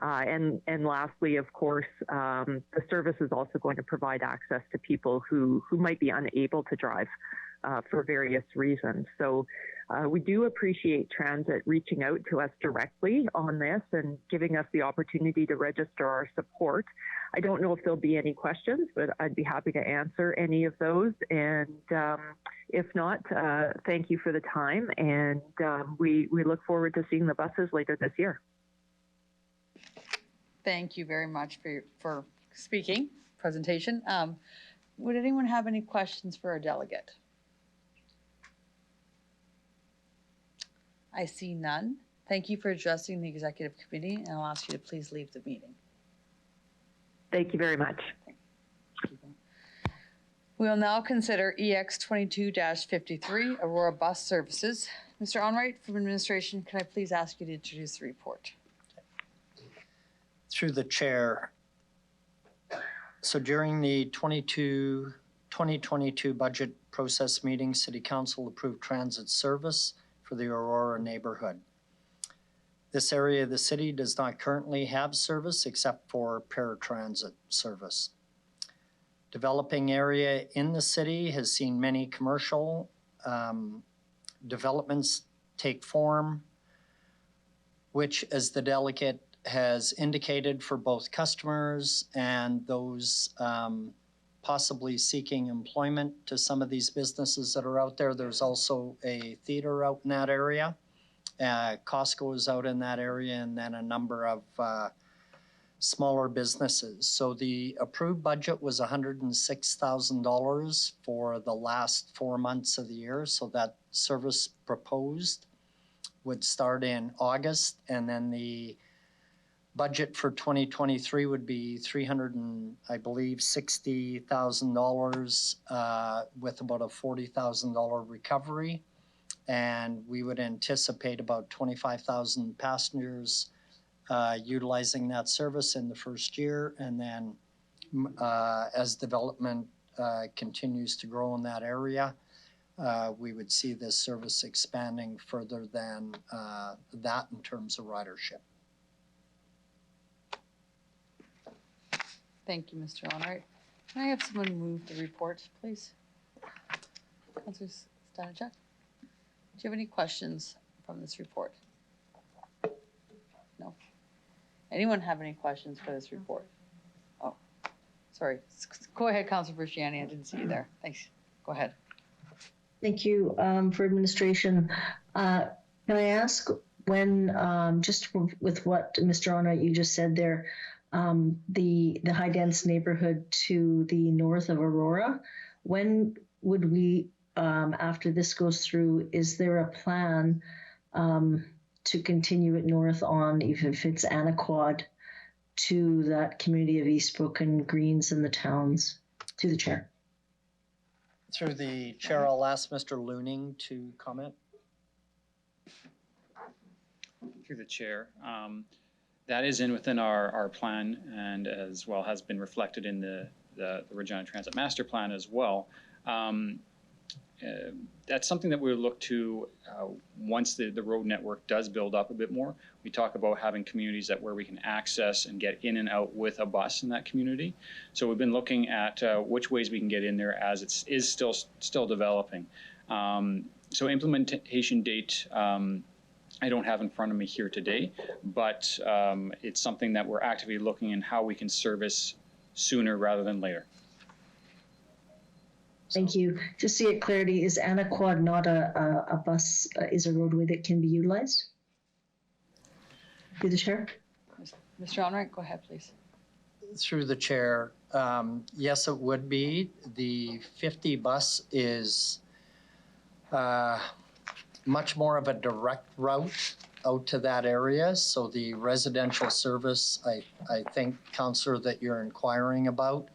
And lastly, of course, the service is also going to provide access to people who might be unable to drive for various reasons. So we do appreciate transit reaching out to us directly on this and giving us the opportunity to register our support. I don't know if there'll be any questions, but I'd be happy to answer any of those. And if not, thank you for the time. And we look forward to seeing the buses later this year. Thank you very much for speaking, presentation. Would anyone have any questions for our delegate? I see none. Thank you for addressing the Executive Committee, and I'll ask you to please leave the meeting. Thank you very much. We will now consider EX 22-53, Aurora Bus Services. Mr. Onright from Administration, can I please ask you to introduce the report? Through the chair. So during the 2022 budget process meeting, City Council approved transit service for the Aurora neighborhood. This area of the city does not currently have service except for paratransit service. Developing area in the city has seen many commercial developments take form, which, as the delegate has indicated, for both customers and those possibly seeking employment to some of these businesses that are out there. There's also a theater out in that area. Costco is out in that area, and then a number of smaller businesses. So the approved budget was $106,000 for the last 4 months of the year. So that service proposed would start in August, and then the budget for 2023 would be $360,000 with about a $40,000 recovery. And we would anticipate about 25,000 passengers utilizing that service in the first year. And then as development continues to grow in that area, we would see this service expanding further than that in terms of ridership. Thank you, Mr. Onright. Can I have someone move the report, please? Councillor Stanachuk, do you have any questions from this report? No. Anyone have any questions for this report? Oh, sorry. Go ahead, Councillor Bresciani. I didn't see you there. Thanks. Go ahead. Thank you for administration. Can I ask when, just with what Mr. Onright you just said there, the high dense neighborhood to the north of Aurora, when would we, after this goes through, is there a plan to continue it north on, even if it's Anaquad, to that community of Eastbrook and Greens and the towns? To the chair. Through the chair, I'll ask Mr. Looning to comment. Through the chair. That is within our plan, and as well has been reflected in the Regina Transit Master Plan as well. That's something that we look to once the road network does build up a bit more. We talk about having communities where we can access and get in and out with a bus in that community. So we've been looking at which ways we can get in there as it is still developing. So implementation date, I don't have in front of me here today, but it's something that we're actively looking in how we can service sooner rather than later. Thank you. Just to get clarity, is Anaquad not a bus, is a roadway that can be utilized? Through the chair. Mr. Onright, go ahead, please. Through the chair, yes, it would be. The 50 bus is much more of a direct route out to that area. So the residential service, I think, Councillor, that you're inquiring about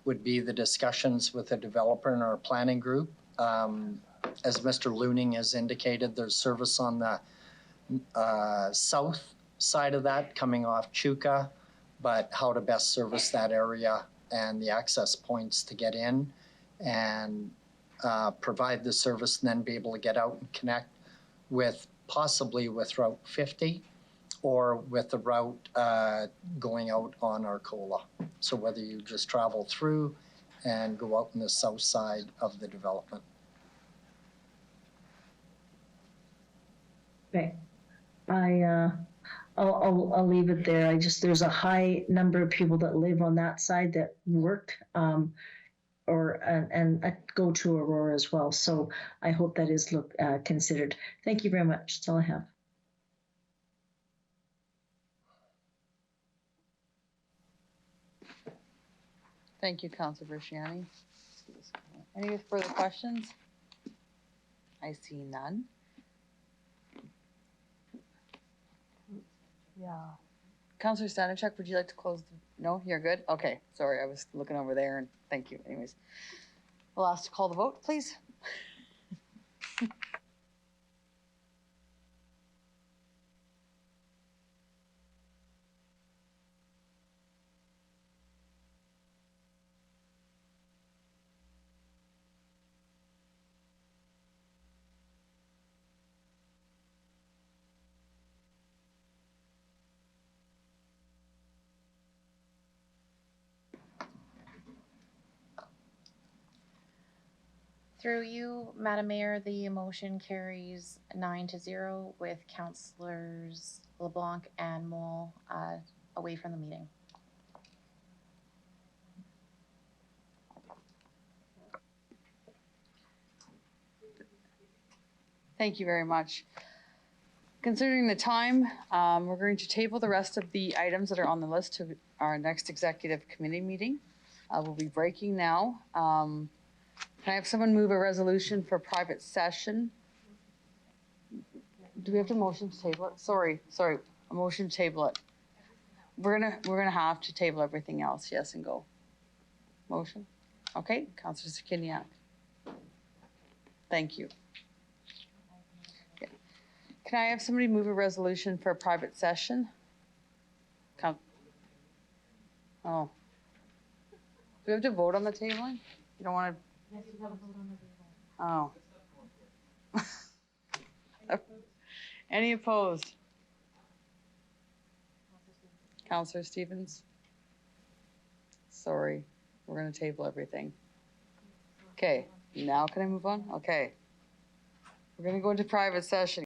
would be the discussions with the developer in our planning group. As Mr. Looning has indicated, there's service on the south side of that coming off Chuka, but how to best service that area and the access points to get in and provide the service and then be able to get out and connect with possibly with Route 50 or with the route going out on Arcola. So whether you just travel through and go out on the south side of the development. Okay. I'll leave it there. There's a high number of people that live on that side that work and go to Aurora as well. So I hope that is considered. Thank you very much. That's all I have. Thank you, Councilor Bresciani. Any further questions? I see none. Yeah. Councilor Stanachuk, would you like to close? No, you're good? Okay, sorry, I was looking over there and thank you. Anyways, we'll ask to call the vote, please. Through you, Madam Mayor, the motion carries 9-0 with Councillors LeBlanc and Moll away from the meeting. Thank you very much. Considering the time, we're going to table the rest of the items that are on the list to our next executive committee meeting. We'll be breaking now. Can I have someone move a resolution for private session? Do we have to motion to table it? Sorry, a motion to table it. We're gonna have to table everything else, yes, and go. Motion? Okay, Councilor Zakiniak. Thank you. Okay. Can I have somebody move a resolution for a private session? Oh. Do we have to vote on the tabling? You don't want to? Yes, you have a vote on the table. Oh. Any opposed? Councillor Stevens? Sorry, we're going to table everything. Okay, now can I move on? Okay. We're going to go into private session.